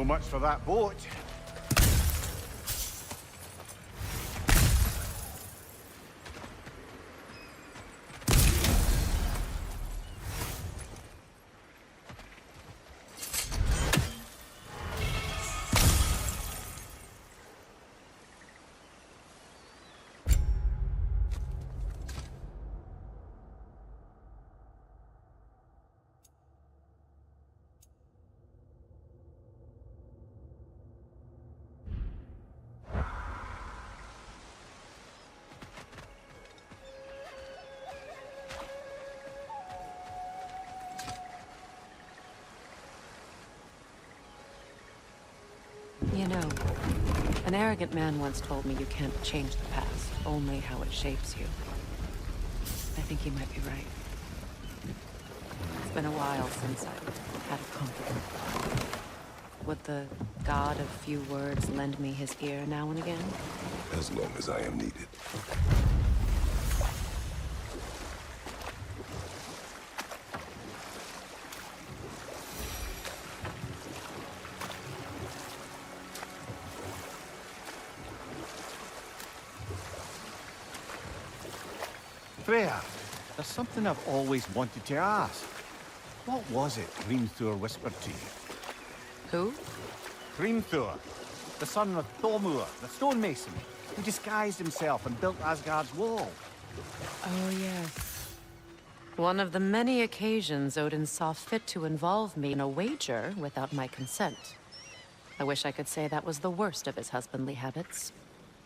So much for that boat. You know, an arrogant man once told me you can't change the past, only how it shapes you. I think he might be right. It's been a while since I've had a confidant. Would the god of few words lend me his ear now and again? As long as I am needed. Freya, there's something I've always wanted to ask. What was it Hrimthur whispered to you? Who? Hrimthur, the son of Thormur, the stonemason, who disguised himself and built Asgard's wall. Oh, yes. One of the many occasions Odin saw fit to involve me in a wager without my consent. I wish I could say that was the worst of his husbandly habits.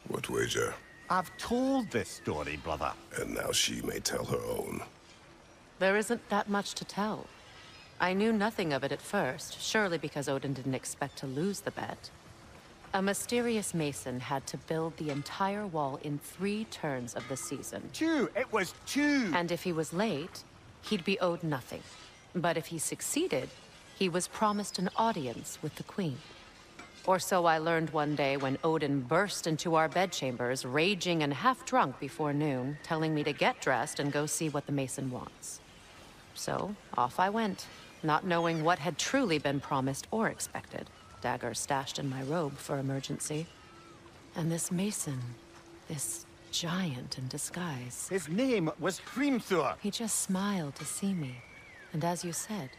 What wager? I've told this story, brother. And now she may tell her own. There isn't that much to tell. I knew nothing of it at first, surely because Odin didn't expect to lose the bet. A mysterious mason had to build the entire wall in 3 turns of the season. 2! It was 2! And if he was late, he'd be owed nothing. But if he succeeded, he was promised an audience with the queen. Or so I learned one day when Odin burst into our bedchambers, raging and half-drunk before noon, telling me to get dressed and go see what the mason wants. So, off I went, not knowing what had truly been promised or expected. Dagger stashed in my robe for emergency. And this mason, this giant in disguise. His name was Hrimthur. He just smiled to see me. And as you said,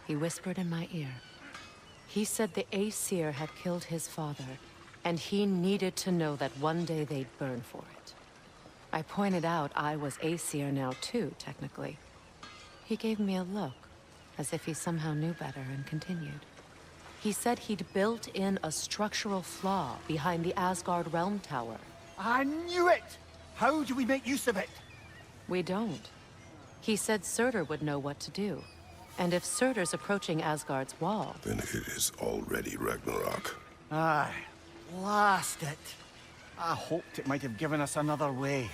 he whispered in my ear. He said the Aesir had killed his father, and he needed to know that one day they'd burn for it. I pointed out I was Aesir now too, technically. He gave me a look, as if he somehow knew better, and continued. He said he'd built in a structural flaw behind the Asgard Realm Tower. I knew it! How do we make use of it? We don't. He said Surtur would know what to do. And if Surtur's approaching Asgard's wall... Then it is already Ragnarok. Aye, blast it. I hoped it might have given us another way.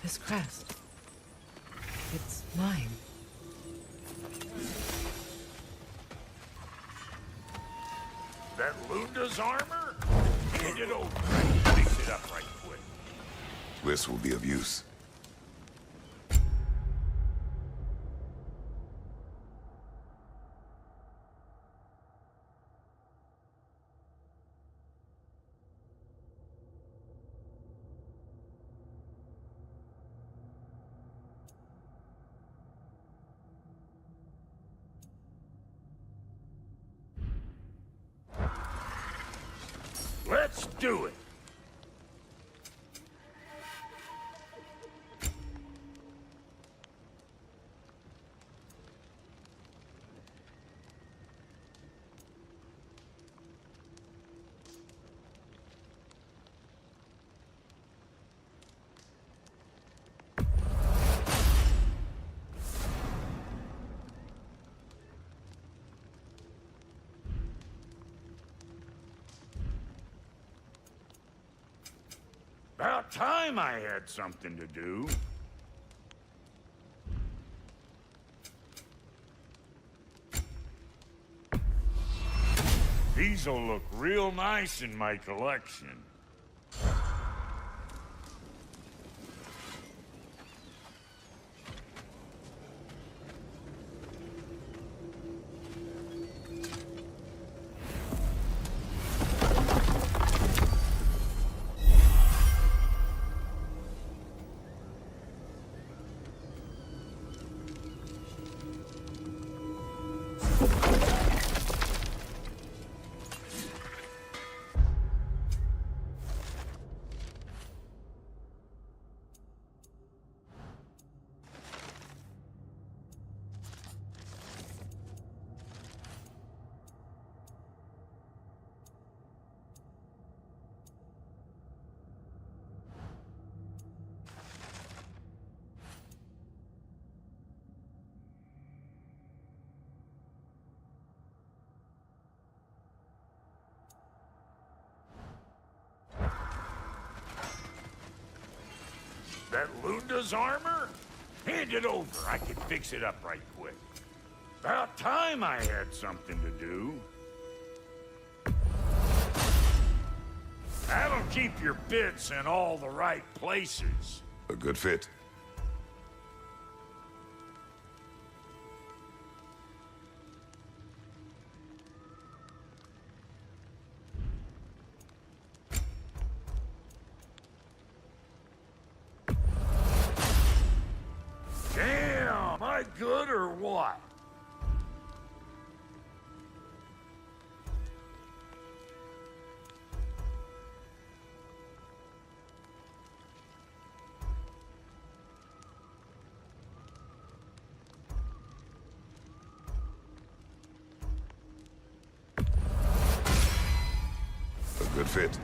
This crest... it's mine. That Lunda's armor? Hand it over. Fix it up right quick. This will be of use. Let's do it. About time I had something to do. These'll look real nice in my collection. That Lunda's armor? Hand it over. I can fix it up right quick. About time I had something to do. That'll keep your bits in all the right places. A good fit. Damn, am I good or what? A good fit.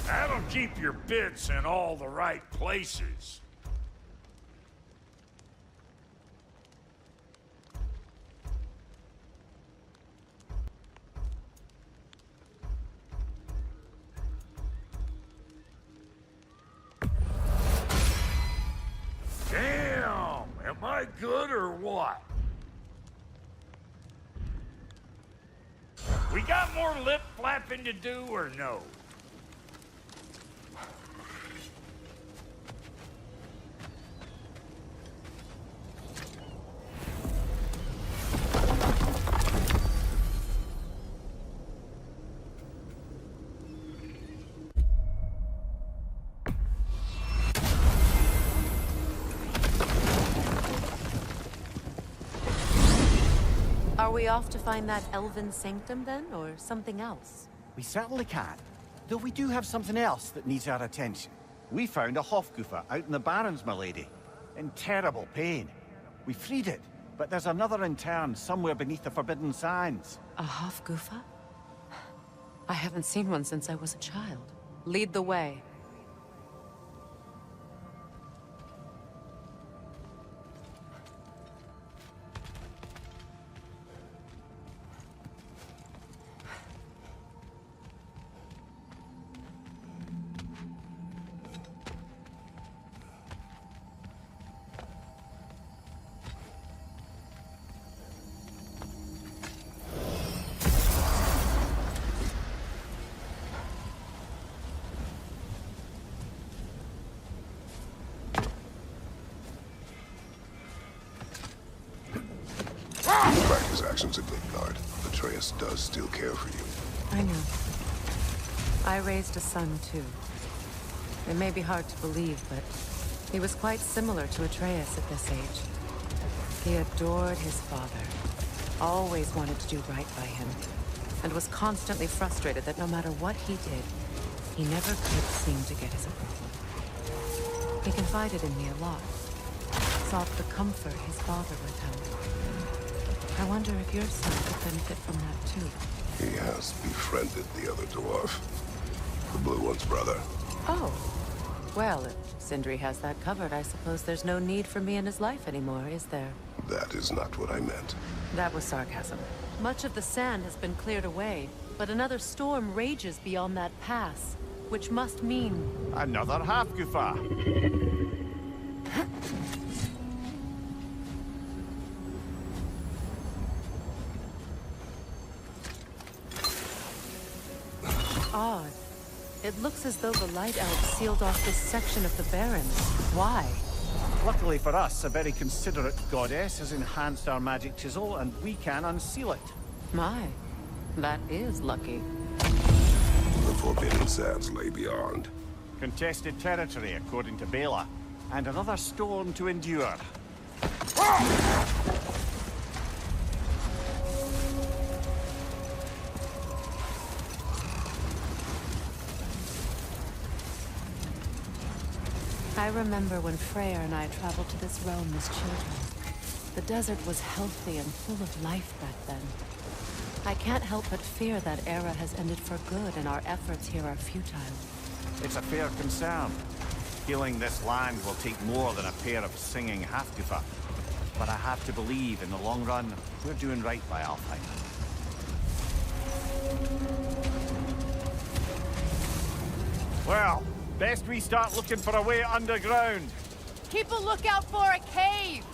That'll keep your bits in all the right places. Damn, am I good or what? We got more lip flapping to do or no? Are we off to find that elven sanctum then, or something else? We certainly can. Though we do have something else that needs our attention. We found a Hofgufa out in the Barrens, my lady. In terrible pain. We freed it, but there's another intern somewhere beneath the Forbidden Sands. A Hofgufa? I haven't seen one since I was a child. Lead the way. Despite his actions at Midgard, Atreus does still care for you. I know. I raised a son, too. It may be hard to believe, but he was quite similar to Atreus at this age. He adored his father, always wanted to do right by him, and was constantly frustrated that no matter what he did, he never could seem to get his approval. He confided in me a lot, sought the comfort his father withheld. I wonder if your son could benefit from that, too. He has befriended the other dwarf. The blue one's brother. Oh. Well, if Sindri has that covered, I suppose there's no need for me in his life anymore, is there? That is not what I meant. That was sarcasm. Much of the sand has been cleared away, but another storm rages beyond that pass. which must mean... Another Hafgufa. Odd. It looks as though the Light Elves sealed off this section of the Barrens. Why? Luckily for us, a very considerate goddess has enhanced our magic chisel, and we can unseal it. My, that is lucky. The Forbidden Sands lay beyond. Contested territory, according to Bela, and another storm to endure. I remember when Freyr and I traveled to this realm as children. The desert was healthy and full of life back then. I can't help but fear that era has ended for good and our efforts here are futile. It's a fair concern. Healing this land will take more than a pair of singing Hafgufa. But I have to believe, in the long run, we're doing right by Alfheim. Well, best we start looking for a way underground. Keep a lookout for a cave!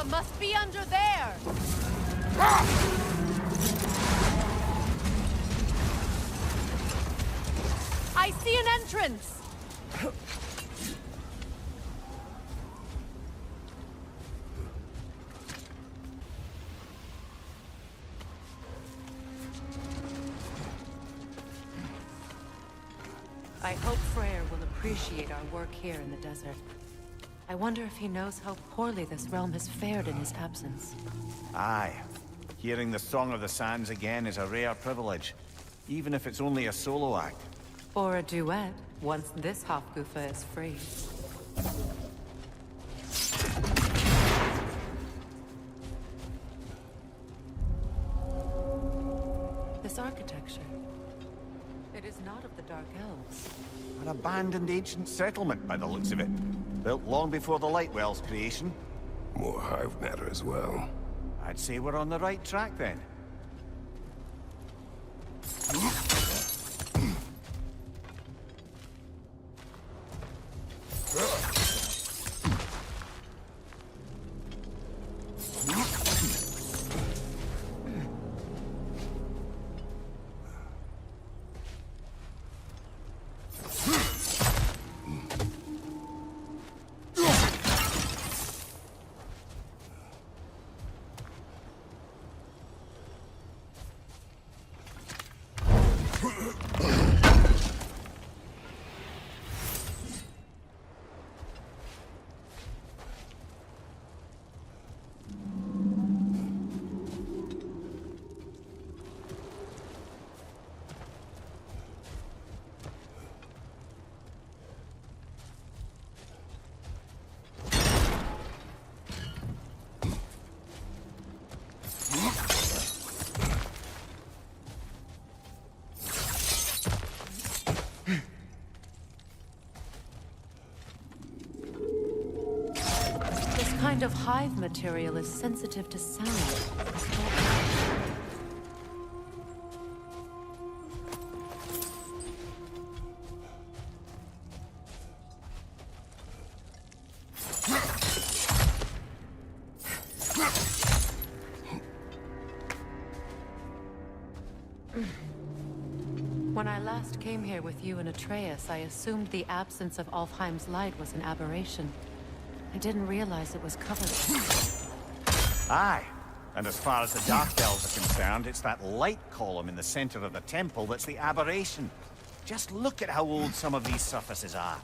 Must be under there! I see an entrance! I hope Freyr will appreciate our work here in the desert. I wonder if he knows how poorly this realm has fared in his absence. Aye. Hearing the Song of the Sands again is a rare privilege, even if it's only a solo act. Or a duet, once this Hafgufa is free. This architecture, it is not of the Dark Elves. An abandoned ancient settlement, by the looks of it. Built long before the Lightwell's creation. More hive matter as well. I'd say we're on the right track, then. Kind of hive material is sensitive to sound. When I last came here with you and Atreus, I assumed the absence of Alfheim's light was an aberration. I didn't realize it was covered. Aye. And as far as the Dark Elves are concerned, it's that light column in the center of the temple that's the aberration. Just look at how old some of these surfaces are.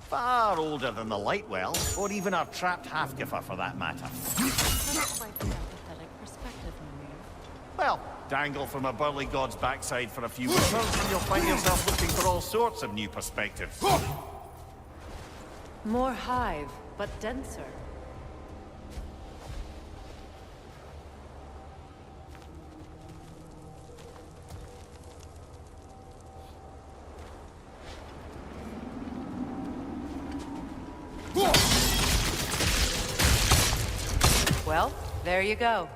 Far older than the Lightwell, or even our trapped Halfgiffer for that matter. That's quite the apathetic perspective, Mimir. Well, dangle from a burly god's backside for a few winters, and you'll find yourself looking for all sorts of new perspectives. More hive, but denser. Well, there you go.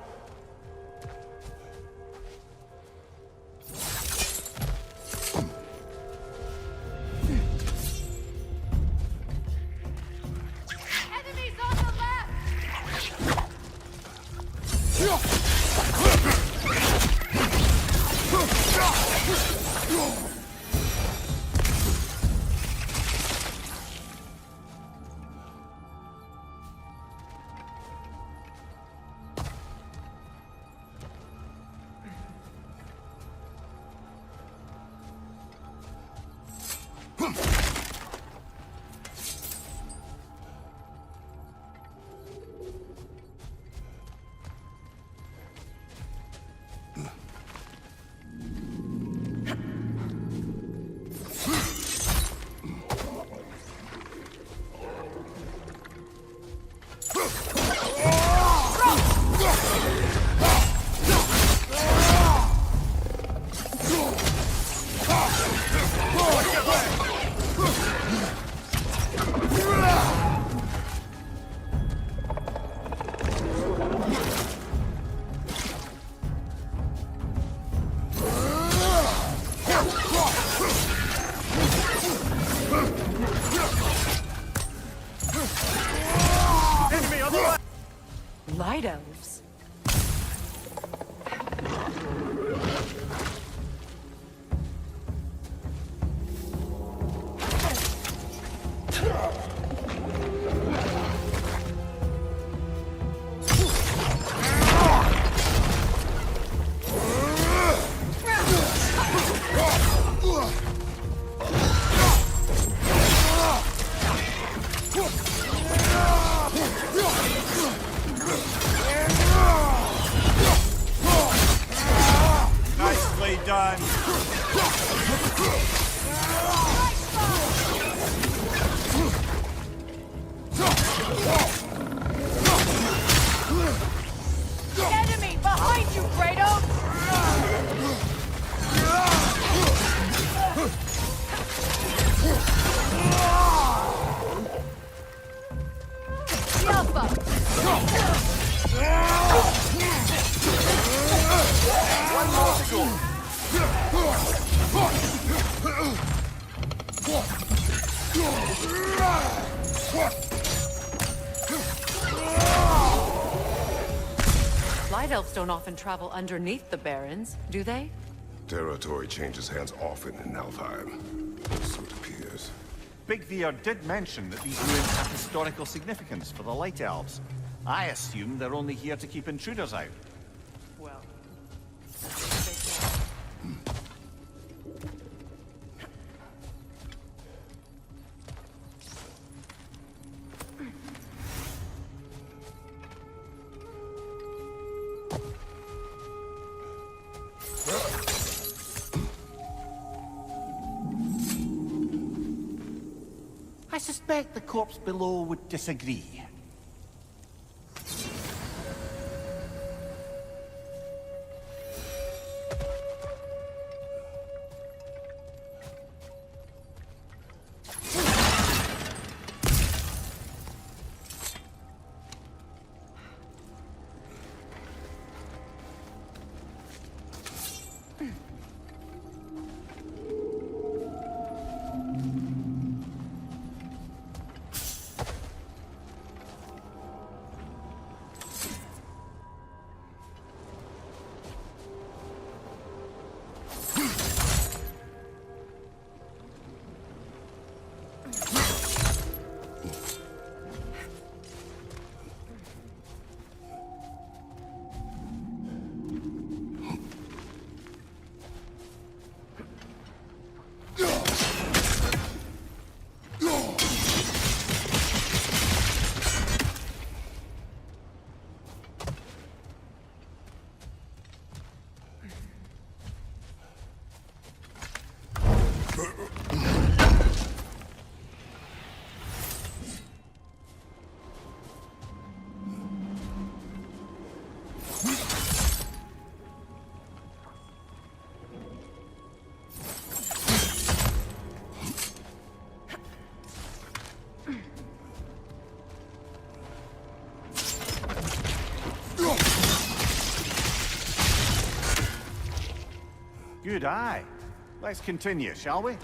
Enemies on the left! Light elves? Nicely done. Enemy behind you, Kratos! Alpha! One more to go. Light elves don't often travel underneath the barrens, do they? Territory changes hands often in Alfheim. So it appears. Big Veer did mention that these ruins have historical significance for the Light Elves. I assume they're only here to keep intruders out. Well... I suspect the corpse below would disagree. Good eye. Let's continue, shall we?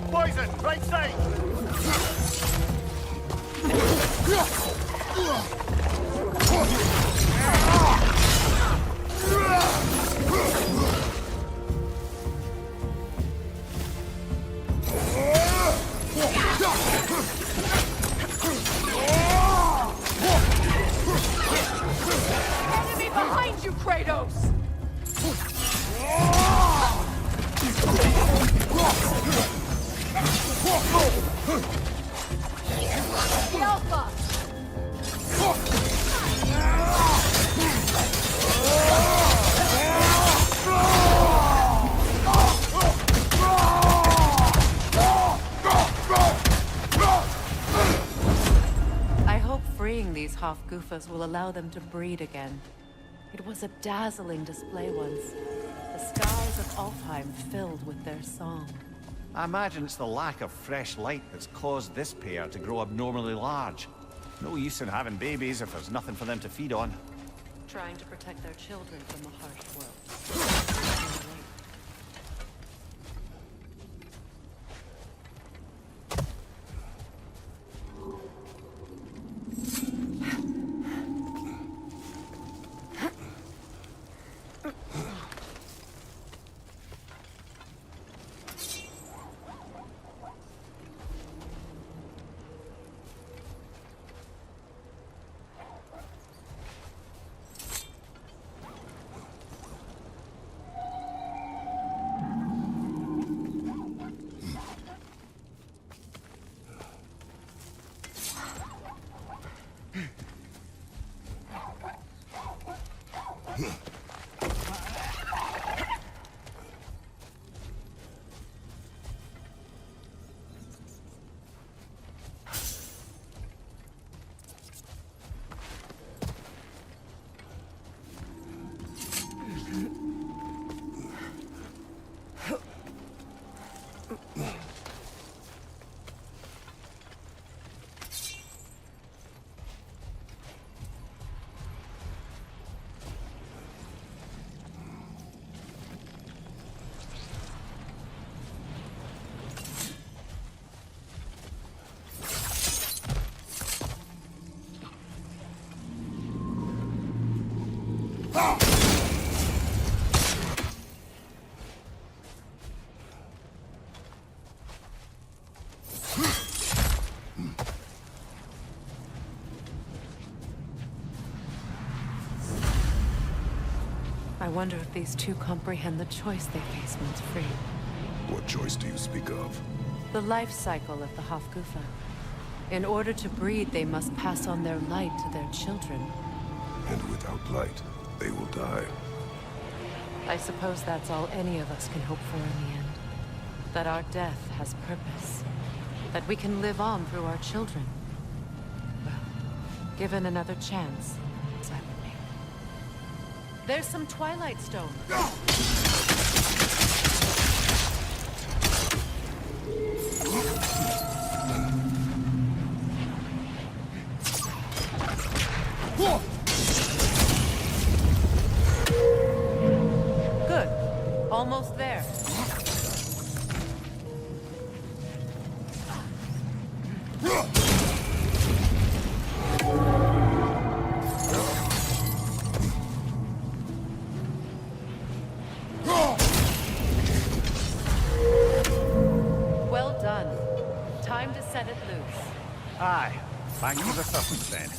Poison, right side! Enemy behind you, Kratos! The Alpha! I hope freeing these Hofgufas will allow them to breed again. It was a dazzling display once. The skies of Alfheim filled with their song. I imagine it's the lack of fresh light that's caused this pair to grow abnormally large. No use in having babies if there's nothing for them to feed on. Trying to protect their children from a harsh world. I wonder if these two comprehend the choice they face once free. What choice do you speak of? The life cycle of the Hofgufa. In order to breed, they must pass on their light to their children. And without light, they will die. I suppose that's all any of us can hope for in the end. That our death has purpose. That we can live on through our children. Well, given another chance, that would be. There's some Twilight Stone. Good. Almost there. Well done. Time to set it loose. Aye. Thank you for assistance then.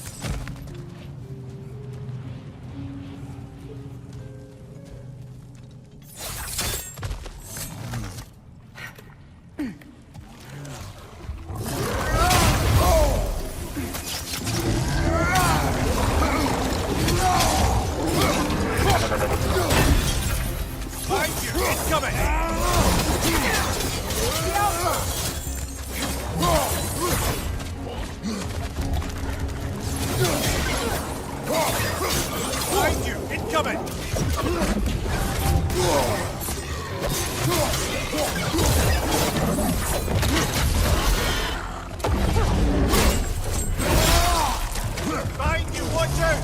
Behind you, watch out!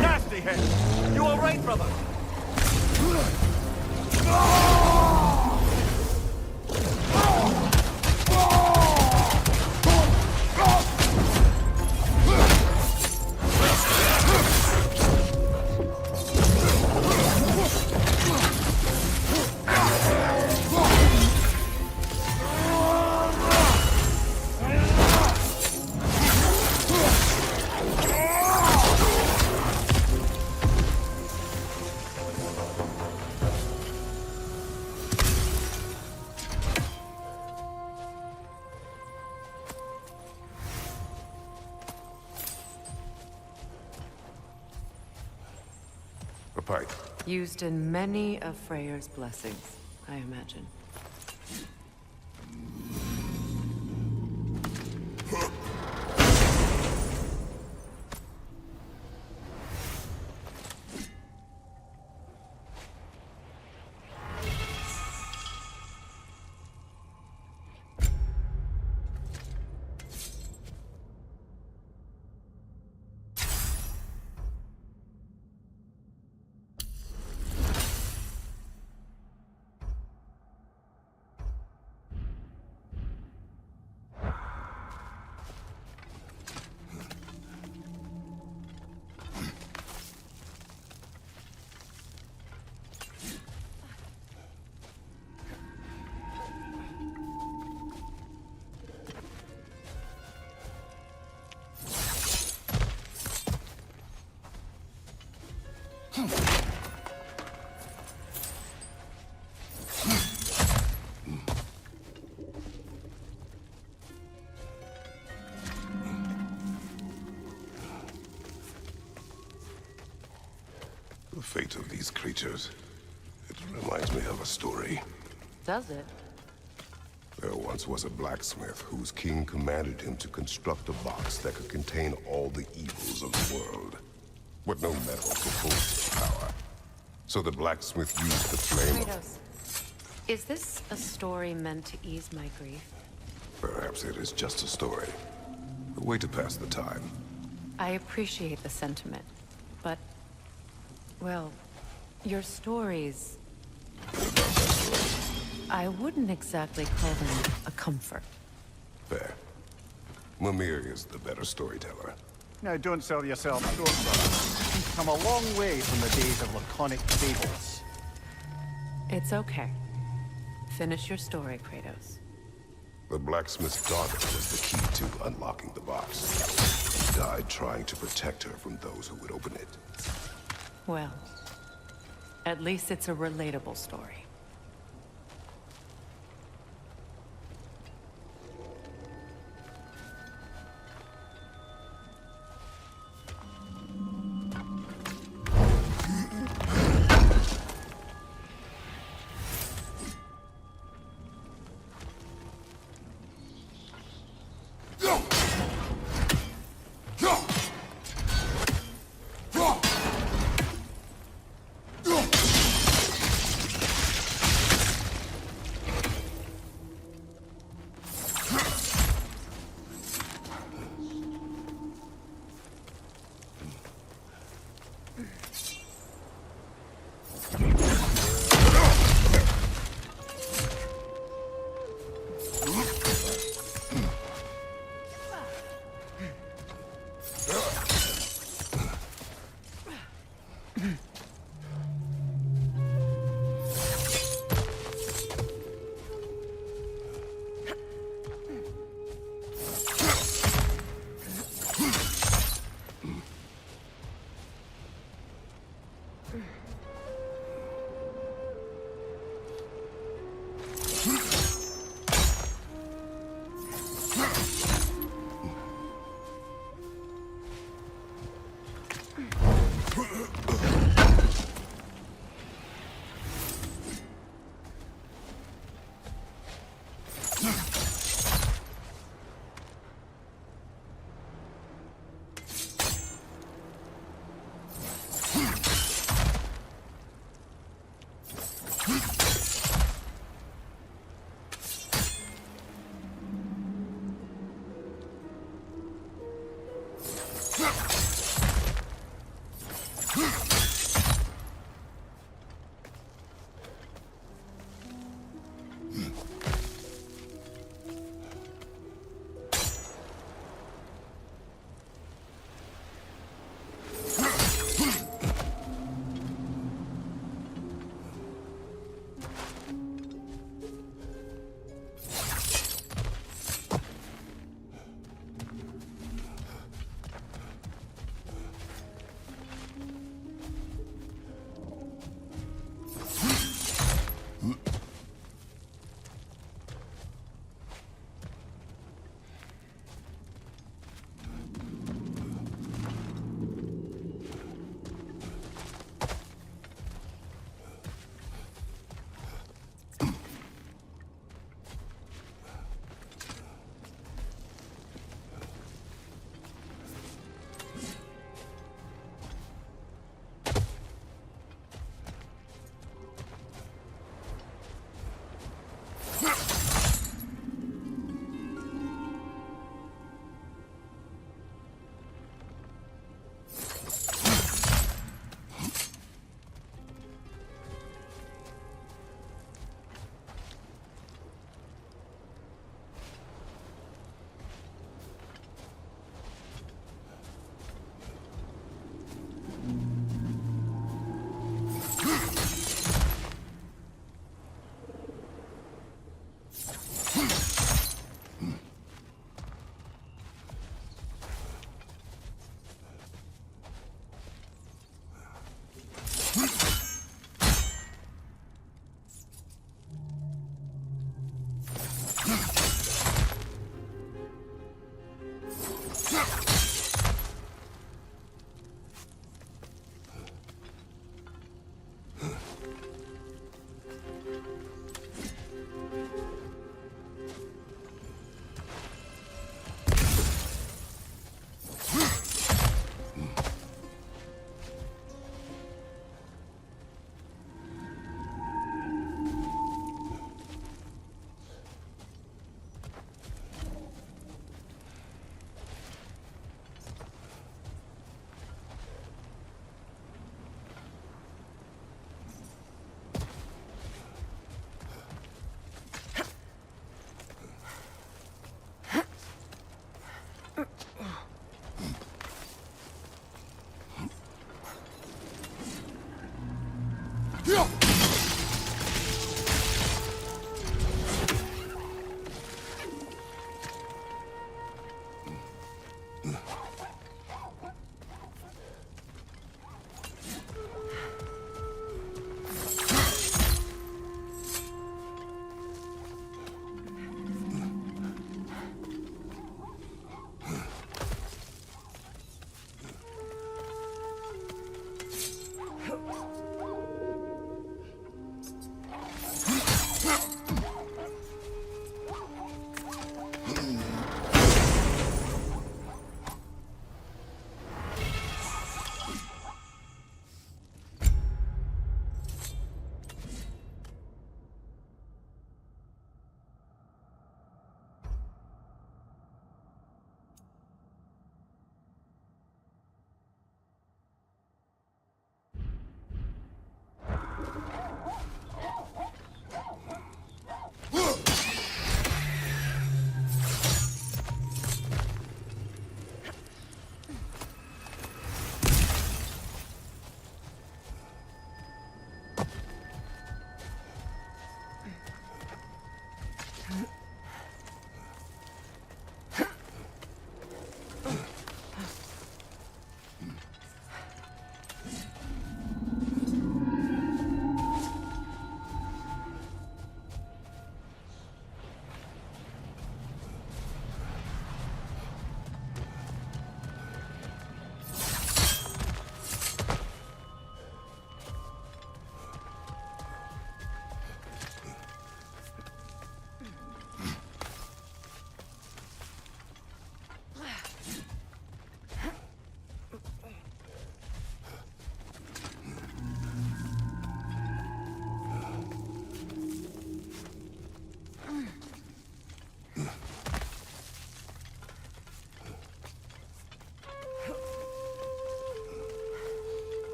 Nasty hit! You all right, brother? A pipe. Used in many of Freyr's blessings, I imagine. The fate of these creatures. It reminds me of a story. Does it? There once was a blacksmith whose king commanded him to construct a box that could contain all the evils of the world, but no metal could hold its power. So the blacksmith used the flame of... Kratos, is this a story meant to ease my grief? Perhaps it is just a story. A way to pass the time. I appreciate the sentiment, but... well, your stories... I wouldn't exactly call them a comfort. Fair. Mimir is the better storyteller. Now, don't sell yourself short, brother. You've come a long way from the days of laconic fables. It's okay. Finish your story, Kratos. The blacksmith's daughter was the key to unlocking the box. She died trying to protect her from those who would open it. Well, at least it's a relatable story.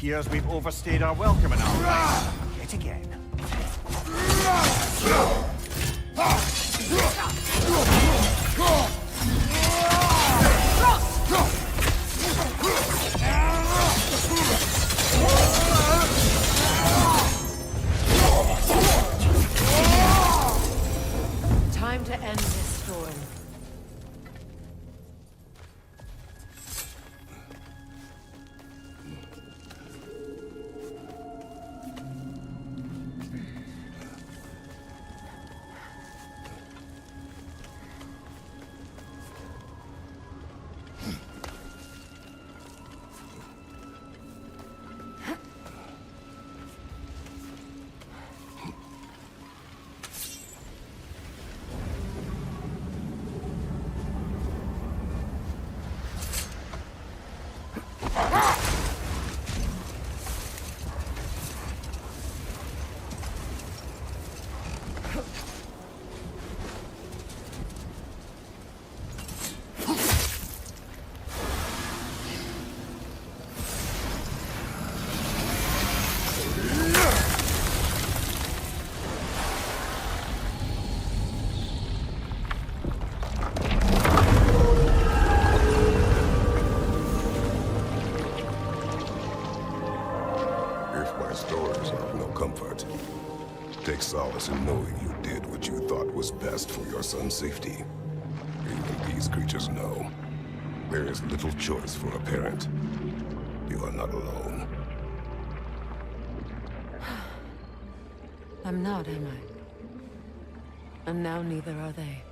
appears we've overstayed our welcome in our life. Yet again. Time to end this story. Take solace in knowing you did what you thought was best for your son's safety. Even these creatures know. There is little choice for a parent. You are not alone. I'm not, am I? And now neither are they.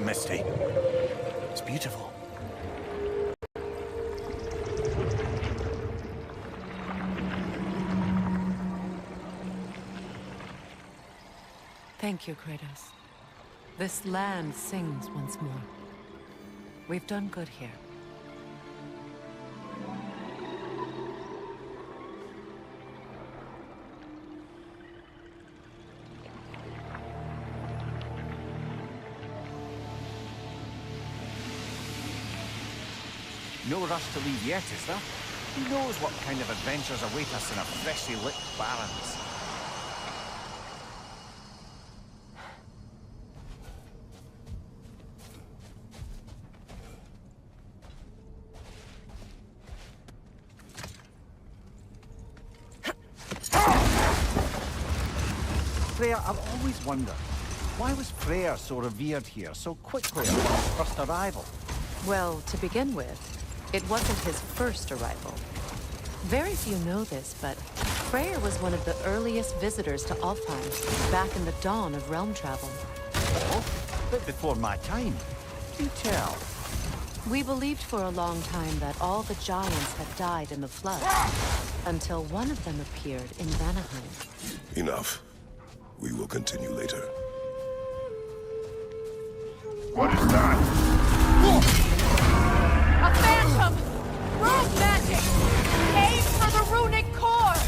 Misty. It's beautiful. Thank you, Kratos. This land sings once more. We've done good here. No rush to leave yet, is there? Who knows what kind of adventures await us in our freshly lit barrens? Freya, I've always wondered, why was Freya so revered here so quickly upon his first arrival? Well, to begin with, it wasn't his first arrival. Very few know this, but Freyr was one of the earliest visitors to Alfheim, back in the dawn of realm travel. Oh, a bit before my time. Do tell. We believed for a long time that all the giants had died in the flood, until one of them appeared in Vanaheim. Enough. We will continue later. What is that? A phantom! Rune magic! Aim for the runic core!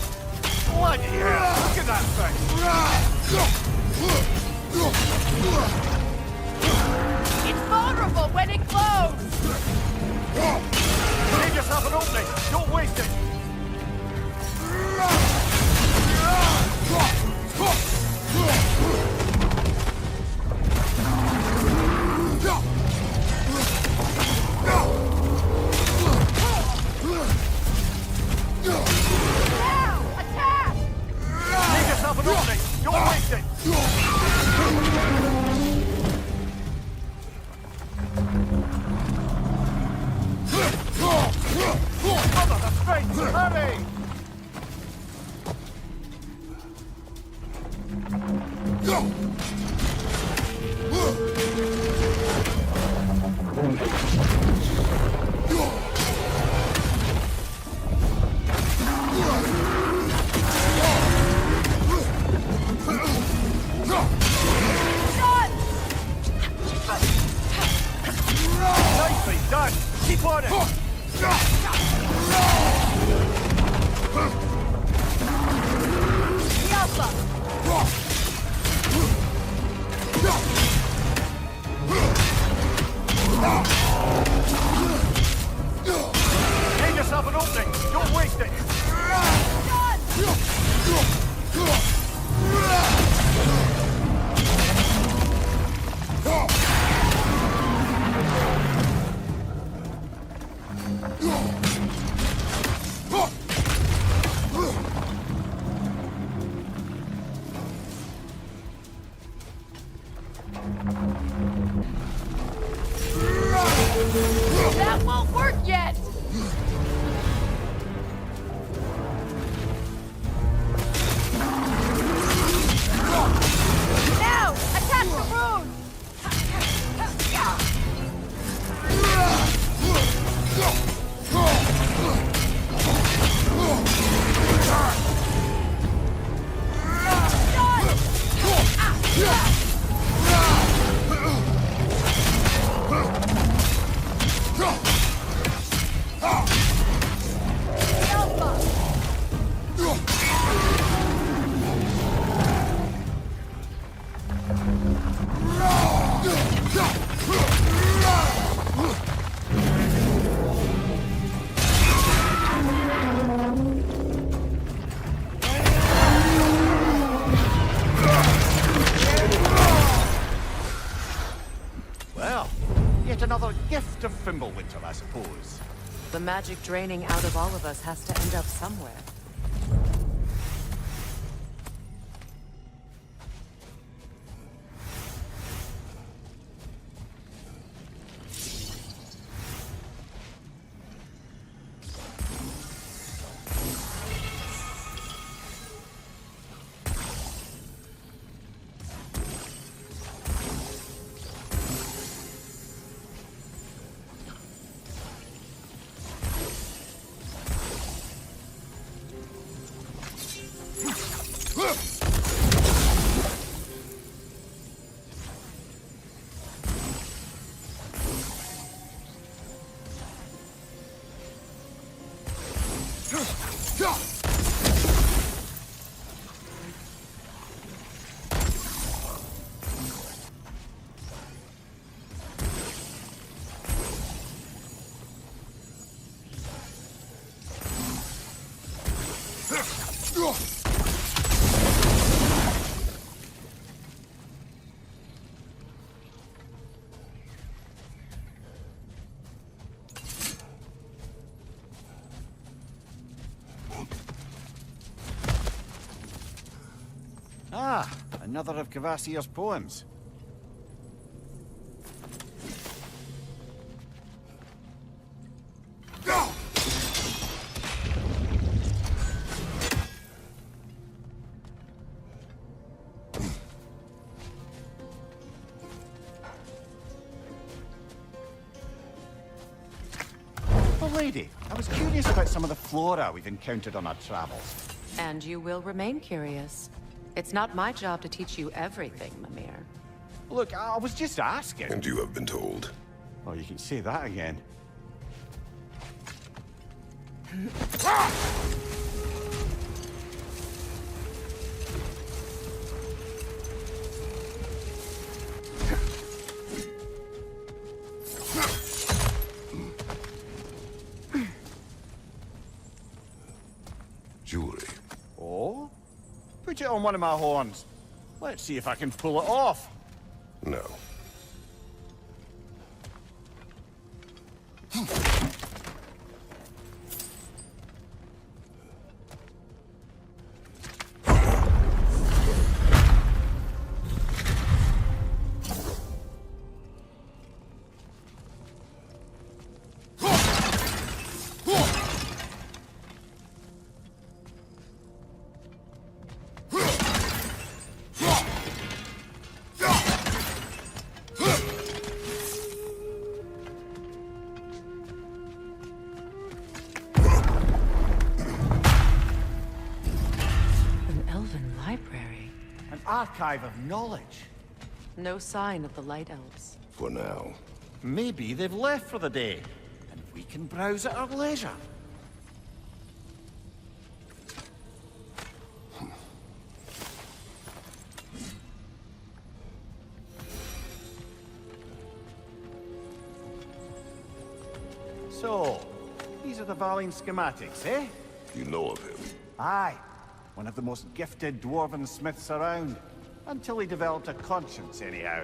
Bloody hell! Look at that thing! It's vulnerable when it glows! Save yourself an opening! Don't waste it! Save yourself an opening! Don't waste it! Spot it! Find yourself an opening! Don't waste it! That won't work yet! Now! Attack the rune! Well, yet another gift of Fimbulwinter, I suppose. The magic draining out of all of us has to end up somewhere. Ah, another of Kvasir's poems. Oh, lady, I was curious about some of the flora we've encountered on our travels. And you will remain curious. It's not my job to teach you everything, Mimir. Look, I was just asking. And you have been told. Oh, you can say that again. Jewelry. Oh? Put it on one of my horns. Let's see if I can pull it off. No. Archive of knowledge. No sign of the Light Elves. For now. Maybe they've left for the day, and we we can browse at our leisure. So, these are the Valine schematics, eh? You know of him? Aye. One of the most gifted dwarven smiths around. Until he developed a conscience, anyhow.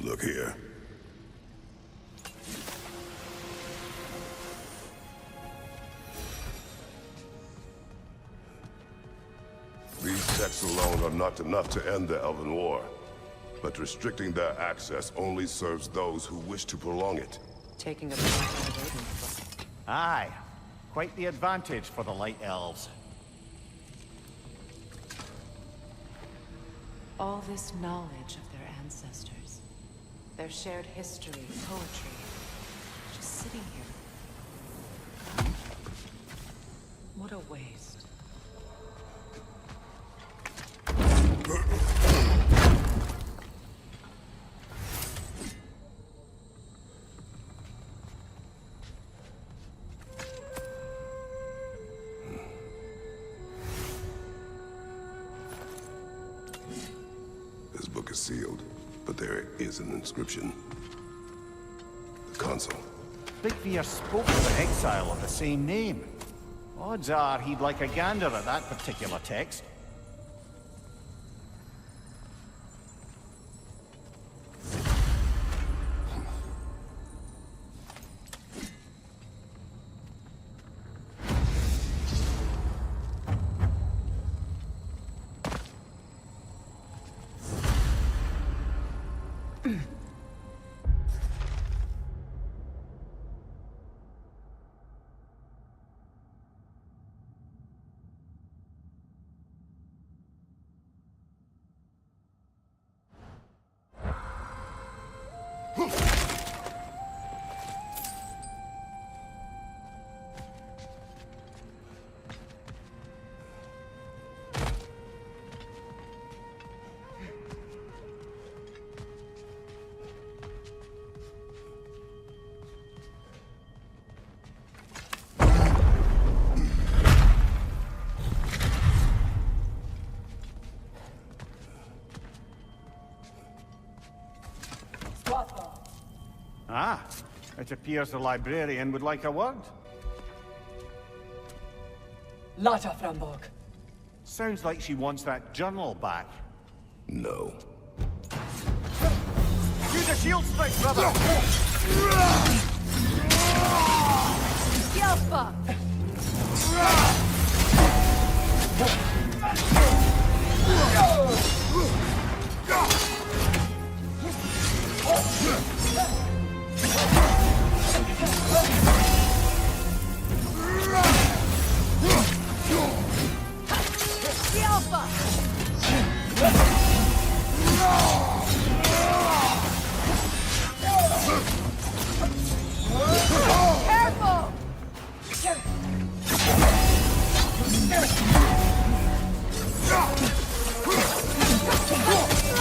Look here. These texts alone are not enough to end the Elven War. But restricting their access only serves those who wish to prolong it. Taking a page out of Odin's book. Aye. Quite the advantage for the Light Elves. All this knowledge of their ancestors, their shared history, poetry, just sitting here. What a waste. This book is sealed, but there is an inscription. The console. Bigvir spoke of an exile of the same name. Odds are he'd like a gander at that particular text. Ah, it appears the librarian would like a word. Lata Frambog. Sounds like she wants that journal back. No. Use a shield strike, brother! Yelpa!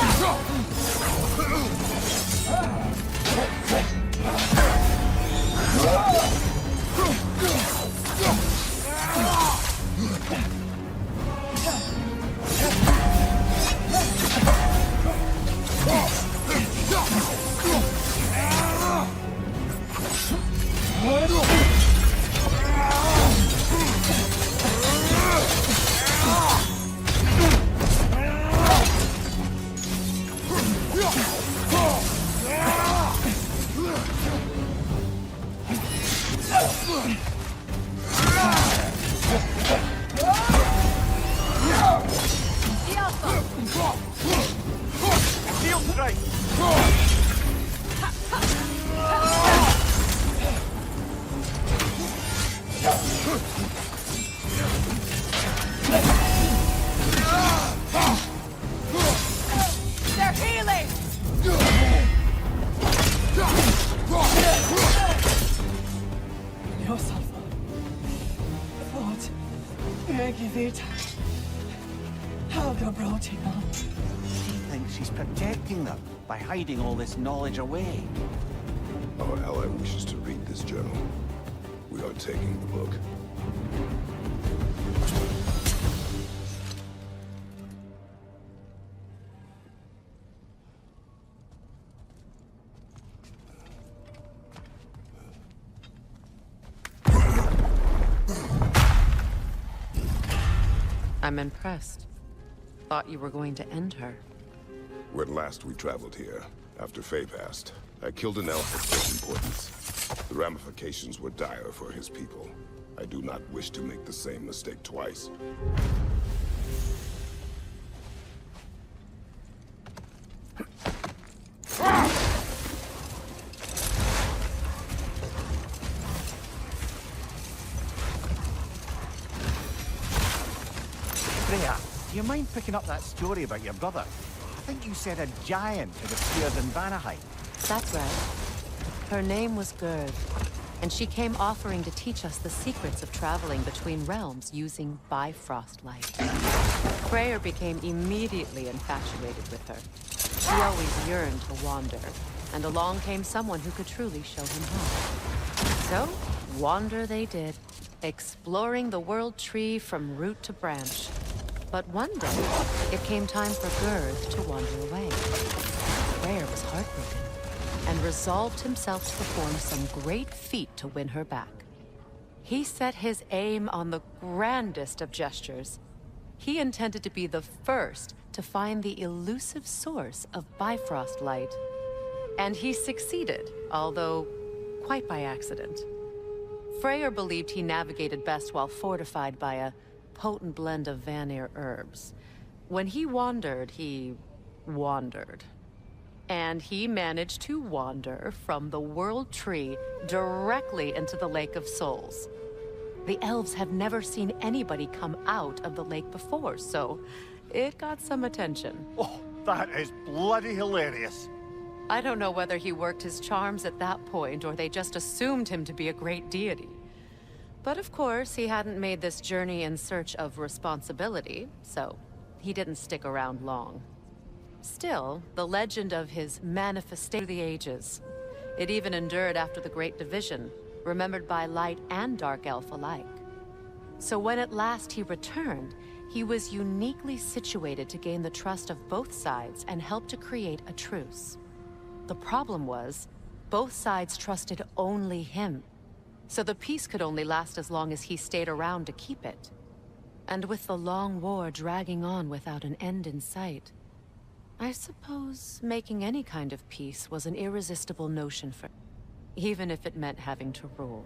Careful! protecting them by hiding all this knowledge away. Our ally wishes to read this journal. We are taking the book. I'm impressed. Thought you were going to end her. When last we traveled here, after Faye passed, I killed an elf of great importance. The ramifications were dire for his people. I do not wish to make the same mistake twice. Freya, do you mind picking up that story about your brother? I think you said a giant had appeared in Vanaheim. That's right. Her name was Gerd, and she came offering to teach us the secrets of traveling between realms using Bifrost light. Freyr became immediately infatuated with her. He always yearned to wander, and along came someone who could truly show him how. So, wander they did, exploring the world tree from root to branch. But one day, it came time for Gerd to wander away. Freyr was heartbroken, and resolved himself to perform some great feat to win her back. He set his aim on the grandest of gestures. He intended to be the first to find the elusive source of Bifrost light. And he succeeded, although quite by accident. Freyr believed he navigated best while fortified by a potent blend of Vanir herbs. When he wandered, he wandered. And he managed to wander from the World Tree directly into the Lake of Souls. The elves have never seen anybody come out of the lake before, so it got some attention. Oh, that is bloody hilarious. I don't know whether he worked his charms at that point or they just assumed him to be a great deity. But of course, he hadn't made this journey in search of responsibility, so he didn't stick around long. Still, the legend of his manifestation through the ages. It even endured after the Great Division, remembered by Light and Dark Elf alike. So when at last he returned, he was uniquely situated to gain the trust of both sides and help to create a truce. The problem was, both sides trusted only him. So the peace could only last as long as he stayed around to keep it. And with the long war dragging on without an end in sight, I suppose making any kind of peace was an irresistible notion for him, even if it meant having to rule.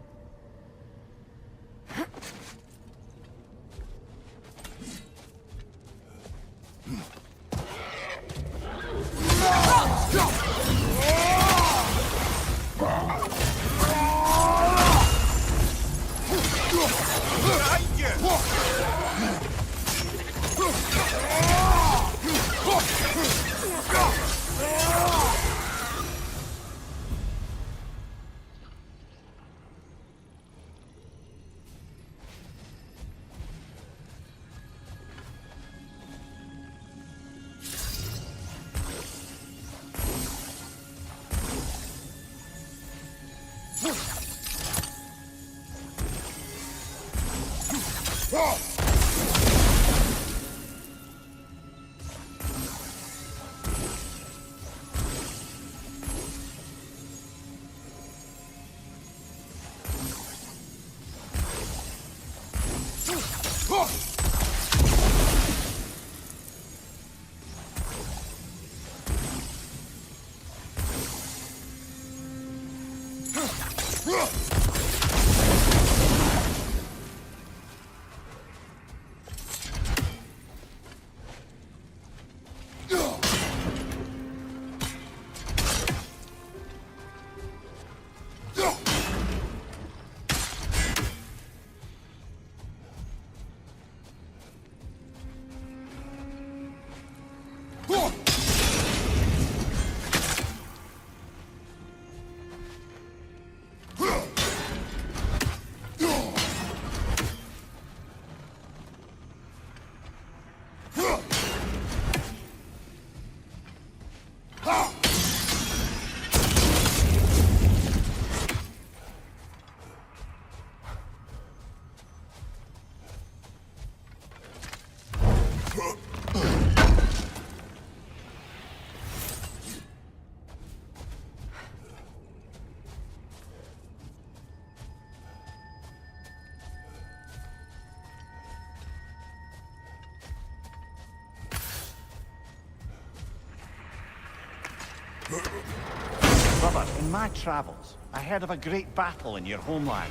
Brother, in my travels, I heard of a great battle in your homeland.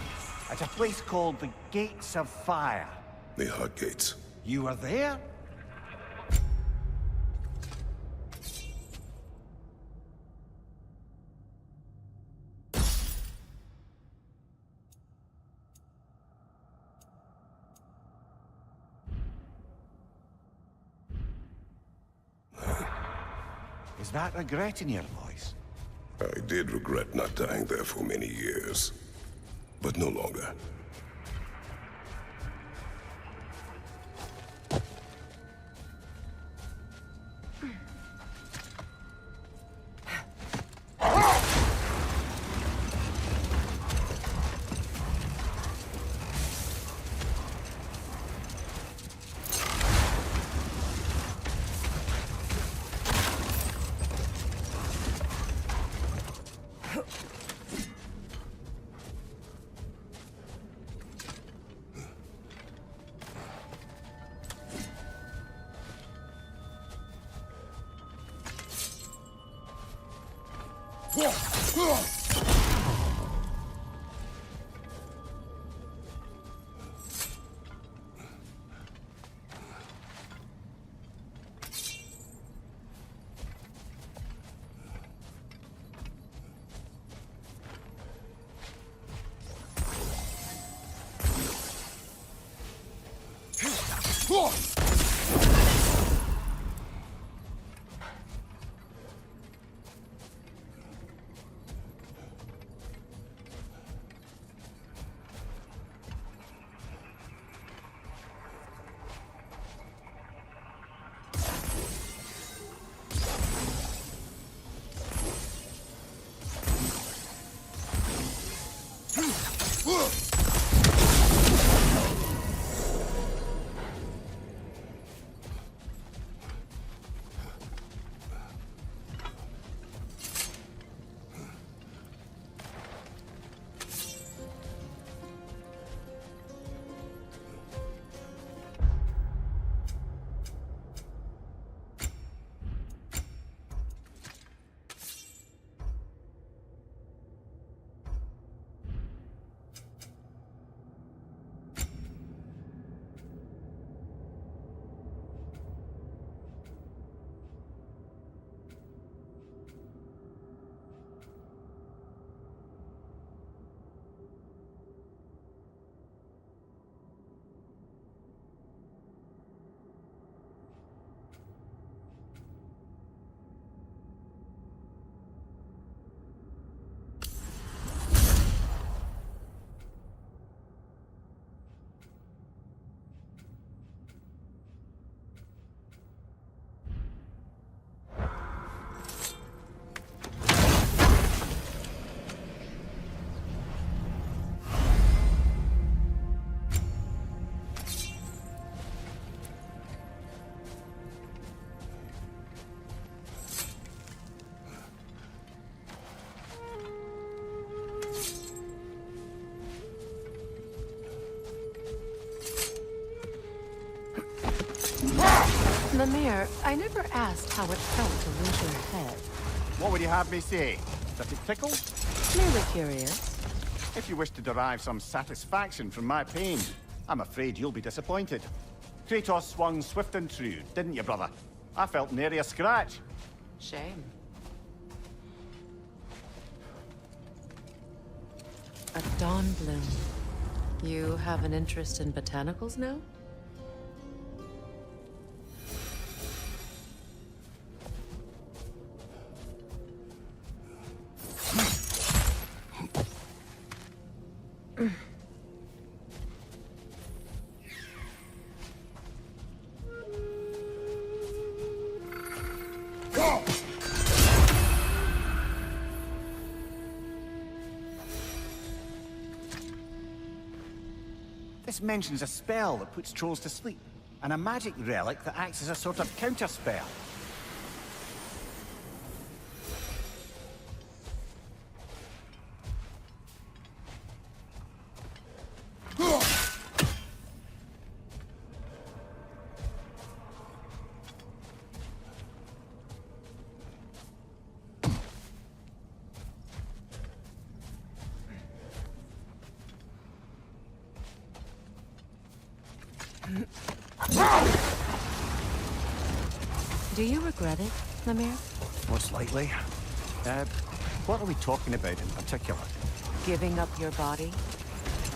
At a place called the Gates of Fire. The Hut Gates. You were there? Is that regret in your voice? I did regret not dying there for many years, but no longer. Lemire, I never asked how it felt to lose your head. What would you have me say? That it tickled? Merely curious. If you wish to derive some satisfaction from my pain, I'm afraid you'll be disappointed. Kratos swung swift and true, didn't you, brother? I felt nary a scratch. Shame. A dawn bloom. You have an interest in botanicals now? This mentions a spell that puts trolls to sleep, and a magic relic that acts as a sort of counter-spell. Do you regret it, Lemire? Most likely. What are we talking about in particular? Giving up your body?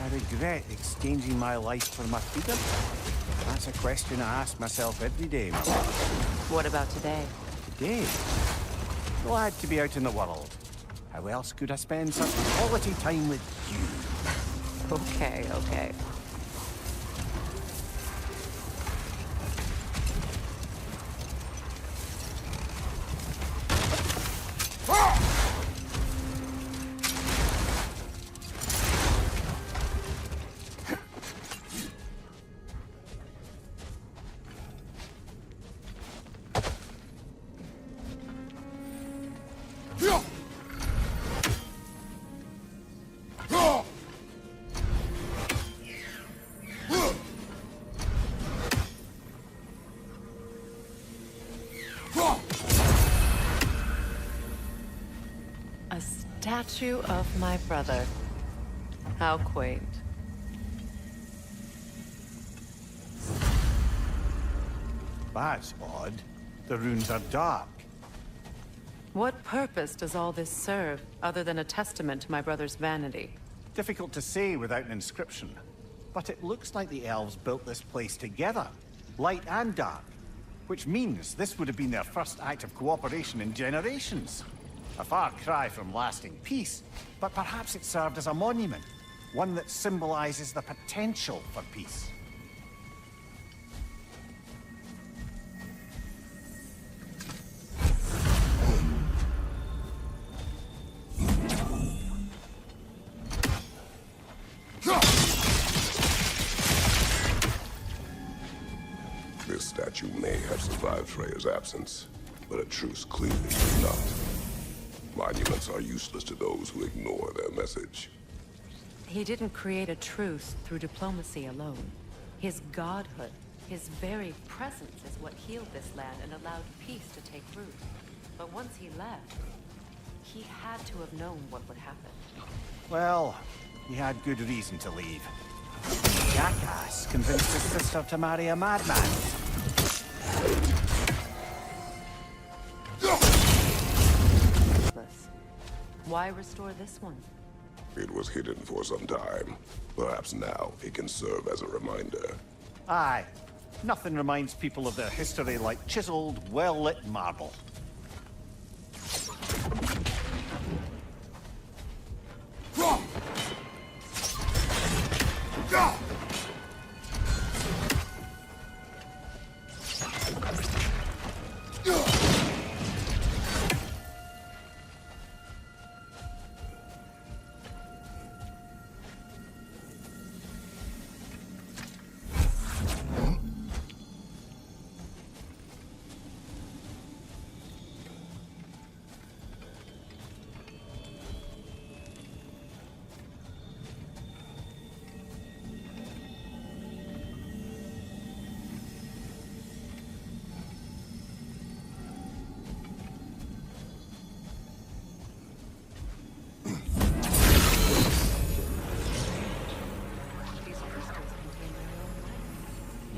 I regret exchanging my life for my freedom. That's a question I ask myself every day, my love. What about today? Today? Glad to be out in the world. How else could I spend such quality time with you? Okay, okay. A statue of my brother. How quaint. That's odd. The runes are dark. What purpose does all this serve, other than a testament to my brother's vanity? Difficult to say without an inscription. But it looks like the elves built this place together, light and dark. Which means this would have been their first act of cooperation in generations. A far cry from lasting peace, but perhaps it served as a monument. One that symbolizes the potential for peace. This statue may have survived Freya's absence, but a truce clearly did not. Monuments are useless to those who ignore their message. He didn't create a truce through diplomacy alone. His godhood, his very presence is what healed this land and allowed peace to take root. But once he left, he had to have known what would happen. Well, he had good reason to leave. Jackass convinced his sister to marry a madman. Why restore this one? It was hidden for some time. Perhaps now it can serve as a reminder. Aye. Nothing reminds people of their history like chiseled, well-lit marble.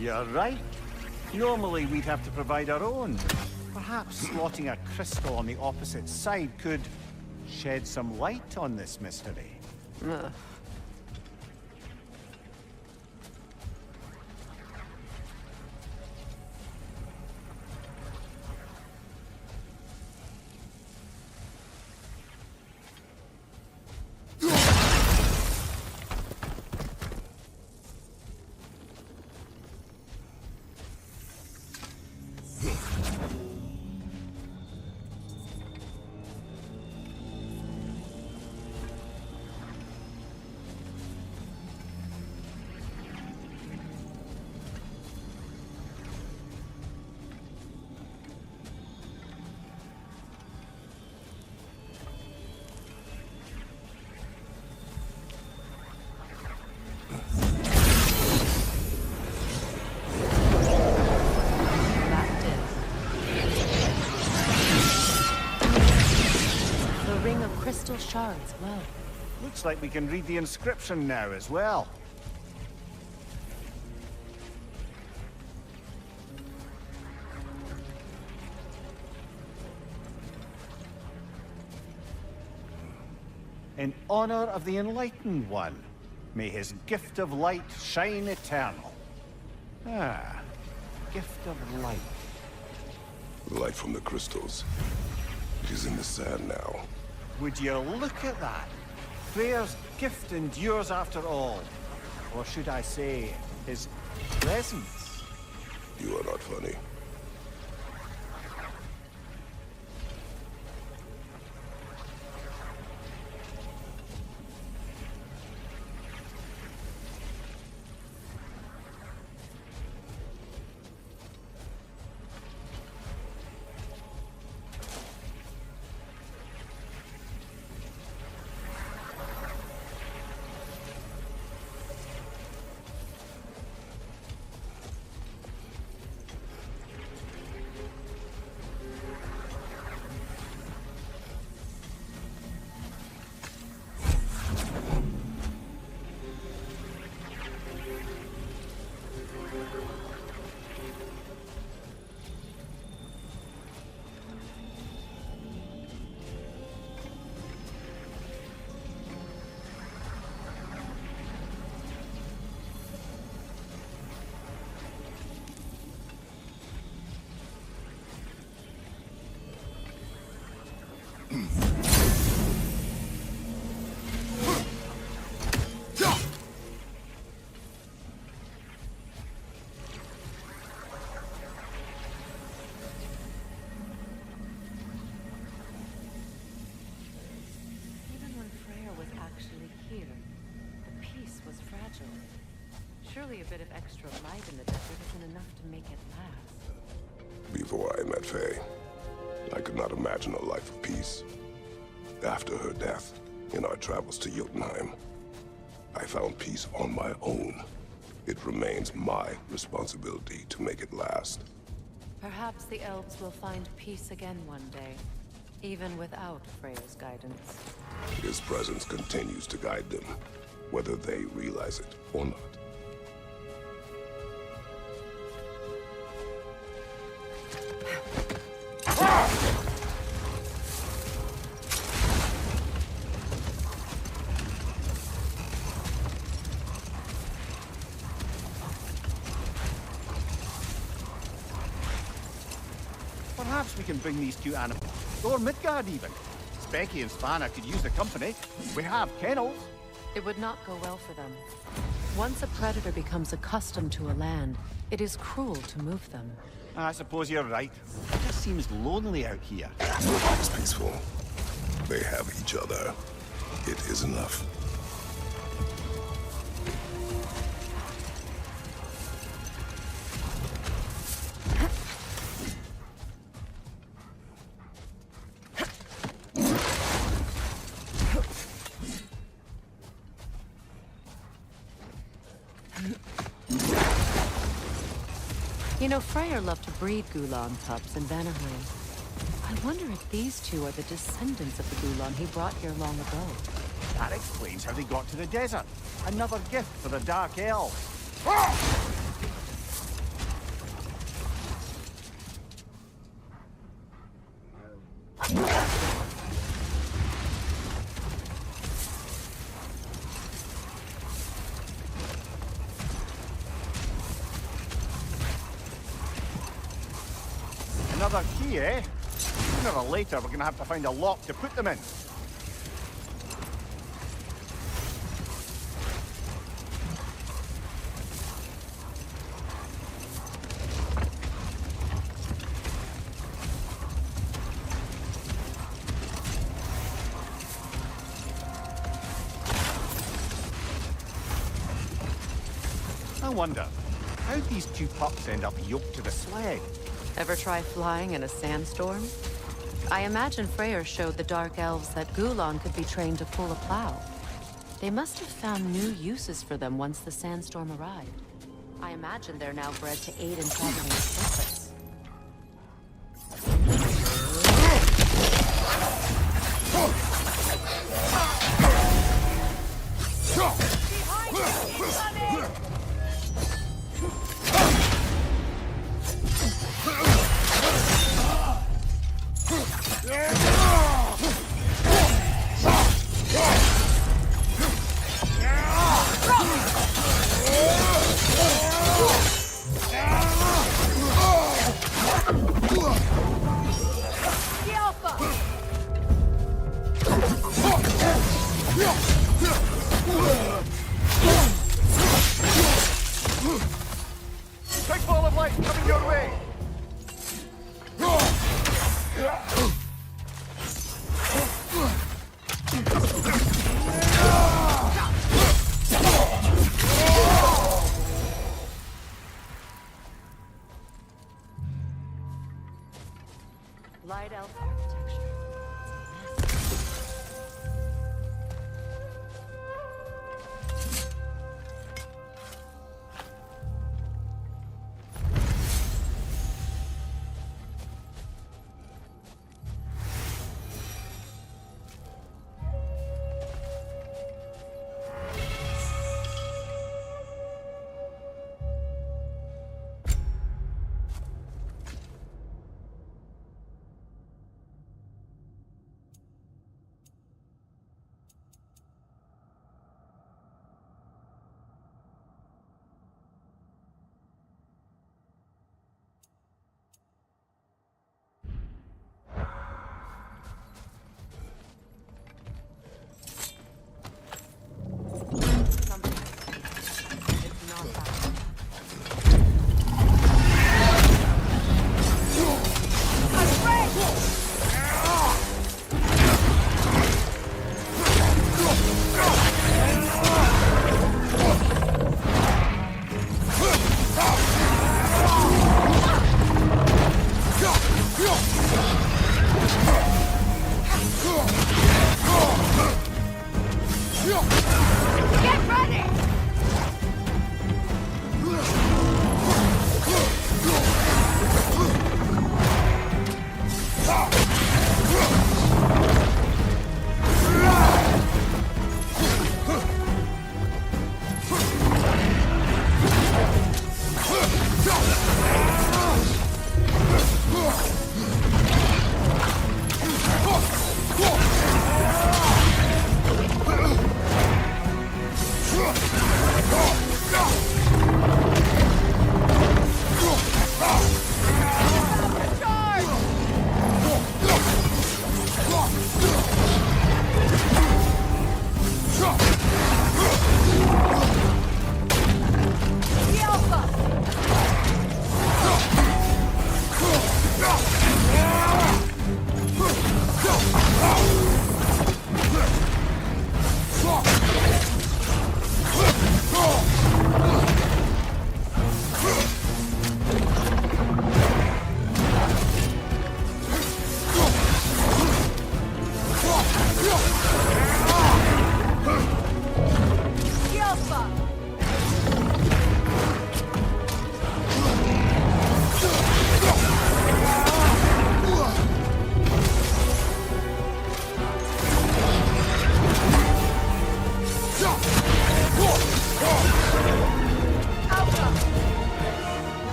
You're right. Normally we'd have to provide our own. Perhaps slotting a crystal on the opposite side could shed some light on this mystery. Ugh. Crystal shards, well. Looks like we can read the inscription now as well. In honor of the Enlightened One, may his gift of light shine eternal. Ah, gift of light. The light from the crystals. It is in the sand now. Would you look at that? Freyr's gift endures after all. Or should I say, his presence? You are not funny. Surely a bit of extra light in the desert isn't enough to make it last. Before I met Faye, I could not imagine a life of peace. After her death, in our travels to Jotunheim, I found peace on my own. It remains my responsibility to make it last. Perhaps the elves will find peace again one day, even without Freyr's guidance. His presence continues to guide them, whether they realize it or not. Perhaps we can bring these two animals, or Midgard even. Specky and Spanna could use the company. We have kennels. It would not go well for them. Once a predator becomes accustomed to a land, it is cruel to move them. I suppose you're right. It just seems lonely out here. It's peaceful. They have each other. It is enough. You know, Freyr loved to breed Gulan pups in Vanaheim. I wonder if these two are the descendants of the Gulan he brought here long ago. That explains how they got to the desert. Another gift for the Dark Elves. Another key, eh? Sooner or later, we're gonna have to find a lock to put them in. I wonder, how'd these two pups end up yoked to the sled? Ever try flying in a sandstorm? I imagine Freyr showed the Dark Elves that Gulan could be trained to pull a plow. They must have found new uses for them once the sandstorm arrived. I imagine they're now bred to aid in traveling with purpose. Big ball of light coming your way! Light elf architecture.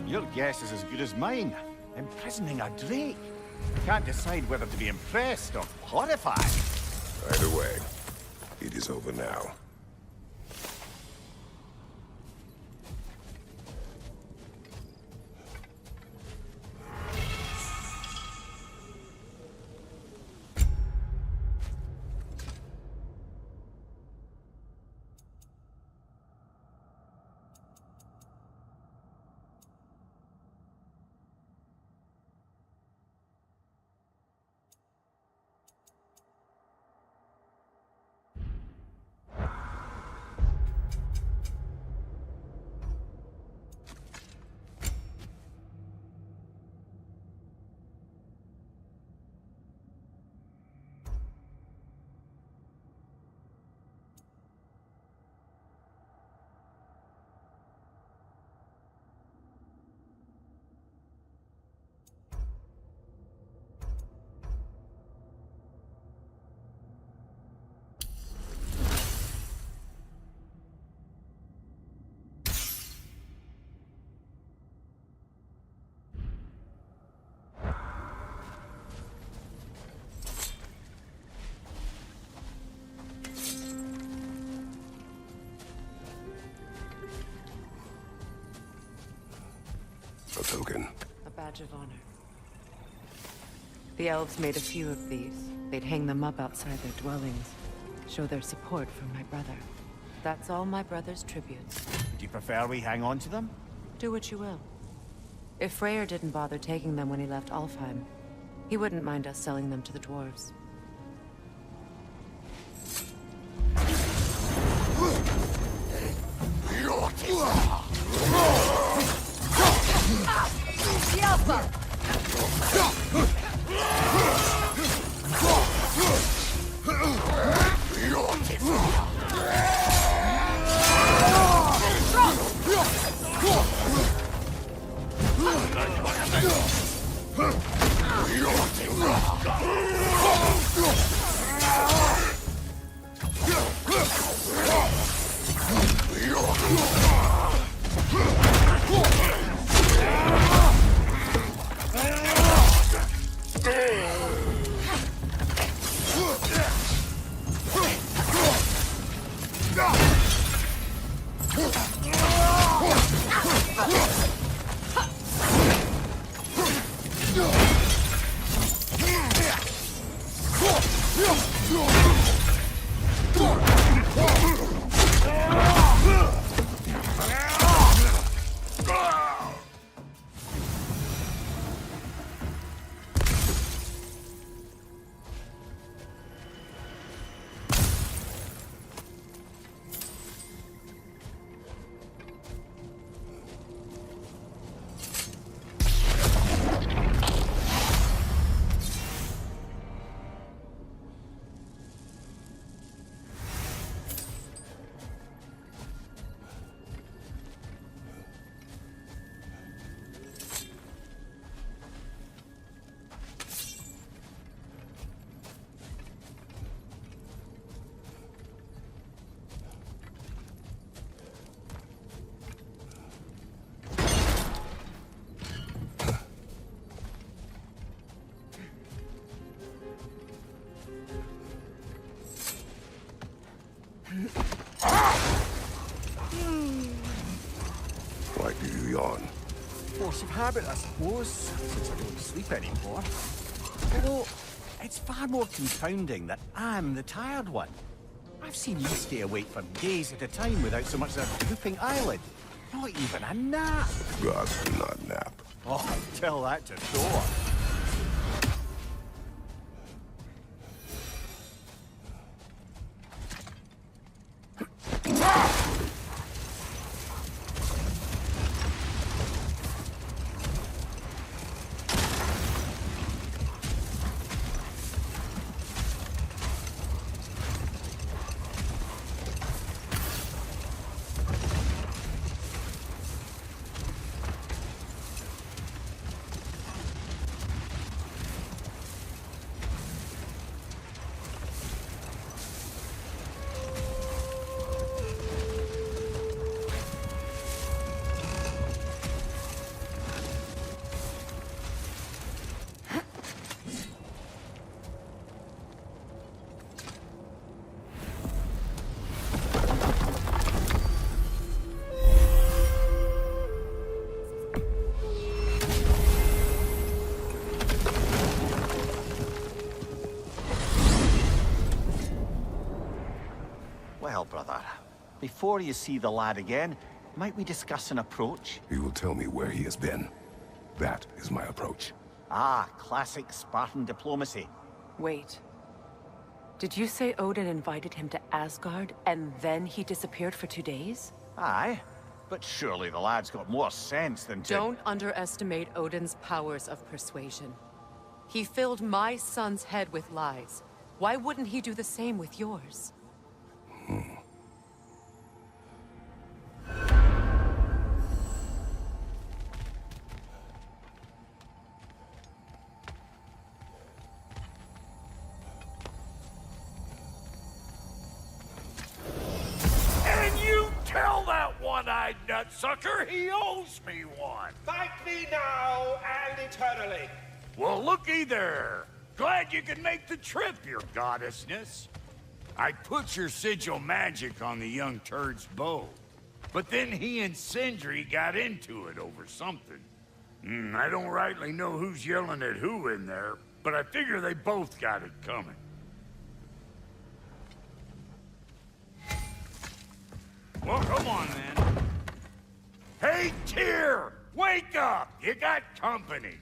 Your guess is as good as mine. Imprisoning a drake. Can't decide whether to be impressed or horrified. Either way, it is over now. token? A badge of honor. The elves made a few of these. They'd hang them up outside their dwellings. Show their support for my brother. That's all my brother's tributes. Would you prefer we hang on to them? Do what you will. If Freyr didn't bother taking them when he left Alfheim, he wouldn't mind us selling them to the dwarves. Why do you yawn? Force of habit, I suppose, since I don't sleep anymore. Although, it's far more confounding that I'm the tired one. I've seen you stay awake for days at a time without so much as a drooping eyelid. Not even a nap. Gods do not nap. Oh, tell that to Thor. Well, brother, before you see the lad again, might we discuss an approach? He will tell me where he has been. That is my approach. Ah, classic Spartan diplomacy. Wait. Did you say Odin invited him to Asgard, and then he disappeared for 2 days? Aye, but surely the lad's got more sense than to... Don't underestimate Odin's powers of persuasion. He filled my son's head with lies. Why wouldn't he do the same with yours? And you tell that one-eyed nutsucker he owes me one. Thank me now and eternally. Well, looky there. Glad you can make the trip, your goddessness. I put your sigil magic on the young turd's bow, but then he and Sindri got into it over something. I don't rightly know who's yelling at who in there, but I figure they both got it coming. Well, come on, then. Hey, Tyr! Wake up! You got company.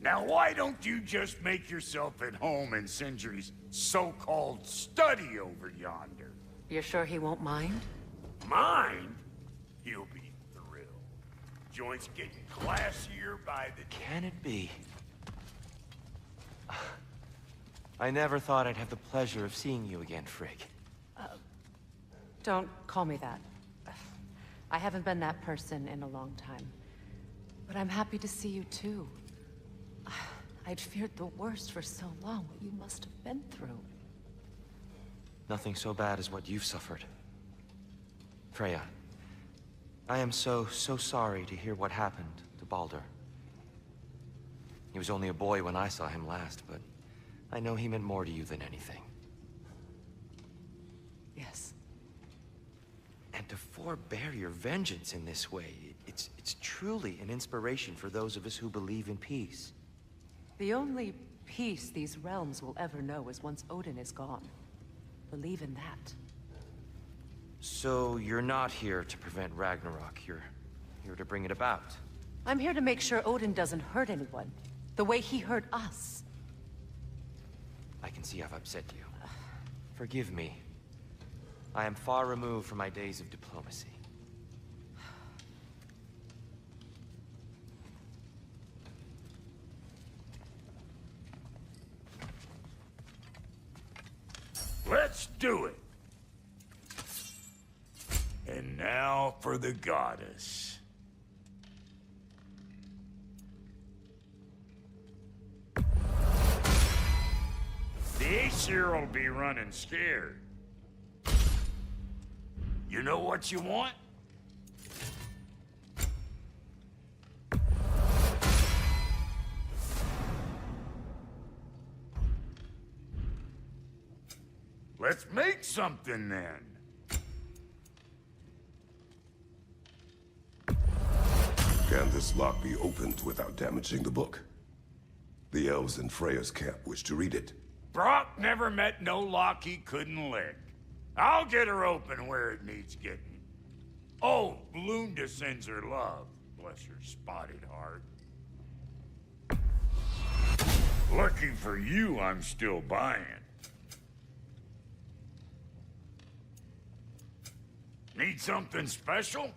Now, why don't you just make yourself at home in Sindri's so-called study over yonder? You're sure he won't mind? Mind? He'll be thrilled. Joint's getting classier by the... Can it be? I never thought I'd have the pleasure of seeing you again, Frigg. Don't call me that. I haven't been that person in a long time. But I'm happy to see you too. I'd feared the worst for so long, what you must have been through. Nothing so bad as what you've suffered. Freya, I am so sorry to hear what happened to Baldur. He was only a boy when I saw him last, but I know he meant more to you than anything. Yes. And to forbear your vengeance in this way, it's truly an inspiration for those of us who believe in peace. The only peace these realms will ever know is once Odin is gone. Believe in that. So you're not here to prevent Ragnarok, you're here to bring it about. I'm here to make sure Odin doesn't hurt anyone, the way he hurt us. I can see I've upset you. Forgive me. I am far removed from my days of diplomacy. Let's do it! And now for the goddess. The Aesir will be running scared. You know what you want? Let's make something then. Can this lock be opened without damaging the book? The elves in Freya's camp wish to read it. Brock never met no lock he couldn't lick. I'll get her open where it needs getting. Oh, Lunda sends her love. Bless her spotted heart. Lucky for you, I'm still buying. Need something special?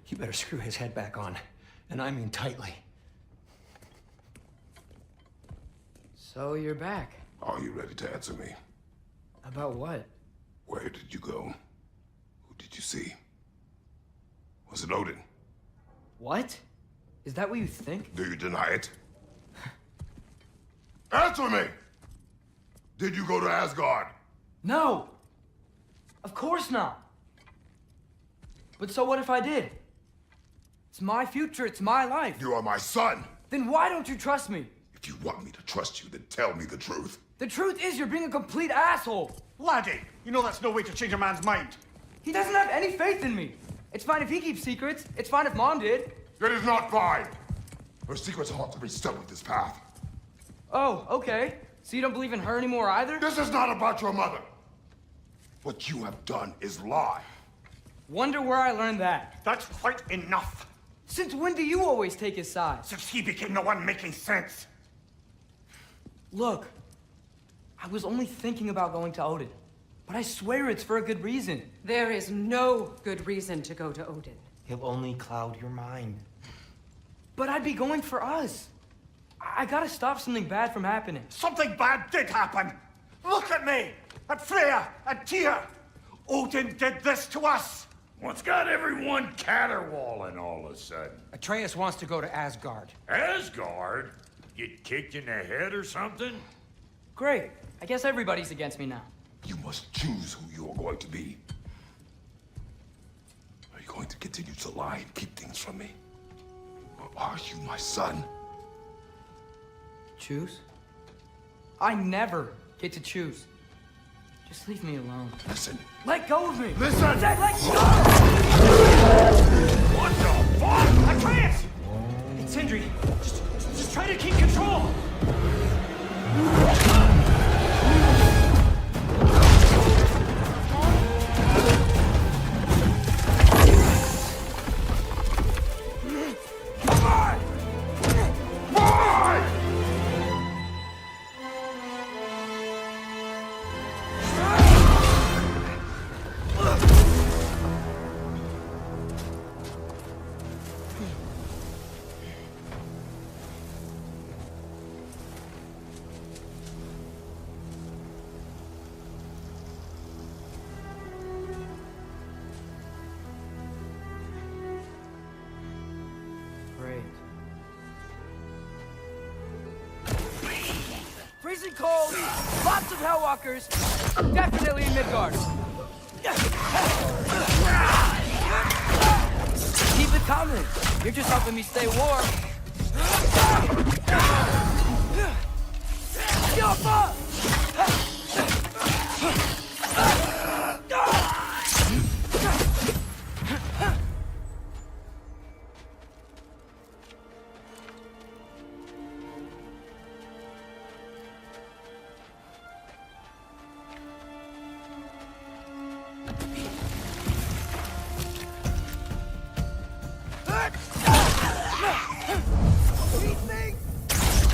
You better screw his head back on, and I mean tightly. So you're back. Are you ready to answer me? About what? Where did you go? Who did you see? Was it Odin? What? Is that what you think? Do you deny it? Answer me! Did you go to Asgard? No! Of course not! But so what if I did? It's my future, it's my life. You are my son! Then why don't you trust me? If you want me to trust you, then tell me the truth. The truth is you're being a complete asshole! Laddie, you know that's no way to change a man's mind. He doesn't have any faith in me. It's fine if he keeps secrets. It's fine if Mom did. It is not fine! Her secrets ought to be stuck with this path. Oh, okay. So you don't believe in her anymore either? This is not about your mother! What you have done is lie. Wonder where I learned that. That's quite enough. Since when do you always take his side? Since he became the one making sense. Look, I was only thinking about going to Odin, but But I swear it's for a good reason. There is no good reason to go to Odin. He'll only cloud your mind. But I'd be going for us. I gotta stop something bad from happening. Something bad did happen! Look at me! At Freya! At Tyr! Odin did this to us! What's got everyone caterwauling all of a sudden? Atreus wants to go to Asgard. Asgard? Get kicked in the head or something? Great. I guess everybody's against me now. You must choose who you are going to be. Are you going to continue to lie and keep things from me? Or are you my son? Choose? I never get to choose. Just leave me alone. Listen. Let go of me! Listen! Let go! What the fuck? Atreus! It's Sindri. Just try to keep control! Freezing cold, lots of Hellwalkers, definitely in Midgard. Keep it coming. You're just helping me stay warm. Yappa!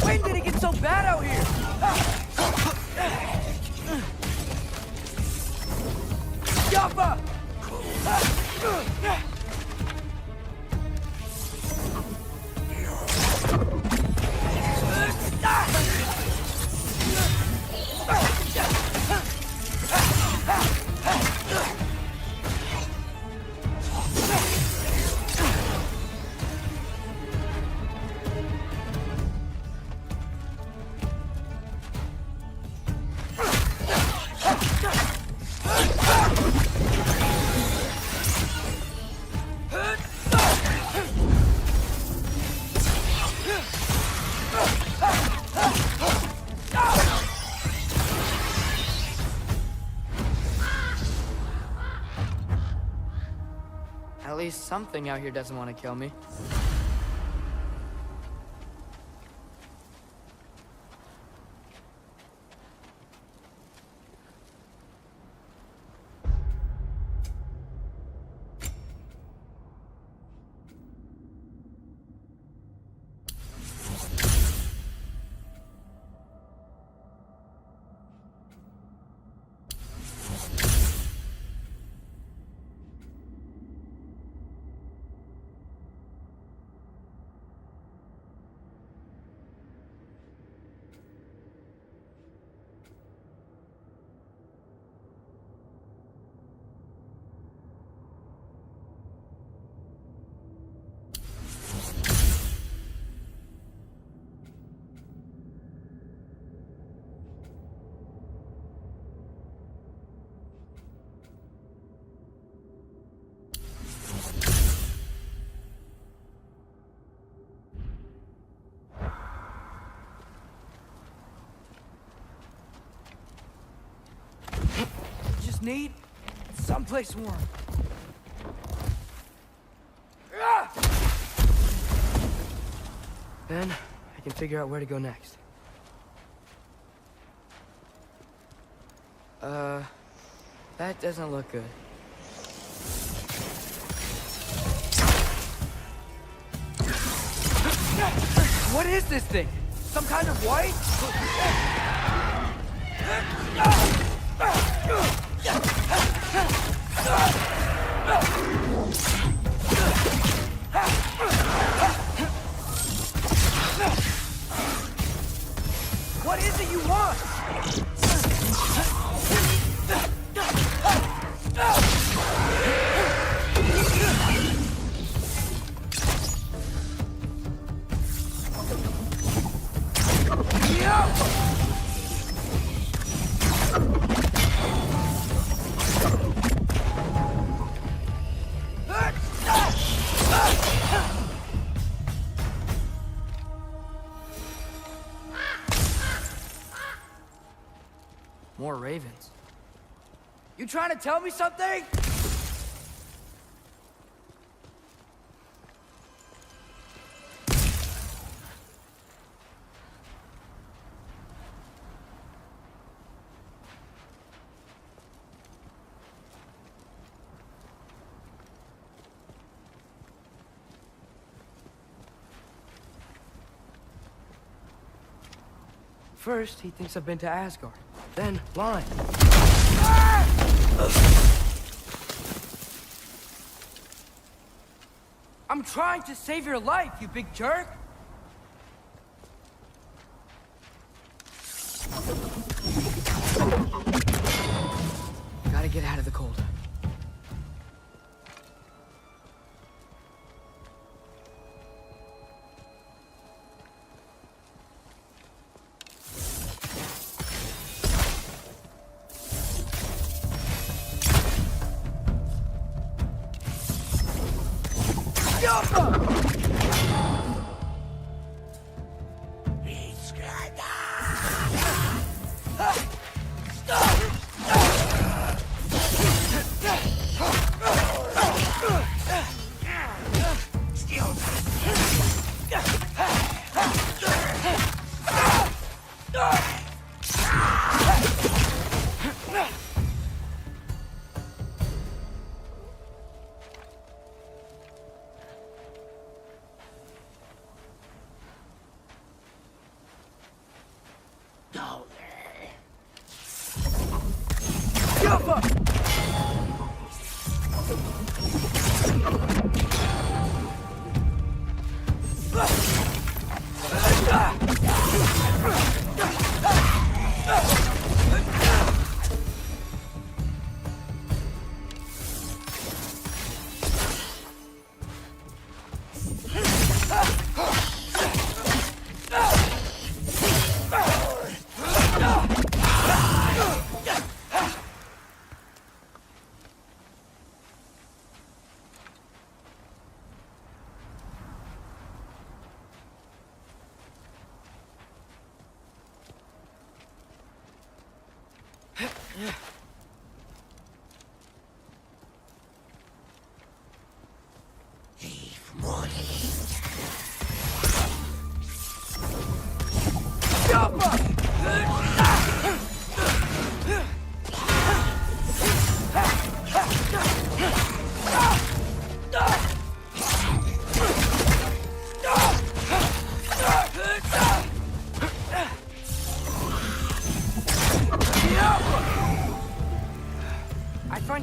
When did it get so bad out here? Yappa! At least something out here doesn't want to kill me. Just need someplace warm. Then I can figure out where to go next. That doesn't look good. What is this thing? Some kind of white? What is it you want? More ravens. You trying to tell me something? First, he thinks I've been to Asgard. Then, lying. I'm trying to save your life, you big jerk! Gotta get out of the cold.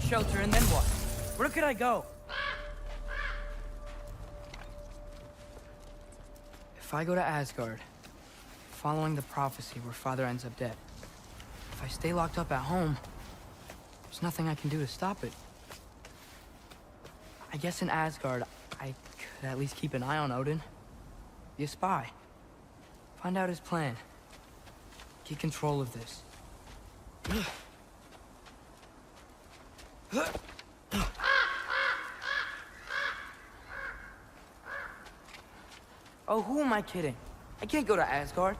Shelter, and then what? Where could I go? If I go to Asgard, following the prophecy where Father ends up dead, if I stay locked up at home, there's nothing I can do to stop it. I guess in Asgard, I could at least keep an eye on Odin. Be a spy. Find out his plan. Get control of this. Oh, who am I kidding? I can't go to Asgard.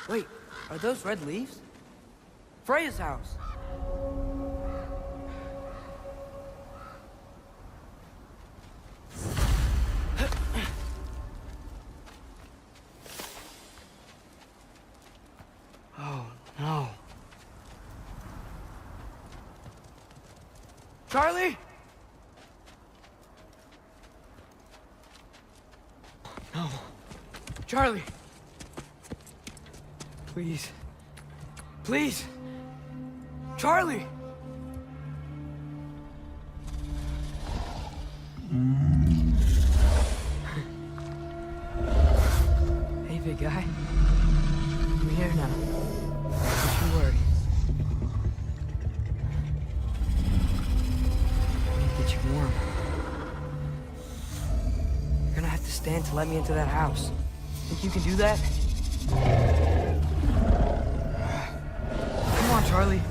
Wait, are those red leaves? Freya's house. Oh, no. Charlie? Charlie! Please. Please! Charlie! Hey, big guy. I'm here now. Don't you worry. I need to get you warm. You're gonna have to stand to let me into that house. Think you can do that? Come on, Charlie.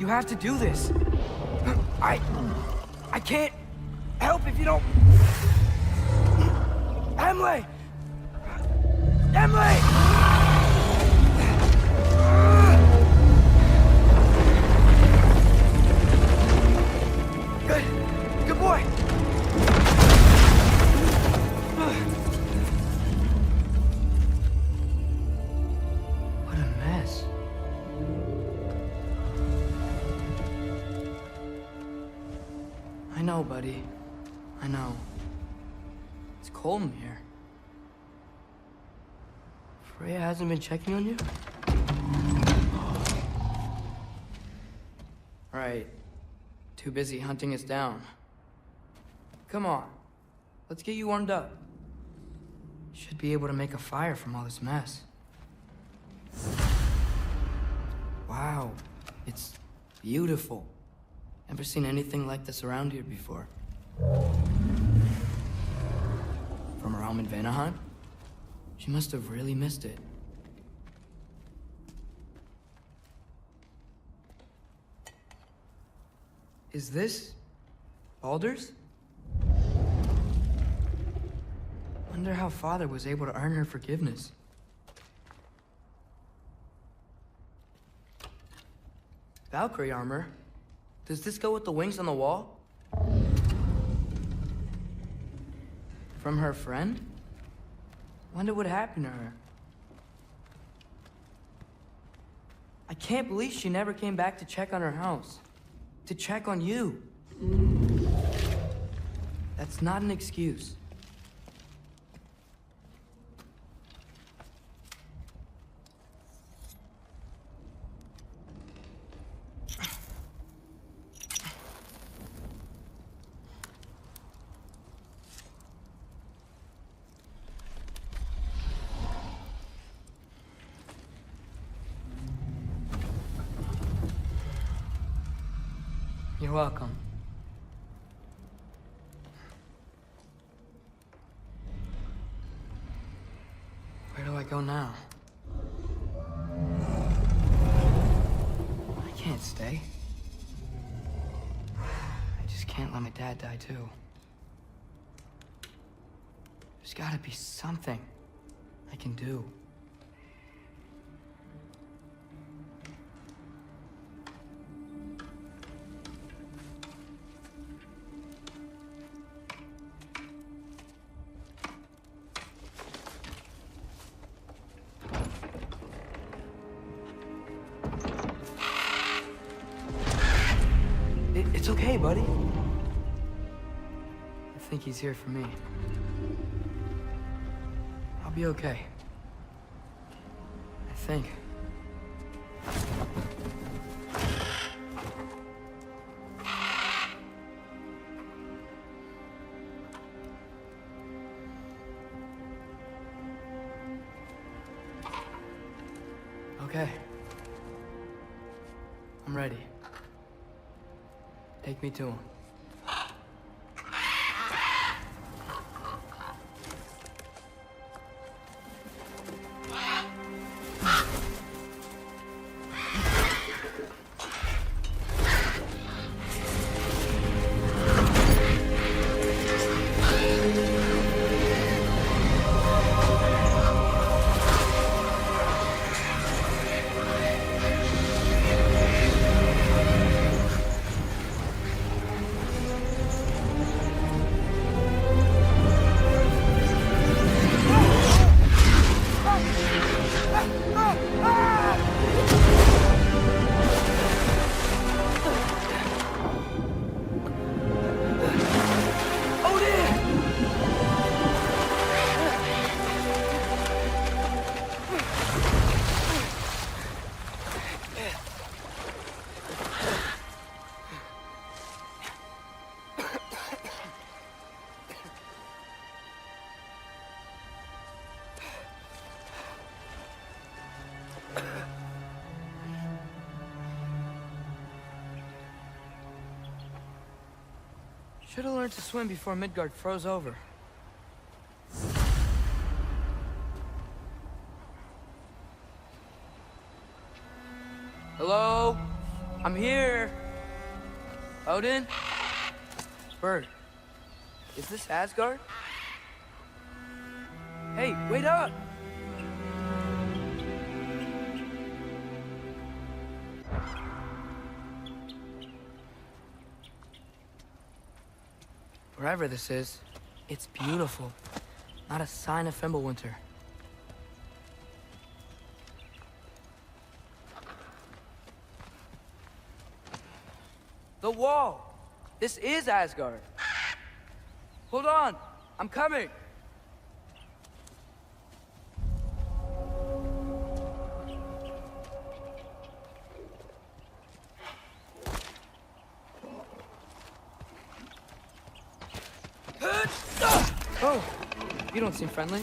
You have to do this. I can't help if you don't... Emily! Emily! Good boy. What a mess. I know, buddy. I know. It's cold in here. Freya hasn't been checking on you? Right. Too busy hunting us down. Come on. Let's get you warmed up. Should be able to make a fire from all this mess. Wow. It's beautiful. Never seen anything like this around here before. From her home in Vanaheim? She must have really missed it. Is this Baldur's? Wonder how Father was able to earn her forgiveness. Valkyrie armor? Does this go with the wings on the wall? From her friend? Wonder what happened to her. I can't believe she never came back to check on her house. To check on you. That's not an excuse. You're welcome. Where do I go now? I can't stay. I just can't let my dad die too. There's gotta be something I can do. It's okay, buddy. I think he's here for me. I'll be okay. I think. Okay. I'm ready. Take me to him. Should have learned to swim before Midgard froze over. Hello? I'm here. Odin? Bird. Is this Asgard? Hey, wait up! Wherever this is, it's beautiful. Not a sign of Fimbulwinter. The wall! This is Asgard! Hold on! I'm coming! Oh, you don't seem friendly.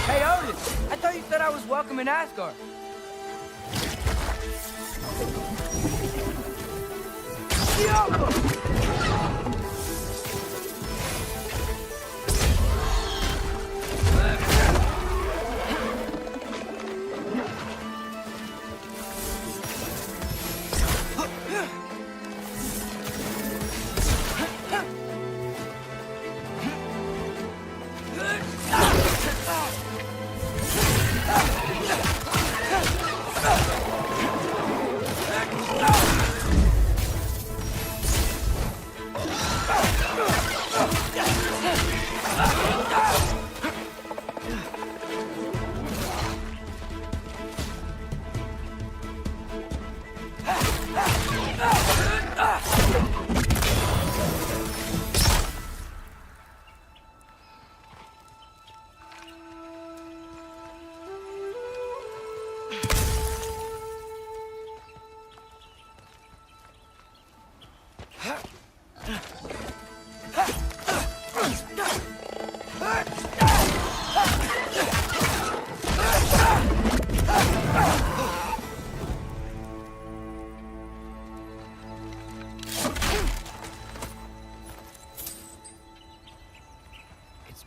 Hey, Odin! I thought you said I was welcome in Asgard.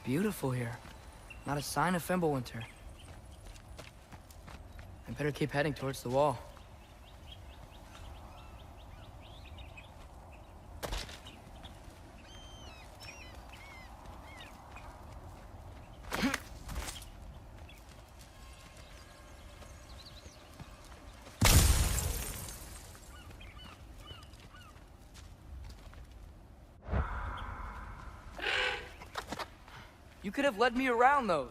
Beautiful here. Not a sign of Fimbulwinter. I better keep heading towards the wall. You could have led me around those.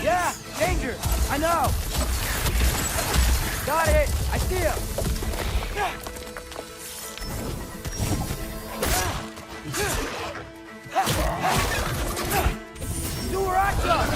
Yeah, danger! I know! Got it! I see him! Do where I come!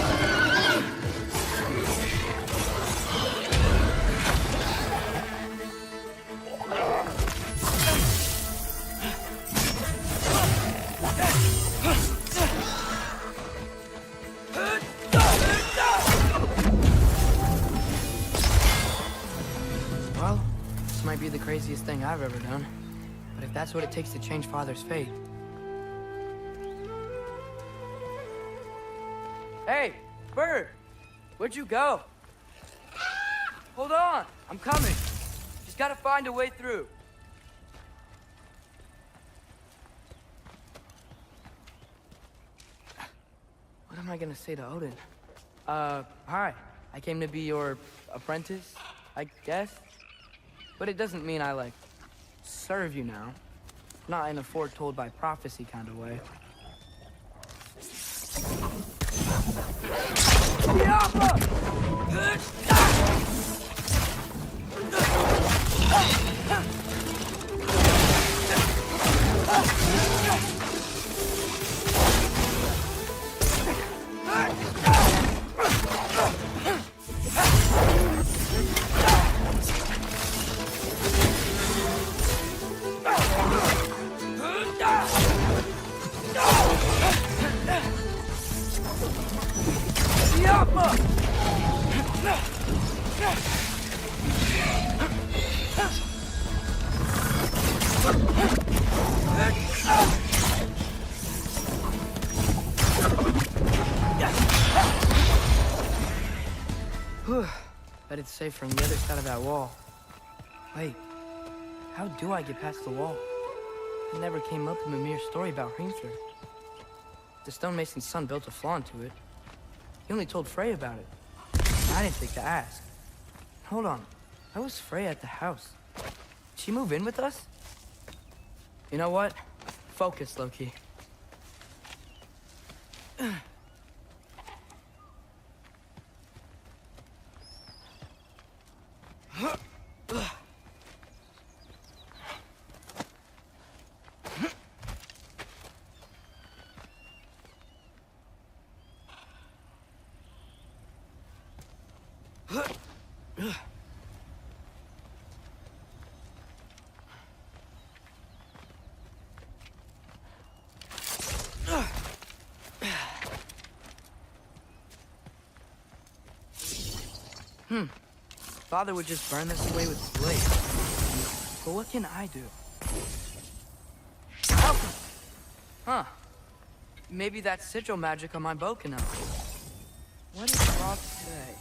the craziest thing I've ever done. But if that's what it takes to change Father's fate... Hey, Bird! Where'd you go? Hold on, I'm coming. Just gotta find a way through. What am I gonna say to Odin? Hi. I came to be your apprentice, I guess? But it doesn't mean I, like, serve you now. Not in a foretold by prophecy kind of way. Bet it's safe from the other side of that wall. Wait, how do I get past the wall? It never came up in Mimir's story about Hrimthur. The stonemason's son built a flaw into it. He only told Frey about it. I didn't think to ask. Hold on, how was Frey at the house? Did she move in with us? You know what? Focus, Loki. Father would just burn this away with his blade. But what can I do? Oh. Huh. Maybe that sigil magic on my bow can help. What did Rob say?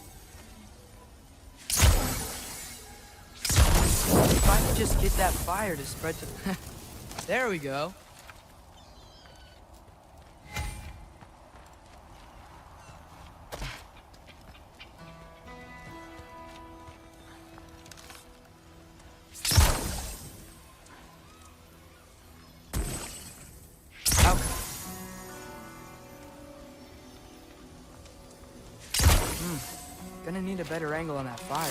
If I could just get that fire to spread to... There we go. Gonna need a better angle on that fire.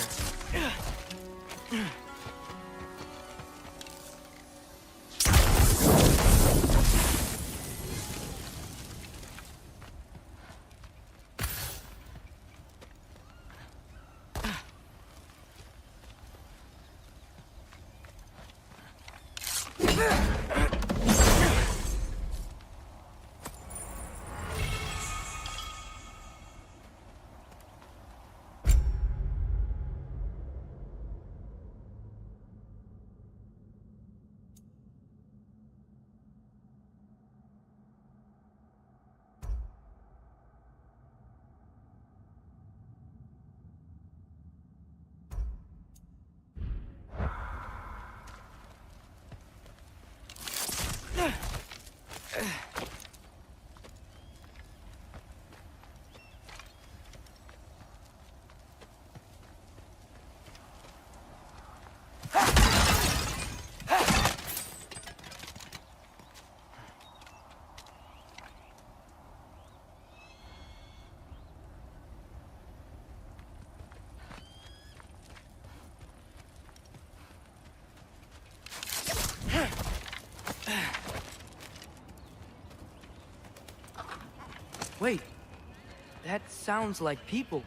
Wait, that sounds like people.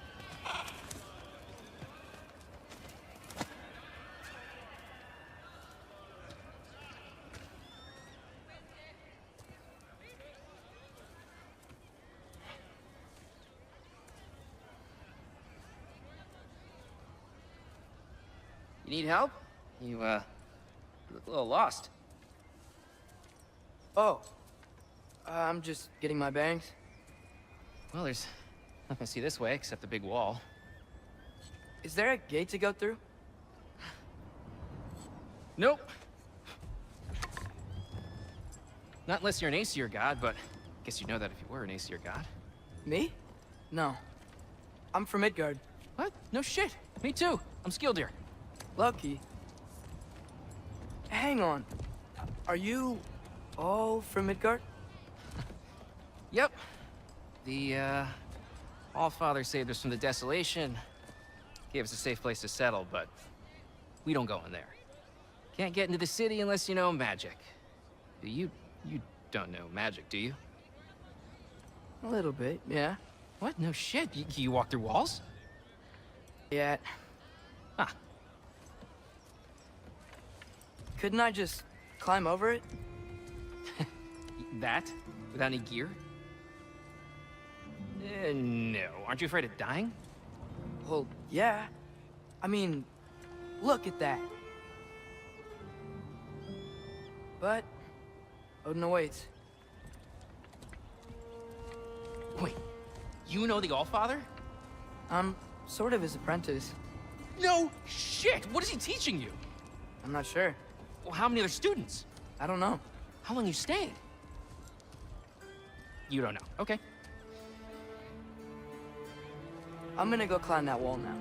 You need help? You, look a little lost. Oh. I'm just getting my bearings. Well, there's nothing to see this way except the big wall. Is there a gate to go through? Nope. Not unless you're an Aesir god, but I guess you'd know that if you were an Aesir god. Me? No. I'm from Midgard. What? No shit. Me too. I'm Skildir. Lucky. Hang on. Are you all from Midgard? Yep. The, Allfather saved us from the desolation. Gave us a safe place to settle, but we don't go in there. Can't get into the city unless you know magic. You don't know magic, do you? A little bit, yeah. What? No shit. You walk through walls? Yeah. Huh. Couldn't I just climb over it? That? Without any gear? No. Aren't you afraid of dying? Well, yeah. I mean, look at that. But Odin awaits. Wait, you know the Allfather? I'm sort of his apprentice. No shit! What is he teaching you? I'm not sure. Well, how many other students? I don't know. How long you staying? You don't know. Okay. I'm gonna go climb that wall now.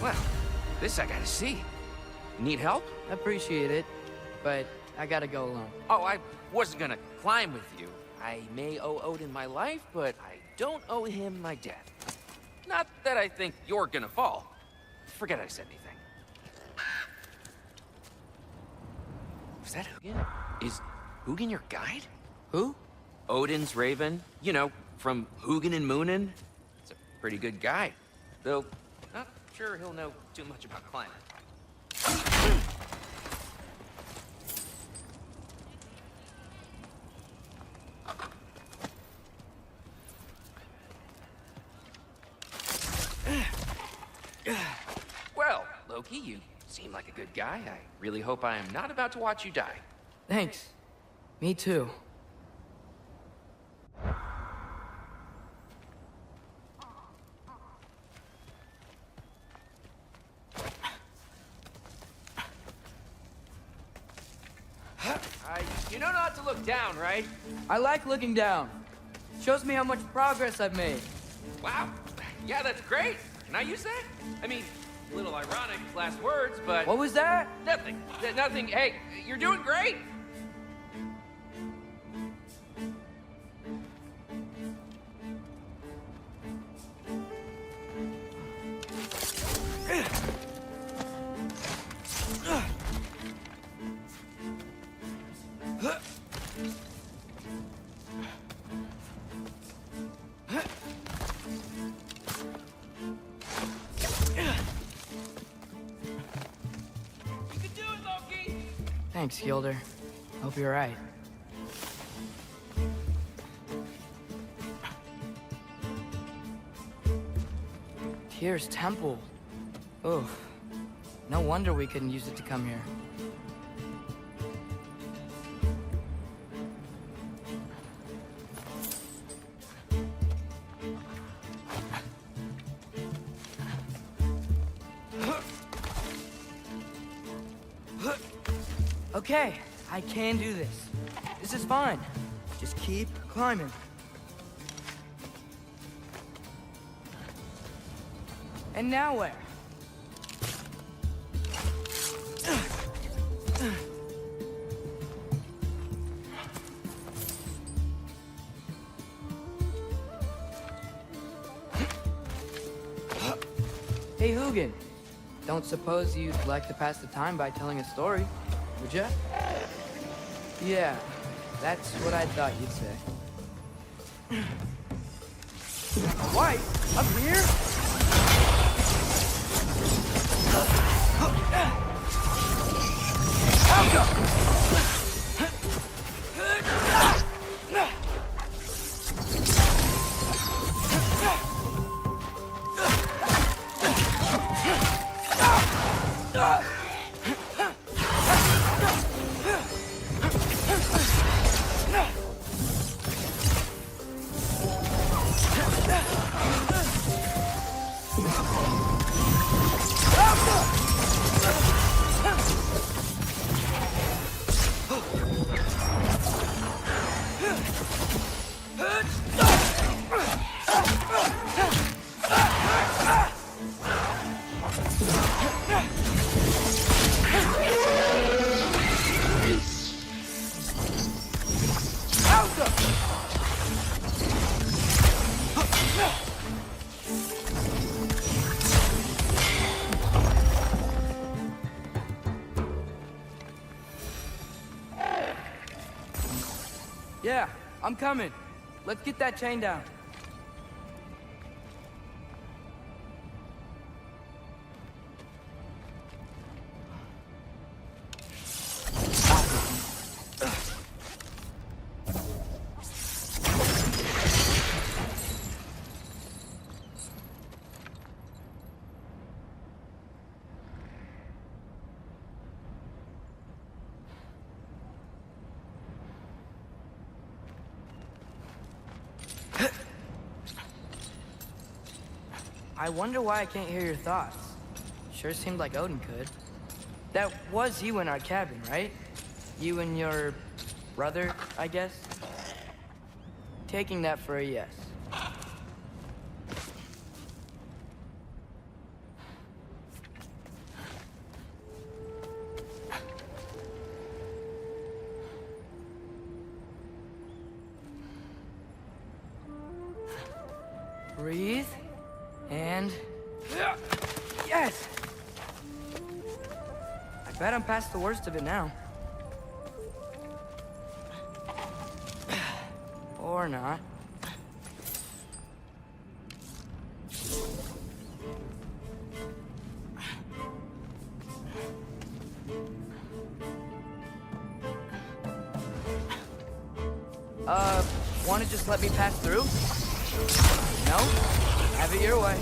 Well, this I gotta see. Need help? Appreciate it, but I gotta go alone. Oh, I wasn't gonna climb with you. I may owe Odin my life, but I don't owe him my death. Not that I think you're gonna fall. Forget I said anything. Was that Hugin? Is Hugin your guide? Who? Odin's raven. You know, from Hugin and Moonin. It's a pretty good guide. Though, not sure he'll know too much about climbing. Well, Loki, you seem like a good guy. I really hope I am not about to watch you die. Thanks. Me too. You know not to look down, right? I like looking down. Shows me how much progress I've made. Wow. Yeah, that's great. Can I use that? I mean, a little ironic, last words, but... What was that? Nothing. Nothing. Hey, you're doing great. Thanks, Gilder. Hope you're right. Tyr's temple. Oof. No wonder we couldn't use it to come here. Okay, I can do this. This is fine. Just keep climbing. And now where? Hey, Hugin. Don't suppose you'd like to pass the time by telling a story, would ya? Yeah, that's what I thought you'd say. White? Up here? Yeah, I'm coming. Let's get that chain down. I wonder why I can't hear your thoughts. Sure seemed like Odin could. That was you in our cabin, right? You and your brother, I guess? Taking that for a yes. Breathe. And... yes! I bet I'm past the worst of it now. Or not. Wanna just let me pass through? No? Have it your way.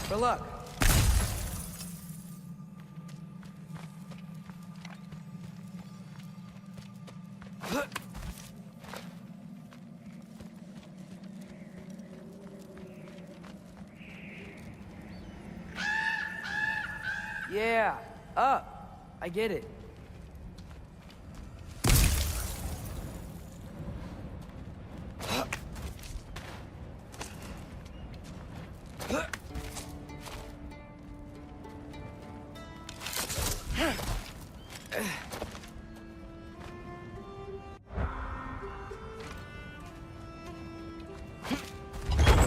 For luck. Yeah, up. I get it.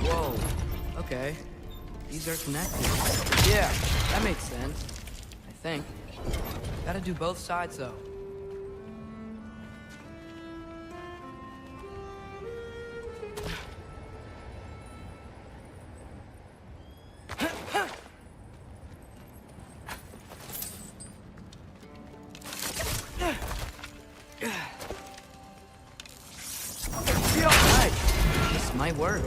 Whoa, okay. These are connected. Yeah, that makes sense. I think. Gotta do both sides, though. This might work.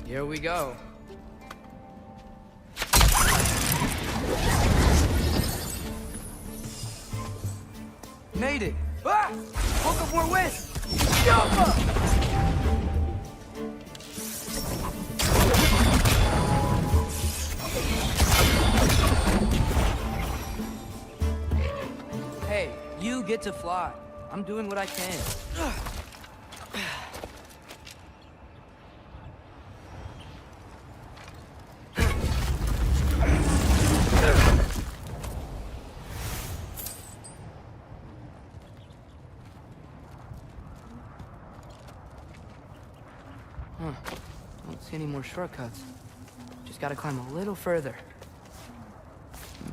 Here we go. Made it! Ah! Woke up more wind! Hey, you get to fly. I'm doing what I can. Don't see any more shortcuts. Just gotta climb a little further.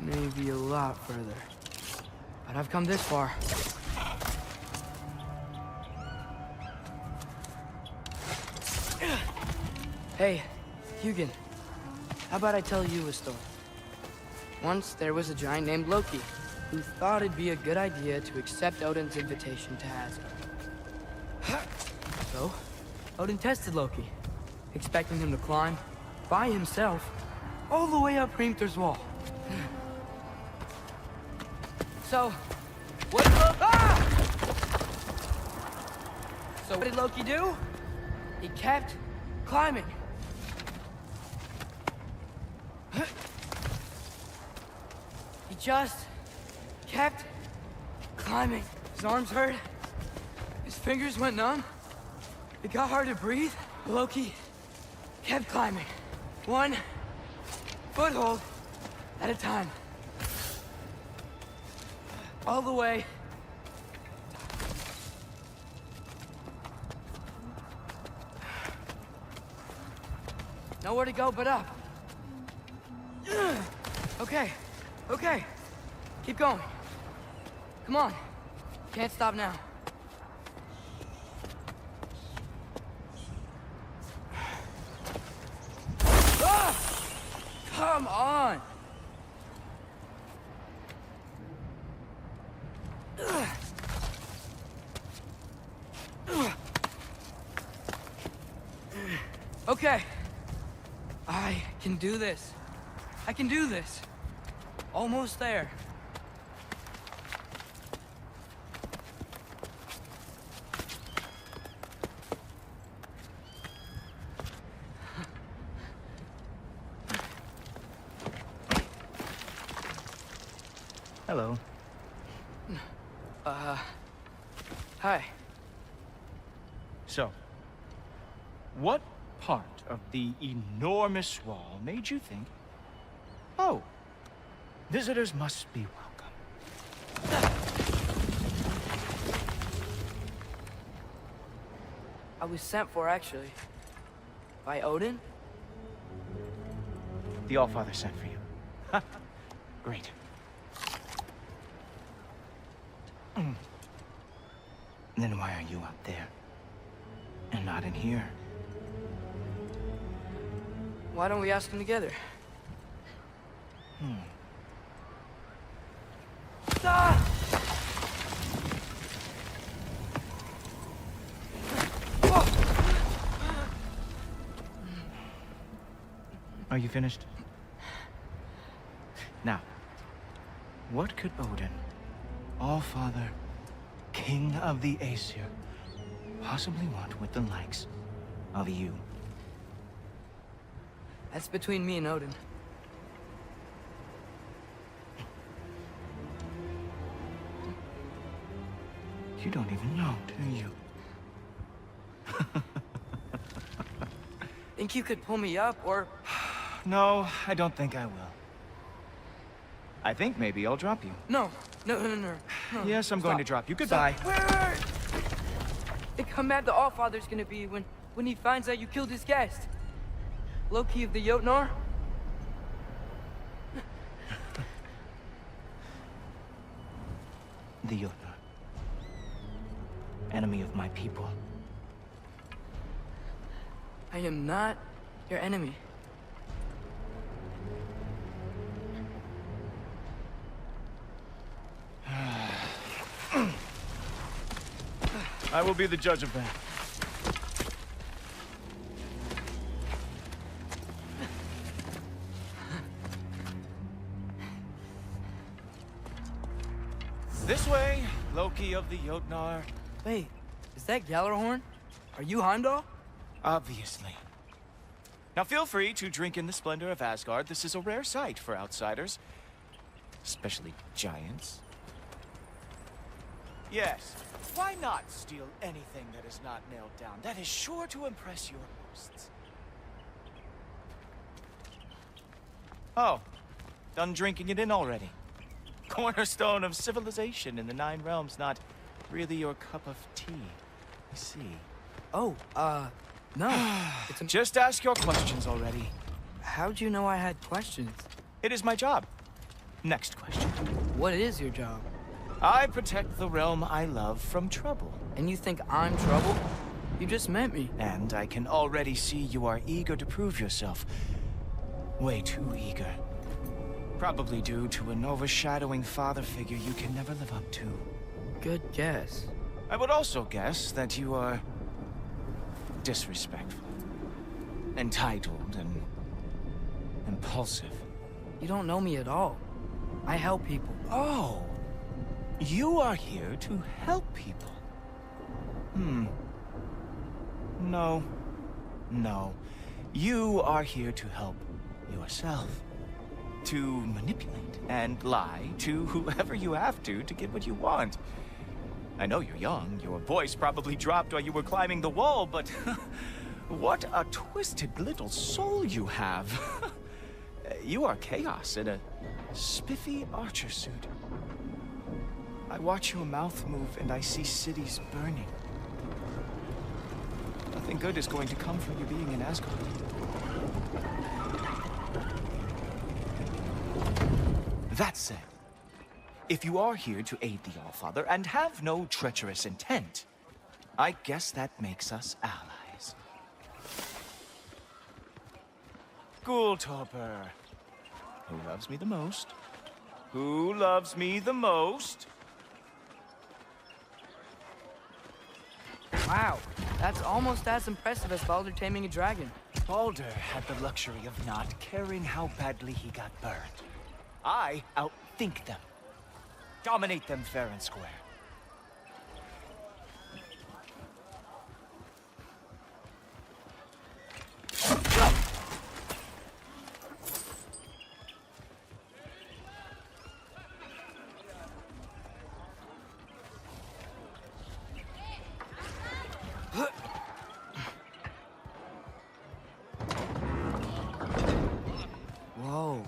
Maybe a lot further. But I've come this far. Hey, Hugin. How about I tell you a story? Once there was a giant named Loki who thought it'd be a good idea to accept Odin's invitation to Asgard. So, Odin tested Loki, expecting him to climb by himself all the way up Hrimthur's wall. So, what did Loki do? He kept climbing. He just kept climbing. His arms hurt. His fingers went numb. It got hard to breathe. Loki kept climbing. One foothold at a time. All the way. Nowhere to go but up. Okay, okay. Keep going. Come on. Can't stop now. Ah! Come on! Okay. I can do this. I can do this. Almost there. Hello. Hi. So, what part of the enormous wall made you think, oh, visitors must be welcome? I was sent for, actually. By Odin? The Allfather sent for you. Ha! Great. Then why are you up there? And not in here? Why don't we ask them together? Ah! Are you finished? Now, what could Odin, Allfather, King of the Aesir, possibly want with the likes of you? That's between me and Odin. You don't even know, do you? Think you could pull me up, or... No, I don't think I will. I think maybe I'll drop you. No. Yes, I'm going to drop you. Goodbye. Wait. Think how mad the Allfather's gonna be when he finds out you killed his guest. Loki of the Jotnar? The Jotnar. Enemy of my people. I am not your enemy. I will be the judge of that. This way, Loki of the Jotnar. Wait, Is that Gjallarhorn? Are you Heimdall? Obviously. Now feel free to drink in the splendor of Asgard. This is a rare sight for outsiders. Especially giants. Yes, why not steal anything that is not nailed down? That is sure to impress your hosts. Oh, done drinking it in already. Cornerstone of civilization in the Nine Realms, not really your cup of tea. I see. Oh, no. Just ask your questions already. How'd you know I had questions? It is my job. Next question. What is your job? I protect the realm I love from trouble. And you think I'm trouble? You just met me. And I can already see you are eager to prove yourself. Way too eager. Probably due to an overshadowing father figure you can never live up to. Good guess. I would also guess that you are disrespectful, entitled, and impulsive. You don't know me at all. I help people. Oh, you are here to help people. No. You are here to help yourself. To manipulate and lie to whoever you have to get what you want. I know you're young. Your voice probably dropped while you were climbing the wall, but what a twisted little soul you have. You are chaos in a spiffy archer suit. I watch your mouth move and I see cities burning. Nothing good is going to come from you being in Asgard. That said, if you are here to aid the Allfather and have no treacherous intent, I guess that makes us allies. Ghoultorper. Who loves me the most? Who loves me the most? Wow, that's almost as impressive as Baldur taming a dragon. Baldur had the luxury of not caring how badly he got burned. I outthink them. Dominate them fair and square. Whoa.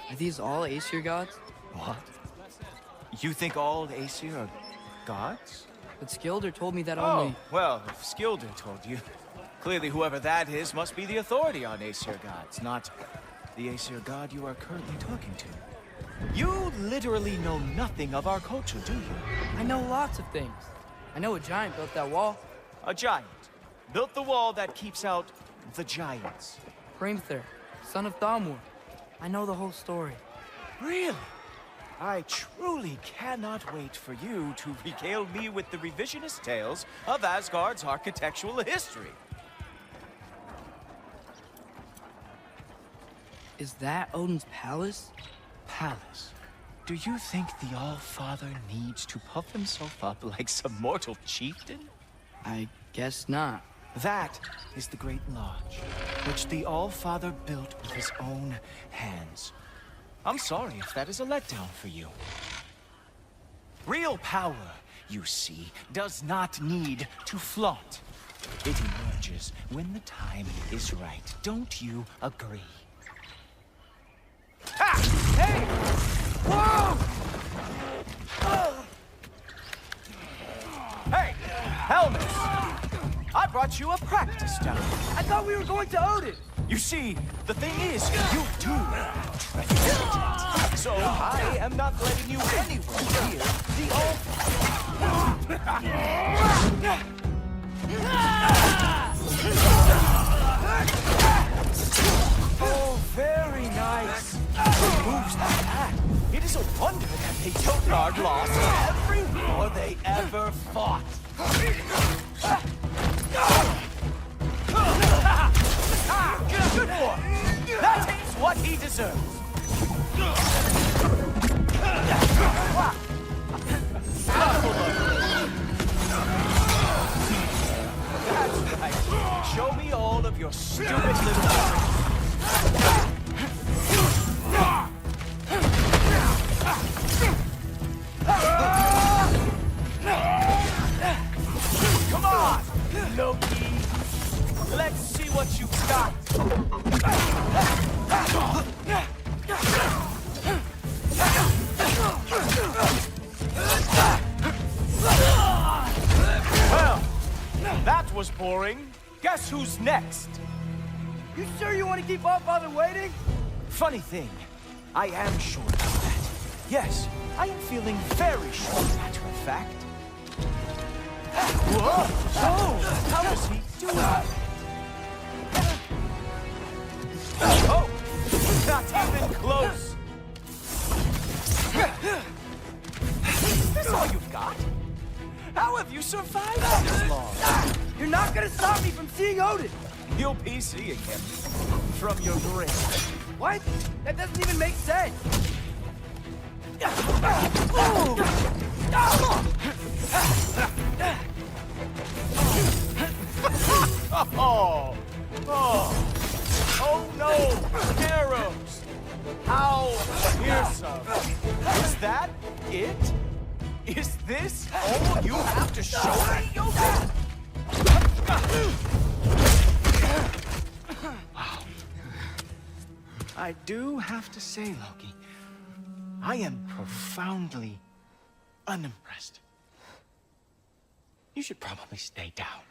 Are these all Aesir gods? What? You think all Aesir are gods? But Skilder told me that Oh, only... well, if Skilder told you, clearly whoever that is must be the authority on Aesir gods, not the Aesir god you are currently talking to. You literally know nothing of our culture, do you? I know lots of things. I know a giant built that wall. A giant built the wall that keeps out the giants. Hrimthur, son of Thamur. I know the whole story. Really? I truly cannot wait for you to regale me with the revisionist tales of Asgard's architectural history. Is that Odin's palace? Palace? Do you think the All-Father needs to puff himself up like some mortal chieftain? I guess not. That is the Great Lodge, which the All-Father built with his own hands. I'm sorry if that is a letdown for you. Real power, you see, does not need to flaunt. It emerges when the time is right. Don't you agree? Ha! Hey! Whoa! Hey! Helmet! I brought you a practice down. I thought we were going to Odin! You see, the thing is, you do treasure it. So I am not letting you anywhere near the Oh, very nice. Moves like that. It is a wonder that the Midgard lost every war they ever fought. Good boy. That is what he deserves. Right. Show me all of your stupid little... Come on, Loki. Let's see what you've got. Well, that was boring. Guess who's next? You sure you want to keep our father waiting? Funny thing, I am sure about that. Yes, I am feeling very sure, matter of fact. Whoa! Oh, how does he do it? Oh, not even close. Is this all you've got? How have you survived all this long? You're not gonna stop me from seeing Odin! You'll be seeing him from your grave. What? That doesn't even make sense! Oh no! Arrows! How fearsome! Is that it? Is this all you have to show me, Yoga? Wow. I do have to say, Loki, I am profoundly unimpressed. You should probably stay down.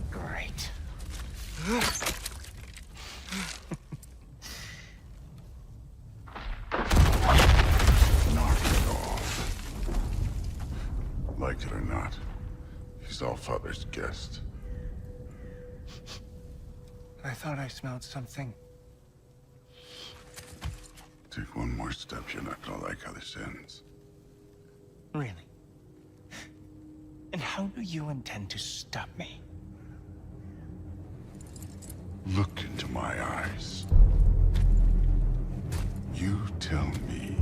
Great. Knock it off. Like it or not, he's Allfather's guest. I thought I smelled something. Take one more step, you're not gonna like how this ends. Really? And how do you intend to stop me? Look into my eyes. You tell me.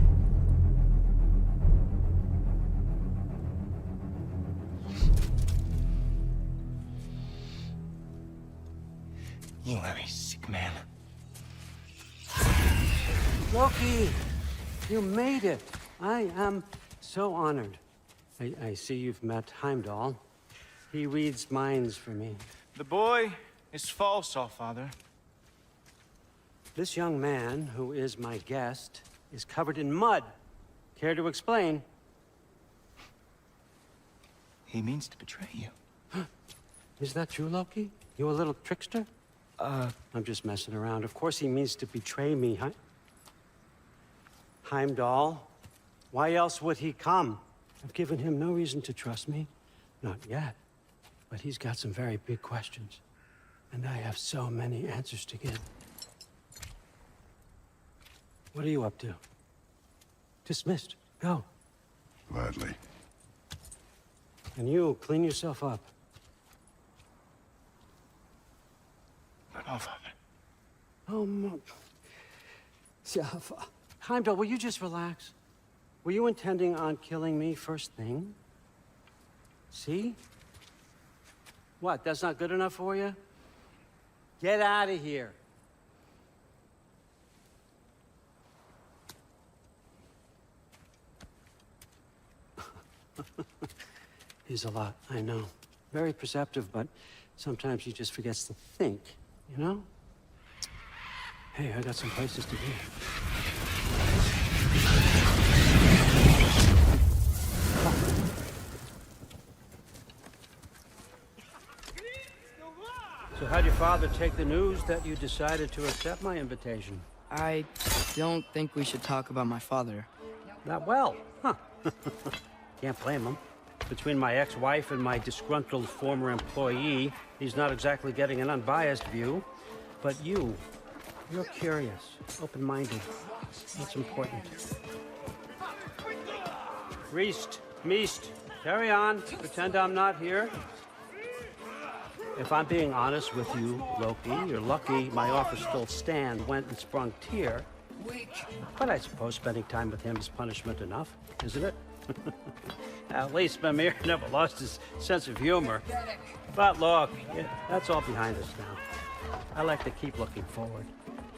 You are a sick man. Loki, you made it. I am so honored. I see you've met Heimdall. He reads minds for me. The boy is false, Allfather. This young man, who is my guest, is covered in mud. Care to explain? He means to betray you. Is that true, Loki? You a little trickster? I'm just messing around. Of course he means to betray me, huh? Heimdall? Why else would he come? I've given him no reason to trust me. Not yet. But he's got some very big questions. And I have so many answers to give. What are you up to? Dismissed. Go. Gladly. And you, clean yourself up. But Allfather. Oh, Heimdall, will you just relax? Were you intending on killing me first thing? See? What, that's not good enough for you? Get out of here. He's a lot, I know. Very perceptive, but sometimes he just forgets to think, you know? Hey, I got some places to be. So how'd your father take the news that you decided to accept my invitation? I don't think we should talk about my father. Not well, huh? Can't blame him. Between my ex-wife and my disgruntled former employee, he's not exactly getting an unbiased view. But you're curious, open-minded. That's important. Priest, Meest, carry on. Pretend I'm not here. If I'm being honest with you, Loki, you're lucky my offer still stand went and sprung Tyr. But I suppose spending time with him is punishment enough, isn't it? At least Mimir never lost his sense of humor. But look, that's all behind us now. I like to keep looking forward.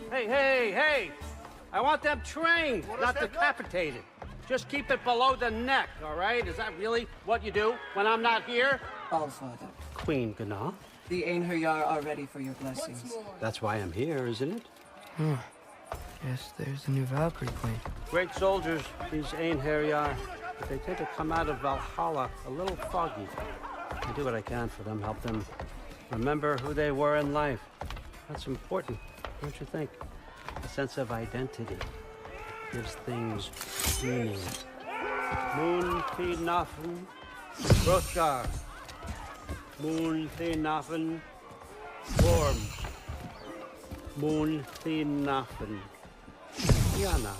Hey! I want them trained, not decapitated. Just keep it below the neck, all right? Is that really what you do when I'm not here? Allfather. Queen Gná. The Einherjar are ready for your blessings. That's why I'm here, isn't it? Guess there's a new Valkyrie queen. Great soldiers, these Einherjar. But they tend to come out of Valhalla a little foggy. I do what I can for them, help them remember who they were in life. That's important, don't you think? A sense of identity gives things meaning. Moon Nafen, Hrothgar. Moon Nafen, Worm. Moon Nafen, Yana.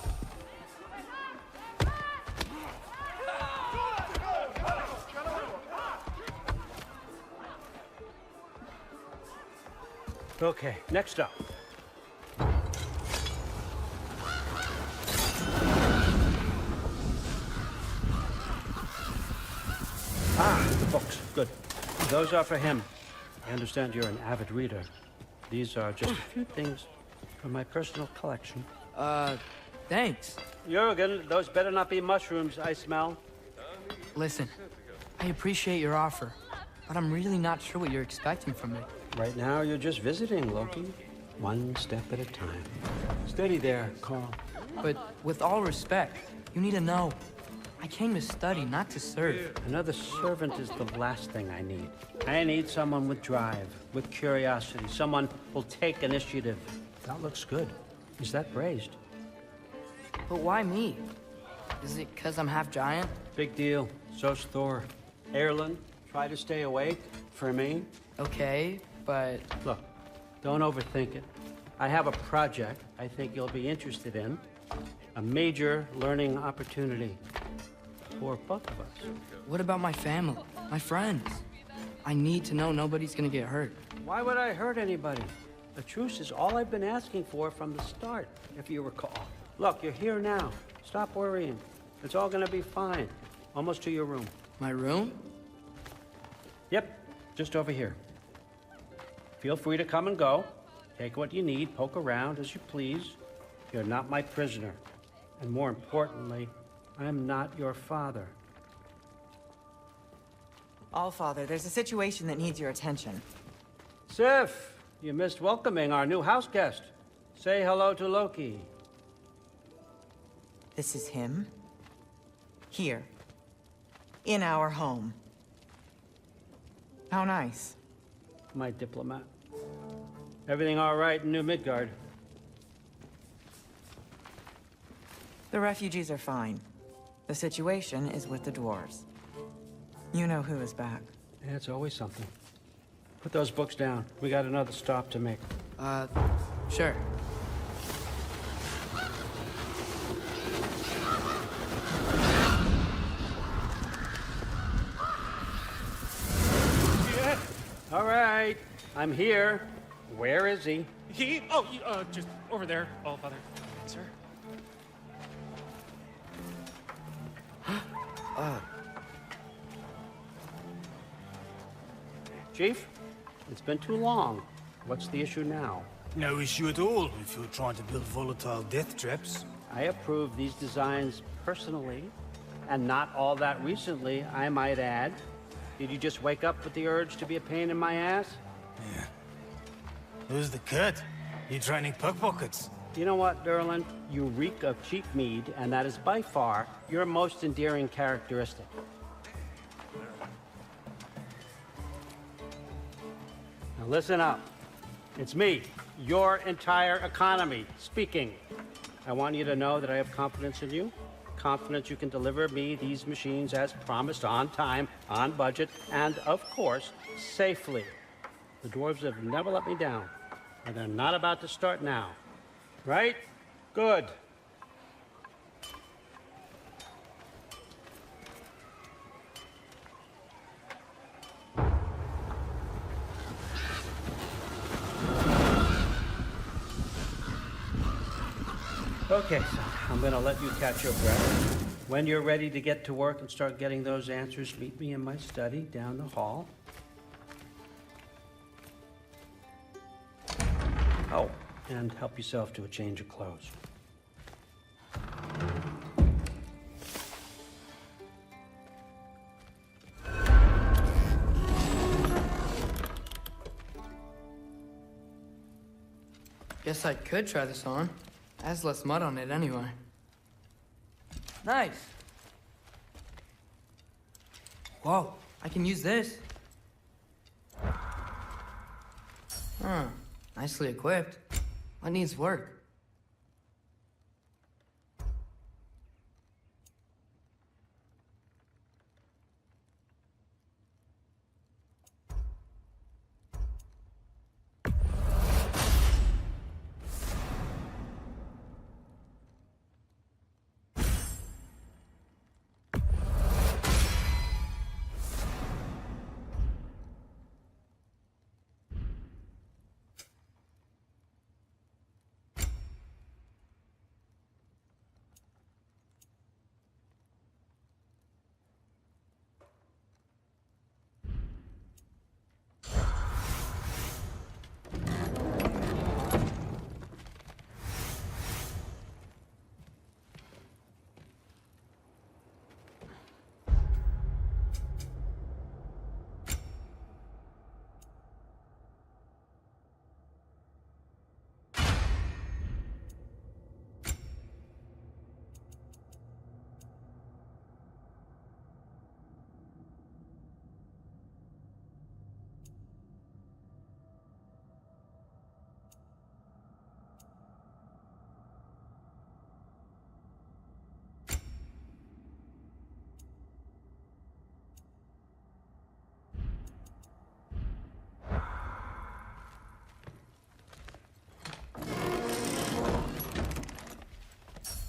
Okay, next up. The books. Good. Those are for him. I understand you're an avid reader. These are just a few things from my personal collection. Thanks. Jurgen, those better not be mushrooms I smell. Listen, I appreciate your offer, but I'm really not sure what you're expecting from me. Right now, you're just visiting, Loki. One step at a time. Steady there, Carl. But with all respect, you need to know, I came to study, not to serve. Another servant is the last thing I need. I need someone with drive, with curiosity, someone who'll take initiative. That looks good. Is that praised? But why me? Is it because I'm half giant? Big deal. So's Thor. Erlen, try to stay awake for me. Okay, but... Look, don't overthink it. I have a project I think you'll be interested in. A major learning opportunity for both of us. What about my family, my friends? I need to know nobody's gonna get hurt. Why would I hurt anybody? A truce is all I've been asking for from the start, if you recall. Look, you're here now. Stop worrying. It's all gonna be fine. Almost to your room. My room? Yep, just over here. Feel free to come and go. Take what you need, poke around as you please. You're not my prisoner. And more importantly, I'm not your father. Allfather, there's a situation that needs your attention. Sif, you missed welcoming our new house guest. Say hello to Loki. This is him? Here. In our home. How nice. My diplomat. Everything all right in New Midgard? The refugees are fine. The situation is with the dwarves. You know who is back. Yeah, it's always something. Put those books down. We got another stop to make. Sure. Yeah. All right. I'm here. Where is he? Just over there, Allfather. Sir? Chief, it's been too long. What's the issue now? No issue at all if you're trying to build volatile death traps. I approve these designs personally, and not all that recently, I might add. Did you just wake up with the urge to be a pain in my ass? Yeah. Who's the cut? You training pickpockets? You know what, Derlin? You reek of cheap mead, and that is by far your most endearing characteristic. Now listen up. It's me, your entire economy, speaking. I want you to know that I have confidence in you. Confidence you can deliver me these machines as promised, on time, on budget, and of course, safely. The dwarves have never let me down, and they're not about to start now. Right? Good. Okay, so I'm gonna let you catch your breath. When you're ready to get to work and start getting those answers, meet me in my study down the hall. Oh, and help yourself to a change of clothes. Guess I could try this on. It has less mud on it anyway. Nice. Whoa, I can use this. Huh, nicely equipped. What needs work?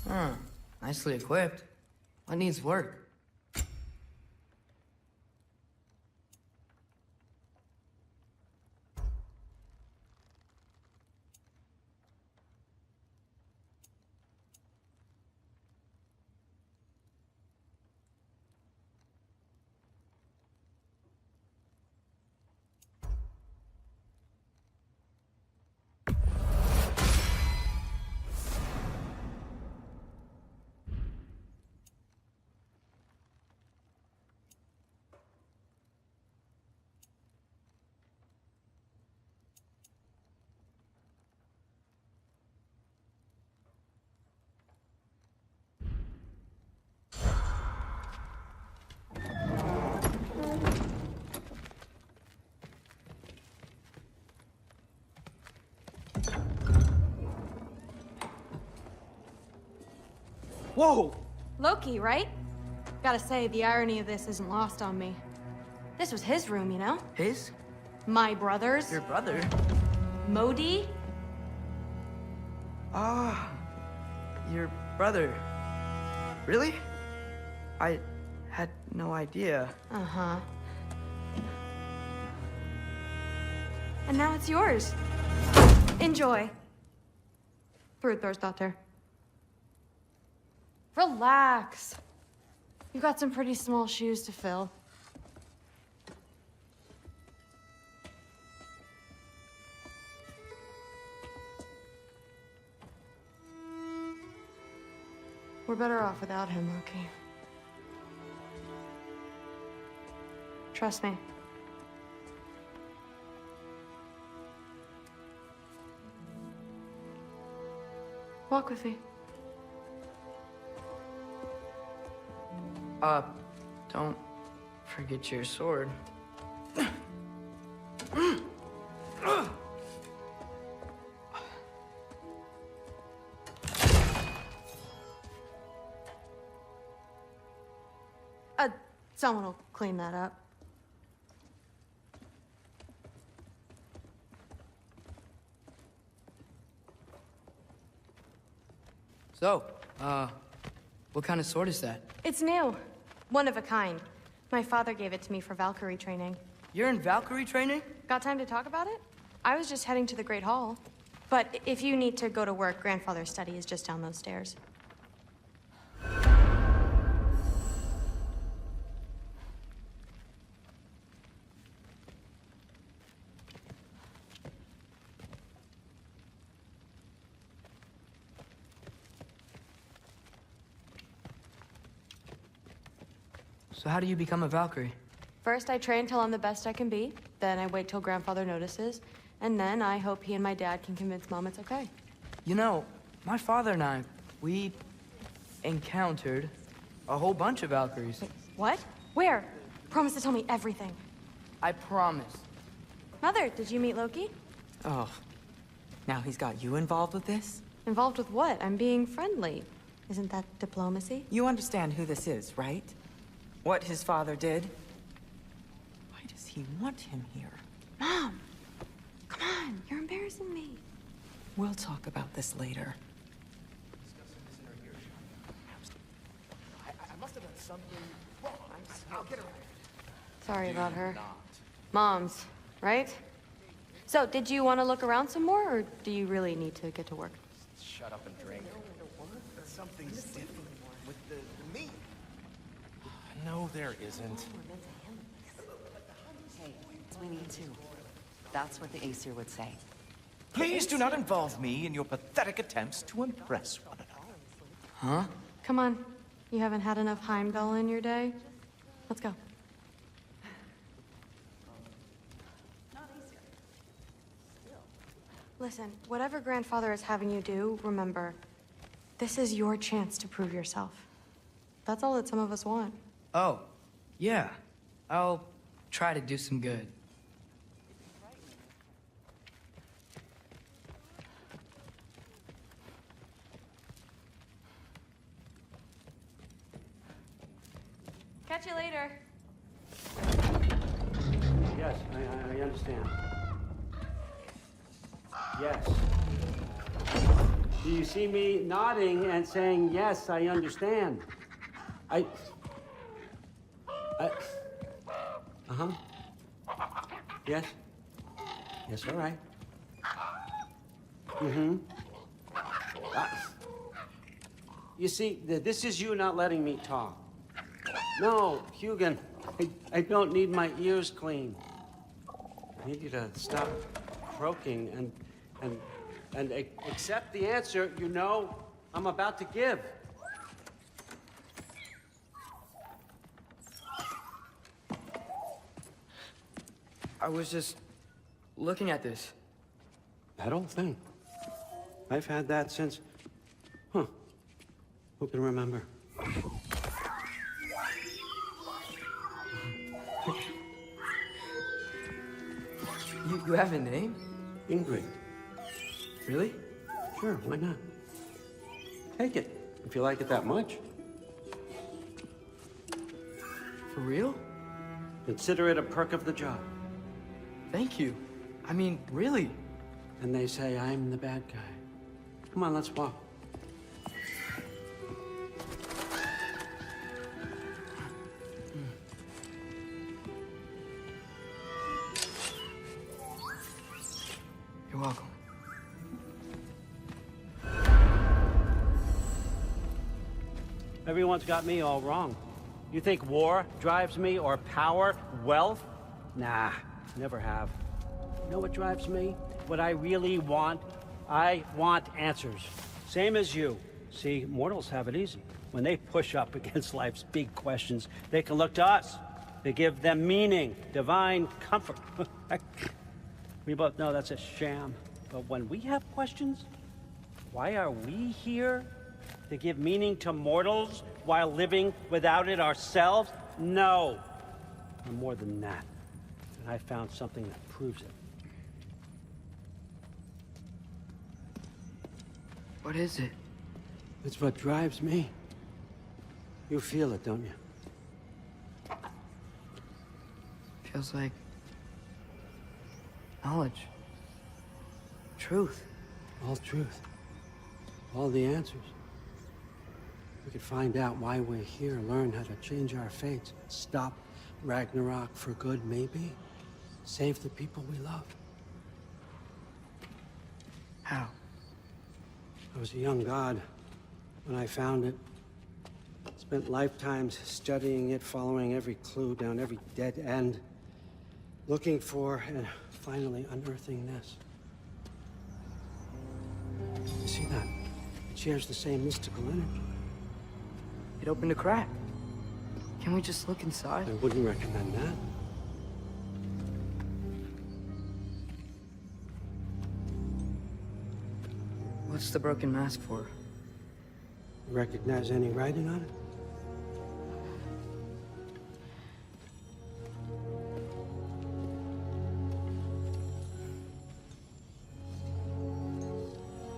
Huh, nicely equipped. What needs work? Whoa! Loki, right? Gotta say, the irony of this isn't lost on me. This was his room, you know? His? My brother's. Your brother? Modi? Ah, your brother. Really? I had no idea. Uh-huh. And now it's yours. Enjoy. Brudthor's Relax. You've got some pretty small shoes to fill. We're better off without him, Loki. Trust me. Walk with me. Don't forget your sword. Someone will clean that up. So, what kind of sword is that? It's new. One of a kind. My father gave it to me for Valkyrie training. You're in Valkyrie training? Got time to talk about it? I was just heading to the Great Hall. But if you need to go to work, Grandfather's study is just down those stairs. So how do you become a Valkyrie? First, I train till I'm the best I can be. Then I wait till Grandfather notices. And then I hope he and my dad can convince Mom it's okay. You know, my father and I, we encountered a whole bunch of Valkyries. Wait, what? Where? Promise to tell me everything. I promise. Mother, did you meet Loki? Oh, now he's got you involved with this? Involved with what? I'm being friendly. Isn't that diplomacy? You understand who this is, right? What his father did? Why does he want him here? Mom! Come on, you're embarrassing me. We'll talk about this later. I must have done something wrong. I'll get her. Sorry about her. Mom's, right? So, did you want to look around some more, or do you really need to get to work? Shut up and drink. Something's different with the meat. No, there isn't. Hey, we need to. That's what the Aesir would say. Please do not involve me in your pathetic attempts to impress one another. Huh? Come on. You haven't had enough Heimdall in your day? Let's go. Listen, whatever Grandfather is having you do, remember, this is your chance to prove yourself. That's all that some of us want. Oh, yeah. I'll try to do some good. Catch you later. Yes, I understand. Yes. Do you see me nodding and saying, yes, I understand? Uh-huh. Yes? Yes, all right. Mm-hmm. You see, this is you not letting me talk. No, Hugin, I don't need my ears cleaned. I need you to stop croaking and accept the answer you know I'm about to give. I was just looking at this. That old thing. I've had that since... Huh. Who can remember? You have a name? Ingrid. Really? Sure, why not? Take it, if you like it that much. For real? Consider it a perk of the job. Thank you. I mean, really. And they say I'm the bad guy. Come on, let's walk. You're welcome. Everyone's got me all wrong. You think war drives me, or power, wealth? Nah, never have. You know what drives me? What I really want? I want answers. Same as you. See, mortals have it easy. When they push up against life's big questions, they can look to us. They give them meaning, divine comfort. We both know that's a sham. But when we have questions, why are we here? To give meaning to mortals while living without it ourselves? No. And more than that. And I found something that proves it. What is it? It's what drives me. You feel it, don't you? Feels like knowledge. Truth. All truth. All the answers. We could find out why we're here, learn how to change our fates, stop Ragnarok for good, maybe. Save the people we love. How? I was a young god when I found it. Spent lifetimes studying it, following every clue down every dead end, looking for and finally unearthing this. You see that? It shares the same mystical energy. It opened a crack. Can we just look inside? I wouldn't recommend that. What's the broken mask for? You recognize any writing on it?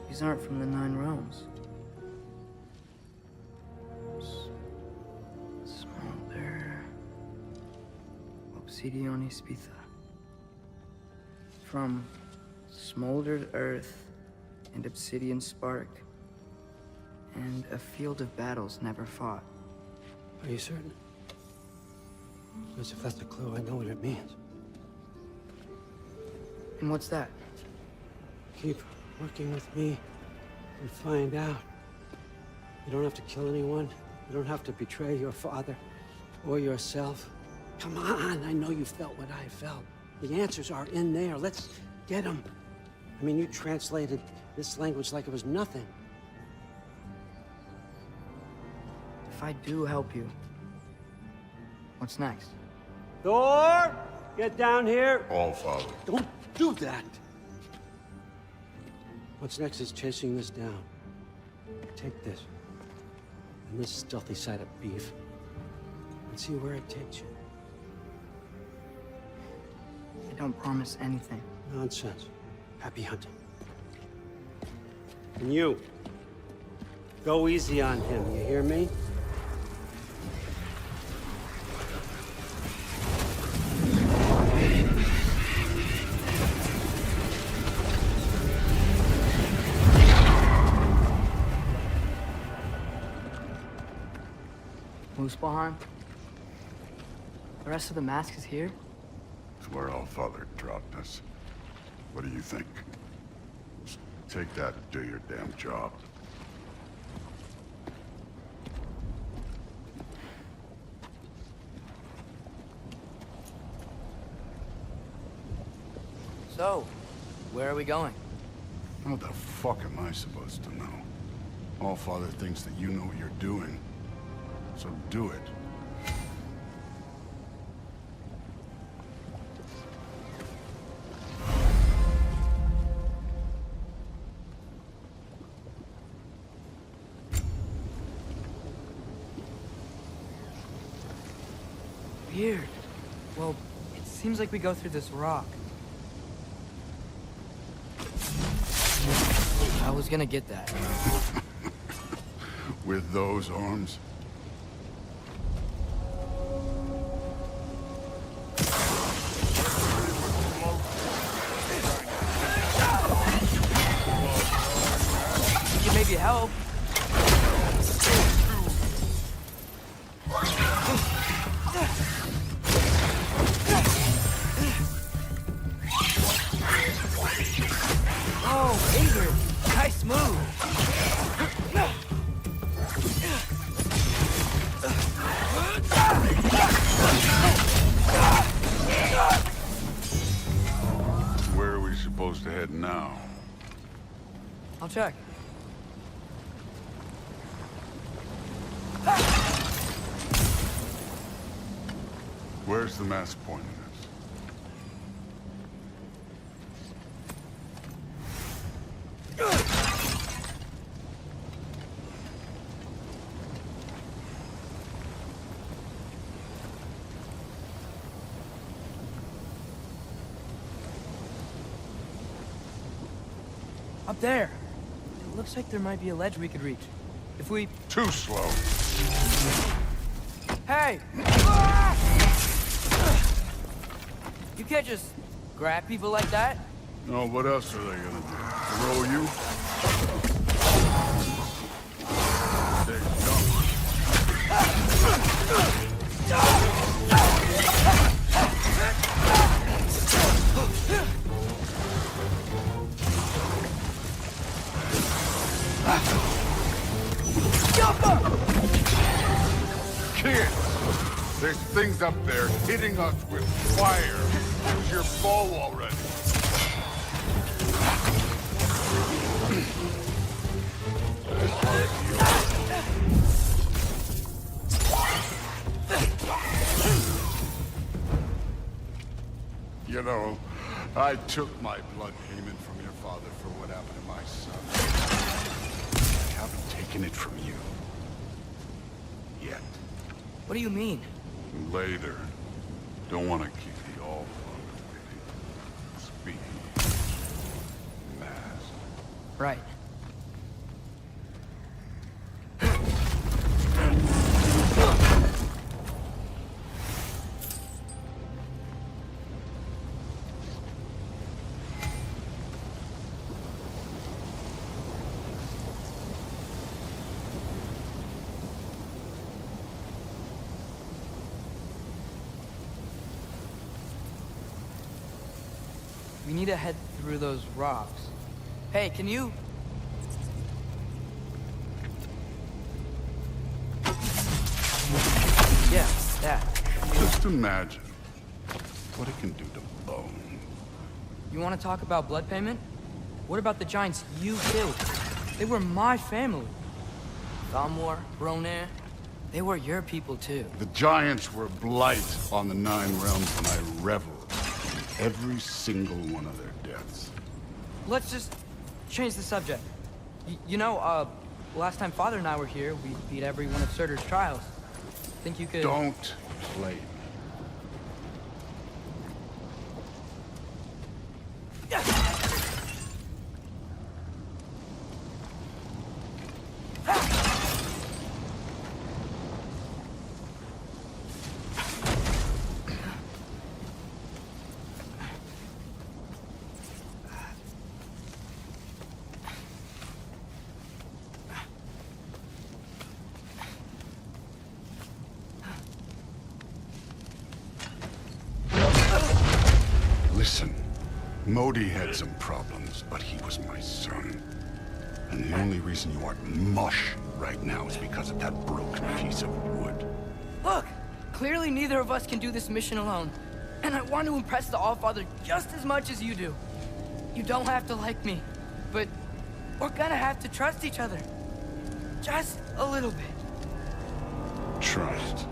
These aren't from the Nine Realms. Smolder. Obsidione Spitha. From smoldered earth and obsidian spark, and a field of battles never fought. Are you certain? Because if that's a clue, I know what it means. And what's that? Keep working with me and find out. You don't have to kill anyone. You don't have to betray your father or yourself. Come on, I know you felt what I felt. The answers are in there. Let's get them. I mean, you translated this language like it was nothing. If I do help you, what's next? Thor! Get down here! All Father. Don't do that! What's next is chasing this down. Take this. And this stealthy side of beef. And see where it takes you. I don't promise anything. Nonsense. Happy hunting. And you, go easy on him, you hear me? Muspelheim? The rest of the mask is here? It's where All Father dropped us. What do you think? Just take that and do your damn job. So, where are we going? What the fuck am I supposed to know? All Father thinks that you know what you're doing. So do it. Weird. Well, it seems like we go through this rock. I was gonna get that. With those arms? You maybe help. Oh, Ingrid, nice move. Where are we supposed to head now? I'll check. Where's the mask pointing us? Up there. It looks like there might be a ledge we could reach. If we... Too slow. Hey! You can't just grab people like that. No, what else are they gonna do? Throw you? They Kids! There's things up there hitting us with fire. Use your bow already. You know, I took my blood payment from your father for what happened to my son. I haven't taken it from you. Yet. What do you mean? Later. Don't want to keep the All-Father waiting. Speaking of mask. Right. We need to head through those rocks. Hey, can you... Yeah, that. Just imagine what it can do to bone. You want to talk about blood payment? What about the giants you killed? They were my family. Thamor, Bronir, they were your people too. The giants were blight on the Nine Realms, and I reveled in every single one of their deaths. Let's just change the subject. You know, last time Father and I were here, we beat every one of Surtur's trials. Think you could... Don't play. Listen, Modi had some problems, but he was my son. And the only reason you aren't mush right now is because of that broken piece of wood. Look! Clearly neither of us can do this mission alone. And I want to impress the Allfather just as much as you do. You don't have to like me, but we're gonna have to trust each other. Just a little bit. Trust.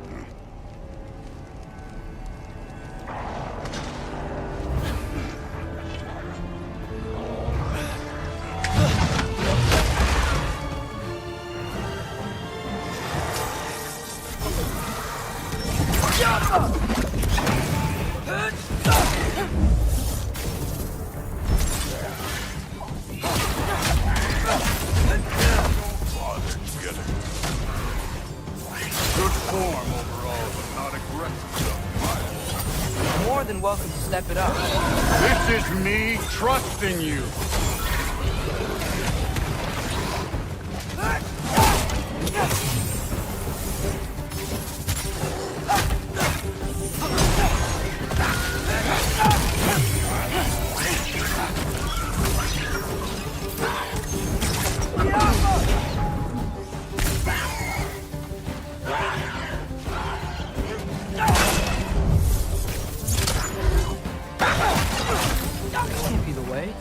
Good form overall, but not aggressive enough. More than welcome to step it up. This is me trusting you. Can't be the way.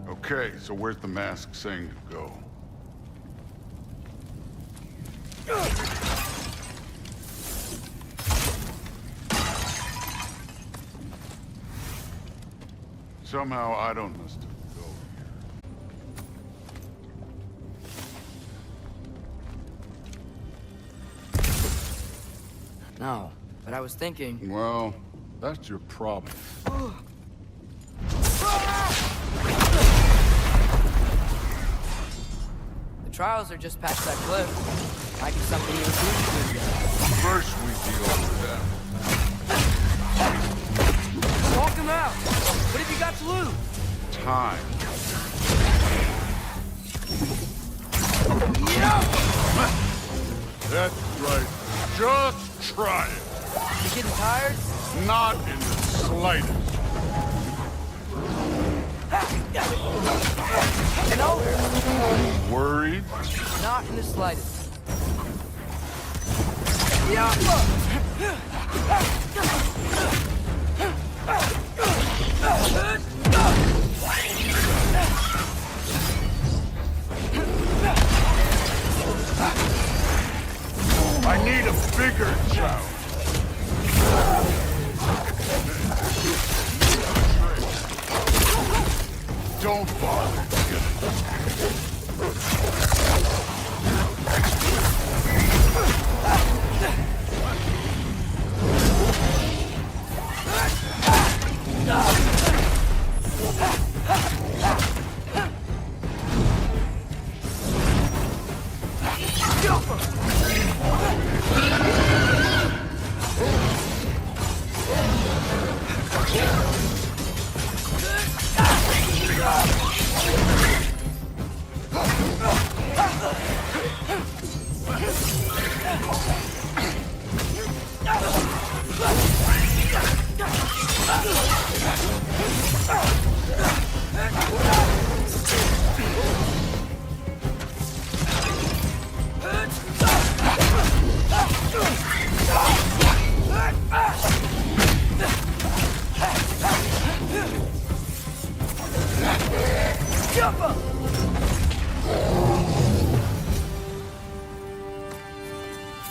Okay, so where's the mask saying to go? Somehow I don't must have go here. No, but I was thinking... Well, that's your problem. The trials are just past that cliff. Might be something you do. First we deal with them. Walk them out. What have you got to lose? Time. That's right. Just try it. You getting tired? Not in the slightest. And older. Worried? Not in the slightest. I need a bigger challenge. Don't bother.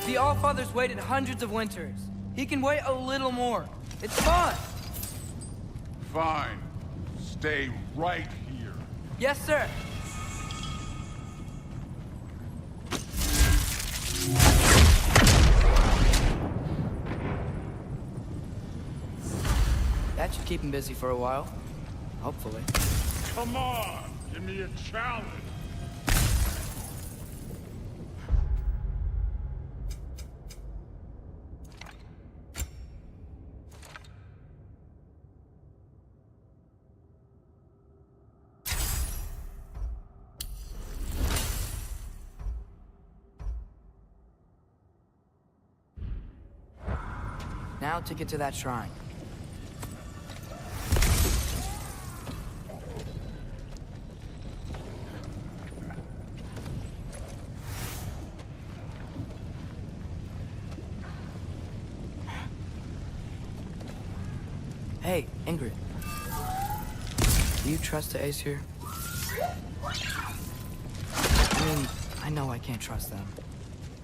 The Allfather's waited hundreds of winters. He can wait a little more. It's fine. Fine. Stay right here. Yes, sir. That should keep him busy for a while. Hopefully. Come on, give me a challenge. Now to get to that shrine. Hey, Ingrid. Do you trust the Aesir? I mean, I know I can't trust them.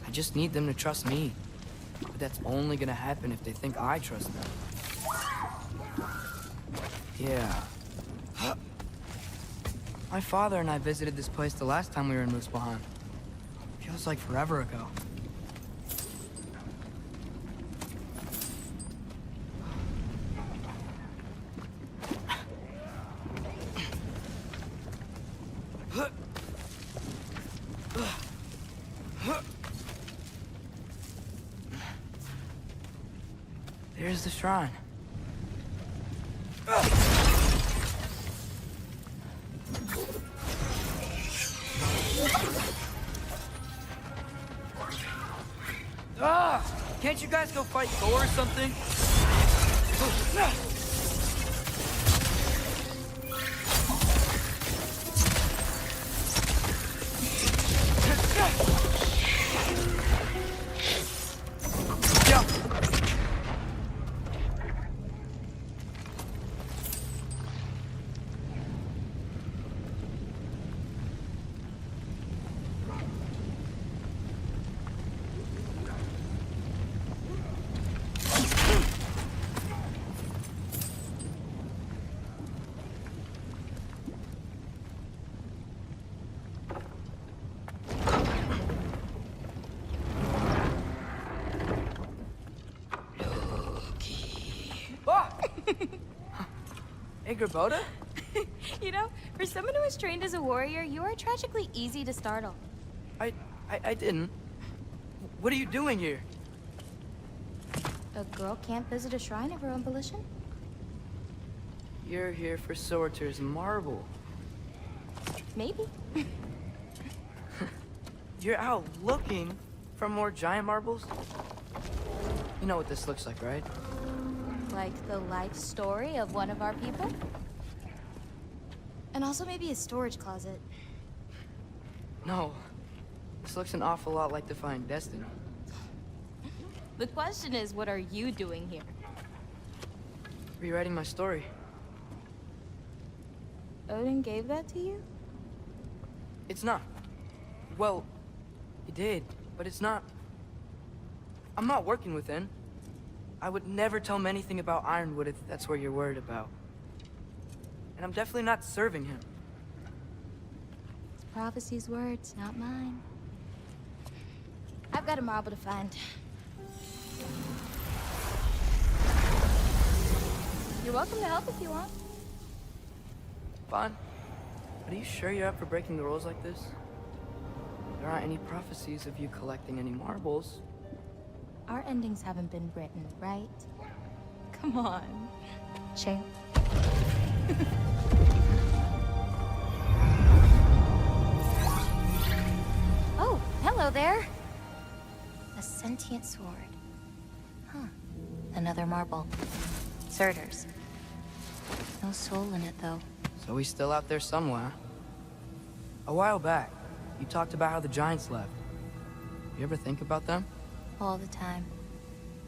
I just need them to trust me. But that's only gonna happen if they think I trust them. Yeah. My father and I visited this place the last time we were in Muspelheim. Feels like forever ago. There's the shrine. Can't you guys go fight Thor or something? Hey, Grabota? You know, for someone who was trained as a warrior, you are tragically easy to startle. I didn't. What are you doing here? A girl can't visit a shrine of her own volition? You're here for Sorter's marble. Maybe. You're out looking for more giant marbles? You know what this looks like, right? Like the life story of one of our people? And also maybe a storage closet. No. This looks an awful lot like Defying Destiny. The question is, what are you doing here? Rewriting my story. Odin gave that to you? It's not. Well, he did, but it's not. I'm not working with him. I would never tell him anything about Ironwood if that's what you're worried about. And I'm definitely not serving him. prophecy's words, not mine. I've got a marble to find. You're welcome to help if you want. Fine. But are you sure you're up for breaking the rules like this? There aren't any prophecies of you collecting any marbles. Our endings haven't been written, right? Come on, champ. Oh, hello there. A sentient sword. Huh. Another marble. Surtur's. No soul in it, though. So he's still out there somewhere. A while back, you talked about how the giants left. You ever think about them? All the time.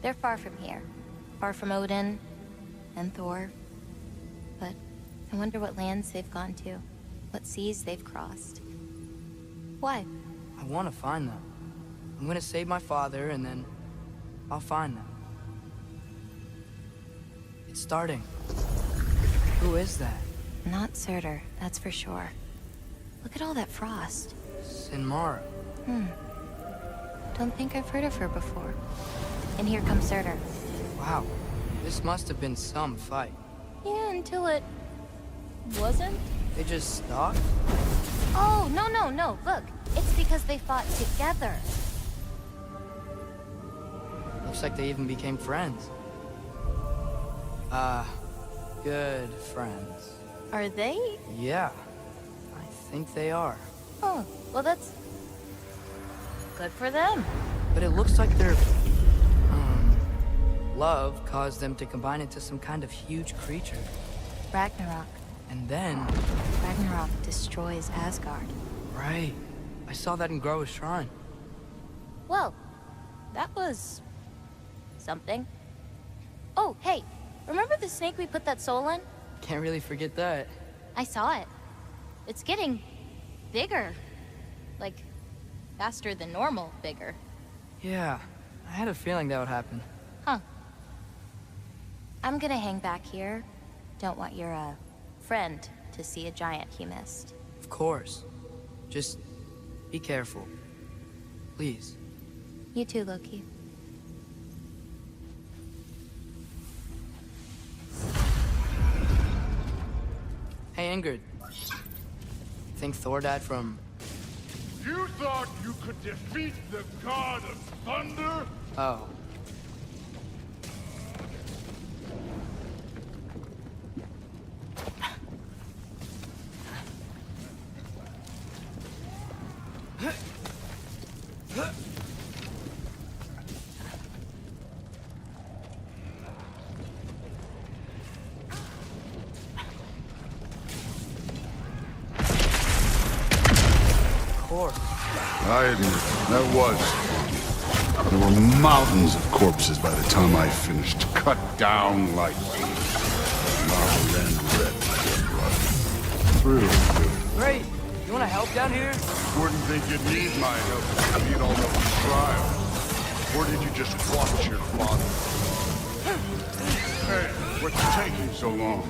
They're far from here. Far from Odin and Thor. But I wonder what lands they've gone to. What seas they've crossed. Why? I want to find them. I'm gonna save my father, and then I'll find them. It's starting. Who is that? Not Surtur, that's for sure. Look at all that frost. Sinmara. Don't think I've heard of her before. And here comes Surtur. Wow. This must have been some fight. Yeah, until it... wasn't? They just stopped? Oh, no. Look, it's because they fought together. Looks like they even became friends. Good friends. Are they? Yeah, I think they are. Oh, well that's... good for them. But it looks like their... love caused them to combine into some kind of huge creature. Ragnarok. And then... Ragnarok destroys Asgard. Right. I saw that in Groa's shrine. Well, that was... something. Oh, hey, remember the snake we put that soul in? Can't really forget that. I saw it. It's getting... bigger. Like, faster than normal bigger. Yeah, I had a feeling that would happen. Huh. I'm gonna hang back here. Don't want your, friend to see a giant he missed. Of course. Just be careful. Please. You too, Loki. Hey, Ingrid. Think Thor died from... You thought you could defeat the god of thunder? Oh. I admit, that was. There were mountains of corpses by the time I finished, cut down like marble and red like a blood. True. Great. You want to help down here? Wouldn't think you'd need my help if you'd all know the trial. Or did you just watch your father? Hey, what's taking so long?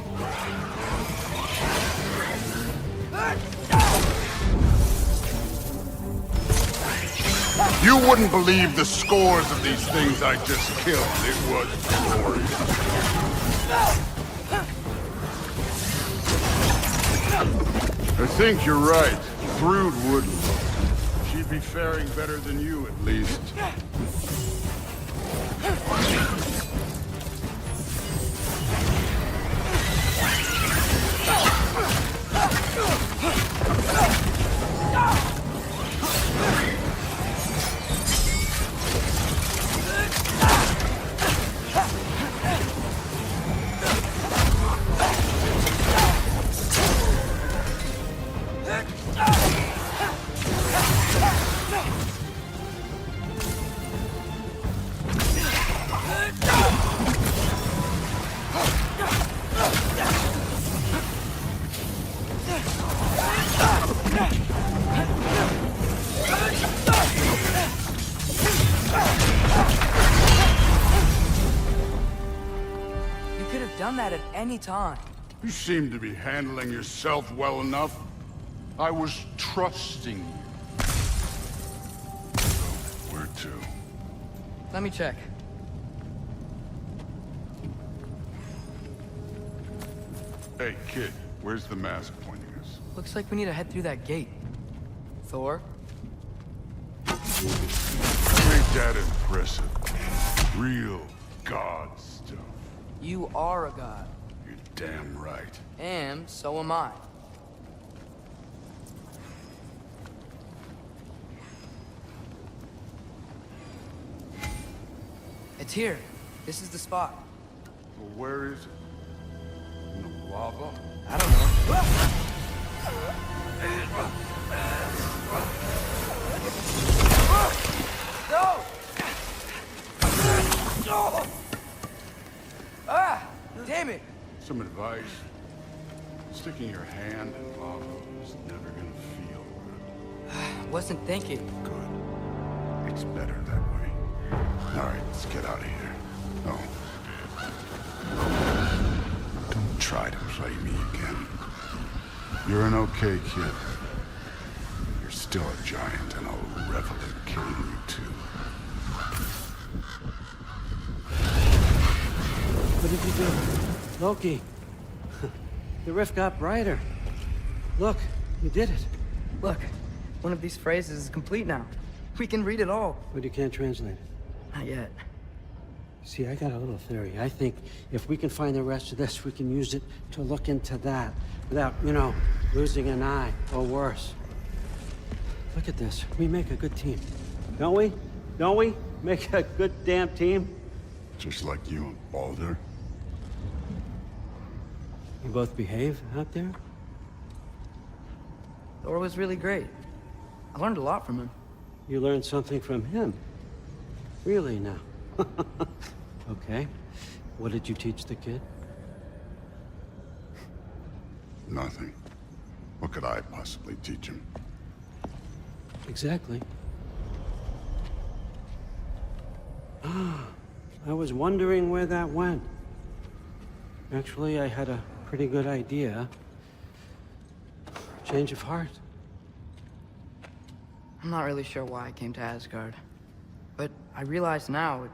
You wouldn't believe the scores of these things I just killed. It was glorious. I think you're right. Thrud wouldn't. She'd be faring better than you, at least. Done that at any time. You seem to be handling yourself well enough. I was trusting you. Where to? Let me check. Hey, kid, where's the mask pointing us? Looks like we need to head through that gate. Thor? Ain't that impressive? Real god stuff. You are a god. You're damn right. And so am I. It's here. This is the spot. Well, where is it? In the lava? I don't know. No! No! Ah! Damn it! Some advice. Sticking your hand in lava is never gonna feel good. Wasn't thinking. Good. It's better that way. All right, let's get out of here. No. Don't try to play me again. You're an okay kid. You're still a giant, and I'll revel in killing you too. What did you do? Loki. The rift got brighter. Look, you did it. Look, one of these phrases is complete now. We can read it all. But you can't translate it. Not yet. See, I got a little theory. I think if we can find the rest of this, we can use it to look into that without, you know, losing an eye or worse. Look at this. We make a good team. Don't we? Don't we? Make a good damn team? Just like you and Baldur. You both behave out there? Thor was really great. I learned a lot from him. You learned something from him? Really now? Okay. What did you teach the kid? Nothing. What could I possibly teach him? Exactly. Ah, I was wondering where that went. Actually, I had a pretty good idea. Change of heart. I'm not really sure why I came to Asgard. But I realize now it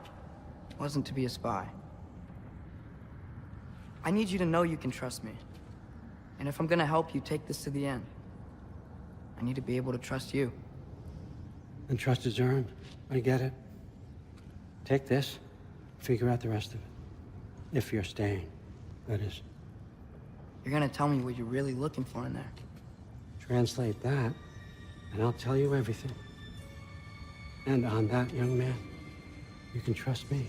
wasn't to be a spy. I need you to know you can trust me. And if I'm gonna help you take this to the end, I need to be able to trust you. And trust is earned. I get it. Take this, figure out the rest of it. If you're staying, that is. You're gonna tell me what you're really looking for in there. Translate that, and I'll tell you everything. And on that, young man, you can trust me.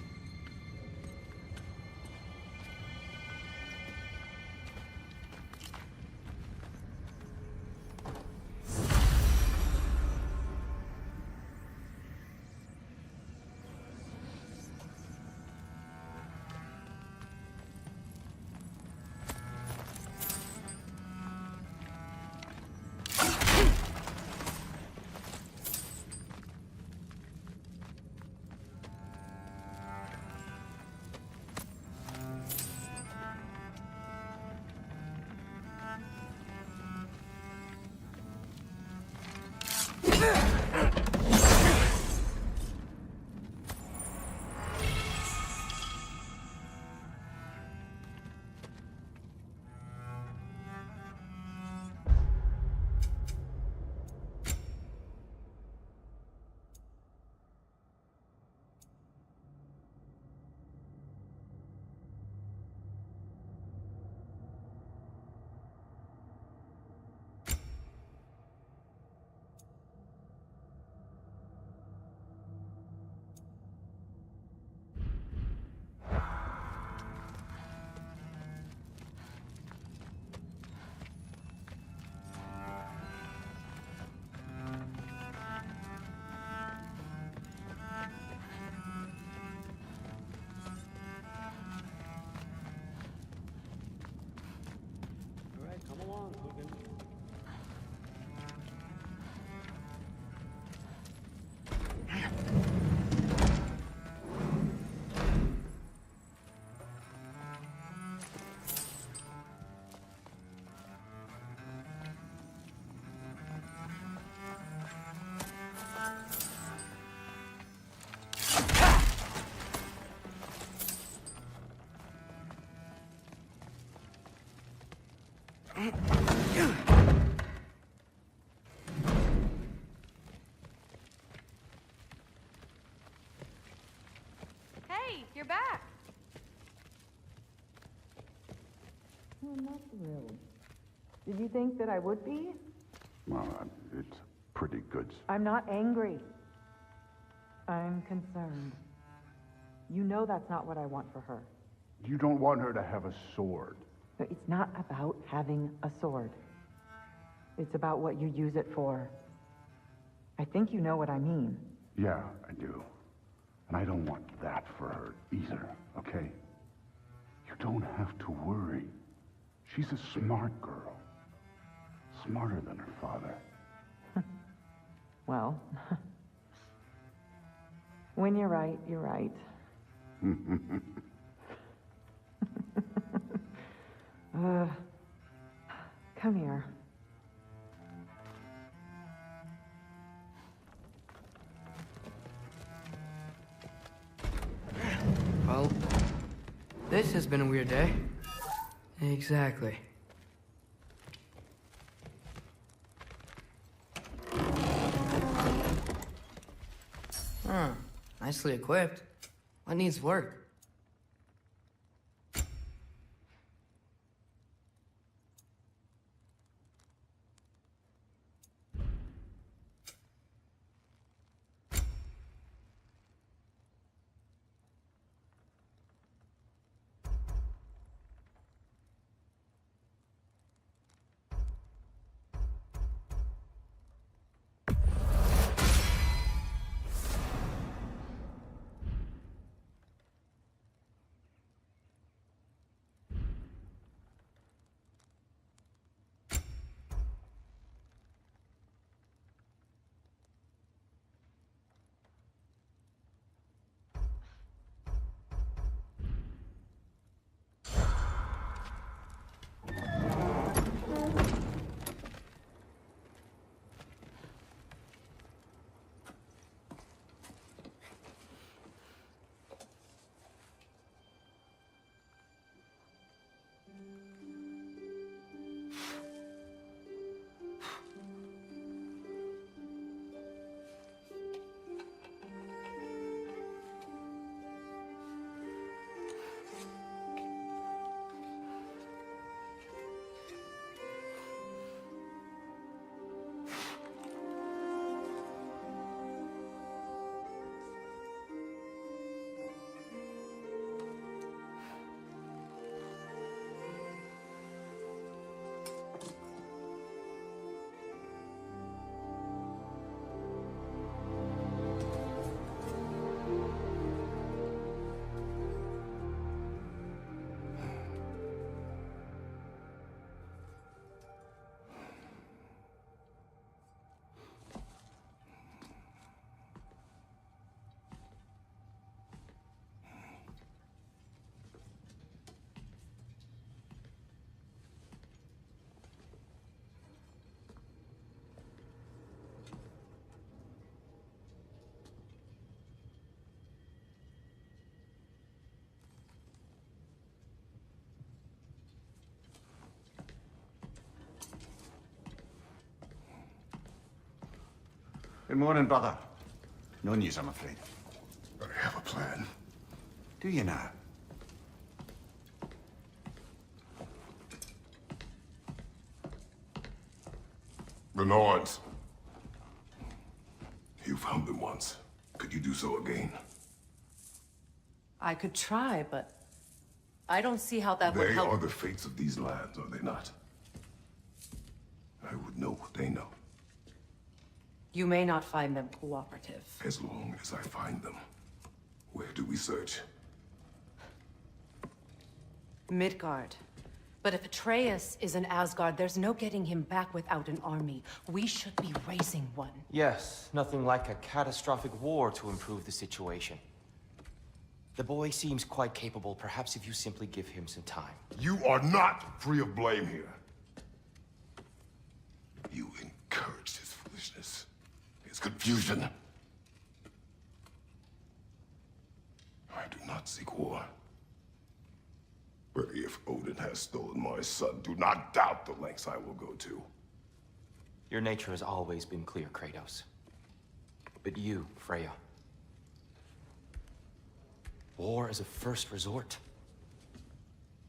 Hey, you're back. I'm not thrilled. Did you think that I would be? Well, it's pretty good. I'm not angry. I'm concerned. You know that's not what I want for her. You don't want her to have a sword. But it's not about having a sword. It's about what you use it for. I think you know what I mean. Yeah, I do. And I don't want that for her either, okay? You don't have to worry. She's a smart girl. Smarter than her father. Well, when you're right, you're right. Come here. Well, this has been a weird day. Exactly. Huh. Nicely equipped. What needs work? Good morning, brother. No news, I'm afraid. I have a plan. Do you now? The Nords. You found them once. Could you do so again? I could try, but I don't see how that would They help. are the fates of these lands, are they not? I would know what they know, You may not find them cooperative. as long as I find them. Where do we search? Midgard. But if Atreus is in Asgard, there's no getting him back without an army. We should be raising one. Yes, nothing like a catastrophic war to improve the situation. The boy seems quite capable. Perhaps if you simply give him some time. You are not free of blame here. You encouraged his foolishness, his confusion. I do not seek war. But if Odin has stolen my son, do not doubt the lengths I will go to. Your nature has always been clear, Kratos. But you, Freya. War is a first resort.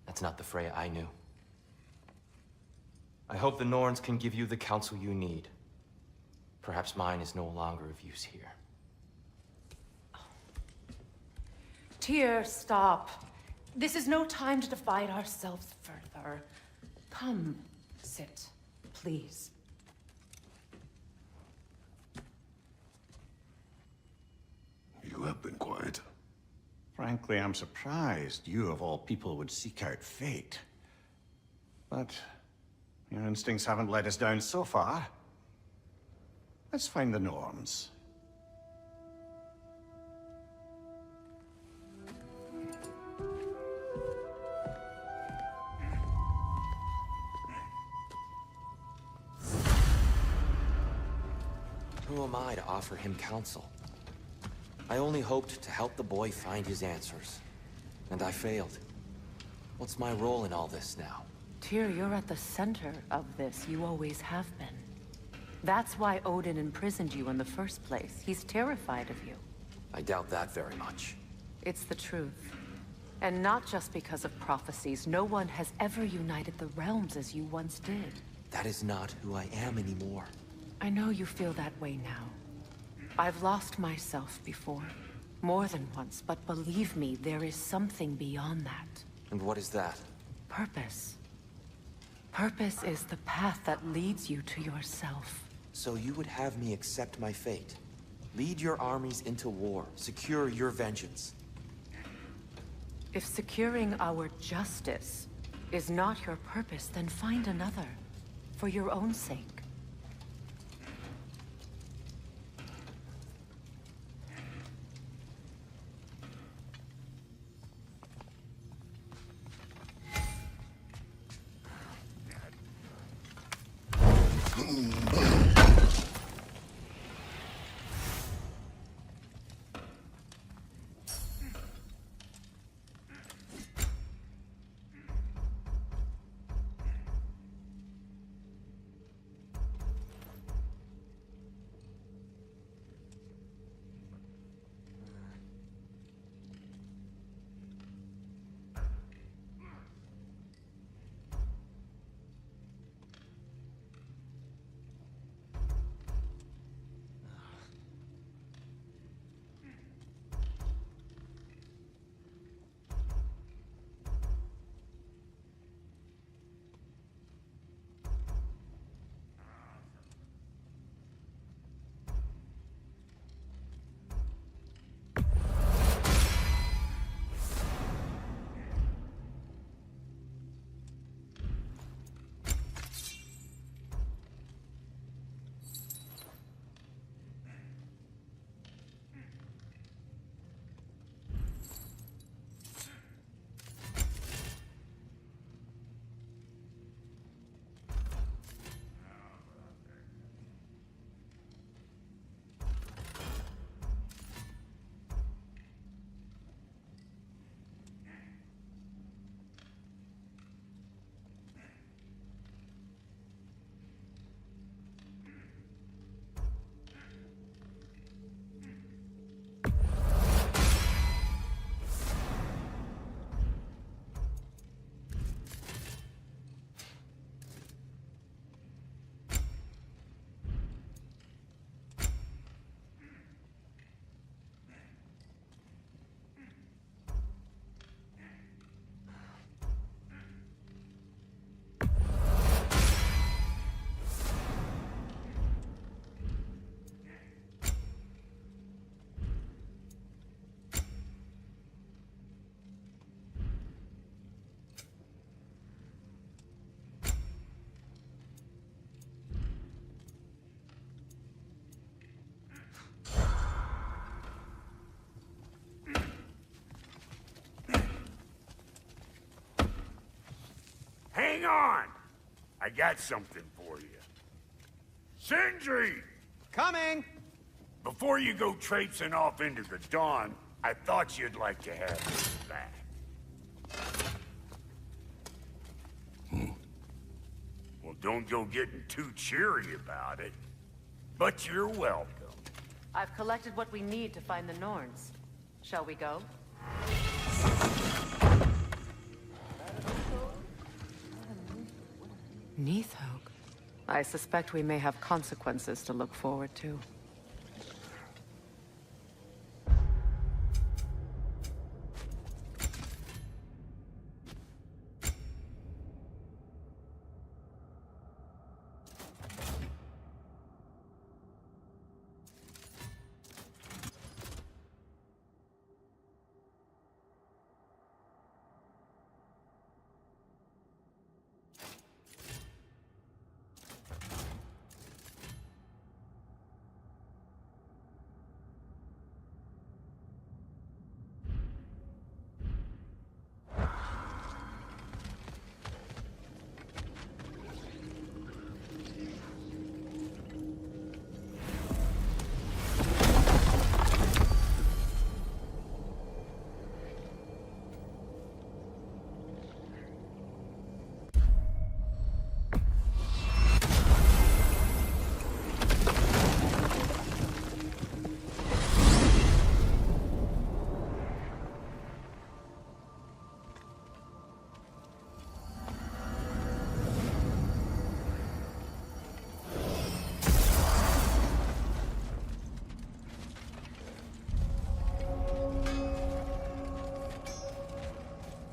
That's not the Freya I knew. I hope the Norns can give you the counsel you need. Perhaps mine is no longer of use here. Tyr, stop. This is no time to divide ourselves further. Come, sit, please. You have been quiet. Frankly, I'm surprised you of all people would seek out fate. But your instincts haven't let us down so far. Let's find the Norns. Who am I to offer him counsel? I only hoped to help the boy find his answers. And I failed. What's my role in all this now? Tyr, you're at the center of this. You always have been. That's why Odin imprisoned you in the first place. He's terrified of you. I doubt that very much. It's the truth. And not just because of prophecies. No one has ever united the realms as you once did. That is not who I am anymore. I know you feel that way now. I've lost myself before. More than once, but believe me, there is something beyond that. And what is that? Purpose. Purpose is the path that leads you to yourself. So you would have me accept my fate? Lead your armies into war, secure your vengeance. If securing our justice is not your purpose, then find another. For your own sake. Hang on! I got something for you. Sindri! Coming! Before you go traipsing off into the dawn, I thought you'd like to have this back. Well, don't go getting too cheery about it. But you're welcome. I've collected what we need to find the Norns. Shall we go? Neathhoke. I suspect we may have consequences to look forward to.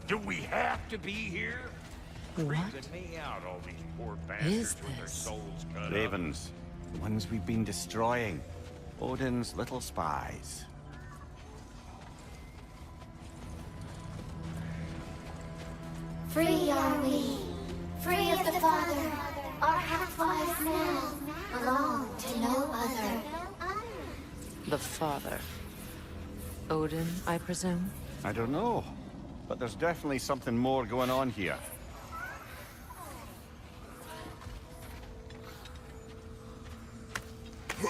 Do we have to be here? What Freaking me out, all these poor bastards with their souls cut up. Ravens. The ones we've been destroying. Odin's little spies. Free are we, free of the Father. Our half-wives now belong to no other. The Father. Odin, I presume? I don't know. But there's definitely something more going on here. A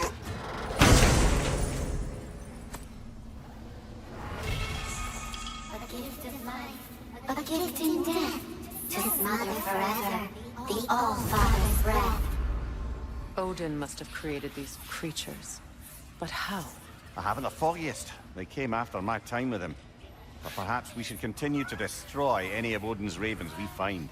gift of life, a gift in death, to smother forever the All-Father's breath. Odin must have created these creatures. But how? I haven't the foggiest. They came after my time with him. But perhaps we should continue to destroy any of Odin's ravens we find.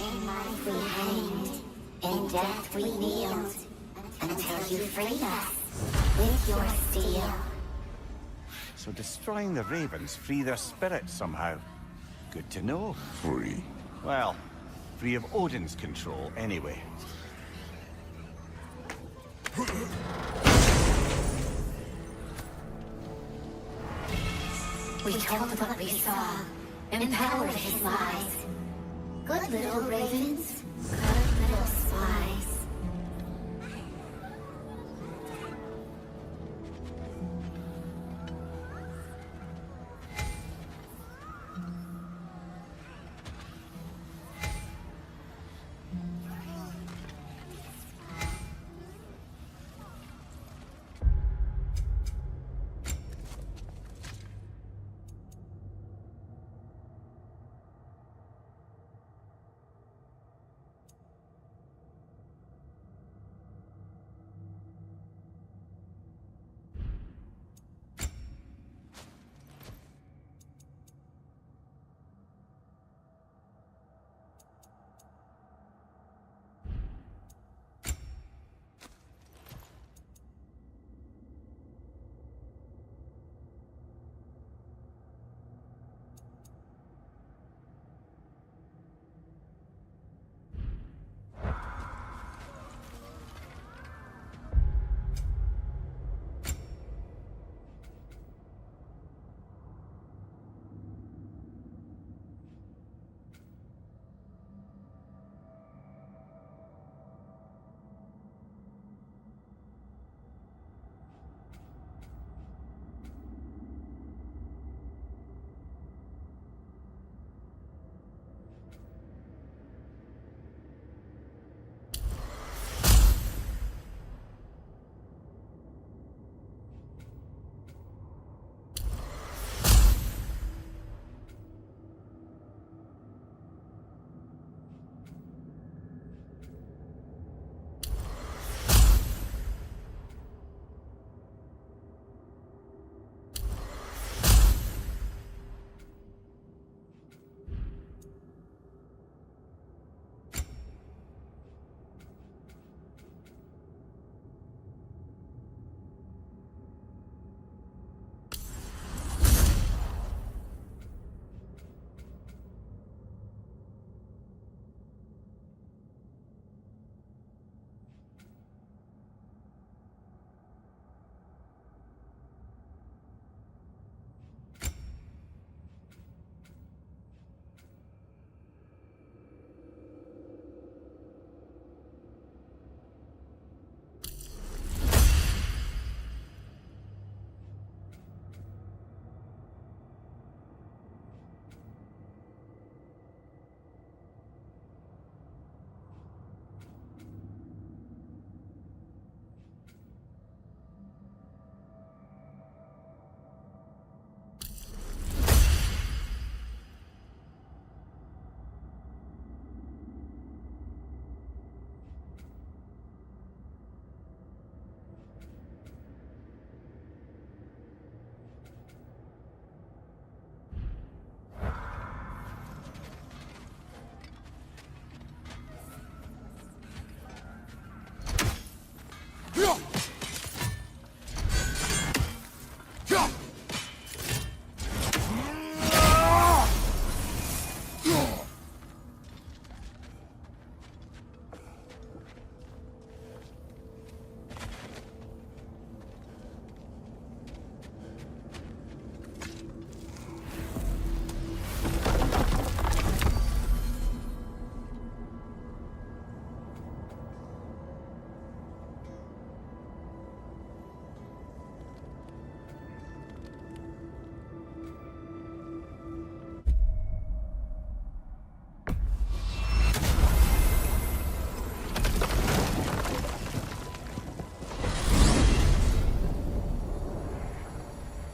In life we hanged, in death we kneeled, until you freed us with your steel. So destroying the ravens free their spirits somehow. Good to know. Free. Well, free of Odin's control, anyway. We told what we saw, empowered his lies. Good little ravens, good little spies.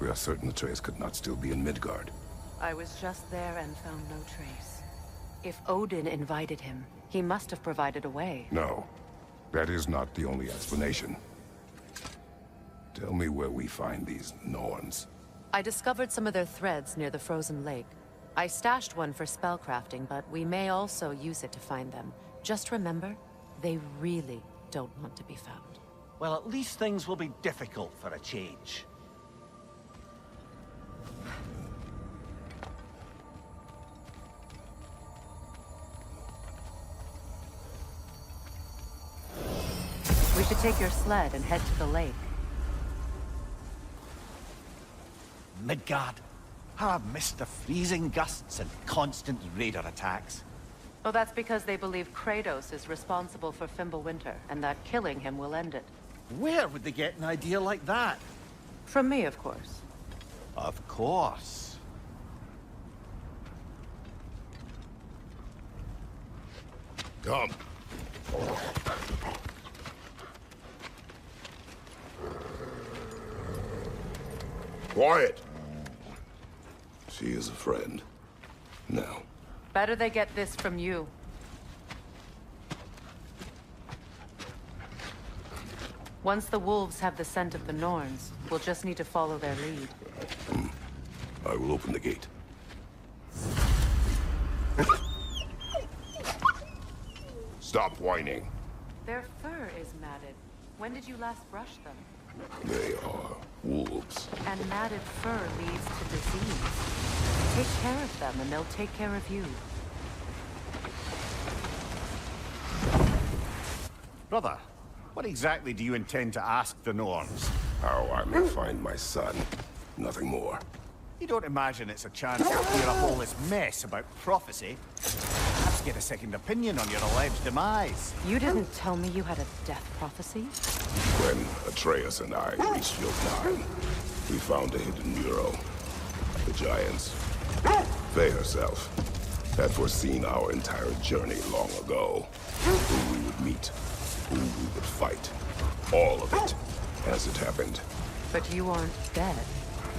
We are certain Atreus could not still be in Midgard. I was just there and found no trace. If Odin invited him, he must have provided a way. No, that is not the only explanation. Tell me where we find these Norns. I discovered some of their threads near the frozen lake. I stashed one for spellcrafting, but we may also use it to find them. Just remember, they really don't want to be found. Well, at least things will be difficult for a change. We should take your sled and head to the lake. Midgard. How I've missed the freezing gusts and constant raider attacks. Oh, that's because they believe Kratos is responsible for Fimbulwinter, and that killing him will end it. Where would they get an idea like that? From me, of course. Of course. Come. Quiet! She is a friend. Now. Better they get this from you. Once the wolves have the scent of the Norns, we'll just need to follow their lead. I will open the gate. Stop whining. Their fur is matted. When did you last brush them? They are wolves. And matted fur leads to disease. Take care of them and they'll take care of you. Brother, what exactly do you intend to ask the Norns? How I may find my son. Nothing more. You don't imagine it's a chance to clear up all this mess about prophecy? Perhaps get a second opinion on your alleged demise. You didn't tell me you had a death prophecy? When Atreus and I reached Jotunheim, we found a hidden mural. The giants, Faye herself, had foreseen our entire journey long ago. Who we would meet, who we would fight. All of it, as it happened. But you aren't dead.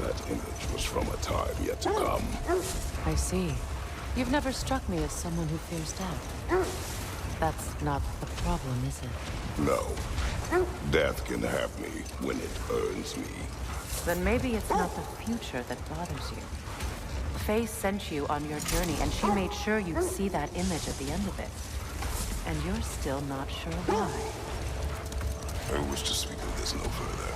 That image was from a time yet to come. I see. You've never struck me as someone who fears death. That's not the problem, is it? No. Death can have me when it earns me. Then maybe it's not the future that bothers you. Faye sent you on your journey, and she made sure you'd see that image at the end of it. And you're still not sure why. I wish to speak of this no further.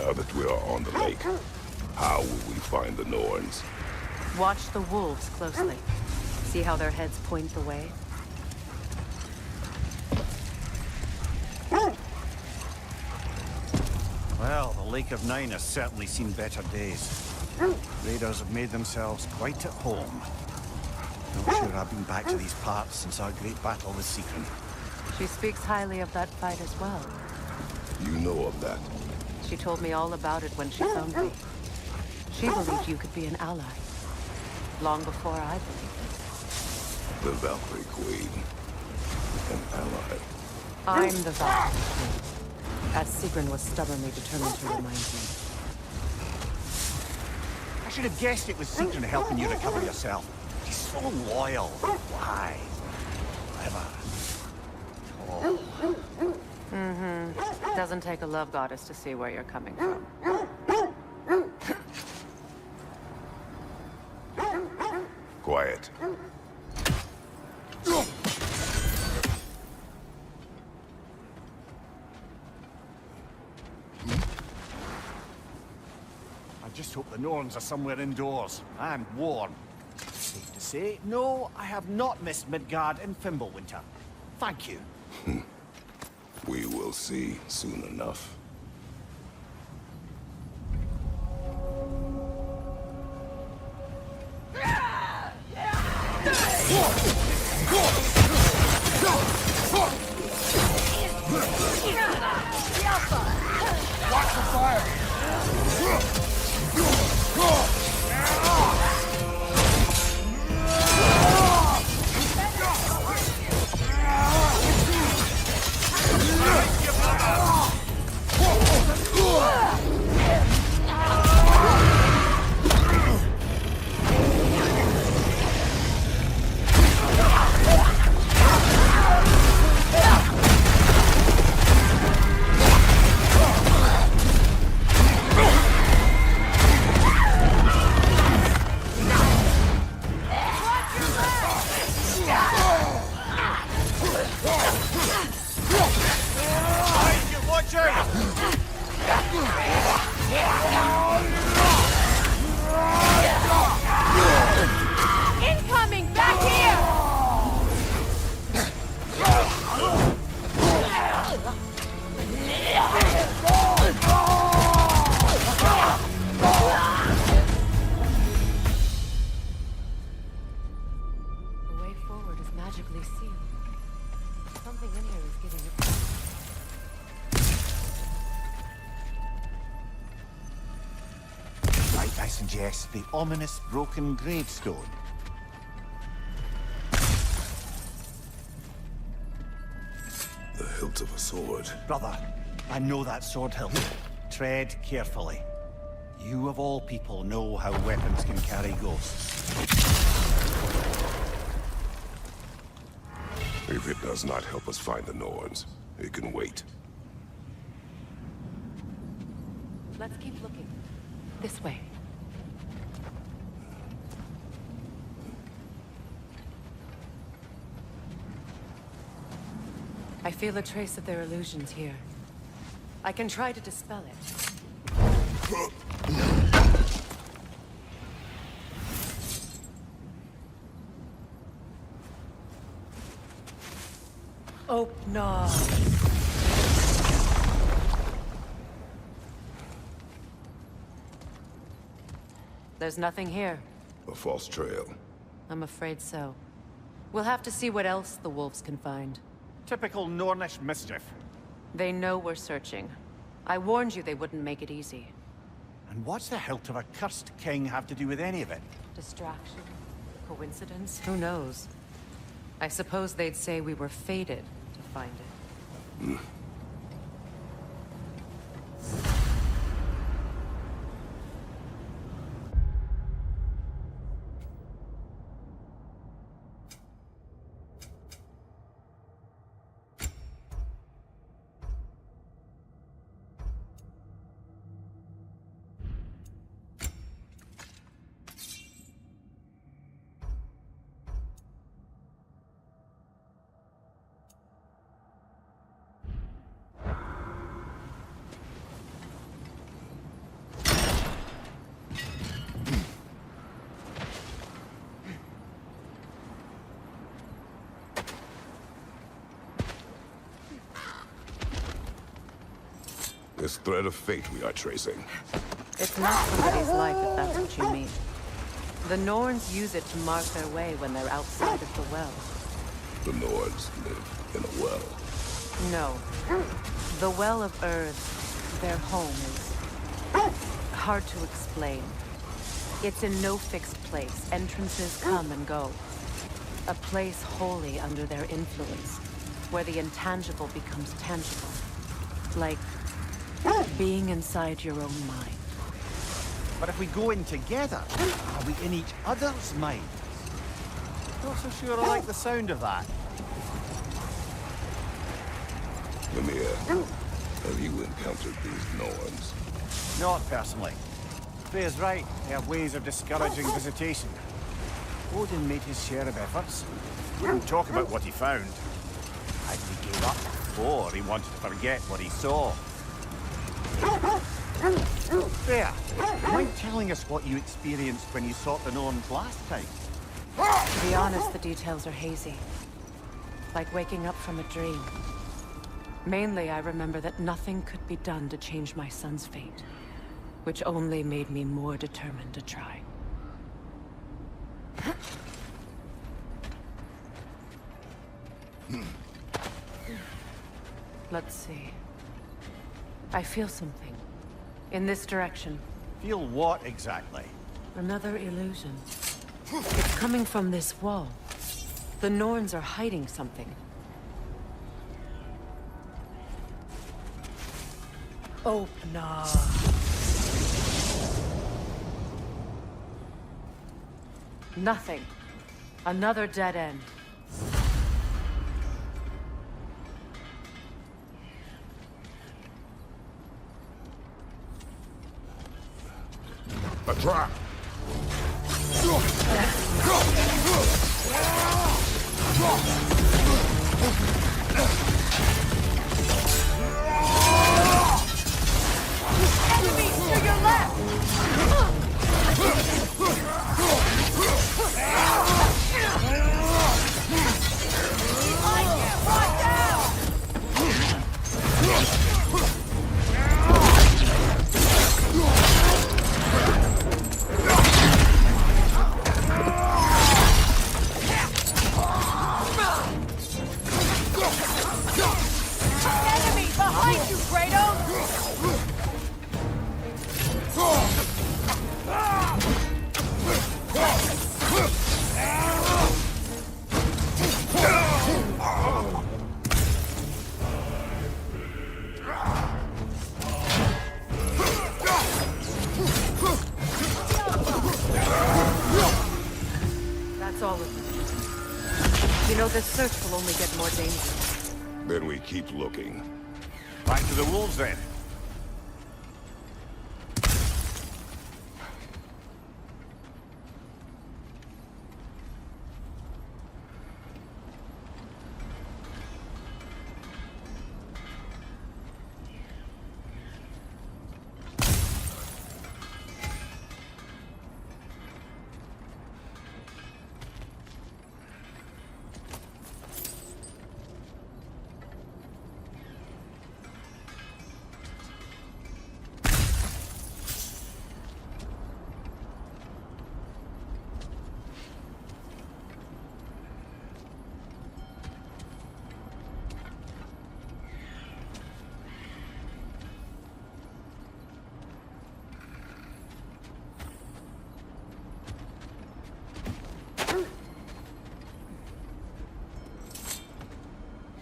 Now that we are on the lake, how will we find the Norns? Watch the wolves closely. See how their heads point the way? Well, the Lake of Nine has certainly seen better days. Raiders have made themselves quite at home. Not sure I've been back to these parts since our great battle with Sigrun. She speaks highly of that fight as well. You know of that? She told me all about it when she found me. She believed you could be an ally. Long before I believed it. The Valkyrie Queen. An ally. I'm the Valkyrie Queen. As Sigrun was stubbornly determined to remind me. I should have guessed it was Sigrun helping you recover yourself. She's so loyal, wise, clever, tall. Mm-hmm. Doesn't take a love goddess to see where you're coming from. Quiet. I just hope the Norns are somewhere indoors and warm. Safe to say, no, I have not missed Midgard and Fimbulwinter. Thank you. We will see soon enough. Watch the fire! Incoming! Back here! The way forward is magically sealed. Something in here is getting it. Might I suggest the ominous broken gravestone? The hilt of a sword. Brother, I know that sword hilt. Tread carefully. You of all people know how weapons can carry ghosts. If it does not help us find the Norns, it can wait. Let's keep looking. This way. I feel a trace of their illusions here. I can try to dispel it. Oh, no. There's nothing here. A false trail. I'm afraid so. We'll have to see what else the wolves can find. Typical Nornish mischief. They know we're searching. I warned you they wouldn't make it easy. And what's the hilt of a cursed king have to do with any of it? Distraction? Coincidence? Who knows? I suppose they'd say we were fated to find it. This thread of fate we are tracing. It's not somebody's life, if that's what you mean. The Norns use it to mark their way when they're outside of the well. The Nords live in a well. No. The Well of Earth, their home, is hard to explain. It's in no fixed place. Entrances come and go. A place wholly under their influence, where the intangible becomes tangible. Like being inside your own mind. But if we go in together, are we in each other's minds? Not so sure I like the sound of that. Mimir, have you encountered these Norns? Not personally. Freya's right. They have ways of discouraging visitation. Odin made his share of efforts. Wouldn't talk about what he found. I think he gave up before he wanted to forget what he saw. Freya, mind telling us what you experienced when you sought the Norns last time? To be honest, the details are hazy. Like waking up from a dream. Mainly, I remember that nothing could be done to change my son's fate, which only made me more determined to try. Let's see. I feel something. In this direction. Feel what exactly? Another illusion. It's coming from this wall. The Norns are hiding something. Open up. Nothing. Another dead end. A trap! Enemies to your left! I can't run down! Enemy behind you, Kratos! That's all of them. You know, this search will only get more dangerous. Then we keep looking. Back to the wolves, then.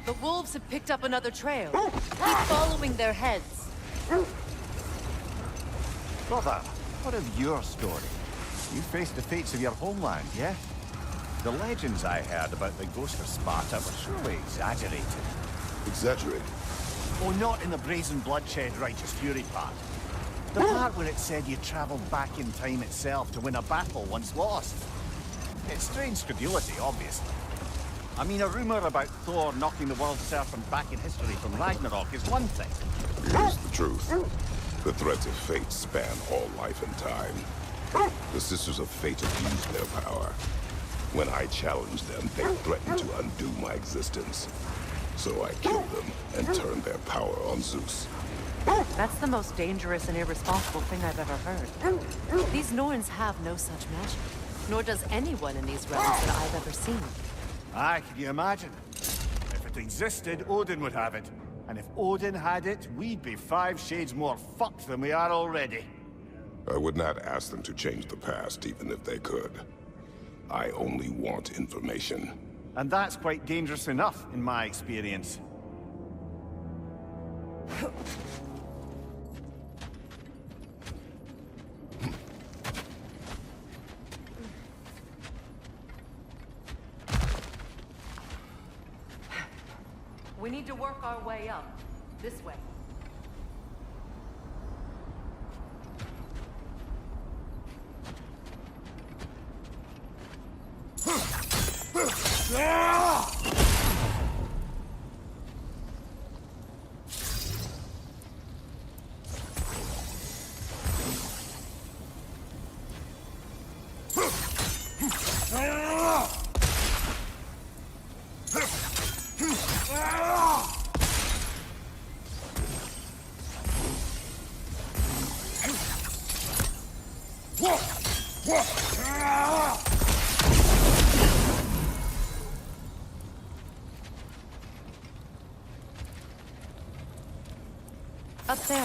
The wolves have picked up another trail. Keep following their heads. Brother, what of your story? You faced the fates of your homeland, yeah? The legends I heard about the ghost of Sparta were surely exaggerated. Exaggerated? Oh, not in the brazen bloodshed righteous fury part. The part where it said you travelled back in time itself to win a battle once lost. It's strange credulity, obviously. I mean, a rumour about Thor knocking the world serpent back in history from Ragnarok is one thing. Here's the truth. The threads of fate span all life and time. The Sisters of Fate abuse their power. When I challenged them, they threatened to undo my existence. So I killed them and turned their power on Zeus. That's the most dangerous and irresponsible thing I've ever heard. These Norns have no such magic, nor does anyone in these realms that I've ever seen. Aye, can you imagine? If it existed, Odin would have it. And if Odin had it, we'd be 5 shades more fucked than we are already. I would not ask them to change the past, even if they could. I only want information. And that's quite dangerous enough, in my experience. We need to work our way up. This way. Up there.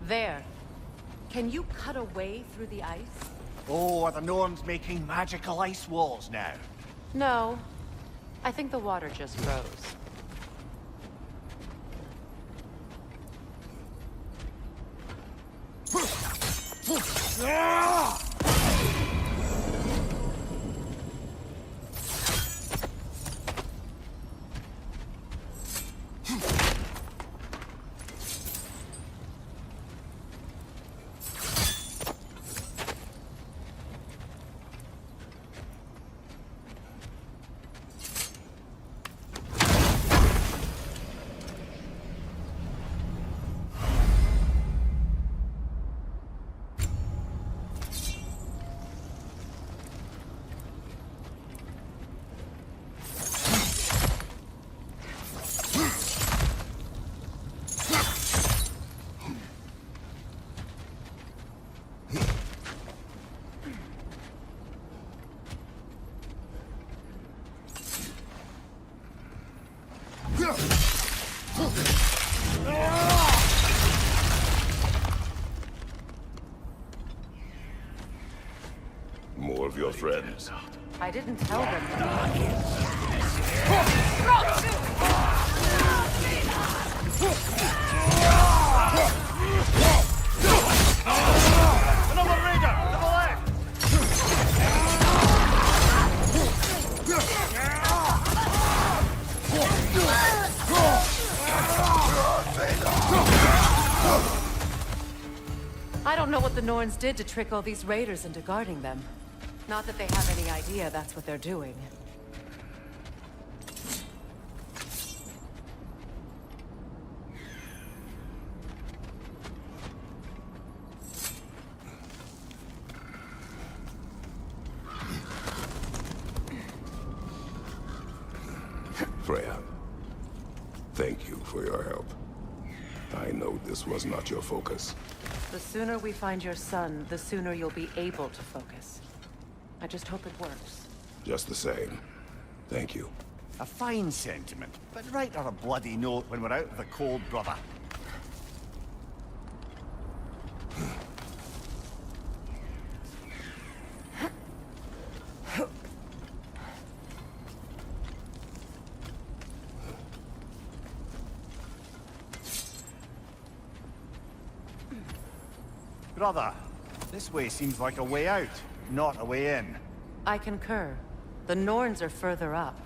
There. Can you cut a way through the ice? Oh, are the Norns making magical ice walls now? No. I think the water just froze. More of your friends. I didn't tell them to Another raider! To the left! I don't know what the Norns did to trick all these raiders into guarding them. Not that they have any idea that's what they're doing. Freya, thank you for your help. I know this was not your focus. The sooner we find your son, the sooner you'll be able to focus. I just hope it works. Just the same. Thank you. A fine sentiment, but write her a bloody note when we're out of the cold, brother. Brother, this way seems like a way out, not a way in. I concur. The Norns are further up.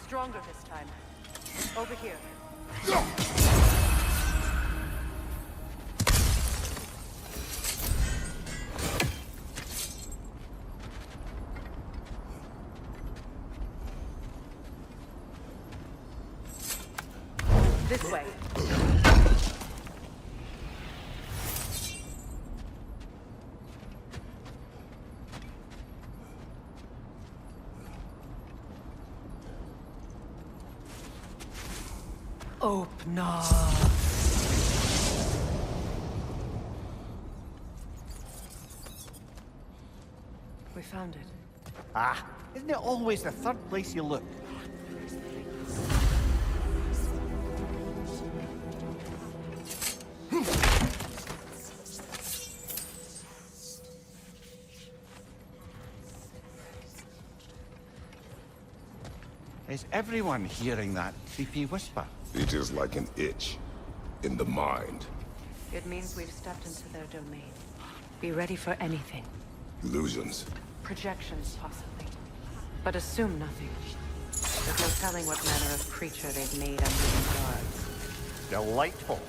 Stronger this time. Over here. This way. Open up. We found it. Ah, isn't it always the third place you look? Is everyone hearing that creepy whisper? It is like an itch in the mind. It means we've stepped into their domain. Be ready for anything. Illusions. Projections, possibly. But assume nothing. There's no telling what manner of creature they've made under the guards. Delightful.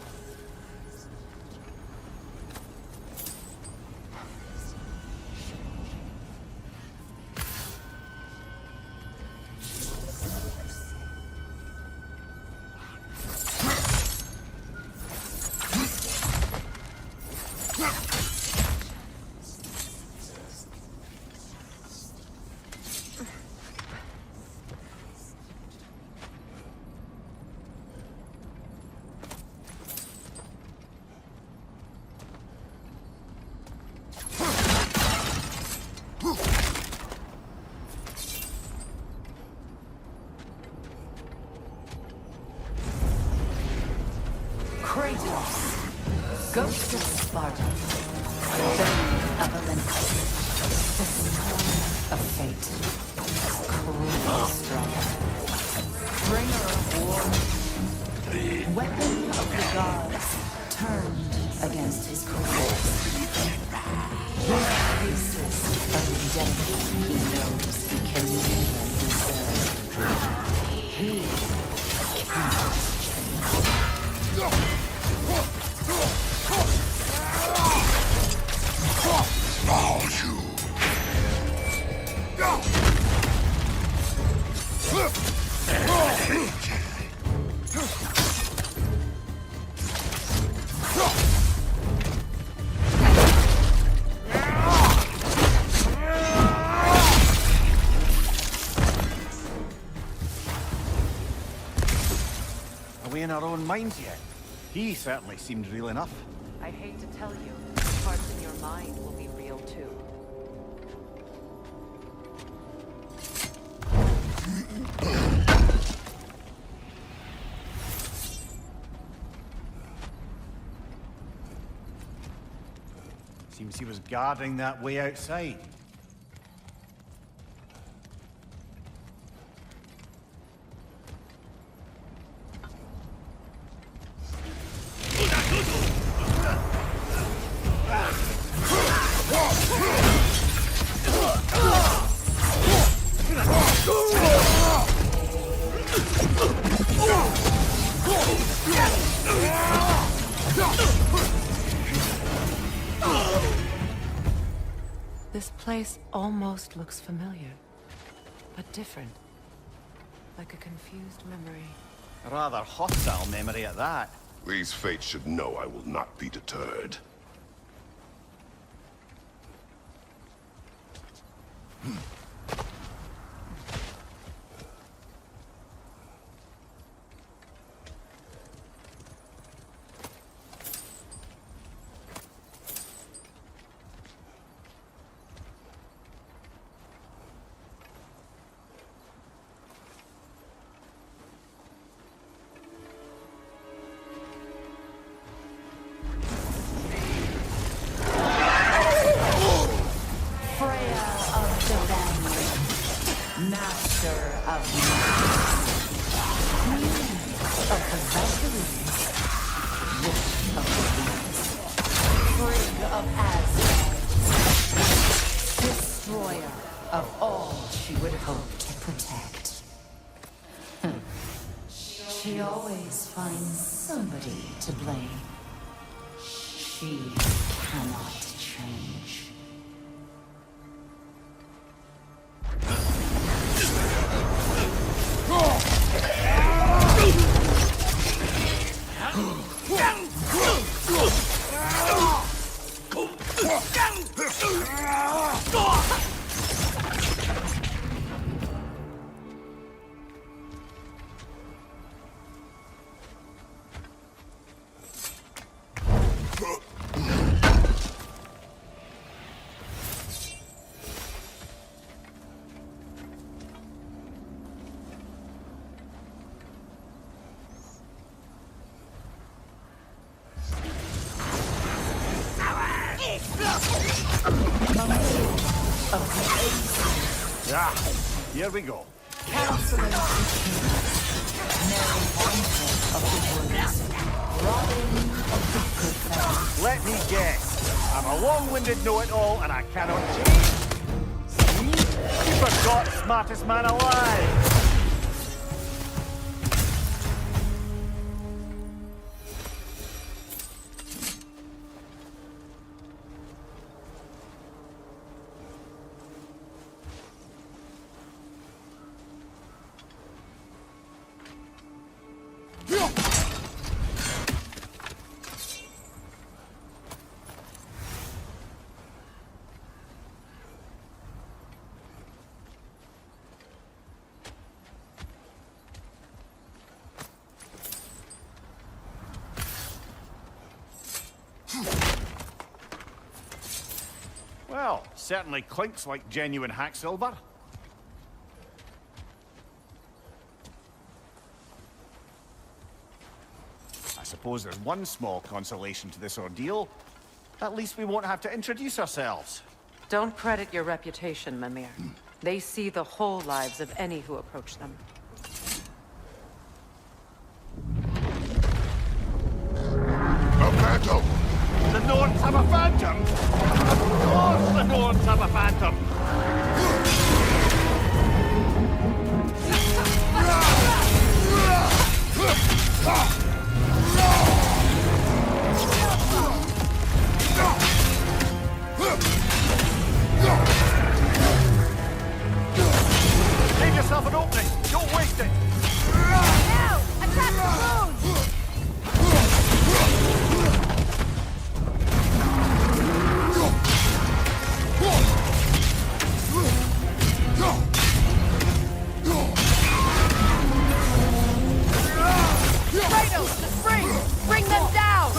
Kratos, ghost of Sparta, bane of Olympus, the son of fate, cruel strong, bringer of war, weapon of the gods, turned against his cause. With faces of death he knows he can never deserve. He cannot change. Are we in our own minds yet? He certainly seemed real enough. I'd hate to tell you, parts in your mind will be real too. Seems he was guarding that way outside. This place almost looks familiar, but different. Like a confused memory. A rather hostile memory at that. These fates should know I will not be deterred. She always finds somebody to blame. She cannot change. Yeah, here we go. Let me guess. I'm a long-winded know-it-all and I cannot change. See? You forgot smartest man alive. Well, certainly clinks like genuine hack silver. I suppose there's one small consolation to this ordeal. At least we won't have to introduce ourselves. Don't credit your reputation, Mimir. They see the whole lives of any who approach them. A phantom! The Norse have a phantom? Of course the Norse have a phantom! Leave yourself an opening! Don't waste it! Now! Attack the wound! Kratos, the spring! Bring them down!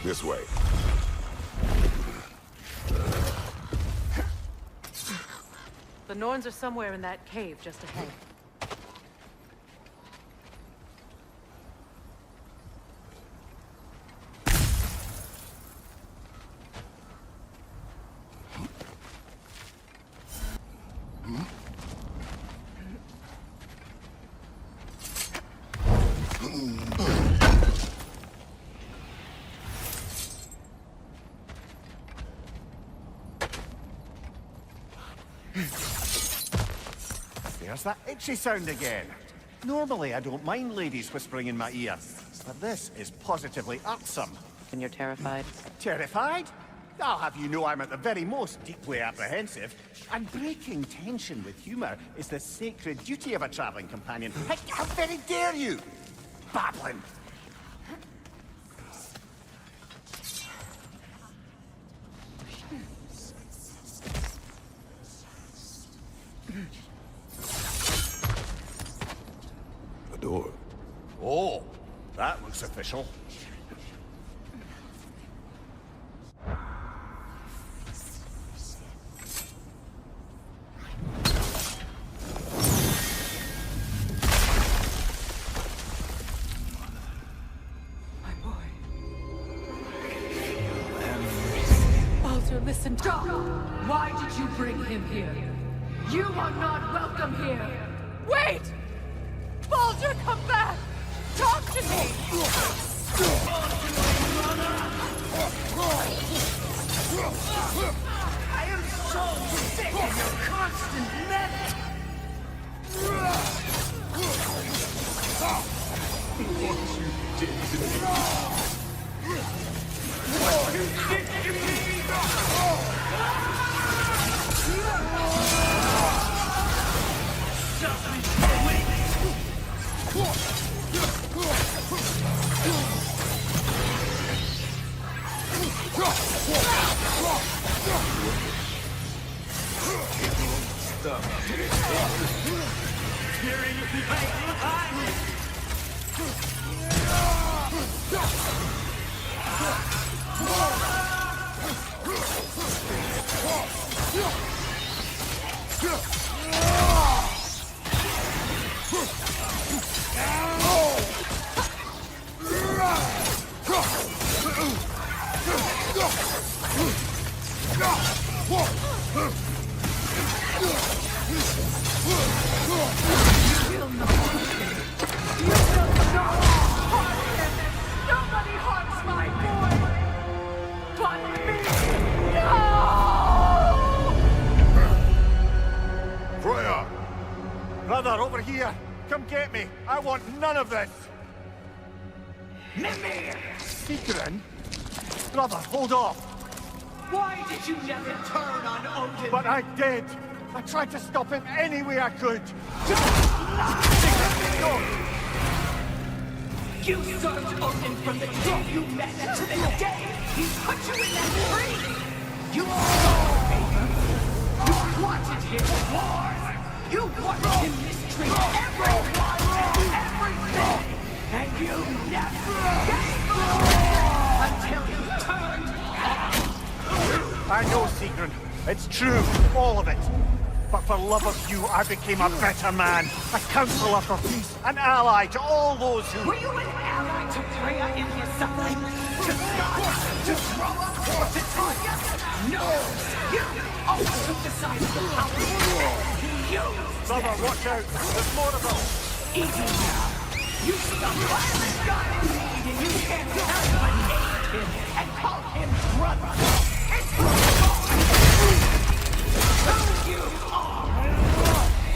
This way. The Norns are somewhere in that cave just ahead. There's that itchy sound again. Normally, I don't mind ladies whispering in my ear, but this is positively irksome. And you're terrified? Terrified? I'll have you know I'm at the very most deeply apprehensive. And breaking tension with humor is the sacred duty of a traveling companion. How very dare you! Babbling! A door. Oh, that looks official. Baldur, listen. Stop! Why did you bring him here? You are not welcome here. Wait! Baldur, come back! Talk to me! I am so sick of your constant meddling! What you did to me! What you did to me! Nobody harms my boy! But me! No! Freya! Brother, over here! Come get me! I want none of this! Mimir! Sigrun? Brother, hold off! Why did you never turn on Odin? But I did! I tried to stop him any way I could! You served Odin from the day you met to the day he put you in that tree! You stole favor! You wanted him wars! You wanted him mistreat everyone and everything! And you never gave up until you turned on I know, Sigrun. It's true, all of it. But for love of you, I became a better man. A counselor for peace, an ally to all those who... Were you an ally to Freya in his suffering? To Scott? To Groa? Or to Tanya? No! You always took the side of the power. You Brother, watch out! There's more of them! Easy now! You stuck violent God indeed, and you can't help but hate him and call him brother! It's who you are!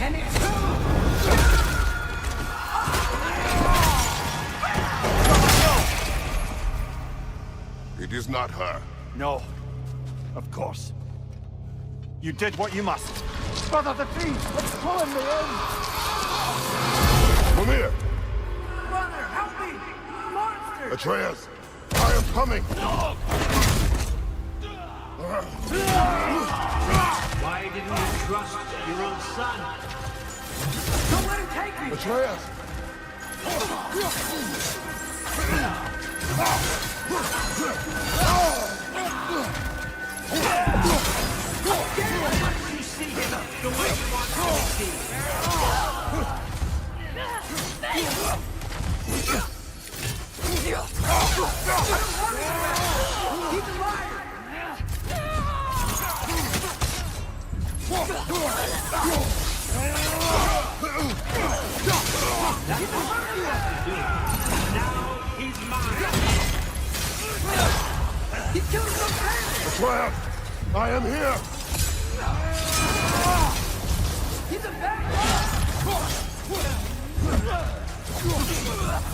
And it's who It is not her. No. Of course. You did what you must. Brother, the tree! It's pulling me in! Come here! Brother, help me! Monster! Atreus! I am coming! Why didn't you trust your own son? Don't let him take me! Atreus! You see him the way you want to be seen. He's a liar! Now he's mine! He killed some man! Atreus! I am here! He's a bad guy!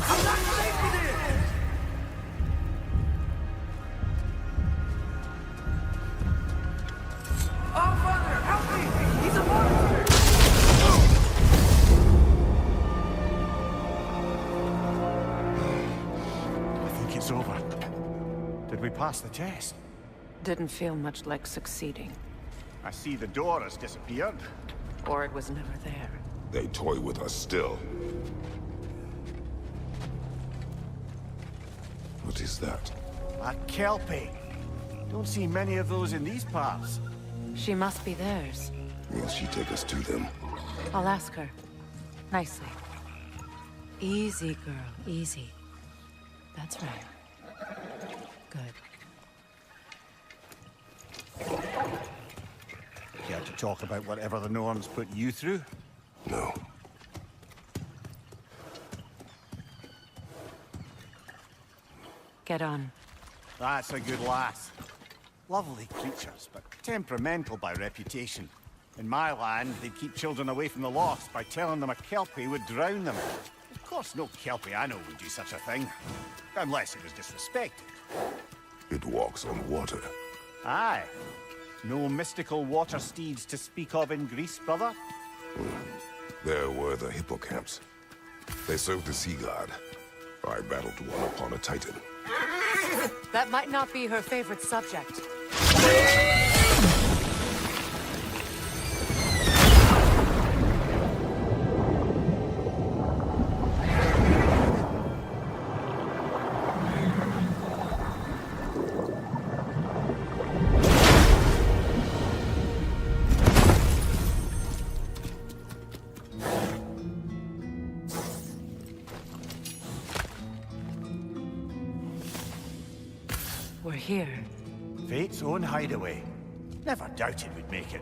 I'm not safe with him! Oh, Father, help me! He's a monster! I think it's over. Did we pass the test? Didn't feel much like succeeding. I see the door has disappeared. Or it was never there. They toy with us still. What is that? A kelpie. Don't see many of those in these parts. She must be theirs. Will she take us to them? I'll ask her. Nicely. Easy, girl. Easy. That's right. Good. Care to talk about whatever the Norns put you through? No. Get on. That's a good lass. Lovely creatures, but temperamental by reputation. In my land, they'd keep children away from the lost by telling them a kelpie would drown them. Of course, no kelpie I know would do such a thing. Unless it was disrespected. It walks on water. Aye. No mystical water steeds to speak of in Greece, brother? There were the hippocamps. They served the sea god. I battled one upon a titan. That might not be her favorite subject. We're here. Fate's own hideaway. Never doubted we'd make it.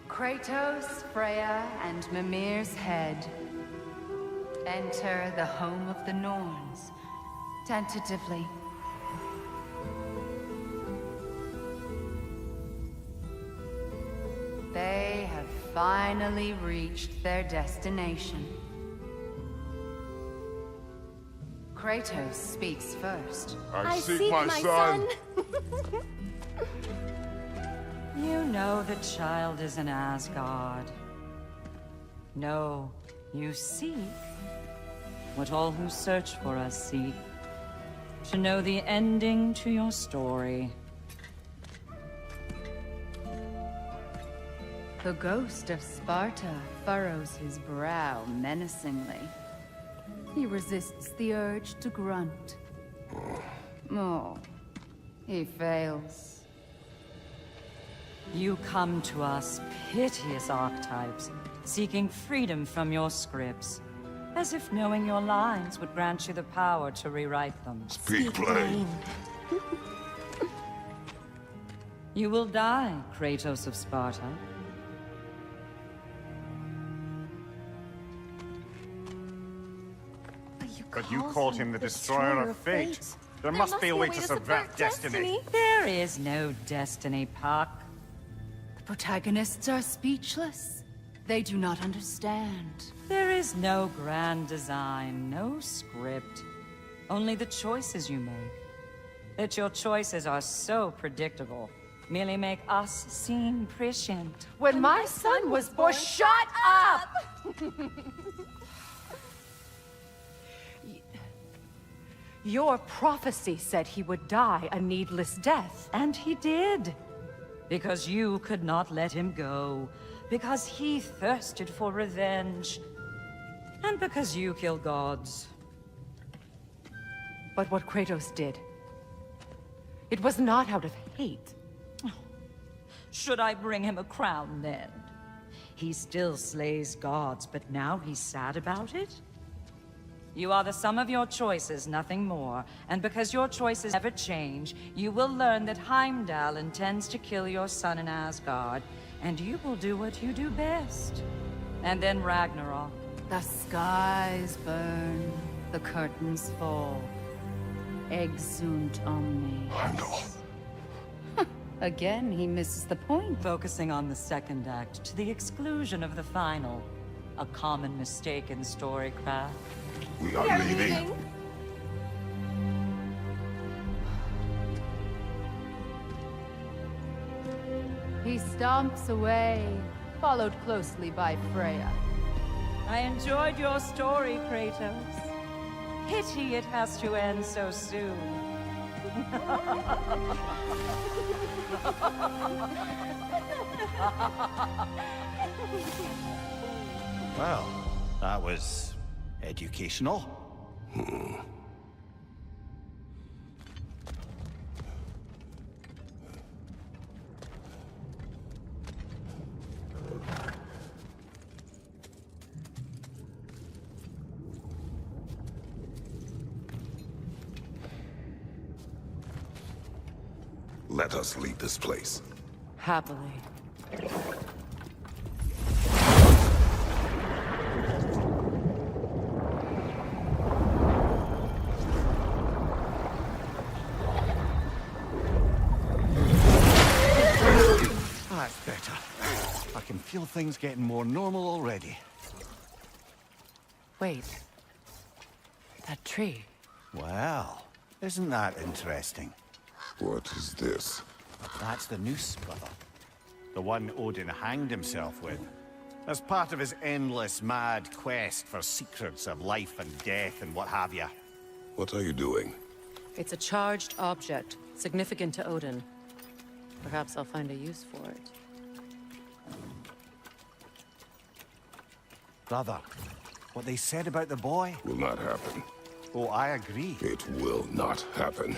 Kratos, Freya, and Mimir's head. Enter the home of the Norns. Tentatively. They have finally reached their destination. Kratos speaks first. I seek my son. You know the child is in Asgard. No, you seek what all who search for us seek. To know the ending to your story. The ghost of Sparta furrows his brow menacingly. He resists the urge to grunt. Oh, he fails. You come to us, piteous archetypes, seeking freedom from your scripts. As if knowing your lines would grant you the power to rewrite them. Speak plain. You will die, Kratos of Sparta. But you called him the Destroyer of Fate. There must be a way to subvert destiny. There is no destiny, Puck. The protagonists are speechless. They do not understand. There is no grand design, no script. Only the choices you make. That your choices are so predictable, merely make us seem prescient. When my son was born, shut up! Your prophecy said he would die a needless death. And he did. Because you could not let him go. Because he thirsted for revenge. And because you kill gods. But what Kratos did, it was not out of hate. Should I bring him a crown then? He still slays gods, but now he's sad about it? You are the sum of your choices, nothing more. And because your choices never change, you will learn that Heimdall intends to kill your son in Asgard, and you will do what you do best. And then Ragnarok. The skies burn, the curtains fall. Exunt omnes. Heimdall. Again, he misses the point. Focusing on the second act to the exclusion of the final. A common mistake in storycraft. We are leaving. He stomps away, followed closely by Freya. I enjoyed your story, Kratos. Pity it has to end so soon. Well, that was educational. Let us leave this place. Happily. That's better. I can feel things getting more normal already. Wait. That tree. Well, isn't that interesting? What is this? That's the noose, brother. The one Odin hanged himself with. As part of his endless, mad quest for secrets of life and death and what have you. What are you doing? It's a charged object, significant to Odin. Perhaps I'll find a use for it. Brother, what they said about the boy? Will not happen. Oh, I agree. It will not happen.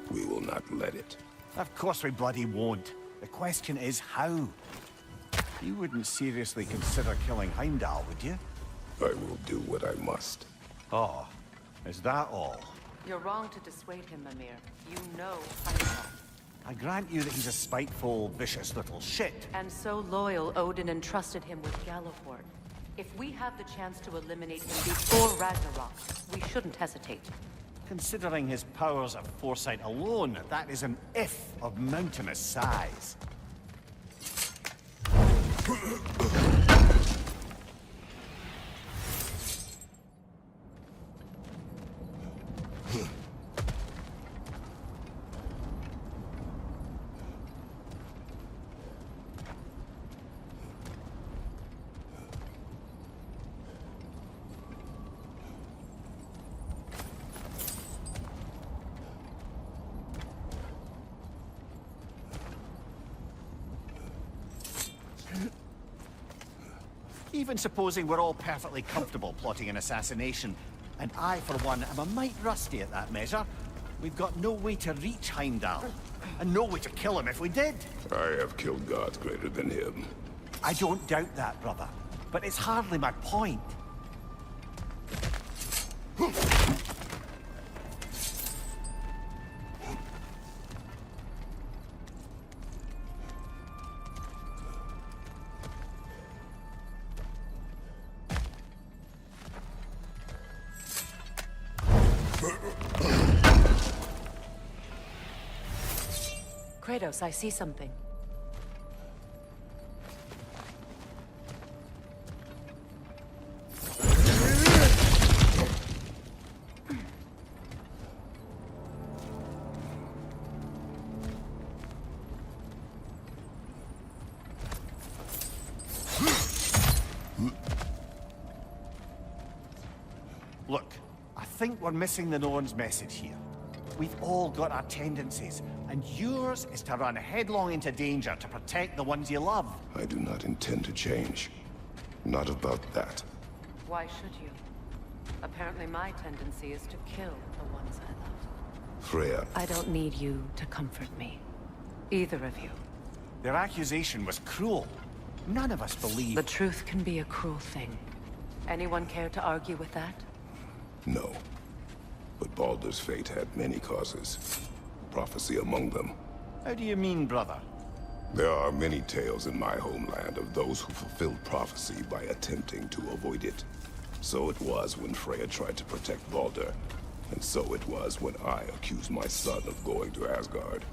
We will not let it. Of course we bloody won't. The question is how. You wouldn't seriously consider killing Heimdall, would you? I will do what I must. Oh, is that all? You're wrong to dissuade him, Mimir. You know Heimdall. I grant you that he's a spiteful, vicious little shit. And so loyal, Odin entrusted him with Galliford. If we have the chance to eliminate him before Ragnarok, we shouldn't hesitate. Considering his powers of foresight alone, that is an if of mountainous size. Even supposing we're all perfectly comfortable plotting an assassination, and I, for one, am a mite rusty at that measure, we've got no way to reach Heimdall, and no way to kill him if we did. I have killed gods greater than him. I don't doubt that, brother, but it's hardly my point. Kratos, I see something. think we're missing the Norn's message here. We've all got our tendencies, and yours is to run headlong into danger to protect the ones you love. I do not intend to change. Not about that. Why should you? Apparently my tendency is to kill the ones I love. Freya. I don't need you to comfort me. Either of you. Their accusation was cruel. None of us believe... The truth can be a cruel thing. Anyone care to argue with that? No. But Baldur's fate had many causes. Prophecy among them. How do you mean, brother? There are many tales in my homeland of those who fulfilled prophecy by attempting to avoid it. So it was when Freya tried to protect Baldur. And so it was when I accused my son of going to Asgard.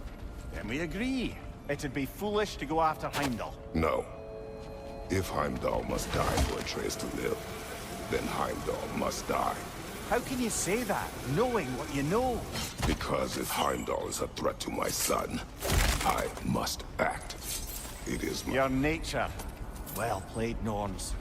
Then we agree. It'd be foolish to go after Heimdall. No. If Heimdall must die for Atreus to live, then Heimdall must die. How can you say that, knowing what you know? Because if Heimdall is a threat to my son, I must act. It is my... Your nature. Well played, Norns.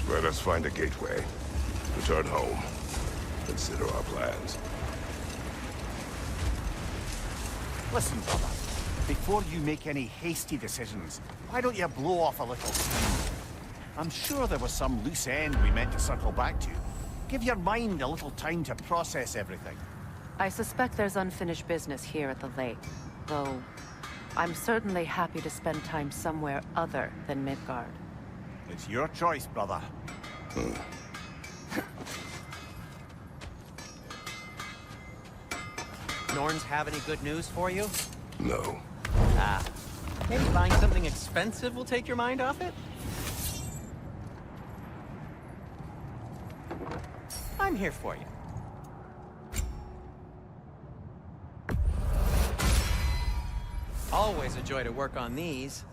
Let us find a gateway. Return home. Consider our plans. Listen, brother. Before you make any hasty decisions, why don't you blow off a little steam? I'm sure there was some loose end we meant to circle back to. Give your mind a little time to process everything. I suspect there's unfinished business here at the lake, though I'm certainly happy to spend time somewhere other than Midgard. It's your choice, brother. Norns have any good news for you? No. Ah. Maybe buying something expensive will take your mind off it? I'm here for you. Always a joy to work on these.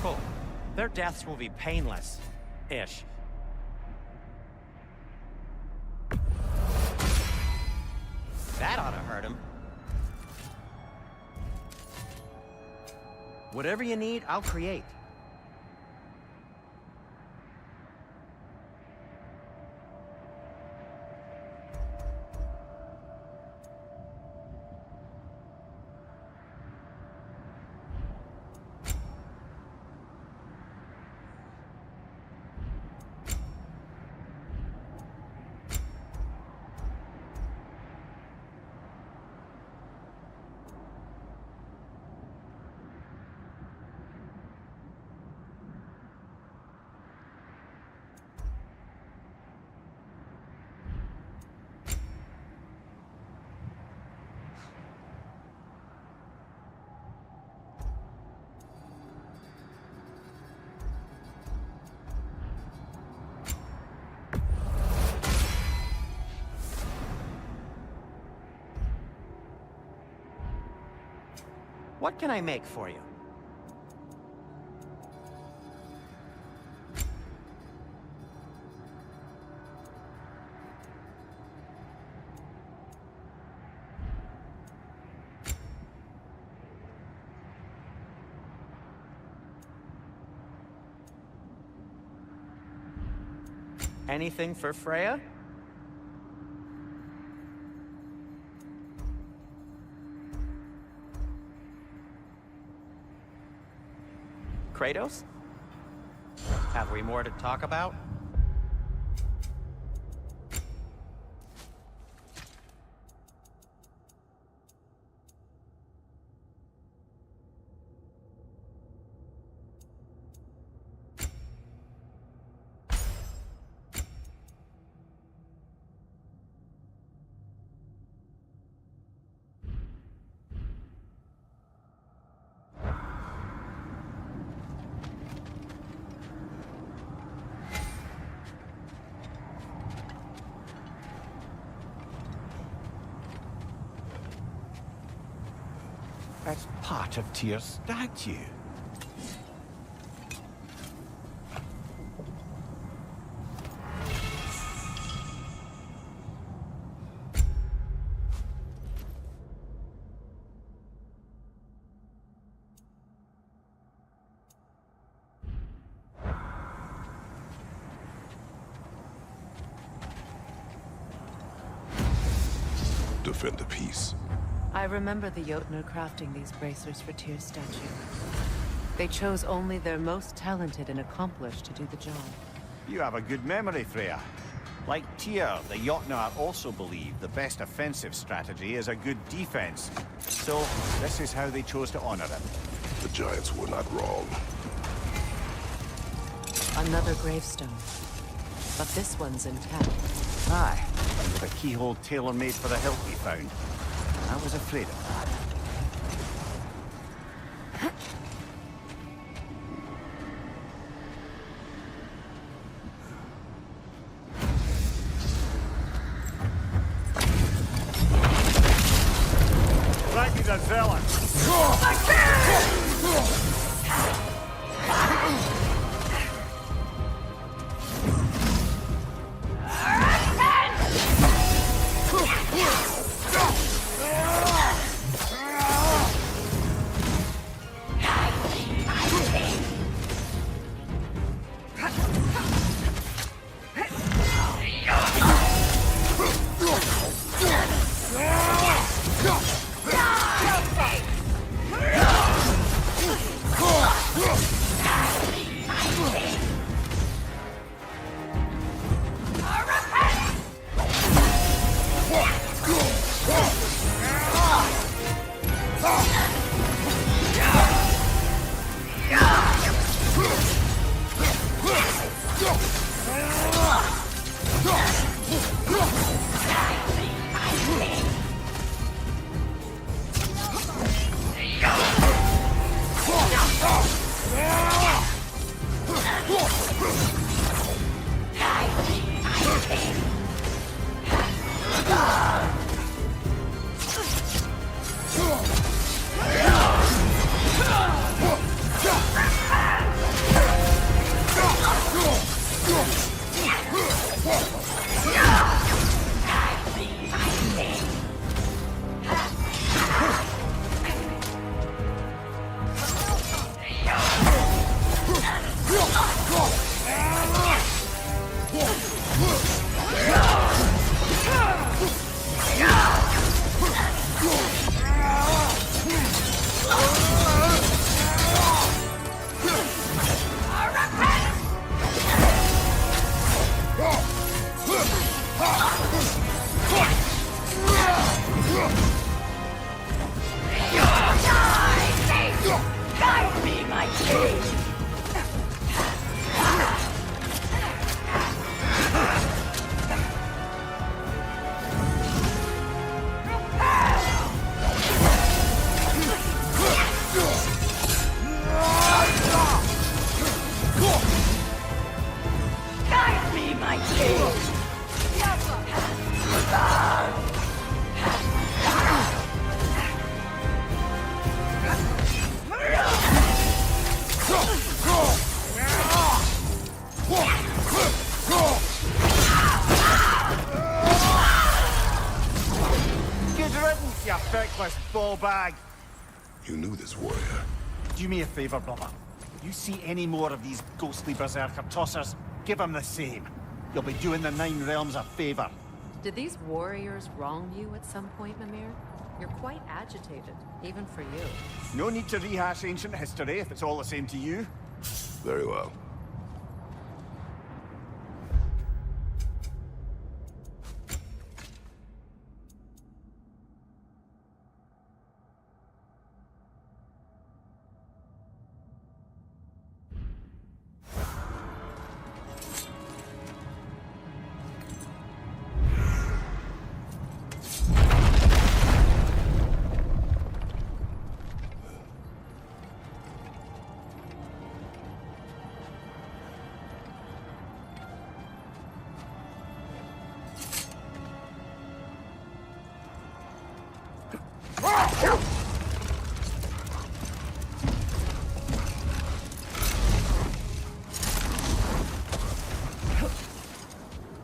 Cool. Their deaths will be painless-ish. That ought to hurt him. Whatever you need, I'll create. What can I make for you? Anything for Freya? Kratos? Have we more to talk about? That's part of Tyr's statue. Defend the peace. I remember the Jotnar crafting these bracers for Tyr's statue. They chose only their most talented and accomplished to do the job. You have a good memory, Freya. Like Tyr, the Jotnar also believe the best offensive strategy is a good defense. So, this is how they chose to honor him. The Giants were not wrong. Another gravestone. But this one's intact. Aye, with a keyhole tailor-made for the hilt we found. I was afraid of that. Raggy's a zealot. Bag. You knew this warrior. Do me a favor, brother. You see any more of these ghostly berserker tossers, give them the same. you'll be doing the Nine Realms a favor. Did these warriors wrong you at some point, Mimir? You're quite agitated, even for you. No need to rehash ancient history if it's all the same to you. Very well.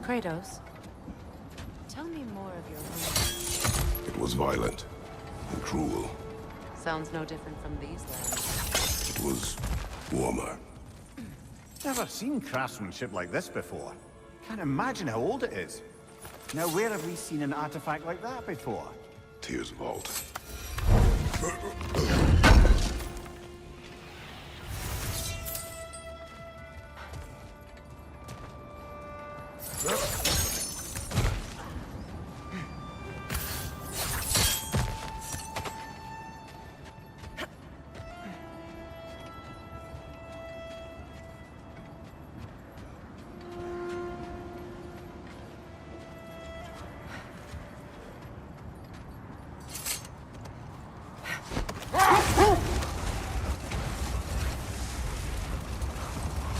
Kratos, tell me more of your life. It was violent and cruel. Sounds no different from these lands. It was warmer. Never seen craftsmanship like this before. Can't imagine how old it is. Now, where have we seen an artifact like that before? Tyr's vault.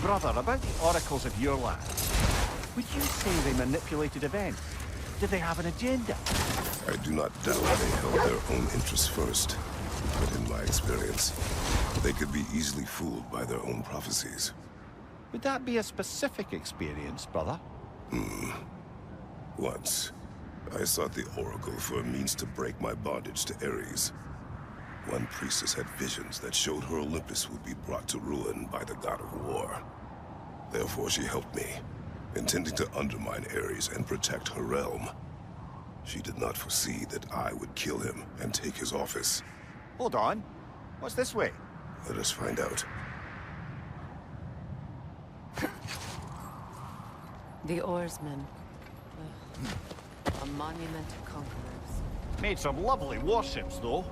Brother, about the oracles of your land, would you say they manipulated events? Did they have an agenda? I do not doubt they held their own interests first. But in my experience, they could be easily fooled by their own prophecies. Would that be a specific experience, brother? Once, I sought the Oracle for a means to break my bondage to Ares. One priestess had visions that showed her Olympus would be brought to ruin by the god of war. Therefore she helped me, intending to undermine Ares and protect her realm. She did not foresee that I would kill him and take his office. Hold on. What's this way? Let us find out. The oarsmen. A monument to conquerors. Made some lovely warships, though.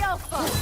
Alpha!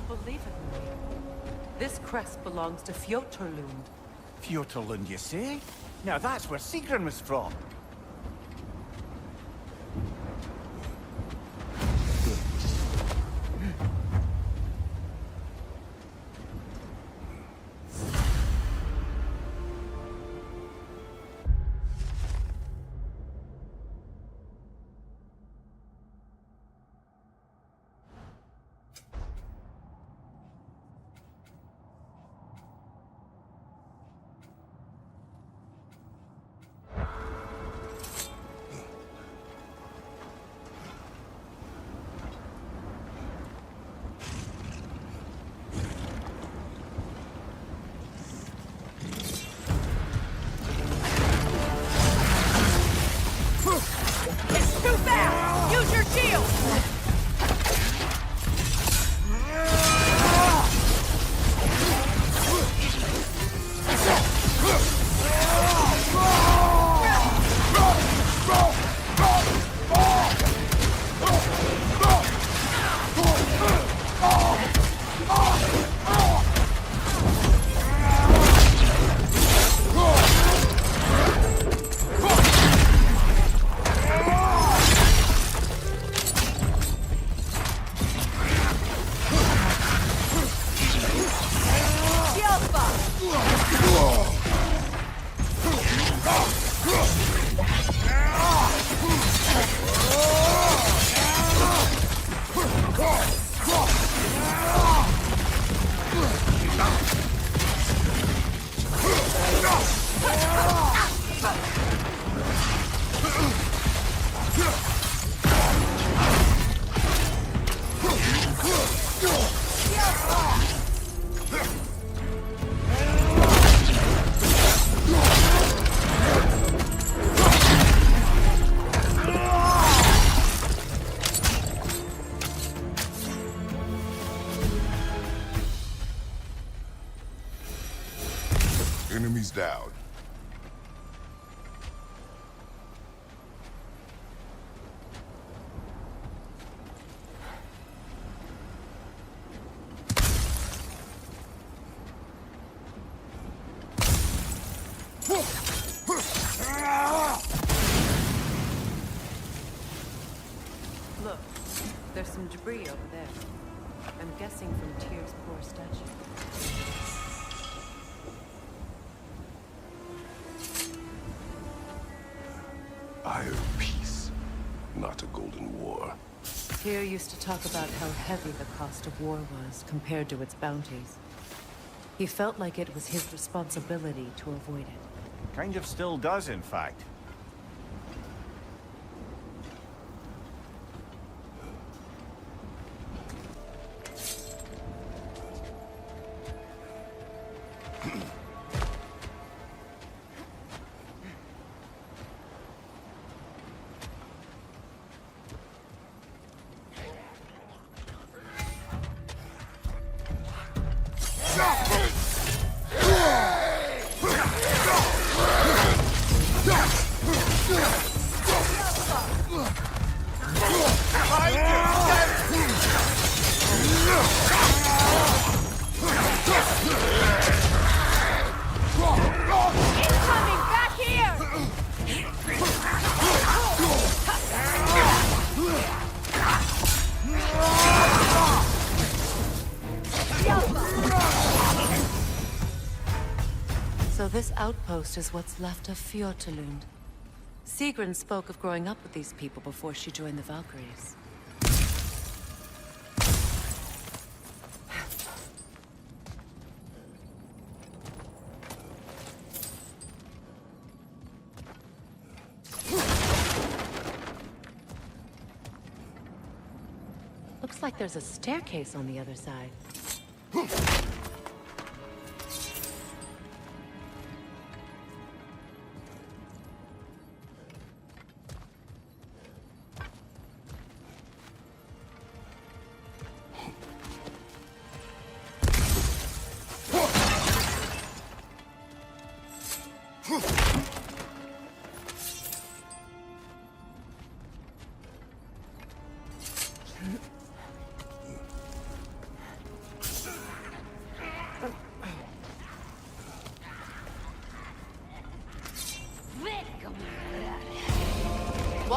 don't believe it, Marie. This crest belongs to Fjotorlund. Fjotorlund, you say? Now that's where Sigrun was from. Enemies down. Look, there's some debris over there. I'm guessing from Tyr's poor statue. Iron peace, not a golden war. Tyr used to talk about how heavy the cost of war was compared to its bounties. He felt like it was his responsibility to avoid it. Kind of still does, in fact. So this outpost is what's left of Fjotorlund. Sigrun spoke of growing up with these people before she joined the Valkyries. Looks like there's a staircase on the other side.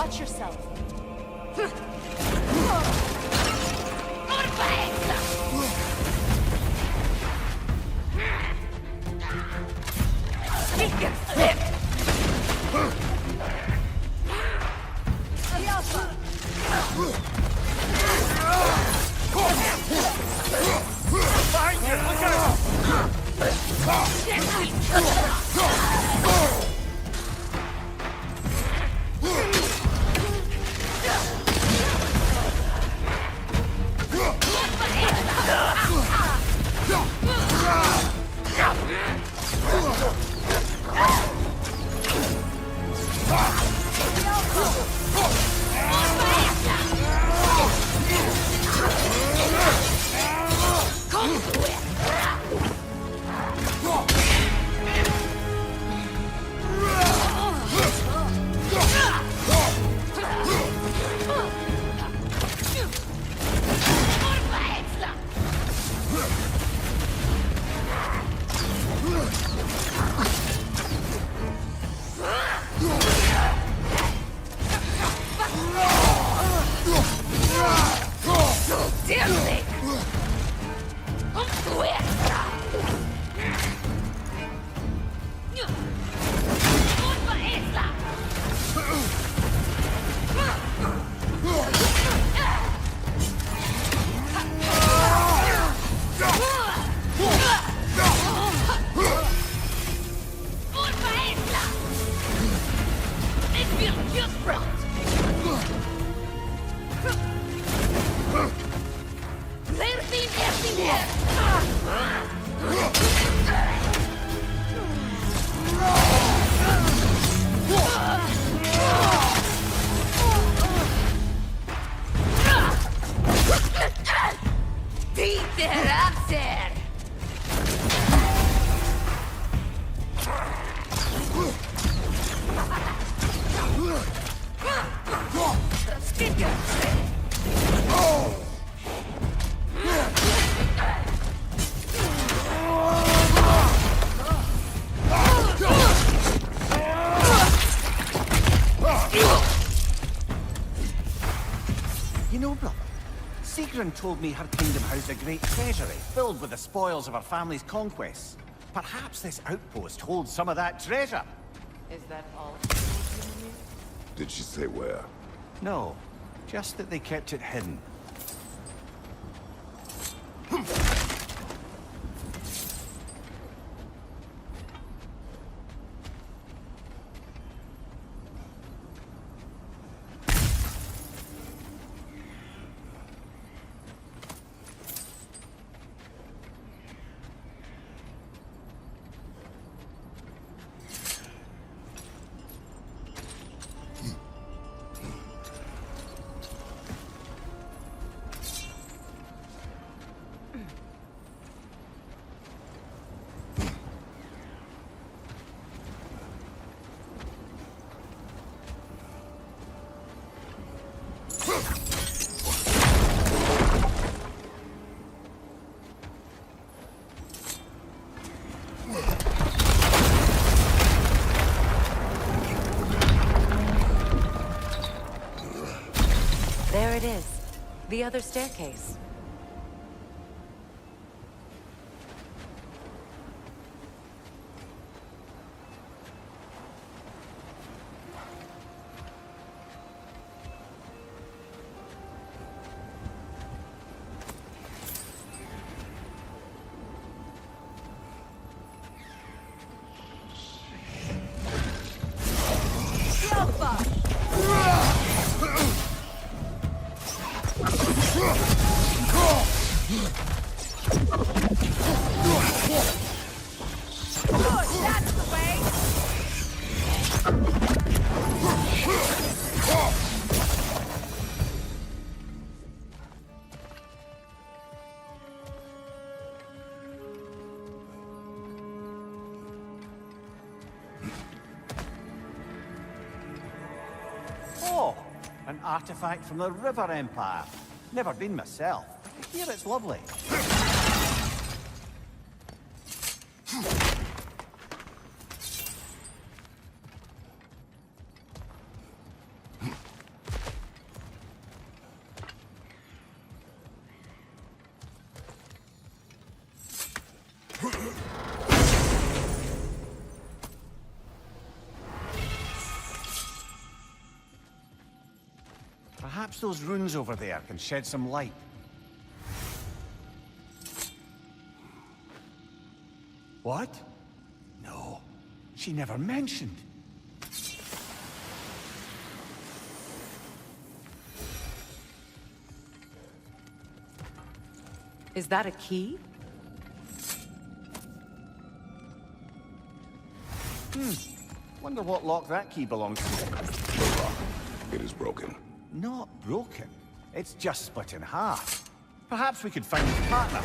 Watch yourself. Behind you! Look out! You know, brother, Sigrun told me her kingdom housed a great treasury filled with the spoils of her family's conquests. Perhaps this outpost holds some of that treasure. Is that all? Did she say where? No, just that they kept it hidden. There it is. The other staircase. Oh, an artifact from the River Empire. Never been myself. I hear it's lovely. Perhaps those runes over there can shed some light. What? No, she never mentioned. Is that a key? Wonder what lock that key belongs to. The lock. It is broken. Not broken. It's just split in half. Perhaps we could find his partner.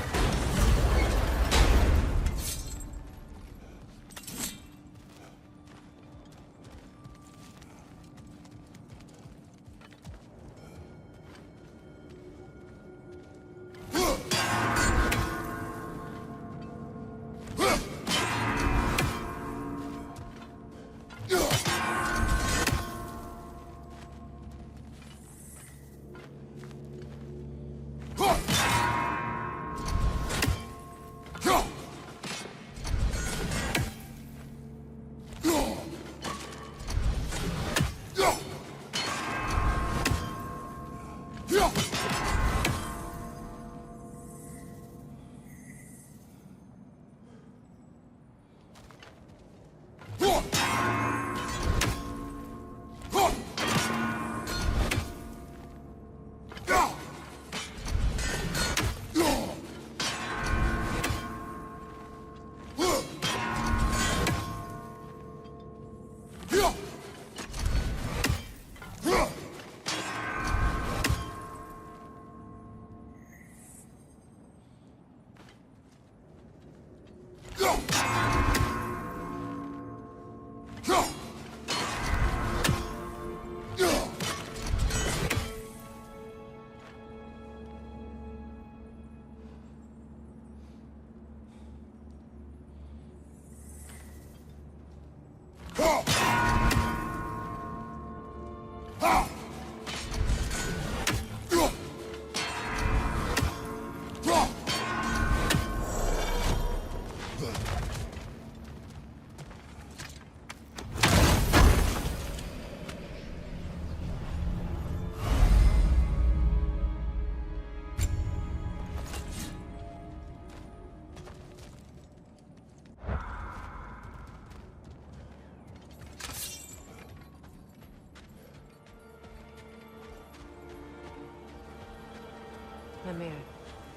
Mimir,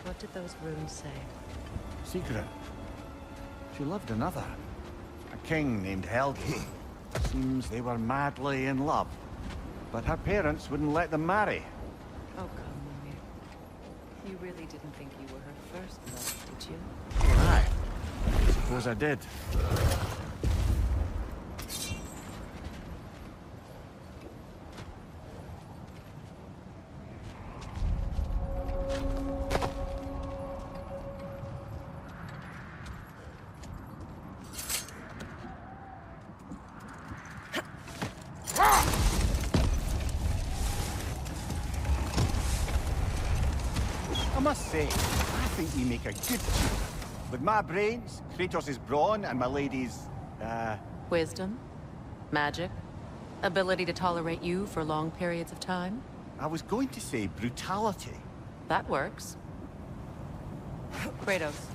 what did those runes say? Secret. She loved another. A king named Helgi. Seems they were madly in love. But her parents wouldn't let them marry. Oh, come, Mimir. You really didn't think you were her first love, did you? Aye. I suppose I did. I must say, I think we make a good team. With my brains, Kratos' brawn, and my lady's, Wisdom? Magic? Ability to tolerate you for long periods of time? I was going to say brutality. That works. Kratos,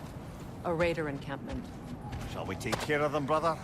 a raider encampment. Shall we take care of them, brother?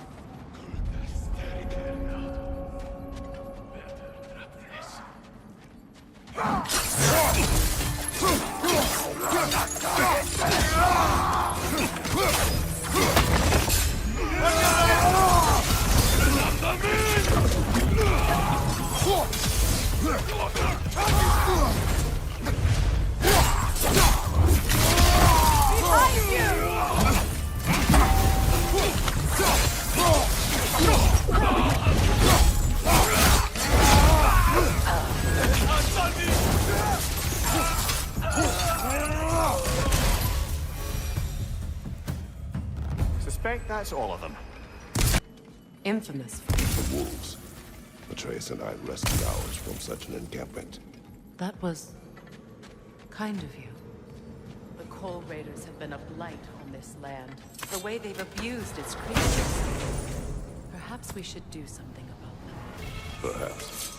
Suspect that's all of them. Infamous. The wolves. Atreus and I rescued ours from such an encampment. That was kind of you. The Coal Raiders have been a blight on this land. The way they've abused its creatures. Perhaps we should do something about them. Perhaps.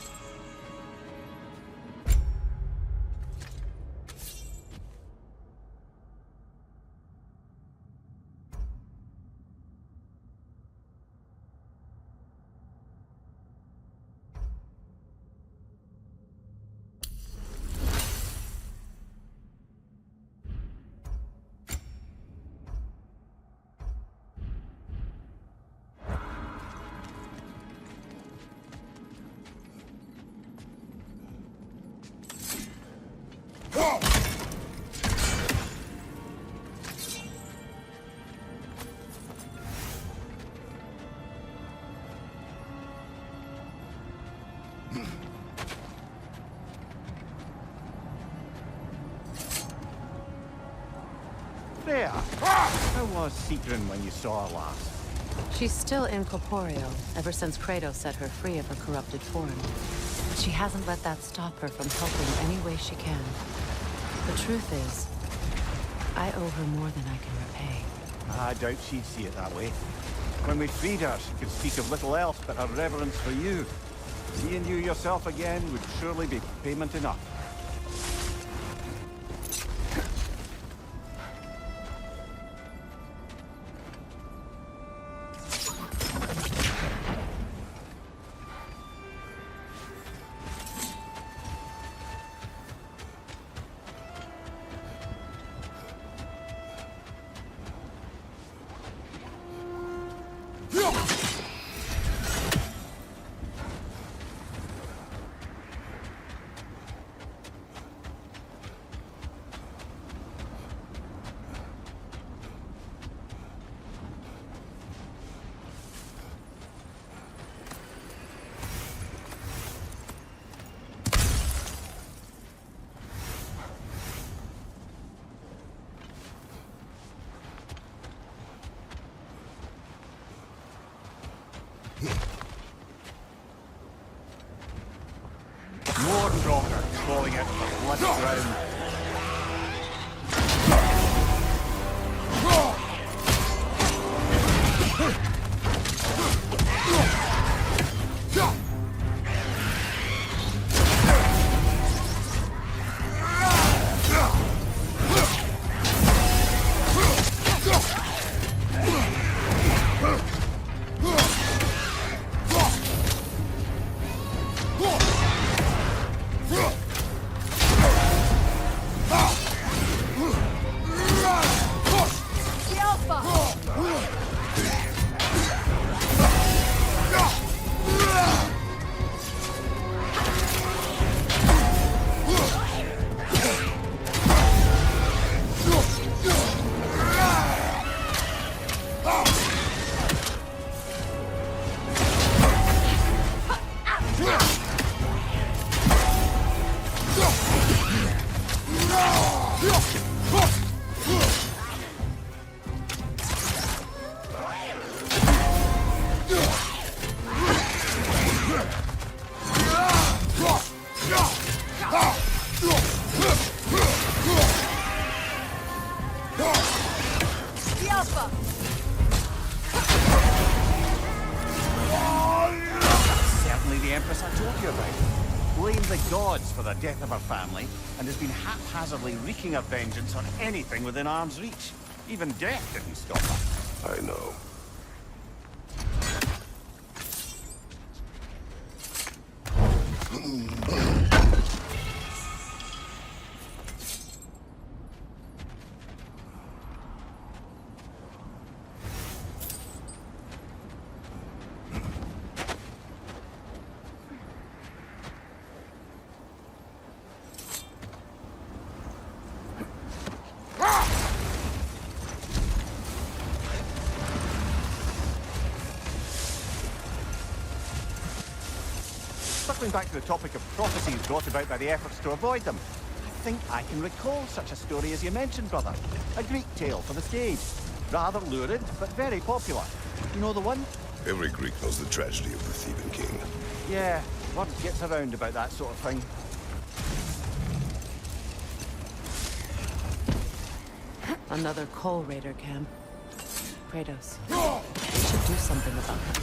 Freya, how was Sigrun when you saw her last? She's still incorporeal, ever since Kratos set her free of her corrupted form. But she hasn't let that stop her from helping any way she can. The truth is, I owe her more than I can repay. I doubt she'd see it that way. When we freed her, she could speak of little else but her reverence for you. Seeing you yourself again would surely be payment enough. More stronger, falling out of the bloody ground. Death of her family, and has been haphazardly wreaking her vengeance on anything within arm's reach. Even death didn't stop her. I know. Circling back to the topic of prophecies brought about by the efforts to avoid them, I think I can recall such a story as you mentioned, brother. A Greek tale for the stage. Rather lurid, but very popular. You know the one? Every Greek knows the tragedy of the Theban king. Yeah, word gets around about that sort of thing. Another Coal Raider camp. Kratos. We should do something about them.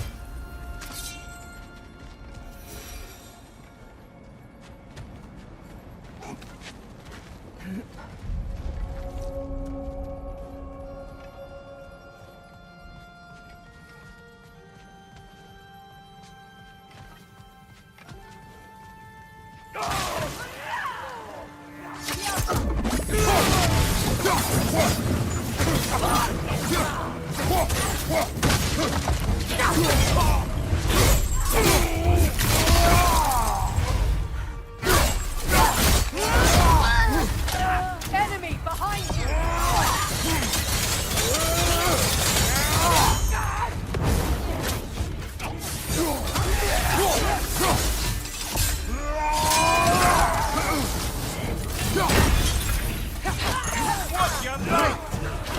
Enemy behind you! What's your name?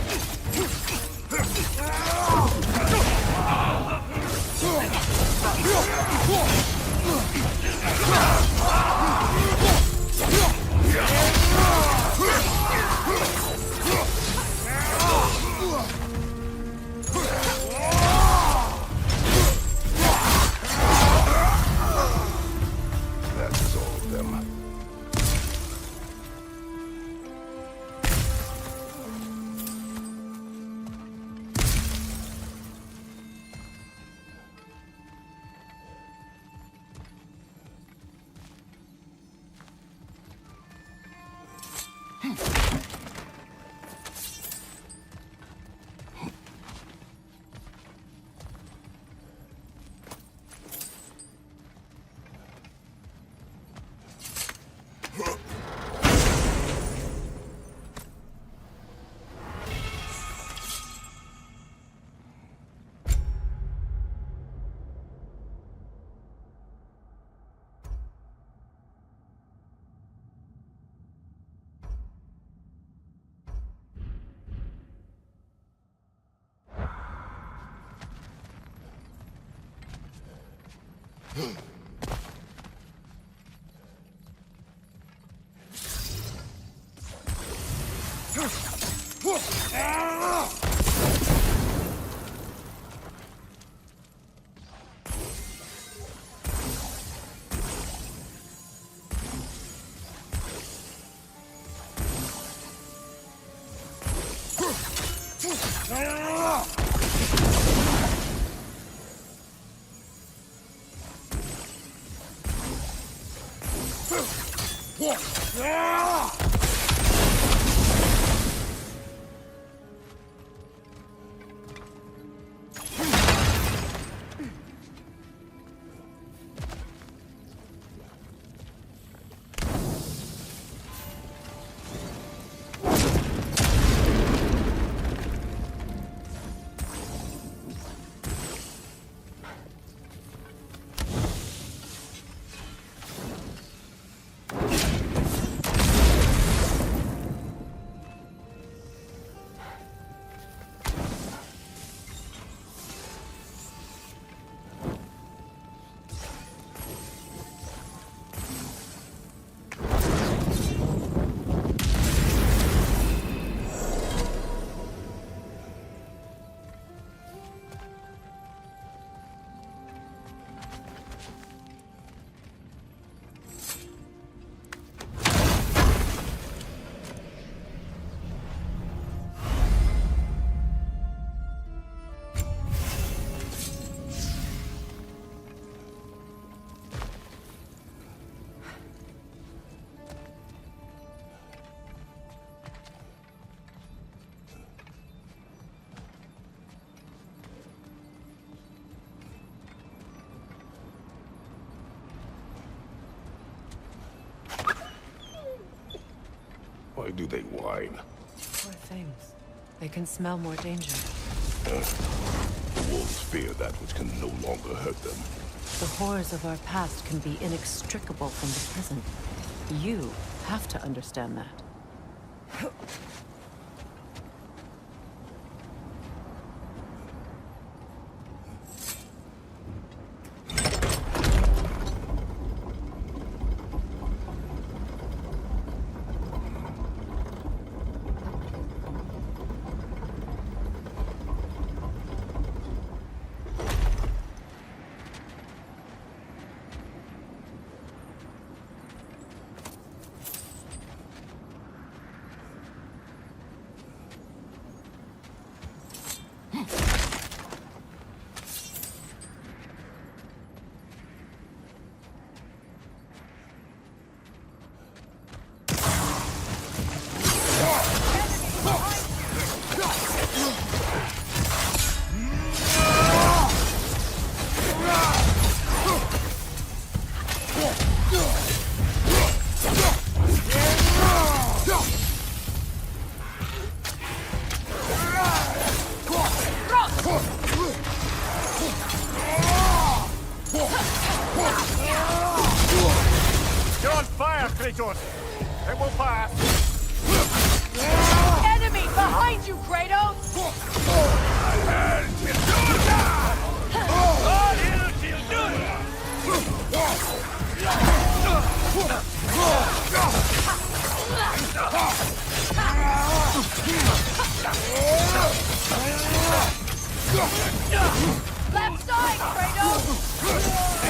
Why do they whine? Poor things. They can smell more danger. The wolves fear that which can no longer hurt them. The horrors of our past can be inextricable from the present. You have to understand that. You're on fire, Kratos! It will pass! Enemy behind you, Kratos! Left side, Kratos!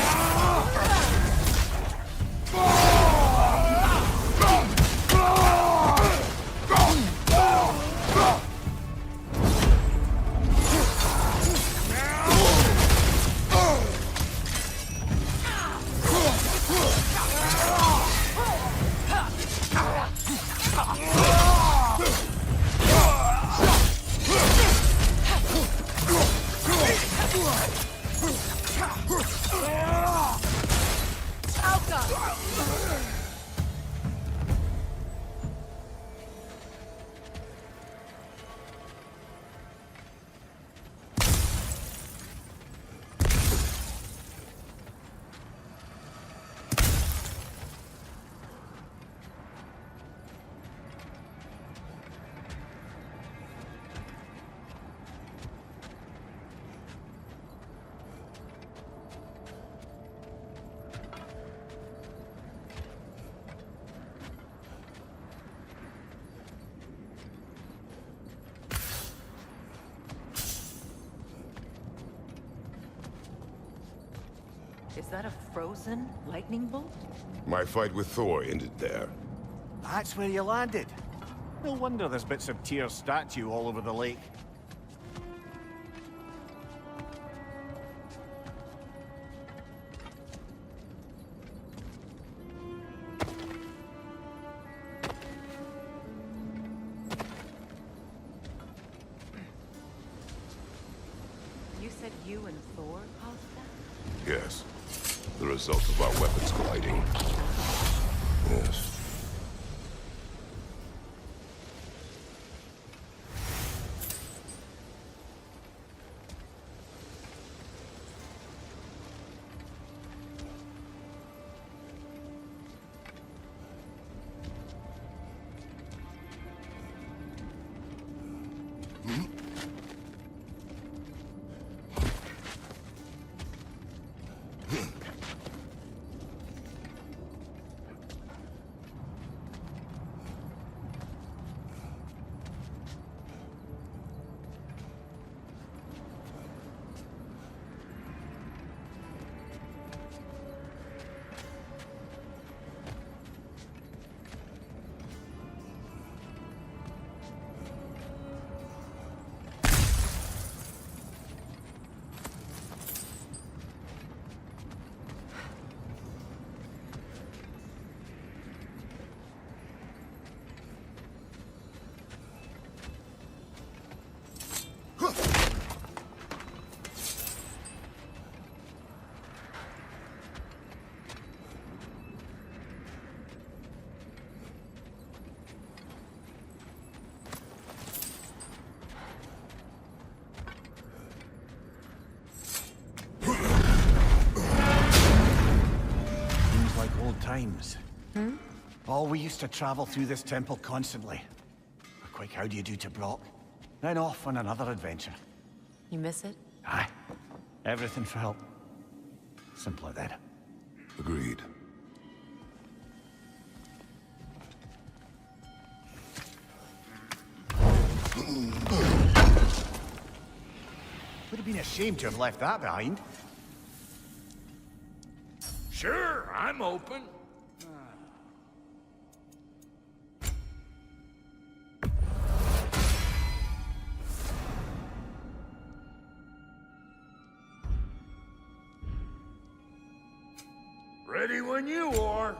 Is that a frozen lightning bolt? My fight with Thor ended there. That's where you landed. No wonder there's bits of Tyr's statue all over the lake. You said you and Thor caused that? Yes. The result of our weapons colliding. Yes. Times. Oh, we used to travel through this temple constantly. A quick how do you do to Brock, then off on another adventure. You miss it? Aye. Everything felt simpler then. Agreed. Would have been a shame to have left that behind. Sure, I'm open. Ready when you are.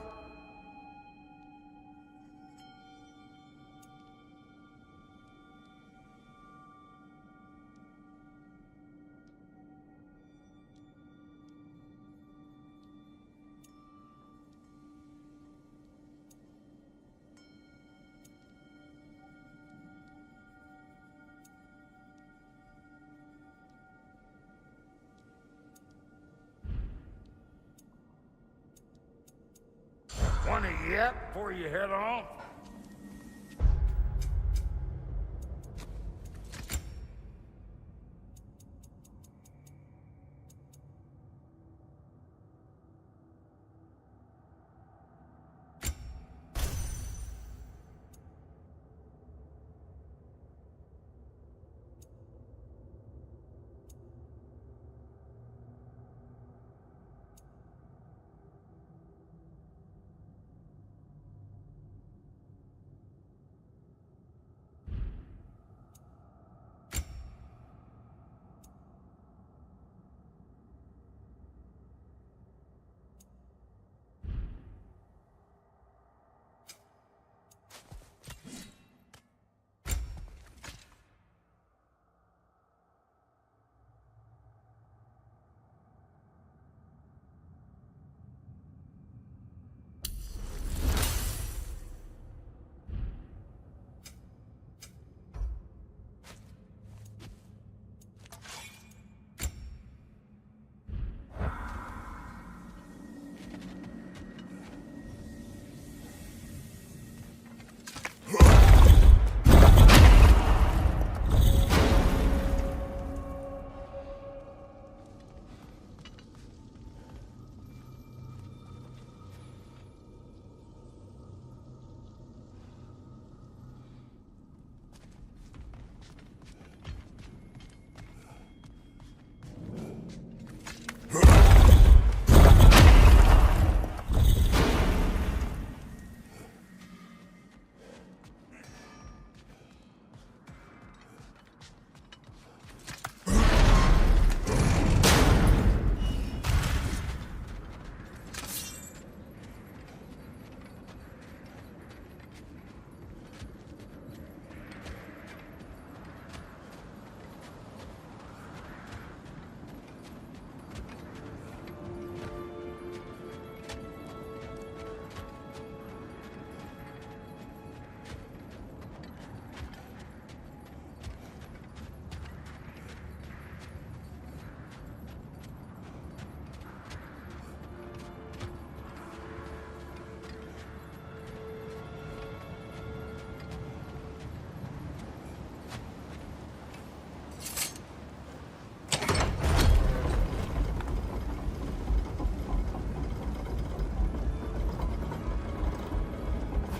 Want a yap before you head off?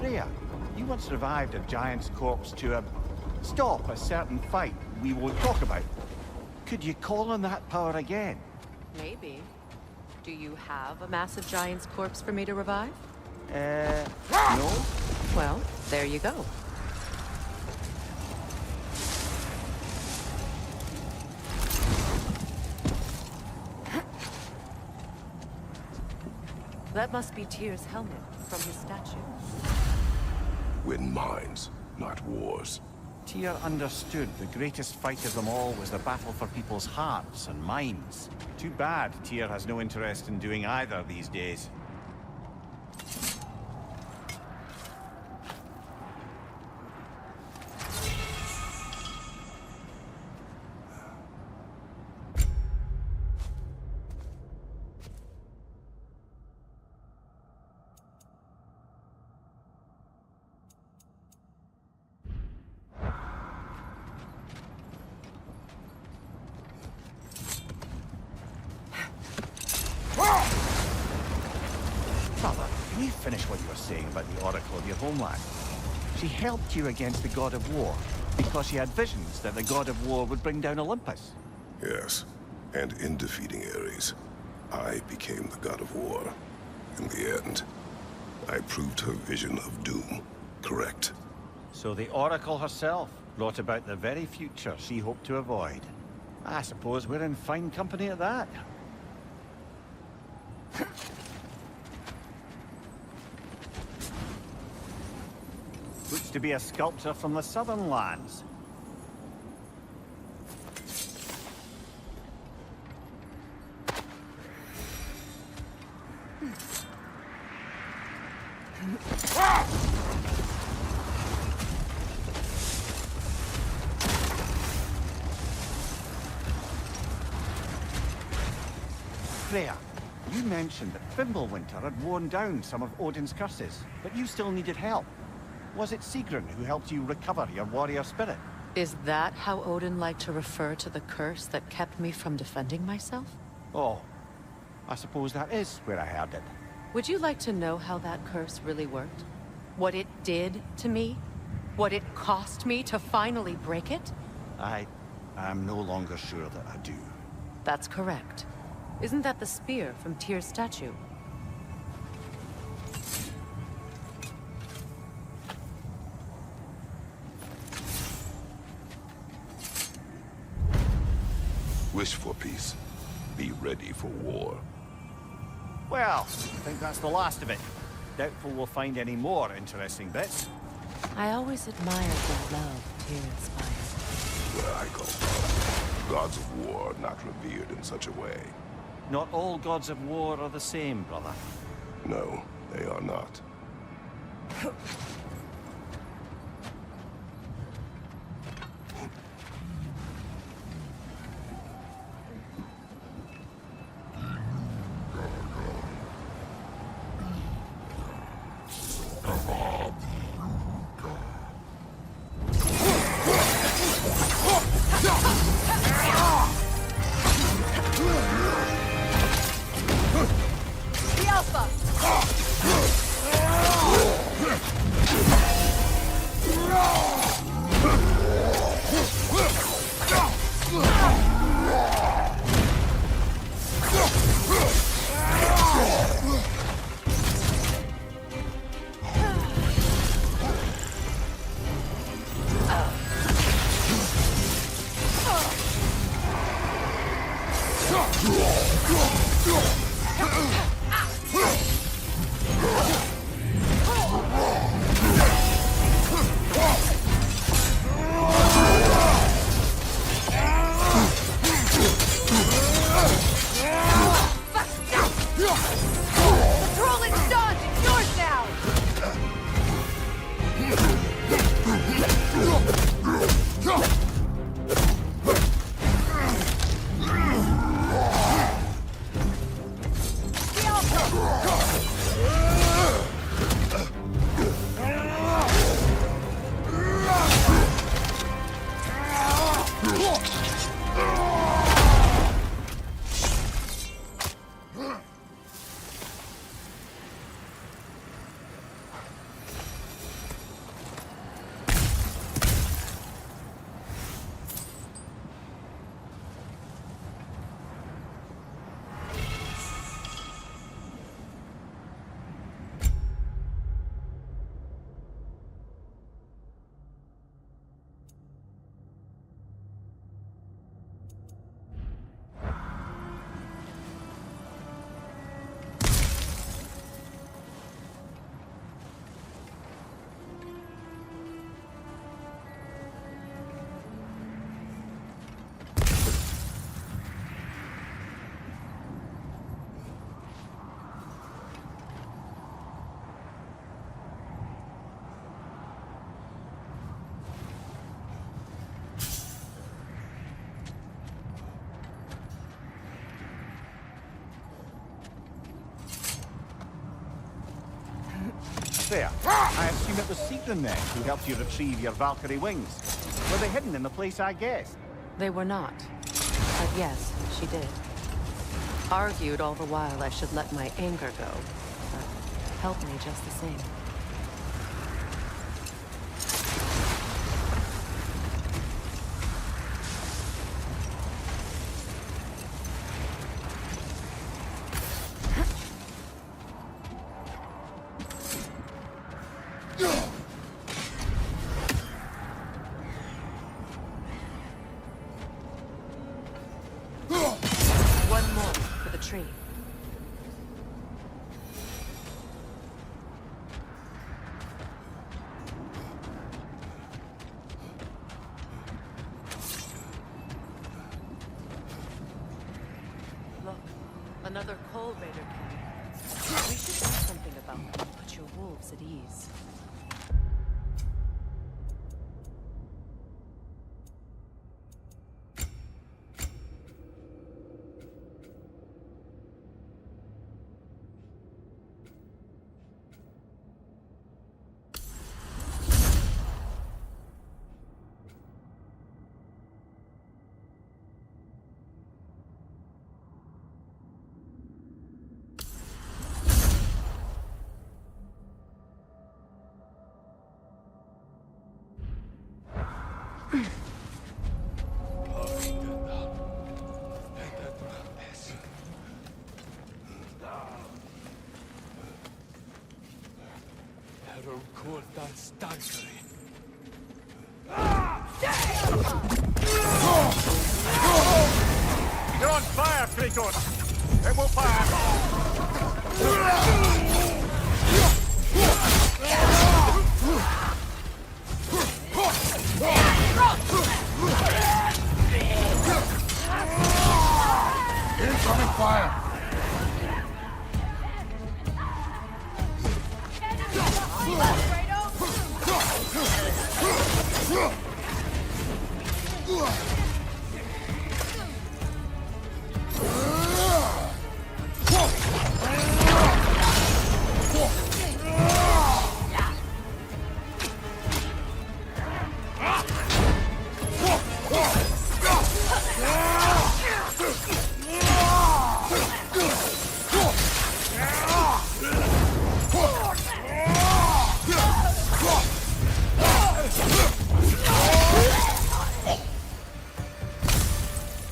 Freya, you once revived a giant's corpse to stop a certain fight we won't talk about. Could you call on that power again? Maybe. Do you have a massive giant's corpse for me to revive? No. Well, there you go. That must be Tyr's helmet from his statue. Win minds, not wars. Tyr understood the greatest fight of them all was the battle for people's hearts and minds. Too bad Tyr has no interest in doing either these days. Can you finish what you were saying about the Oracle of your homeland? She helped you against the God of War because she had visions that the God of War would bring down Olympus. Yes, and in defeating Ares, I became the God of War. In the end, I proved her vision of doom correct. So the Oracle herself brought about the very future she hoped to avoid. I suppose we're in fine company at that. Looks to be a sculptor from the southern lands. Freya, you mentioned that Fimbulwinter had worn down some of Odin's curses, but you still needed help. Was it Sigrun who helped you recover your warrior spirit? Is that how Odin liked to refer to the curse that kept me from defending myself? Oh, I suppose that is where I heard it. Would you like to know how that curse really worked? What it did to me? What it cost me to finally break it? I'm no longer sure that I do. That's correct. Isn't that the spear from Tyr's statue? Wish for peace. Be ready for war. Well, I think that's the last of it. Doubtful we'll find any more interesting bits. I always admired the love Tyr inspired. Where I come from, gods of war are not revered in such a way. Not all gods of war are the same, brother. No, they are not. Atreus there? I assume it was Sigrun then who helped you retrieve your Valkyrie wings. Were they hidden in the place I guessed? They were not. But yes, she did. Argued all the while I should let my anger go, but helped me just the same. One more for the tree. Look, another Coal Raider camp. We should do something about them and put your wolves at ease. You're on fire, Kratos! It will Incoming fire!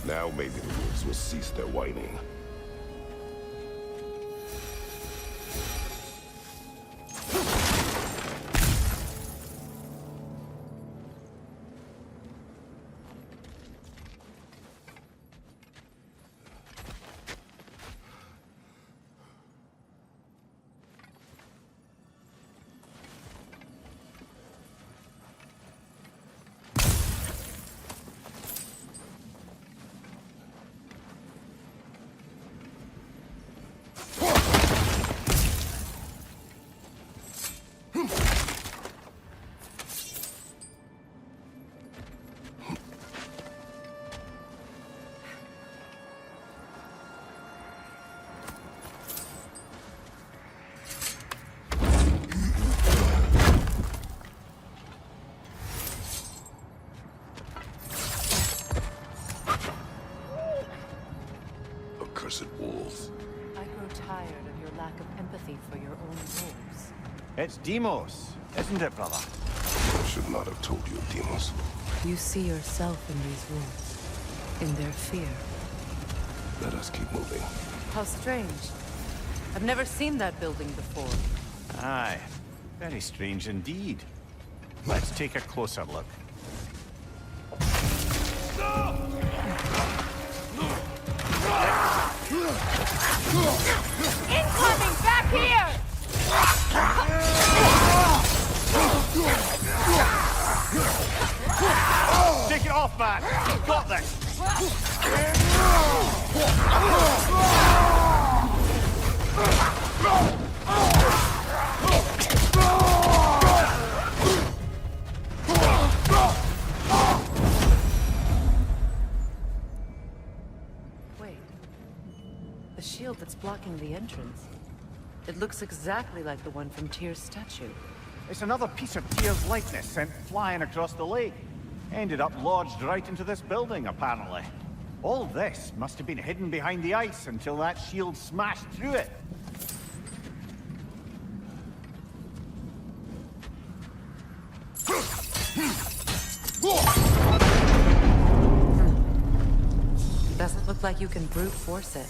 Now maybe the wolves will cease their whining. Accursed wolves. I grow tired of your lack of empathy for your own wolves. It's Deimos, isn't it, brother? I should not have told you of Deimos. You see yourself in these wolves, in their fear. Let us keep moving. How strange. I've never seen that building before. Aye, very strange indeed. Let's take a closer look. Incoming! Back here! Take it off, man! You've got this! Wait. The shield that's blocking the entrance. It looks exactly like the one from Tyr's statue. It's another piece of Tyr's likeness sent flying across the lake. Ended up lodged right into this building, apparently. All this must have been hidden behind the ice until that shield smashed through it. Doesn't look like you can brute force it.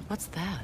What's that?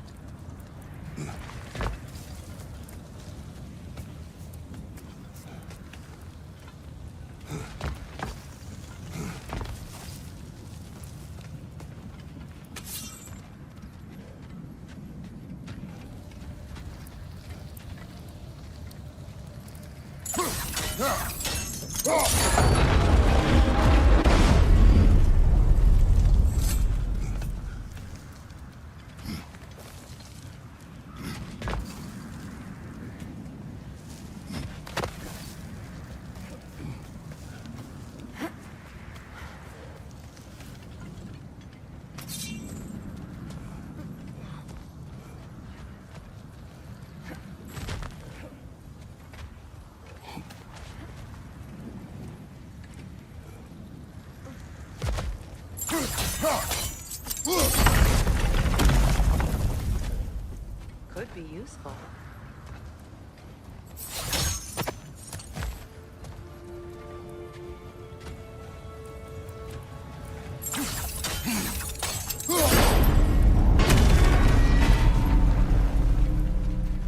Could be useful.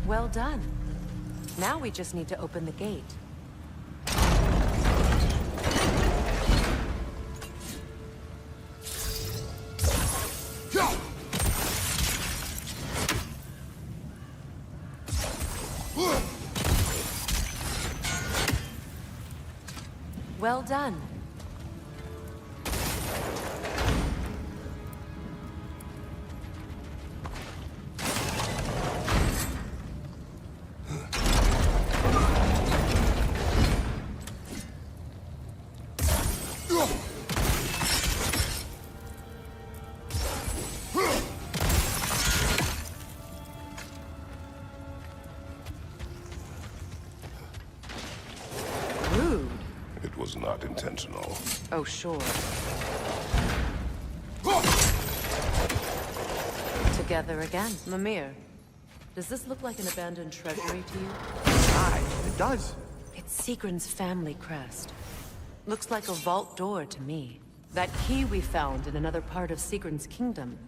Well done. Now we just need to open the gate. Well done. It was not intentional. Oh, sure. Together again. Mimir, does this look like an abandoned treasury to you? Aye, it does. It's Sigrun's family crest. Looks like a vault door to me. That key we found in another part of Sigrun's kingdom.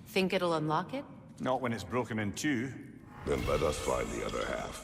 Think it'll unlock it? Not when it's broken in two. Then let us find the other half.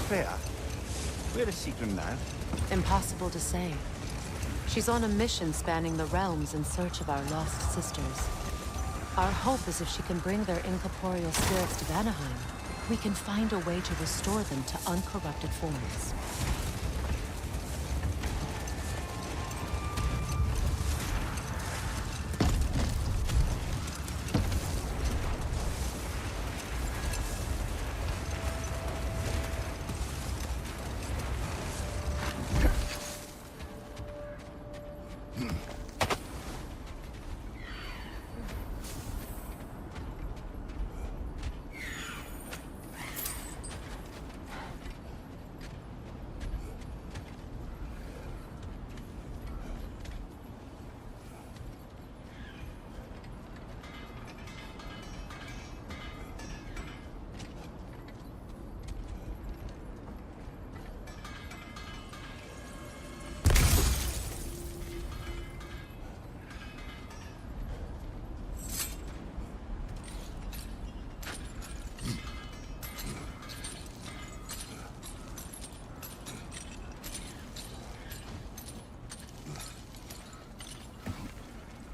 Freya, where is Sigrun now? Impossible to say. She's on a mission spanning the realms in search of our lost sisters. Our hope is if she can bring their incorporeal spirits to Vanaheim, we can find a way to restore them to uncorrupted forms.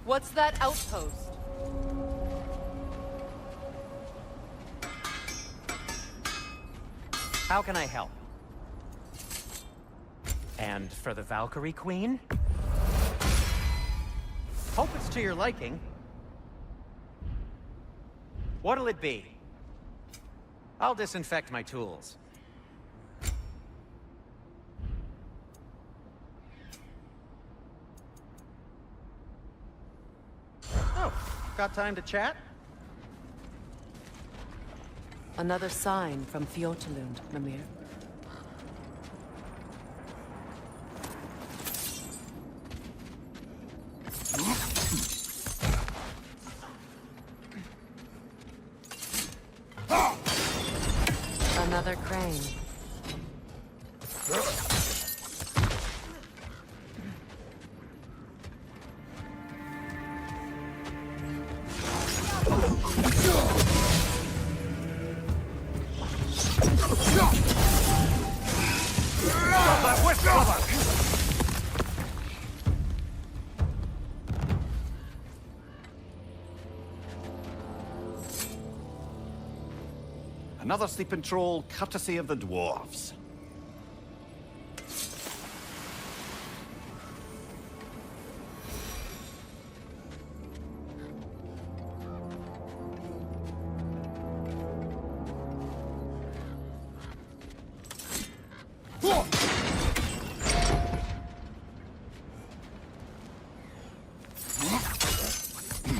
What's that outpost? How can I help? And for the Valkyrie Queen? Hope it's to your liking. What'll it be? I'll disinfect my tools. Oh, got time to chat? Another sign from Fjotalund, Mimir. Another crane. Another sleeping troll, courtesy of the dwarves.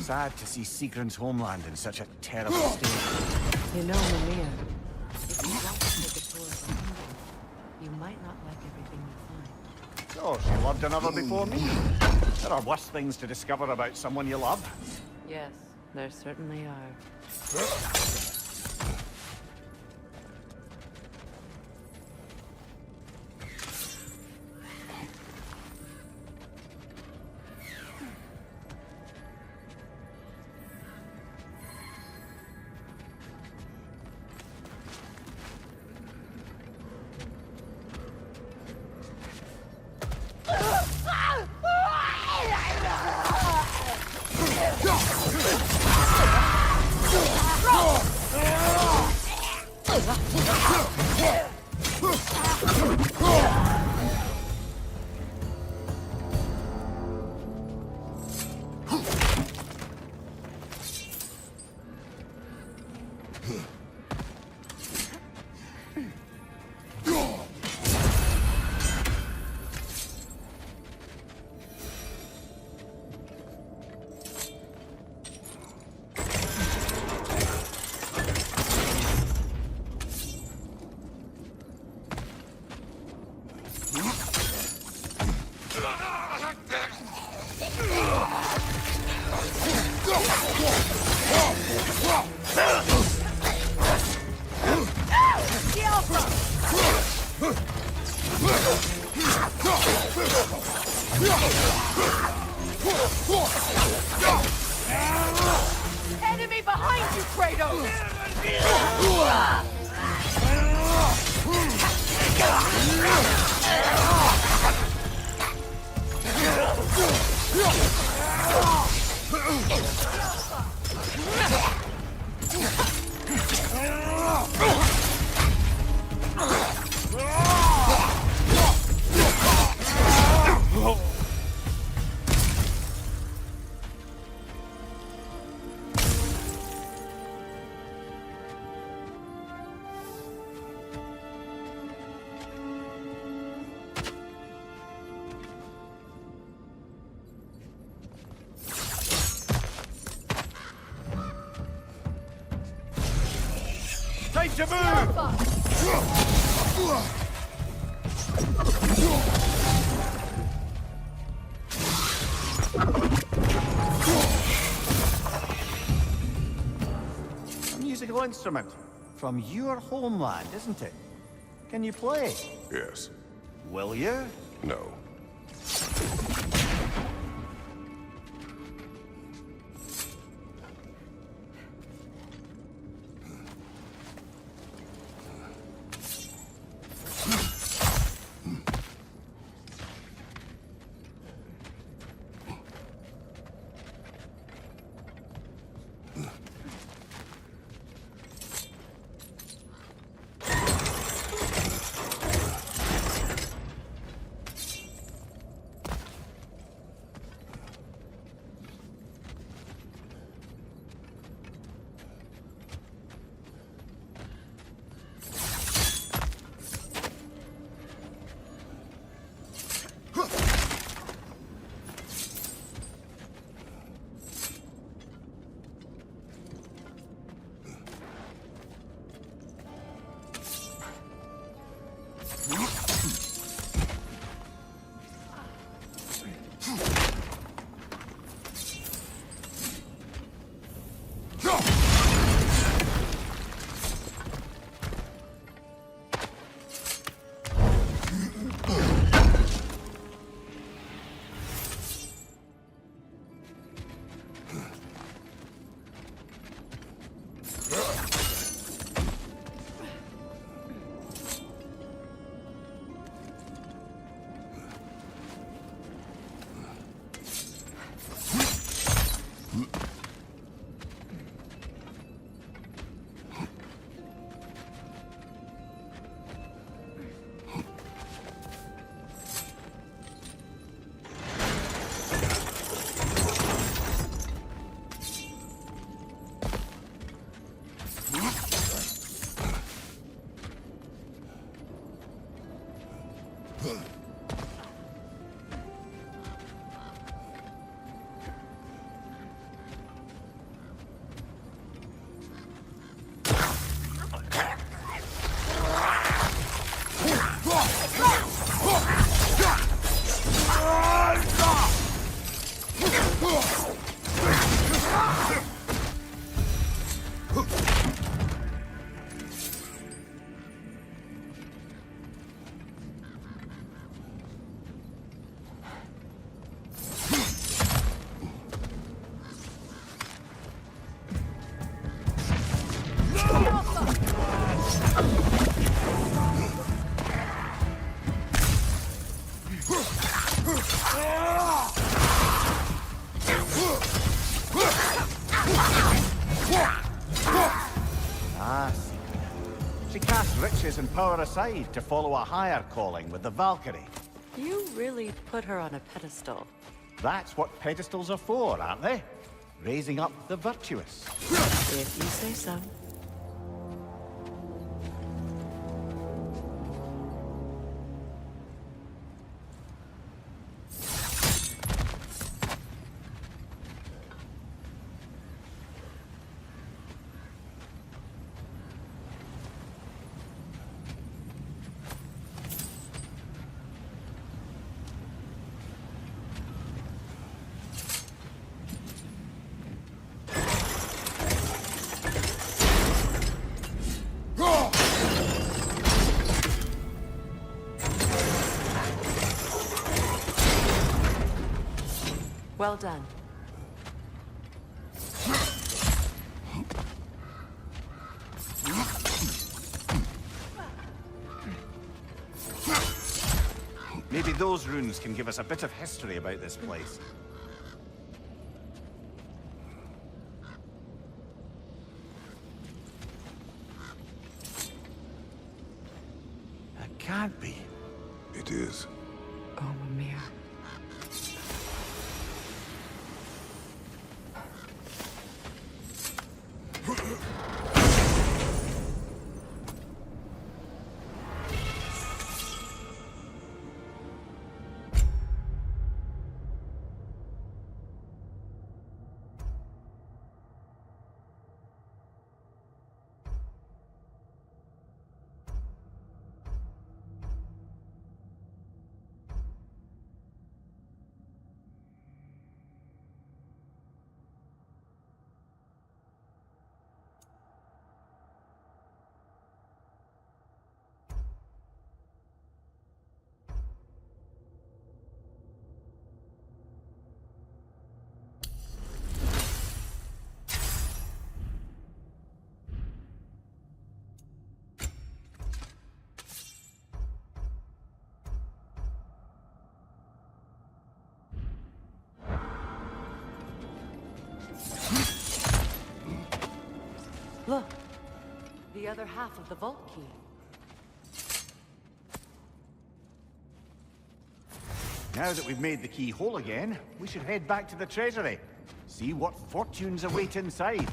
Sad to see Sigrun's homeland in such a terrible state. You know, Mimir, if you want to take a tour of London, you might not like everything you find. Oh, she loved another before me. There are worse things to discover about someone you love. Yes, there certainly are. Enemy behind you, Kratos! Time to move! A musical instrument from your homeland, isn't it? Can you play? Yes. Will you? No. Ah, secret. She cast riches and power aside to follow a higher calling with the Valkyrie. You really put her on a pedestal. That's what pedestals are for, aren't they? Raising up the virtuous. If you say so. Well done. Maybe those runes can give us a bit of history about this place. It can't be. It is. Oh, Mimir. Look, the other half of the vault key. Now that we've made the key whole again, we should head back to the treasury. See what fortunes await inside.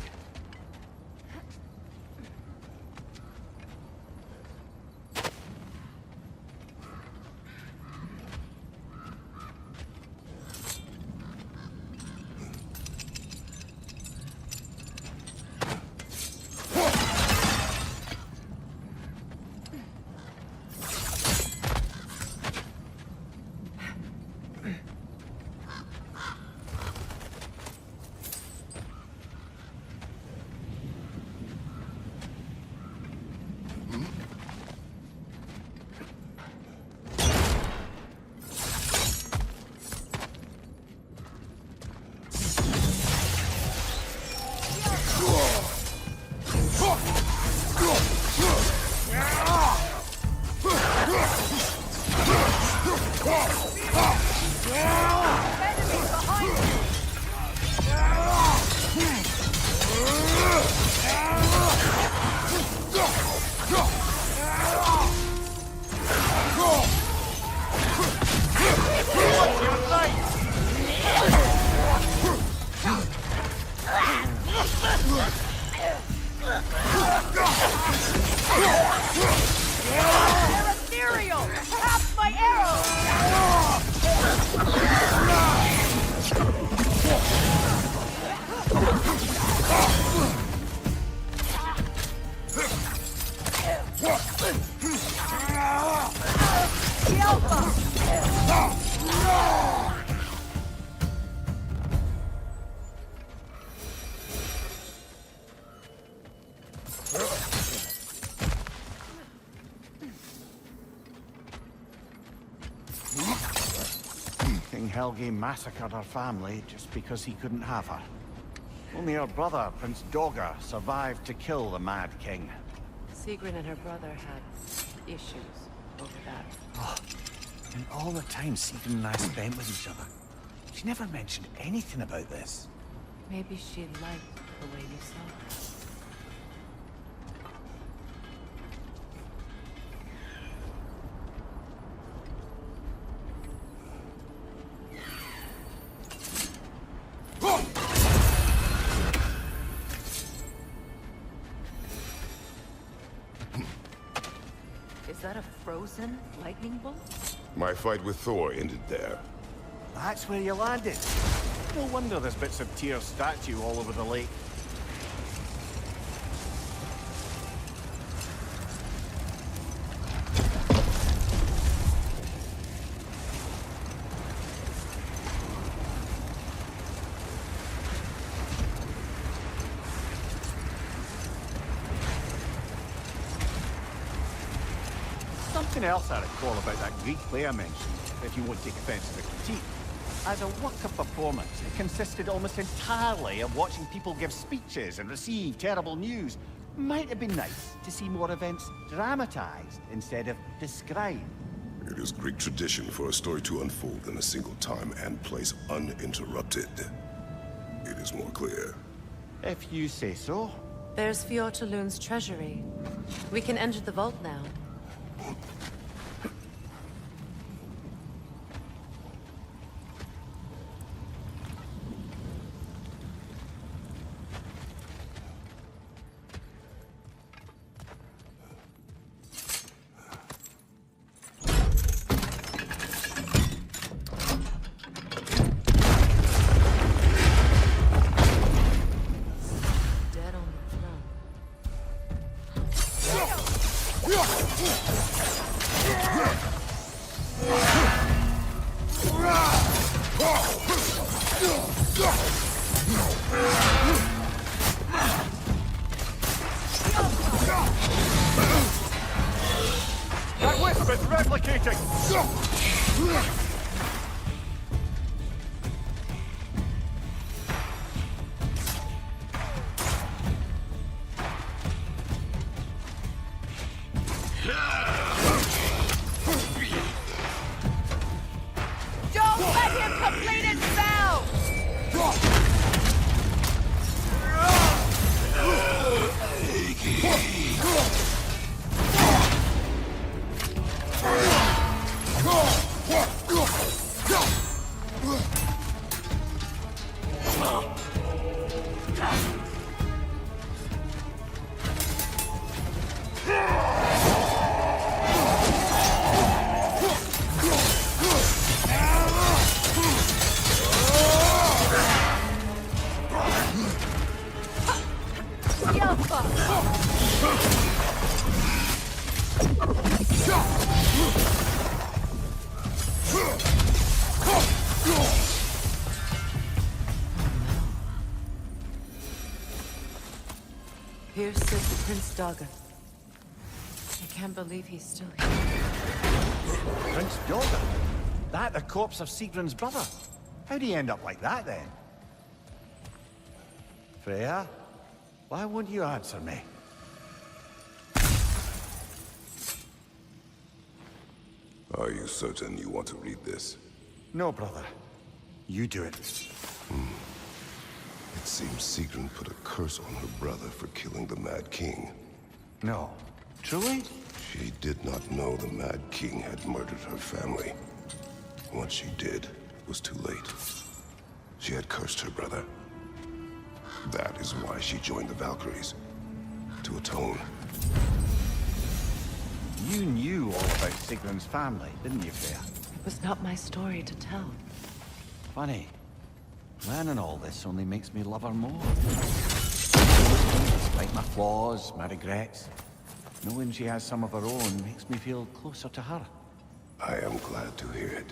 They're ethereal! Half my King Helge massacred her family just because he couldn't have her. Only her brother, Prince Dogger, survived to kill the Mad King. Sigrun and her brother had issues over that. And all the time Sigrun and I spent with each other, she never mentioned anything about this. Maybe she liked the way you saw her. Is that a frozen lightning bolt? My fight with Thor ended there. That's where you landed. No wonder there's bits of Tyr's statue all over the lake. Something else I recall about that Greek play I mentioned, if you won't take offense to the critique. As a work of performance, it consisted almost entirely of watching people give speeches and receive terrible news. Might have been nice to see more events dramatized instead of described. It is Greek tradition for a story to unfold in a single time and place uninterrupted. It is more clear. If you say so. There's Fjortulun's treasury. We can enter the vault now. That wisp is replicating! Don't let him complete his spell! Here sits Prince Daga. I can't believe he's still here. Prince Daga? That the corpse of Sigrun's brother? How'd he end up like that, then? Freya? Why won't you answer me? Are you certain you want to read this? No, brother. You do it. It seems Sigrun put a curse on her brother for killing the Mad King. No. Truly? She did not know the Mad King had murdered her family. Once she did, it was too late. She had cursed her brother. That is why she joined the Valkyries. To atone. You knew all about Sigrun's family, didn't you, Freya? It was not my story to tell. Funny. Learning all this only makes me love her more. Despite my flaws, my regrets, knowing she has some of her own makes me feel closer to her. I am glad to hear it.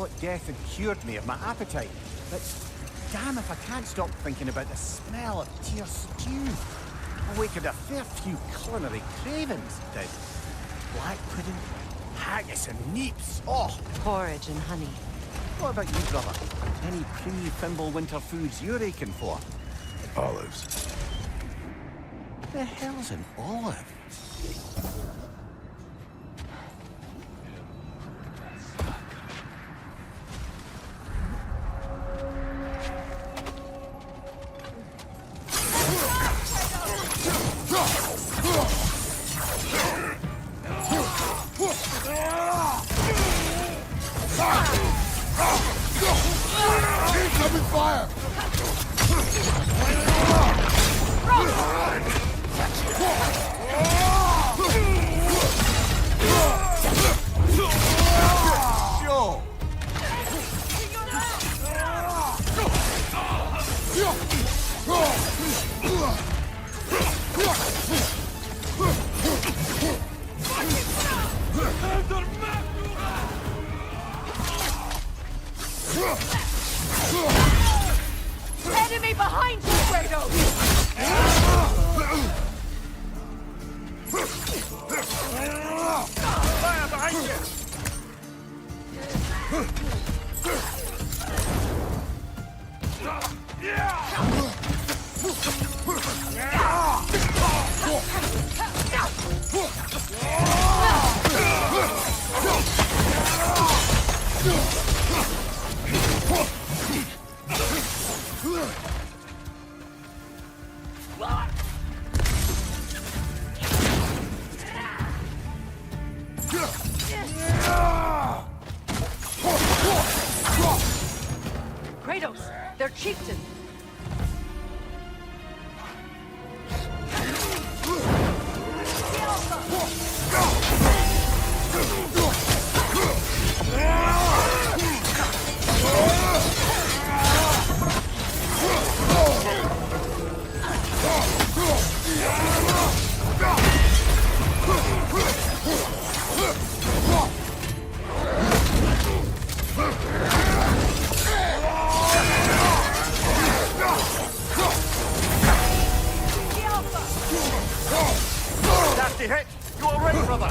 thought death had cured me of my appetite, but damn if I can't stop thinking about the smell of Tyr stew. Awakened a fair few culinary cravings, did. Black pudding, haggis and neeps, oh! Porridge and honey. What about you, brother? Any pre-Thimble winter foods you're aching for? Olives. The hell's an olive? Incoming fire! Enemy behind you, Kratos! Fire behind you! Kratos, they're chieftain. Nasty hit! You all ready, brother?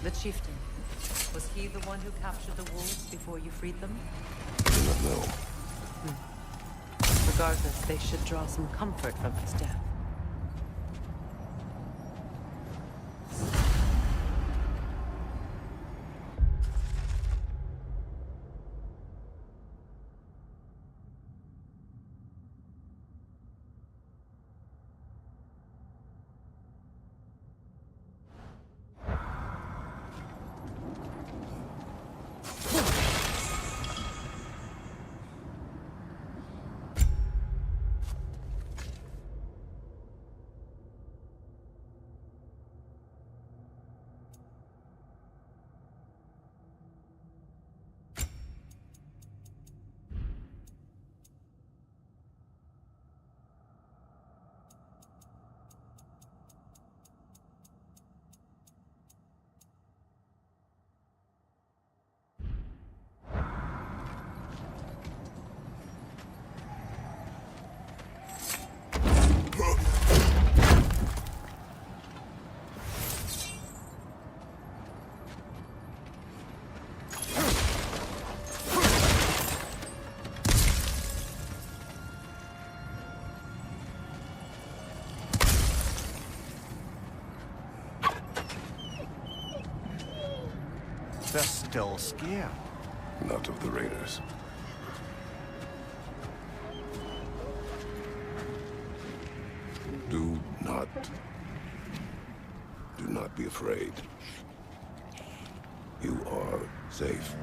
The chieftain. Was he the one who captured the wolves before you freed them? I do not know. Regardless, they should draw some comfort from his death. They're still scared. Not of the raiders. Do not be afraid. You are safe.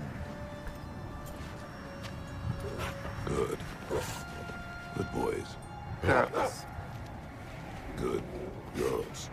Good. Good boys. Yes. Good girls.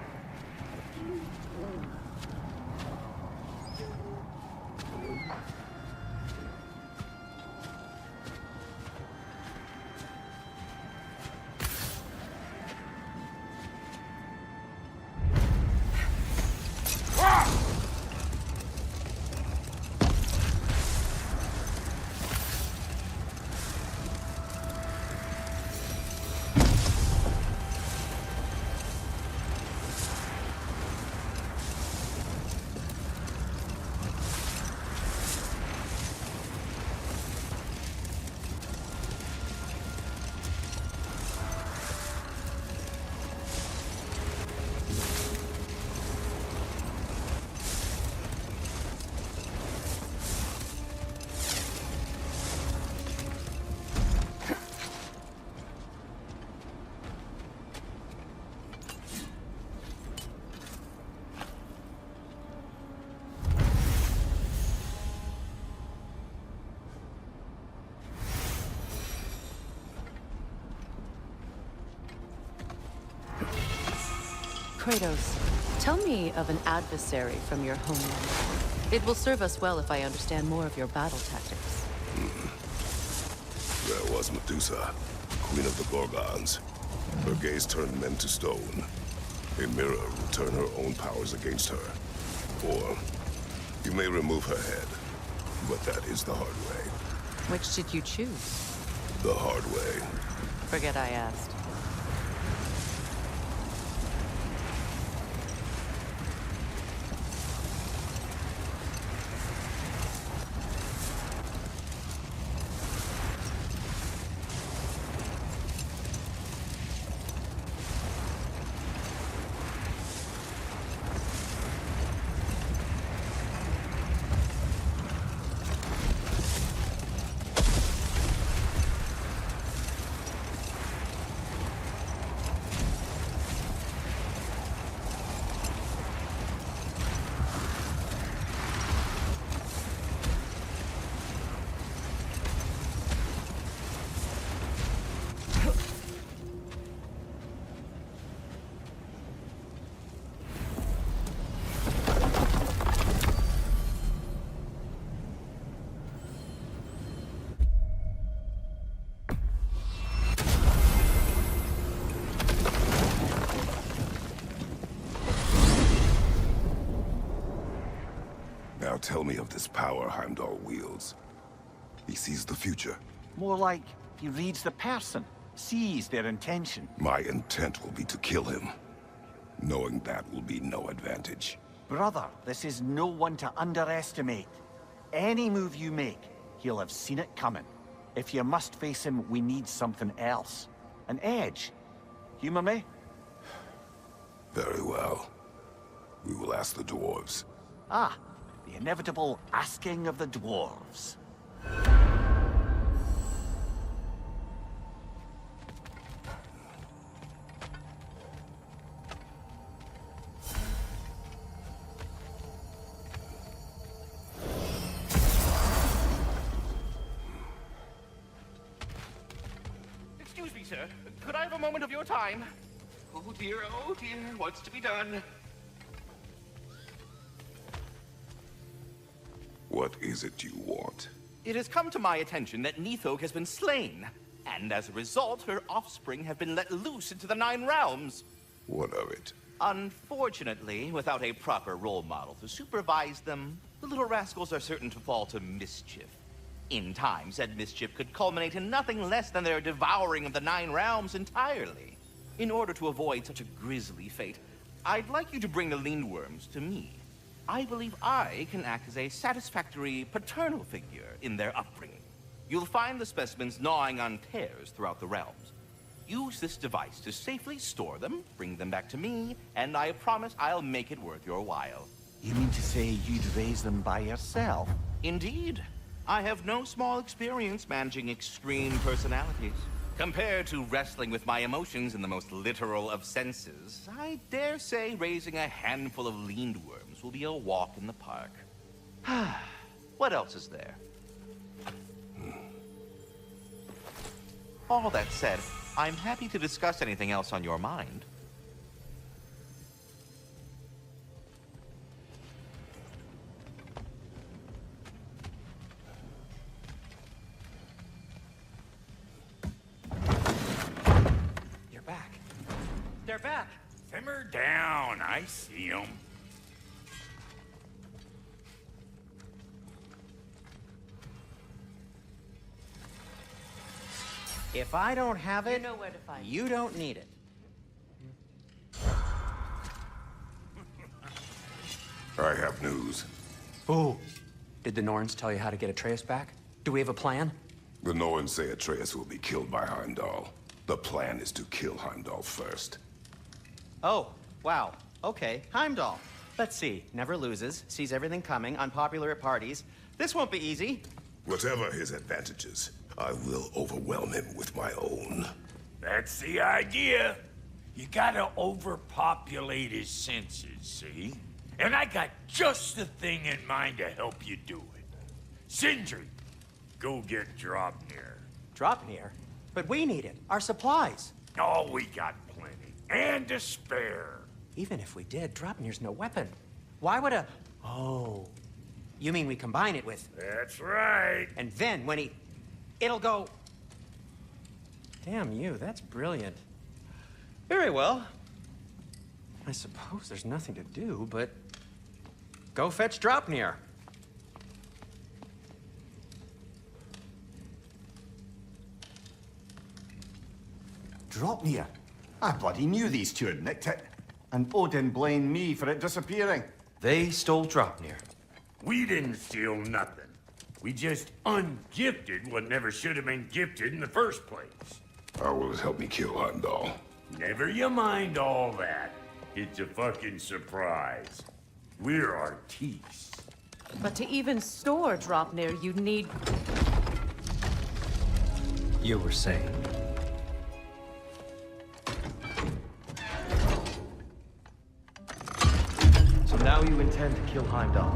Kratos, tell me of an adversary from your homeland. It will serve us well if I understand more of your battle tactics. There was Medusa, queen of the Gorgons. Her gaze turned men to stone. A mirror will turn her own powers against her. Or, you may remove her head, but that is the hard way. Which did you choose? The hard way. Forget I asked. Now tell me of this power Heimdall wields. He sees the future. More like he reads the person, sees their intention. My intent will be to kill him. Knowing that will be no advantage. Brother, this is no one to underestimate. Any move you make, he'll have seen it coming. If you must face him, we need something else. An edge. Humor me? Very well. We will ask the dwarves. Ah, the inevitable asking of the dwarves. Excuse me, sir. Could I have a moment of your time? Oh dear, what's to be done? What is it you want? It has come to my attention that Nithog has been slain, and as a result, her offspring have been let loose into the Nine Realms. What of it? Unfortunately, without a proper role model to supervise them, the little rascals are certain to fall to mischief. In time, said mischief could culminate in nothing less than their devouring of the Nine Realms entirely. In order to avoid such a grisly fate, I'd like you to bring the Lindworms to me. I believe I can act as a satisfactory paternal figure in their upbringing. You'll find the specimens gnawing on tears throughout the realms. Use this device to safely store them, bring them back to me, and I promise I'll make it worth your while. You mean to say you'd raise them by yourself? Indeed. I have no small experience managing extreme personalities. Compared to wrestling with my emotions in the most literal of senses, I dare say raising a handful of Lindworms will be a walk in the park. What else is there? All that said, I'm happy to discuss anything else on your mind. You're back. They're back. Simmer down. I see them. If I don't have it, You know where to find you don't need it. I have news. Oh. Did the Norns tell you how to get Atreus back? Do we have a plan? The Norns say Atreus will be killed by Heimdall. The plan is to kill Heimdall first. Oh, wow. Okay, Heimdall. Let's see. Never loses, sees everything coming, unpopular at parties. This won't be easy. Whatever his advantages, I will overwhelm him with my own. That's the idea. You gotta overpopulate his senses, see? And I got just the thing in mind to help you do it. Sindri, go get Draupnir. Draupnir? But we need it. Our supplies. Oh, we got plenty. And to spare. Even if we did, Draupnir's no weapon. Why would a... Oh. You mean we combine it with... That's right. And then when he... It'll go... Damn you, that's brilliant. Very well. I suppose there's nothing to do, but... Go fetch Draupnir. Draupnir? I bloody knew these two had nicked it. And Odin blamed me for it disappearing. They stole Draupnir. We didn't steal nothing. We just ungifted what never should have been gifted in the first place. How will it help me kill Heimdall? Never you mind all that. It's a fucking surprise. We're artistes. But to even store Draupnir, you need... You were saying... So now you intend to kill Heimdall.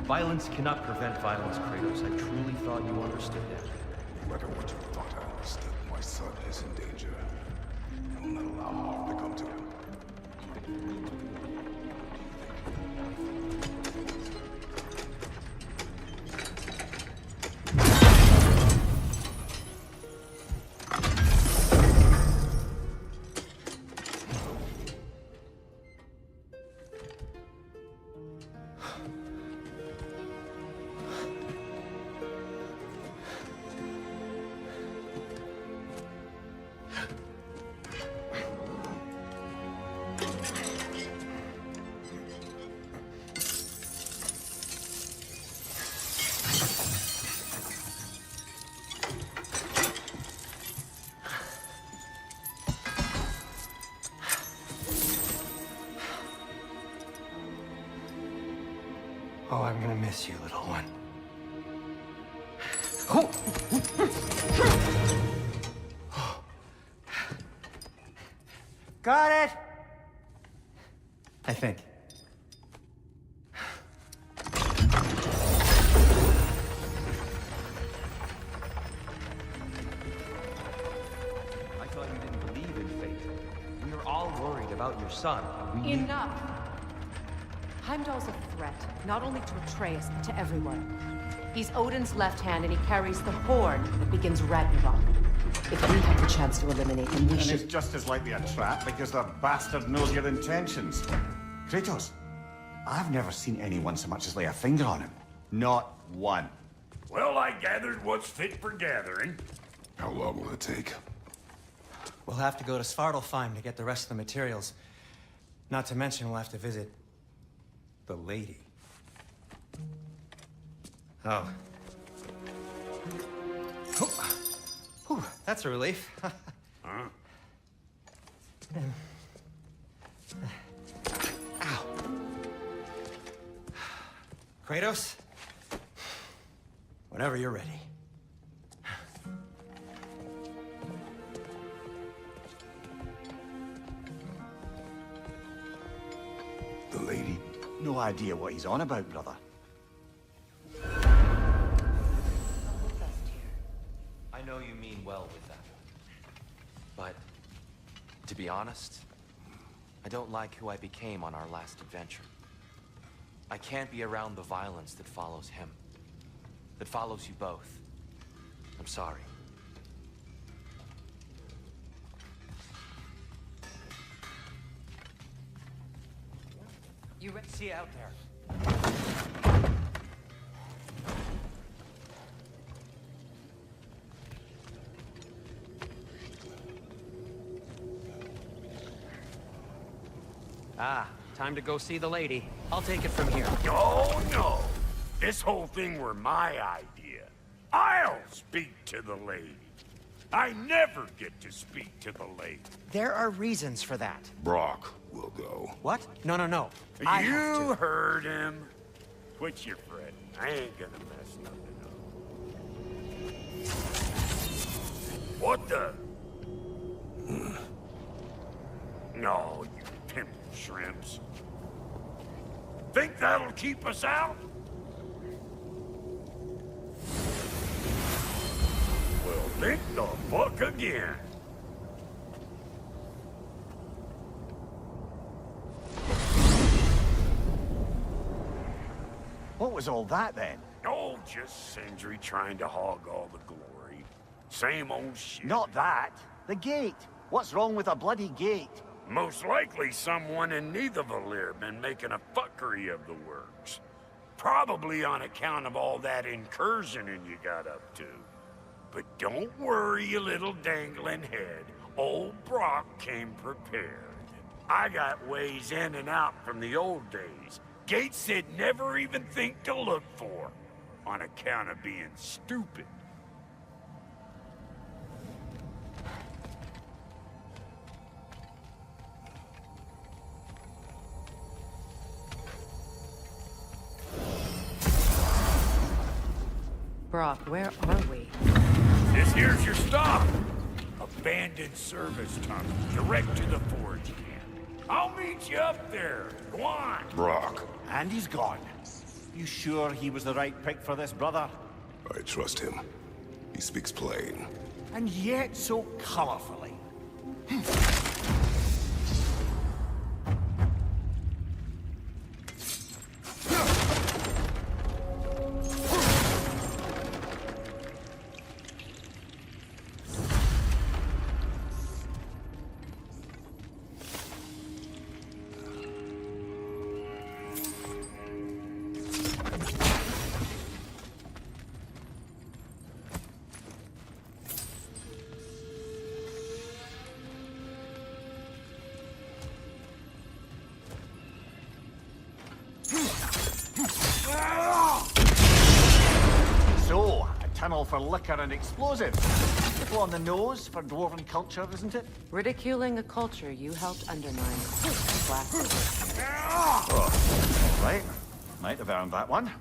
Violence cannot prevent violence, Kratos. I truly thought you understood that. No matter what you thought I understood, my son is in danger. I will not allow harm to come to him. Oh, I'm gonna miss you, little one. Oh. Got it! I think. I thought you didn't believe in fate. We were all worried about your son. Enough! Heimdall's a threat, not only to Atreus, but to everyone. He's Odin's left hand, and he carries the horn that begins Ragnarok. If we have the chance to eliminate him, we And should... it's just as likely a trap because the bastard knows your intentions. Kratos, I've never seen anyone so much as lay a finger on him. Not one. Well, I gathered what's fit for gathering. How long will it take? We'll have to go to Svartalfheim to get the rest of the materials. Not to mention we'll have to visit... the lady. Oh. Whew, that's a relief. Huh? Ow. Kratos? Whenever you're ready. The lady? No idea what he's on about, brother. I know you mean well with that. But, to be honest, I don't like who I became on our last adventure. I can't be around the violence that follows him. That follows you both. I'm sorry. You ready? See you out there. Ah, time to go see the lady. I'll take it from here. Oh, no. This whole thing were my idea. I'll speak to the lady. I never get to speak to the lady. There are reasons for that. Brock will go. What? No. You heard him. Quit your fretting. I ain't gonna mess nothing up. What the? No, you pimp shrimps. Think that'll keep us out? Well, think the fuck again. was all that then? Oh, just Sindri trying to hog all the glory. Same old shit. Not that. The gate. What's wrong with a bloody gate? Most likely someone in Nidavellir been making a fuckery of the works. Probably on account of all that incursioning you got up to. But don't worry, you little dangling head. Old Brock came prepared. I got ways in and out from the old days. Gates they'd never even think to look for, on account of being stupid. Brock, where are we? This here's your stop. Abandoned service tunnel, direct to the forge camp. I'll meet you up there. Go on. Brock. And he's gone. You sure he was the right pick for this, brother? I trust him. He speaks plain. And yet so colorfully. So, a tunnel for liquor and explosives. Little on the nose for dwarven culture, isn't it? Ridiculing a culture you helped undermine. Blasted. Oh, right. Might have earned that one.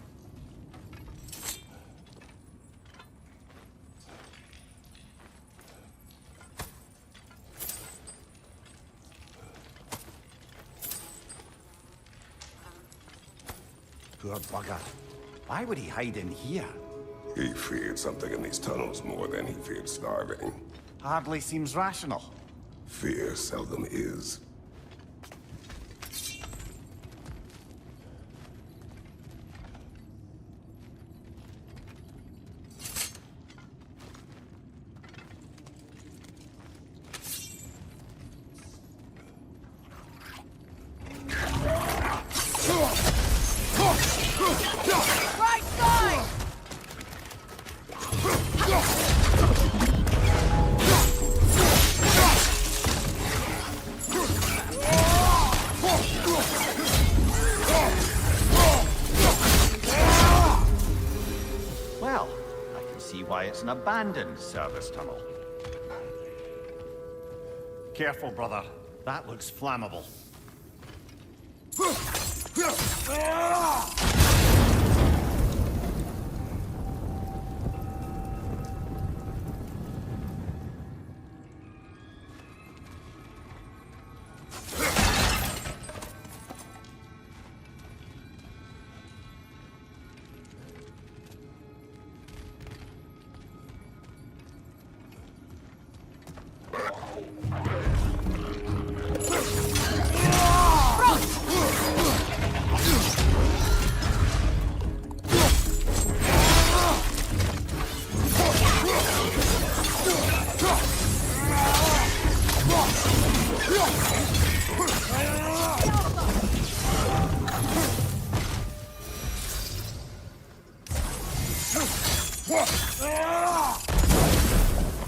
Poor bugger. Why would he hide in here? He feared something in these tunnels more than he feared starving. Hardly seems rational. Fear seldom is. Right side! Well, I can see why it's an abandoned service tunnel. Careful, brother. That looks flammable.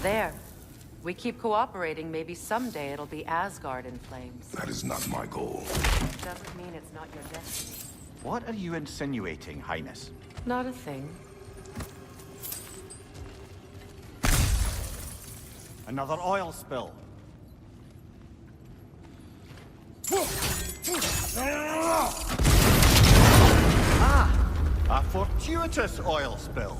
There. We keep cooperating, maybe someday it'll be Asgard in flames. That is not my goal. Doesn't mean it's not your destiny. What are you insinuating, Highness? Not a thing. Another oil spill. Ah! A fortuitous oil spill.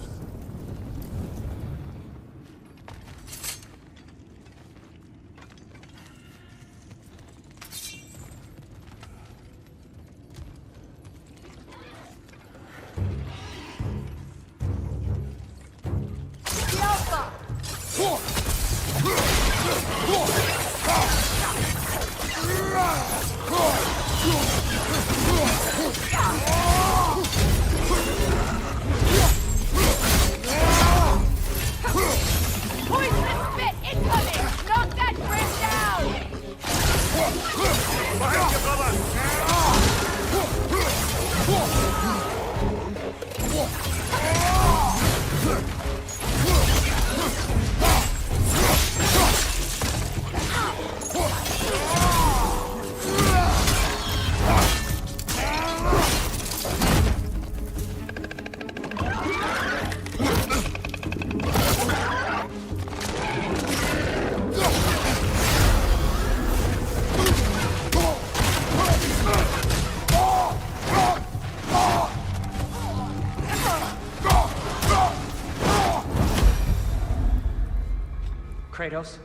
Kratos?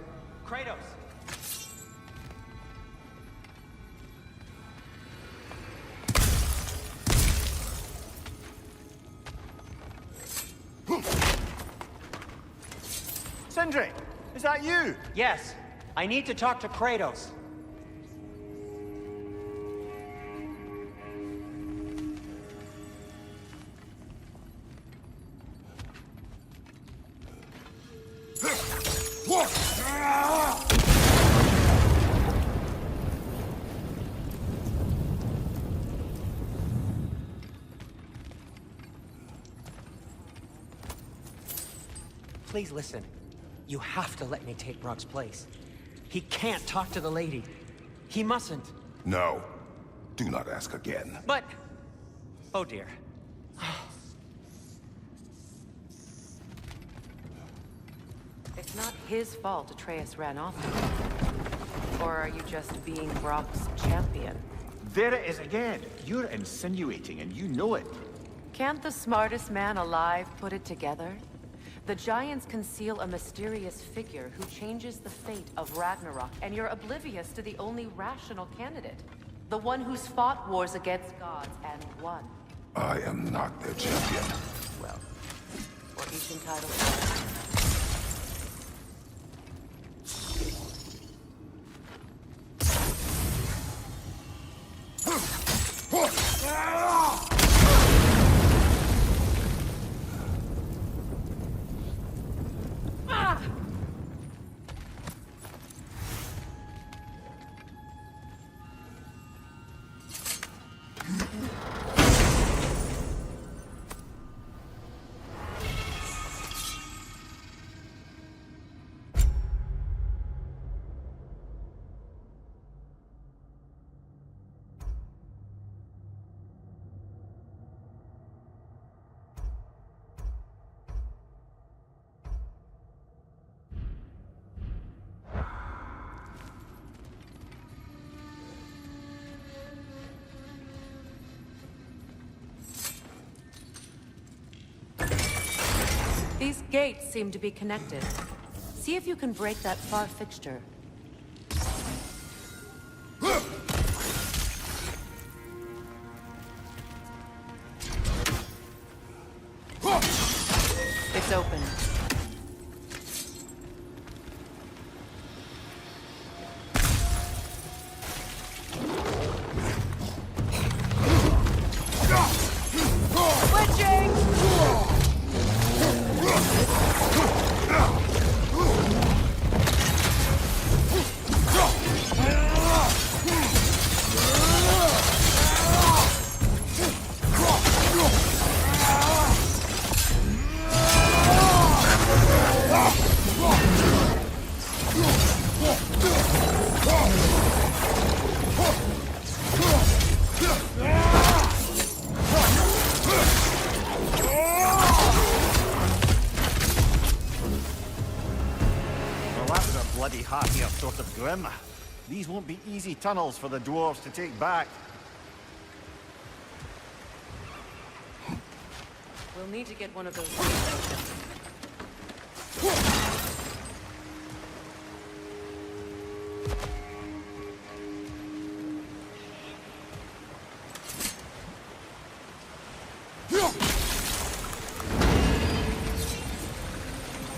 Kratos! Sindri, is that you? Yes. I need to talk to Kratos. Please listen. You have to let me take Brock's place. He can't talk to the lady. He mustn't. No. Do not ask again. But... Oh dear. It's not his fault Atreus ran off. Or are you just being Brock's champion? There it is again. You're insinuating and you know it. Can't the smartest man alive put it together? The Giants conceal a mysterious figure who changes the fate of Ragnarok, and you're oblivious to the only rational candidate. The one who's fought wars against gods and won. I am not their champion. Well, or each entitled. These gates seem to be connected. See if you can break that far fixture. It's open. Bloody heartier sort of grim. These won't be easy tunnels for the dwarves to take back. We'll need to get one of those.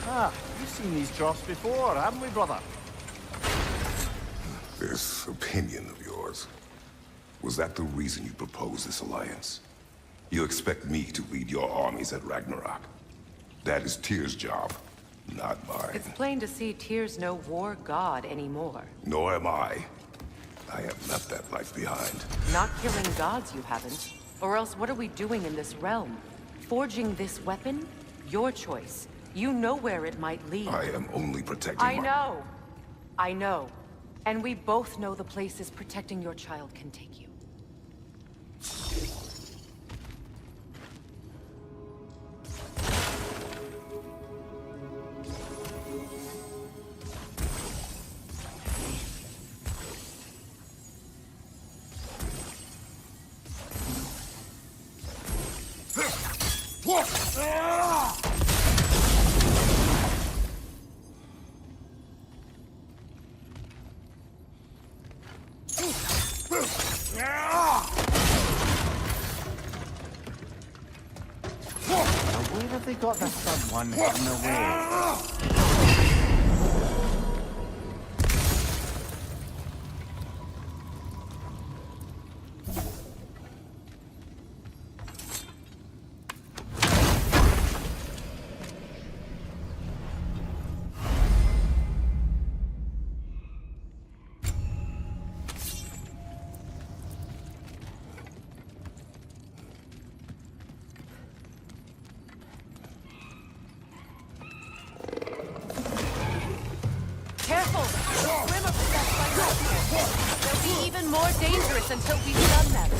Ah, you've seen these troughs before, haven't we, brother? This opinion of yours, was that the reason you proposed this alliance? You expect me to lead your armies at Ragnarok? That is Tyr's job, not mine. It's plain to see Tyr's no war god anymore. Nor am I. I have left that life behind. Not killing gods, you haven't. Or else what are we doing in this realm? Forging this weapon? Your choice. You know where it might lead. I am only protecting I know. I know. And we both know the places protecting your child can take you. have they got the third one hidden away? Careful! The swimmer possessed by nightmares. They'll be even more dangerous until we've done them.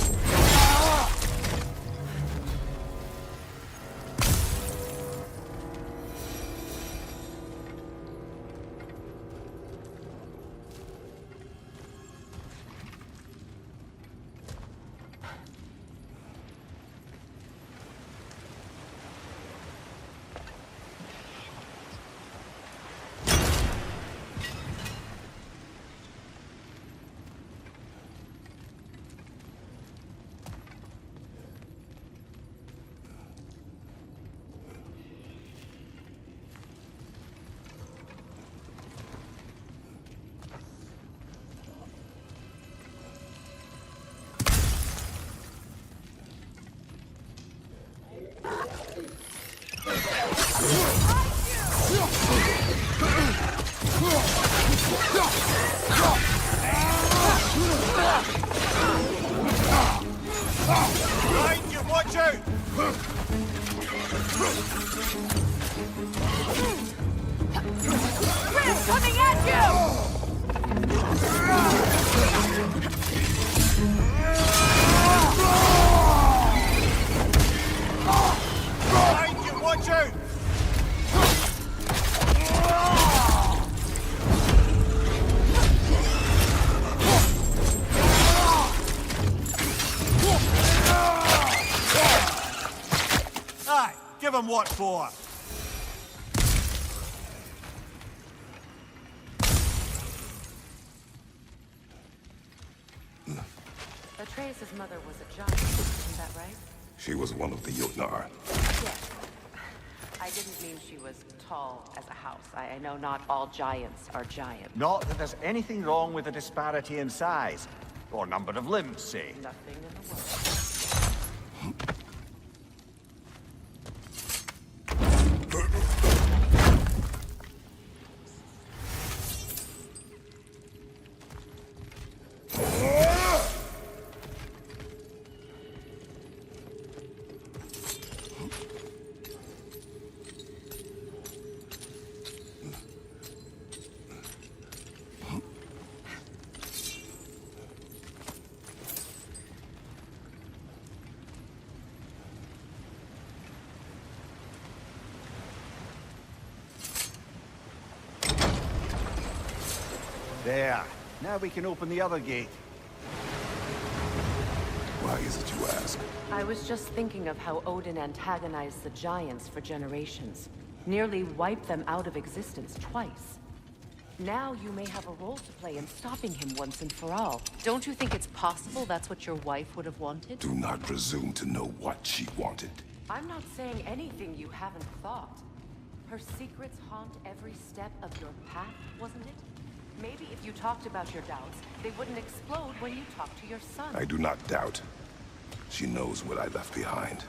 Behind you, watch out! Chris, coming at you! Behind you, watch out! Aye, give him what for. Atreus' mother was a giant, isn't that right? She was one of the Jotnar. Yes. I didn't mean she was tall as a house. I know not all giants are giant. Not that there's anything wrong with the disparity in size, or number of limbs, say. Nothing in the world. There. Now we can open the other gate. Why is it you ask? I was just thinking of how Odin antagonized the giants for generations. Nearly wiped them out of existence twice. Now you may have a role to play in stopping him once and for all. Don't you think it's possible that's what your wife would have wanted? Do not presume to know what she wanted. I'm not saying anything you haven't thought. Her secrets haunt every step of your path, wasn't it? Maybe if you talked about your doubts, they wouldn't explode when you talked to your son. I do not doubt. She knows what I left behind.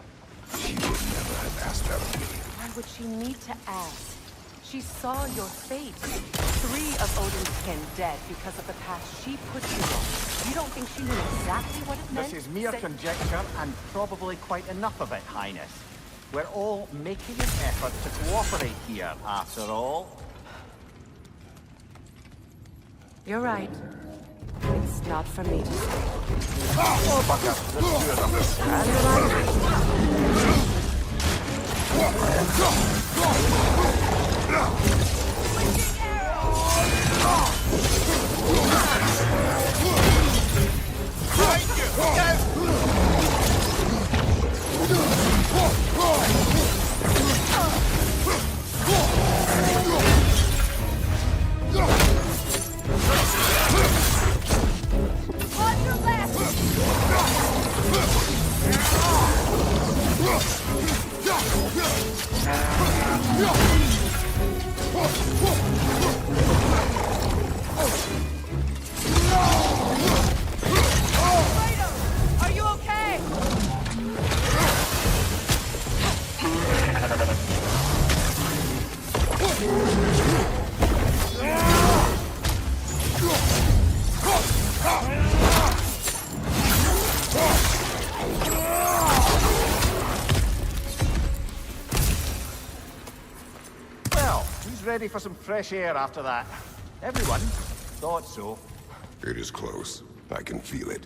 She would never have asked that of me. Why would she need to ask? She saw your fate. 3 of Odin's kin dead because of the path she put you on. You don't think she knew exactly what it meant? This is mere conjecture, and probably quite enough of it, Highness. We're all making an effort to cooperate here, after all. You're right. It's not for me to say. Oh, bugger! Are you okay? Well, who's ready for some fresh air after that? Everyone? Thought so. It is close. I can feel it.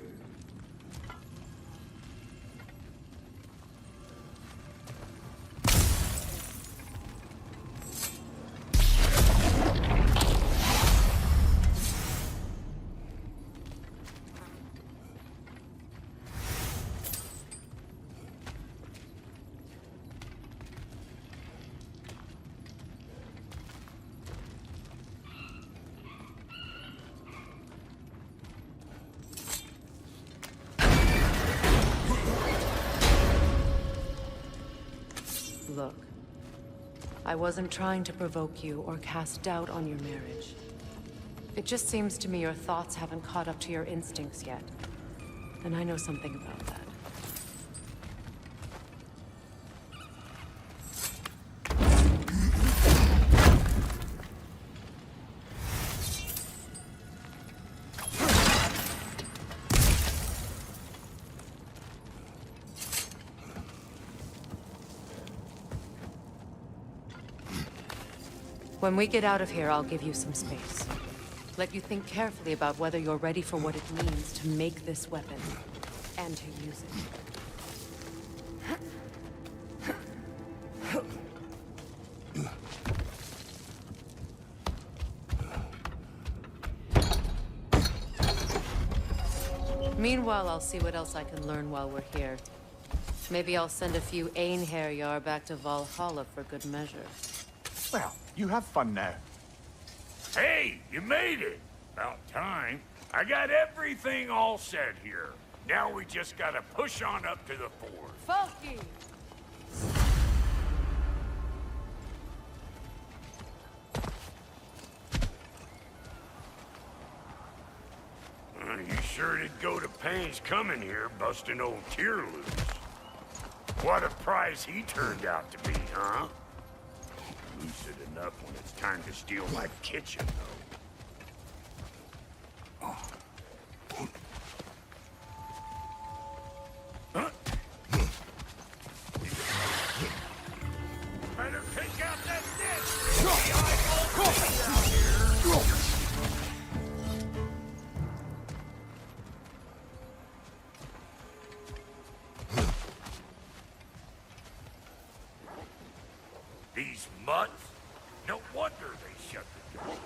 Look, I wasn't trying to provoke you or cast doubt on your marriage. It just seems to me your thoughts haven't caught up to your instincts yet. And I know something about that. When we get out of here, I'll give you some space. Let you think carefully about whether you're ready for what it means to make this weapon, and to use it. Meanwhile, I'll see what else I can learn while we're here. Maybe I'll send a few Einherjar back to Valhalla for good measure. Well, you have fun now. Hey, you made it! About time. I got everything all set here. Now we just gotta push on up to the fort. Funky! You sure did go to pains coming here, busting old Tyr loose. What a prize he turned out to be, huh? Lucid enough when it's time to steal my kitchen, though. Huh? Better take out that These mutts? No wonder they shut the door.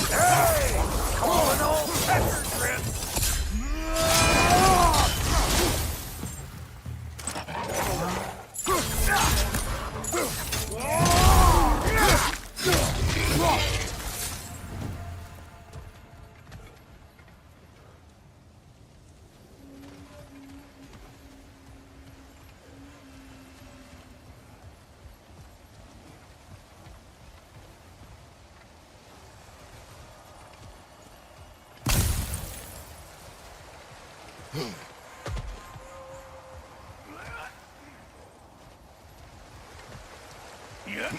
Hey! Calling all pepper drip! Yeah.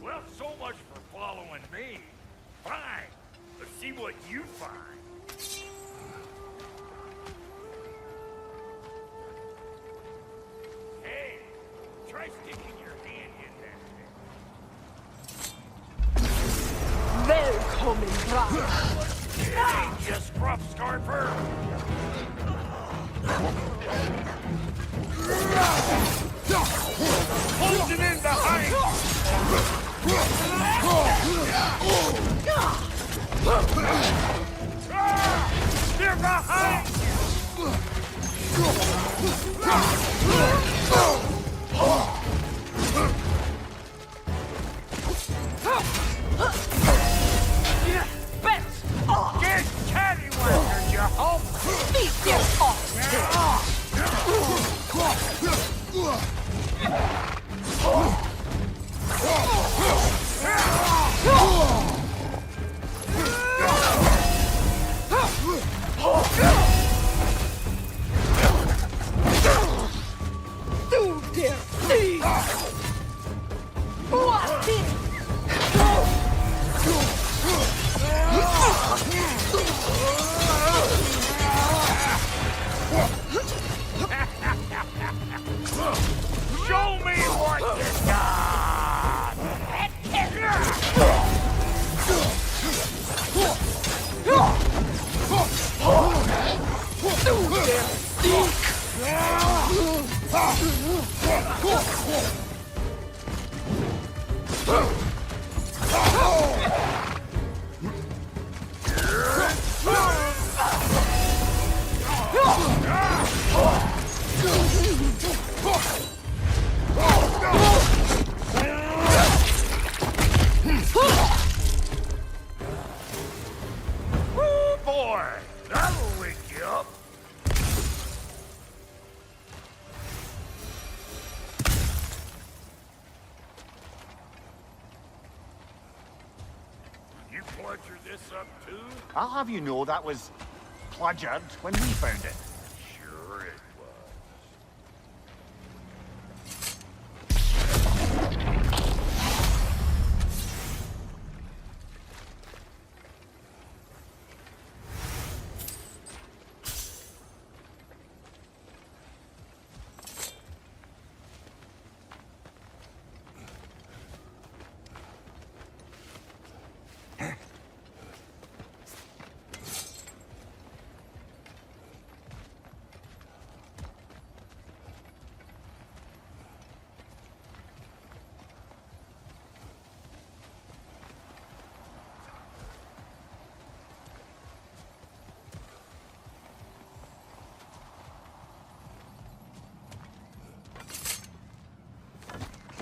Well, so much for following me. Fine. Let's see what you find. Hey, try sticking your hand in that thing. Very cold. go, Midgard. It ain't just rough, Scarfer. Closing in behind you. They're behind you. Get cattywankers, you hope! Beat their off! Do their thing! What it? Show me what you got! Oh boy, that'll wake you up. You bludgered this up too? I'll have you know that was bludgered when we found it. Sure it was.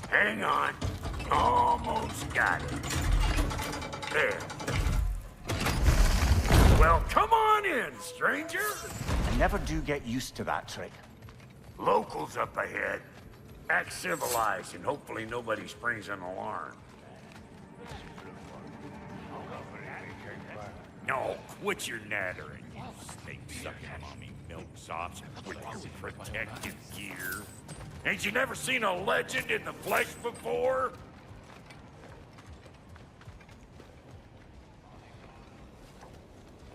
Hang on. Almost got it. There. Well, come on in, stranger. I never do get used to that trick. Locals up ahead. Act civilized and hopefully nobody springs an alarm. No, quit your nattering, you snake-sucking mommy milksops with your protective gear. Ain't you never seen a legend in the flesh before?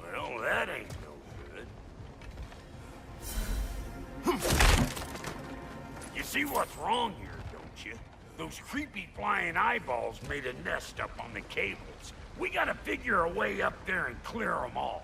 Well, that ain't no good. You see what's wrong here, don't you? Those creepy flying eyeballs made a nest up on the cables. We gotta figure a way up there and clear them all.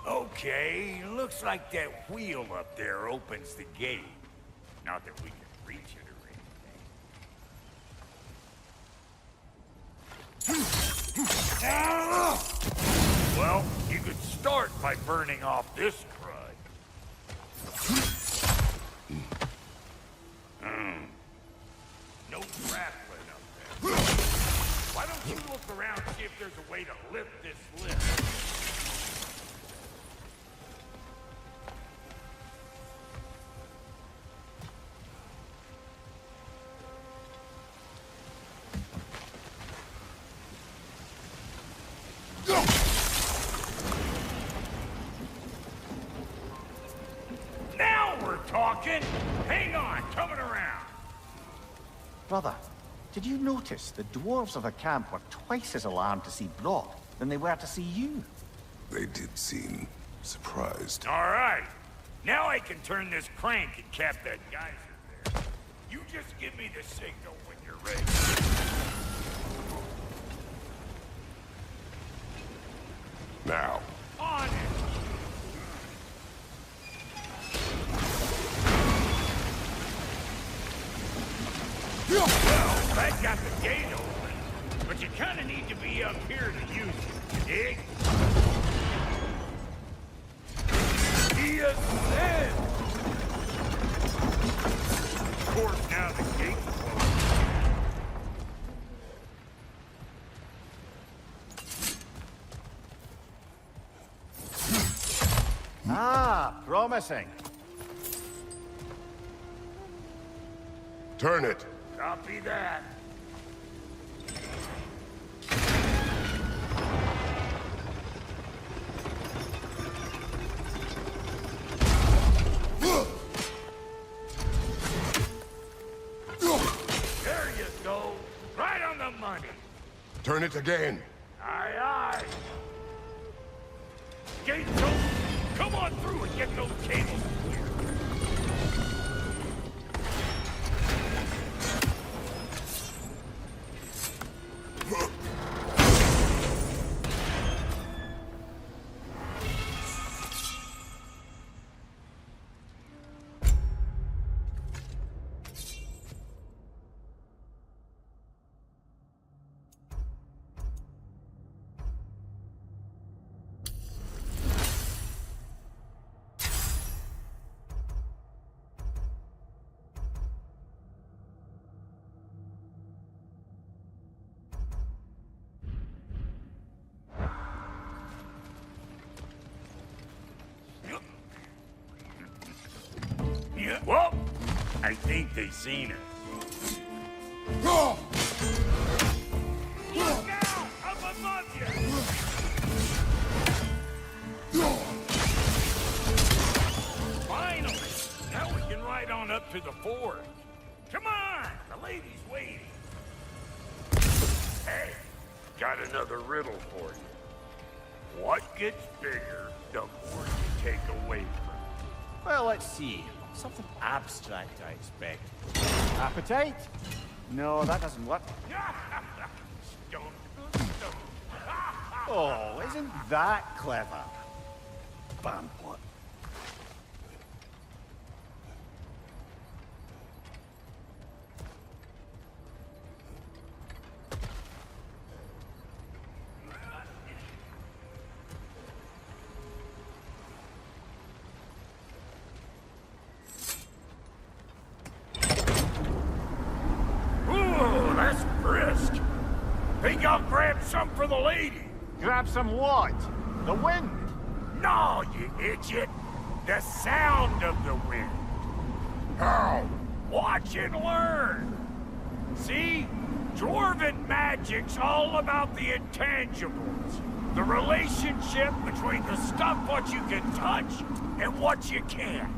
Okay, looks like that wheel up there opens the gate. Not that we can reach it or anything. Well, you could start by burning off this crud. No grappling up there. Why don't you look around and see if there's a way to lift this lift? talking. Hang on, coming around. Brother, did you notice the dwarves of the camp were twice as alarmed to see Brock than they were to see you? They did seem surprised. All right. Now I can turn this crank and cap that geyser there. You just give me the signal when you're ready. Now. On it! Well, that got the gate open, but you kind of need to be up here to use it, you dig? He ascends! Of course, now the gate's closed. Ah, promising. Turn it. Copy that. There you go. Right on the money. Turn it again. Aye, aye. Gate's open. Come on through and get those cables clear. Yeah, well, I think they seen us. Look out! Up above you! Finally! Now we can ride on up to the fort. Come on! The lady's waiting. Hey, got another riddle for you. What gets bigger the more you take away from it? Well, let's see. Something abstract, I expect. Appetite? No, that doesn't work. Oh, isn't that clever? Bampot. Think I'll grab some for the lady? Grab some what? The wind? No, you idiot! The sound of the wind. How? Watch and learn. See? Dwarven magic's all about the intangibles. The relationship between the stuff what you can touch and what you can't.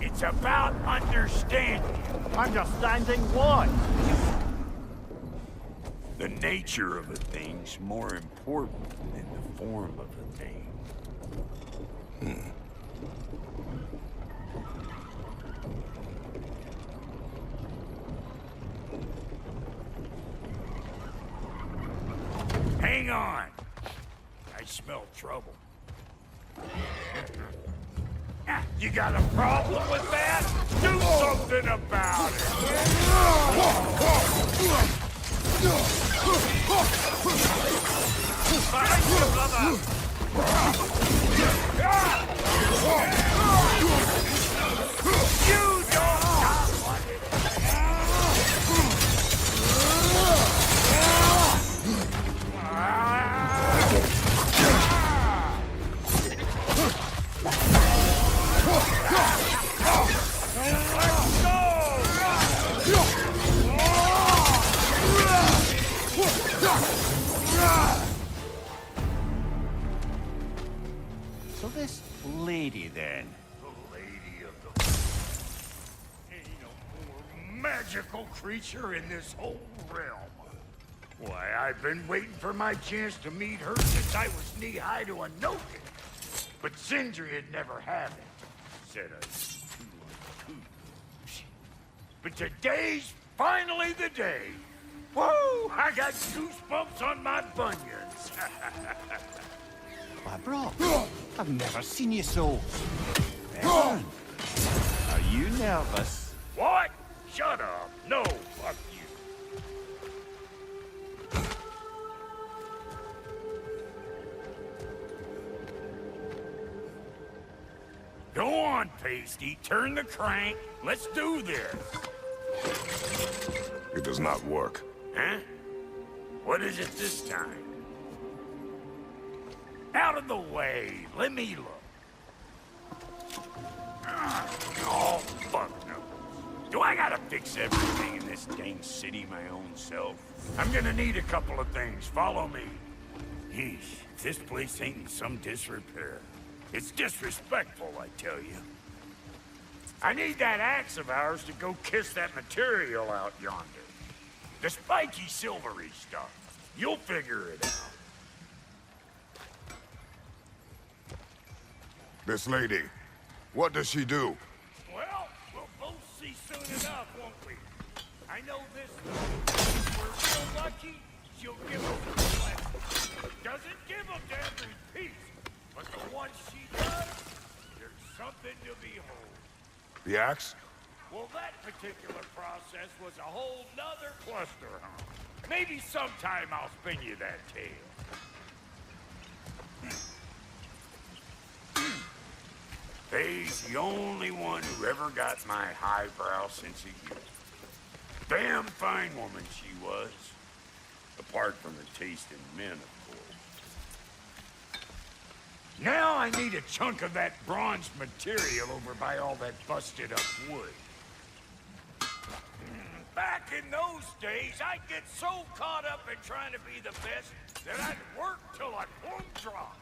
It's about understanding. Understanding what? The nature of a thing's more important than the form of a thing. Hang on. I smell trouble. You got a problem with that? Do something about So this lady, then? The lady of the... magical creature in this whole realm. Why, I've been waiting for my chance to meet her since I was knee-high to a noggin. But Sindri had never had it. Said I was too uncool. But today's finally the day. Woo! I got goosebumps on my bunions. Why, bro, I've never seen you so. Evan, are you nervous? What? Shut up. No, fuck you. Go on, Pasty. Turn the crank. Let's do this. It does not work. Huh? What is it this time? Out of the way. Let me look. Oh, fuck no. Do I gotta fix everything in this dang city my own self? I'm gonna need a couple of things. Follow me. Yeesh, if this place ain't in some disrepair. It's disrespectful, I tell you. I need that axe of ours to go kiss that material out yonder. The spiky, silvery stuff. You'll figure it out. This lady, what does she do? Well, we'll both see soon enough, won't we? I know this though. If we're real lucky, she'll give us a blessing. Doesn't give them to every piece, but the ones she does, there's something to behold. The axe? Well, that particular process was a whole nother cluster, huh? Maybe sometime I'll spin you that tale. Faye's the only one who ever got my highbrow sense of humor. Damn fine woman she was. Apart from her taste in men, of course. Now I need a chunk of that bronze material over by all that busted up wood. Back in those days, I'd get so caught up in trying to be the best that I'd work till I plumb drop.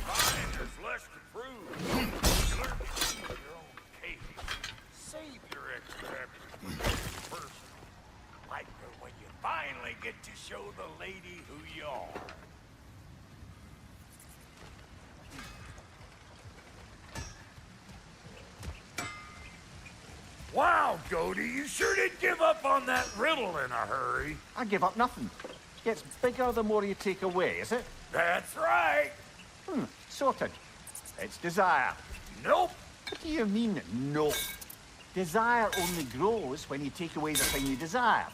Fine, there's less to prove. You learn to keep your own pace. Save your extra effort for something personal. Like when you finally get to show the lady who you are. Wow, Goldie, you sure did give up on that riddle in a hurry. I give up nothing. Gets bigger the more you take away, is it? That's right. Sorted. It's desire. Nope. What do you mean, nope? Desire only grows when you take away the thing you desire.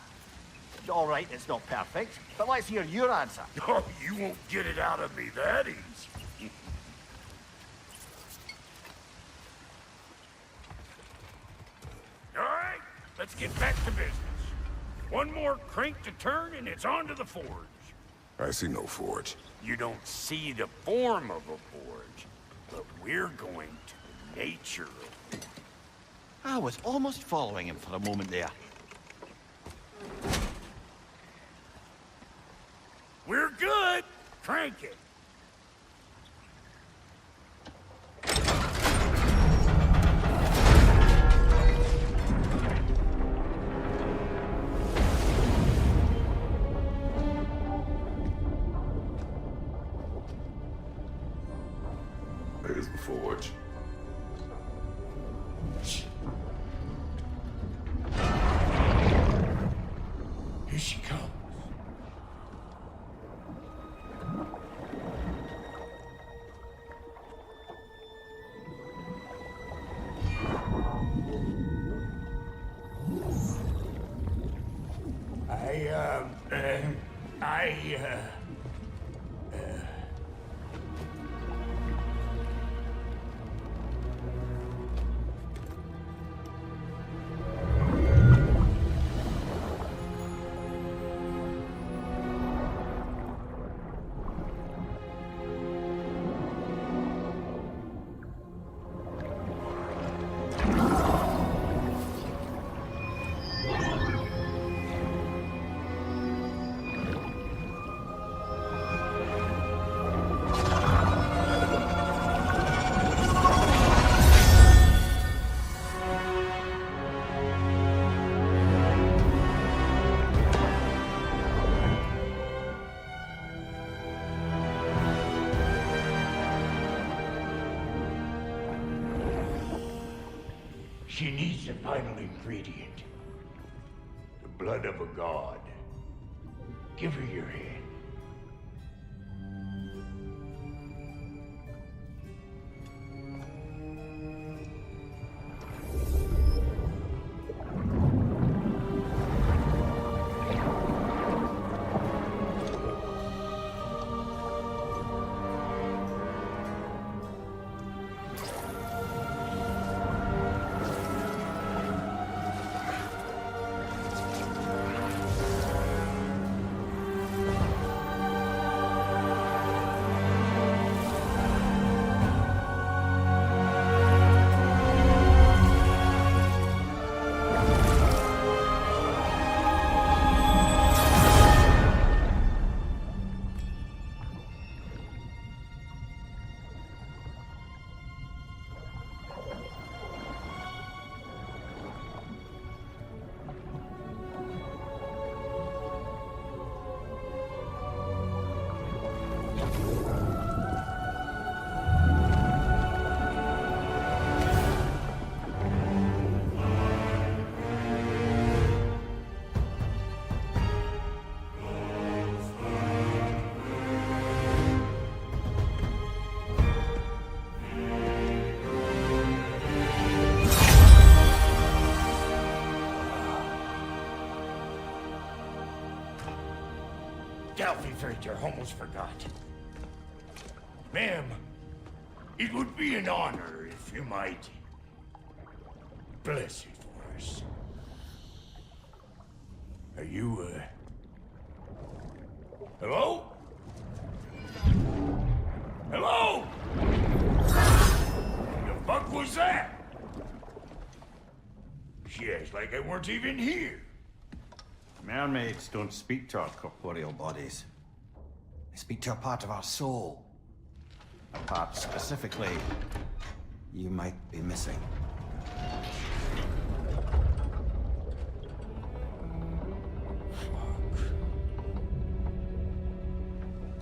All right, it's not perfect, but let's hear your answer. Oh, you won't get it out of me that easy. All right, let's get back to business. One more crank to turn and it's on to the forge. I see no forge. You don't see the form of a forge, but we're going to the nature of it. I was almost following him for a moment there. We're good. Crank it. There's the forge. Here she comes. She needs the final ingredient. The blood of a god. Give her your hand. I almost forgot. Ma'am, it would be an honor if you might bless it for us. Are you, hello? Hello? The fuck was that? She acts like I weren't even here. Mermaids don't speak to our corporeal bodies. They speak to a part of our soul. A part specifically you might be missing.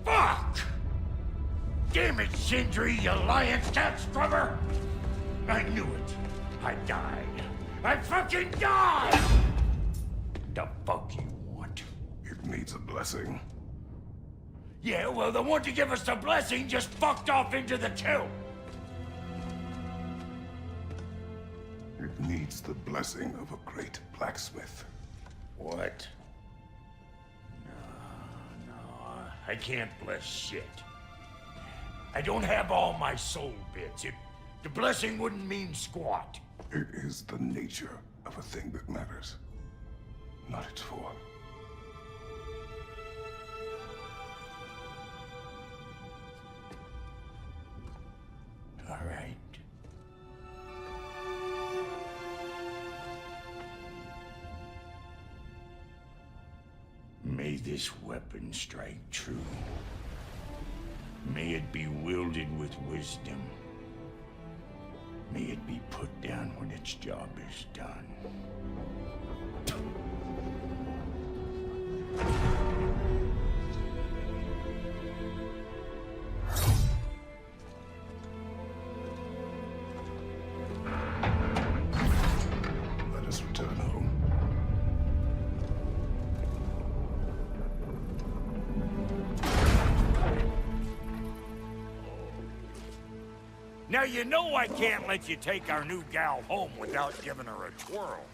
Fuck! Damn it, Sindri, you lion cat scrubber! I knew it. I died. I fucking died! The fuck you want? It needs a blessing. Yeah, well, the one to give us the blessing just fucked off into the tomb. It needs the blessing of a great blacksmith. What? No, I can't bless shit. I don't have all my soul bits. The blessing wouldn't mean squat. It is the nature of a thing that matters, not its form. All right. May this weapon strike true. May it be wielded with wisdom. May it be put down when its job is done. Let us return home. Now you know I can't let you take our new gal home without giving her a twirl.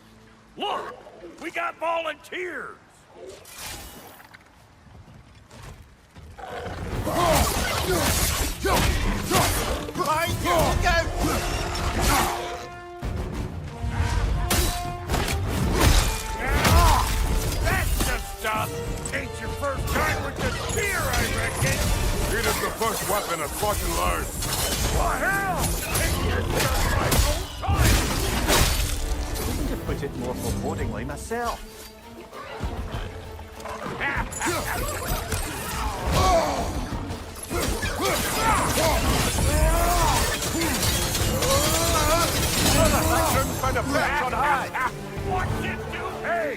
Look, we got volunteers. Behind you, look out! That's the stuff. Ain't your first time with the spear, I reckon. It is the first weapon of fucking learned. What hell? It's just my own time. Couldn't have put it more forebodingly myself. Find a patch on high. What's it do? Hey,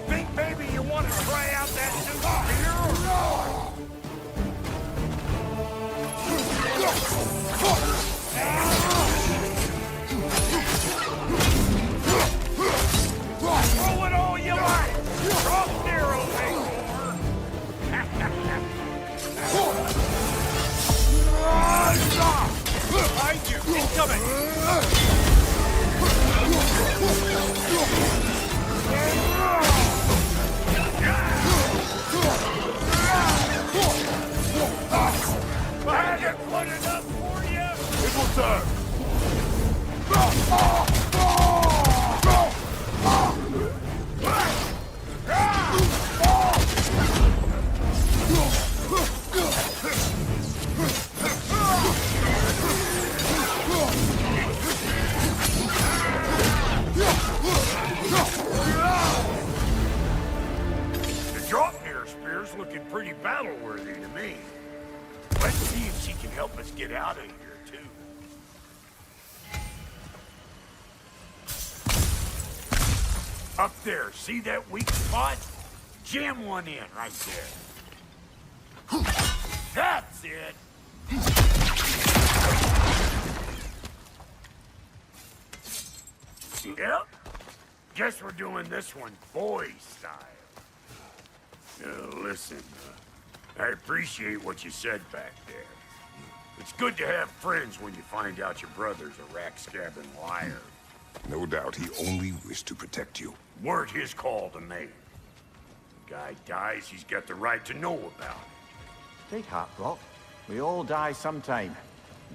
think maybe you want to try out that new spear or not? Behind you! Incoming! I get one enough for you! It will serve! The drop-near spear's looking pretty battle-worthy to me. Let's see if she can help us get out of here, too. Up there, see that weak spot? Jam one in right there. That's it! Yep. Guess we're doing this one boy style. Listen, I appreciate what you said back there. It's good to have friends when you find out your brother's a rack-scabbing liar. No doubt he only wished to protect you. Weren't his call to make. The guy dies, he's got the right to know about it. Take heart, Brock. We all die sometime.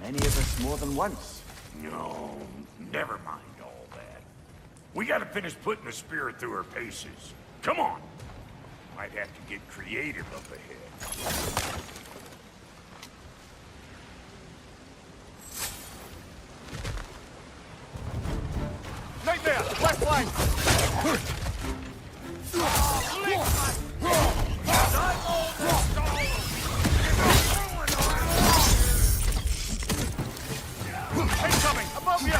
Many of us more than once. No, never mind all that. We gotta finish putting the spirit through her paces. Come on! Might have to get creative up ahead. Right there! Left flank! Incoming! Above you!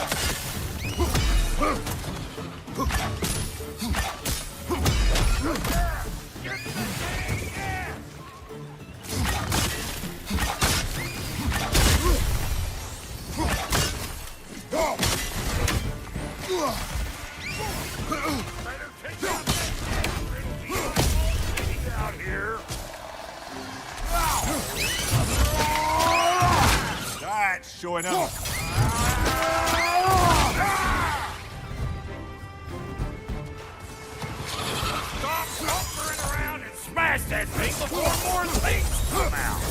Out here. That's showing up. Stop lumbering around and smash that thing before more things come out.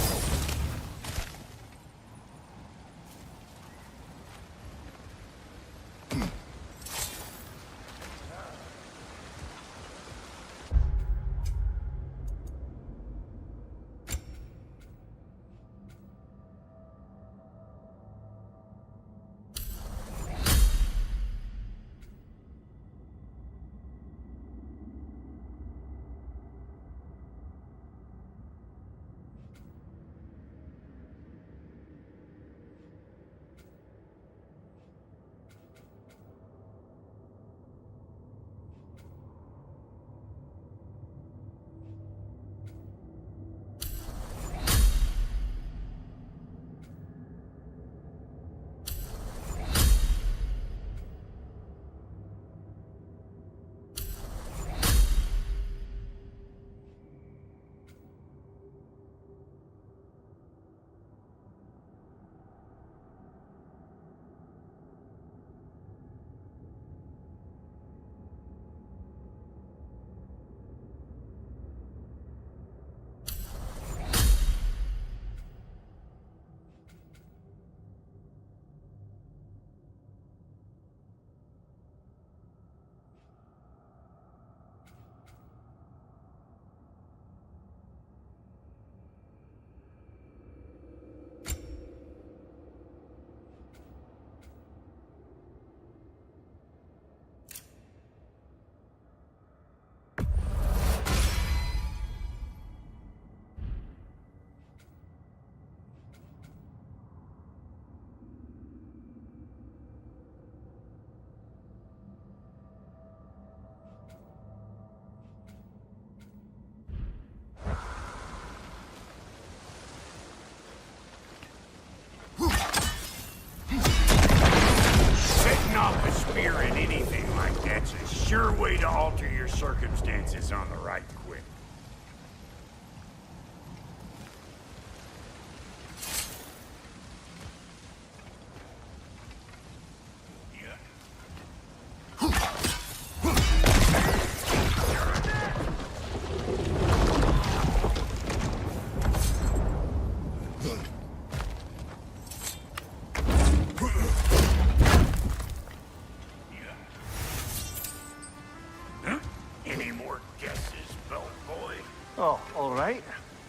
Spear in anything like that's a sure way to alter your circumstances on the right quick.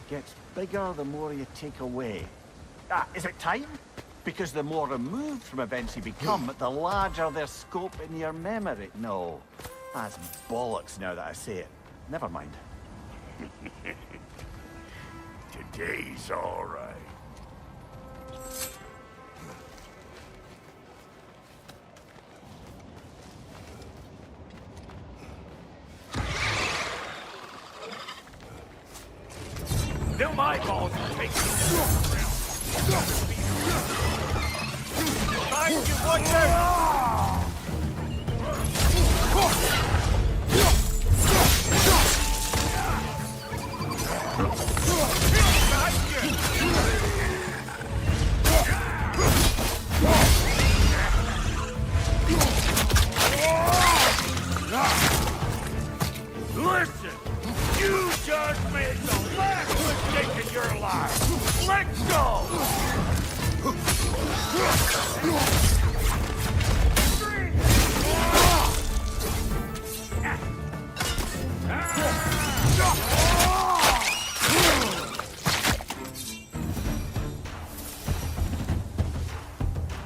Gets bigger the more you take away. Ah, is it time? Because the more removed from events you become, the larger their scope in your memory. No, that's bollocks now that I say it. Never mind. Today's all right. Them eyeballs are taking Thank you, watch out! Listen, you just made the last mistake in your life. Let go!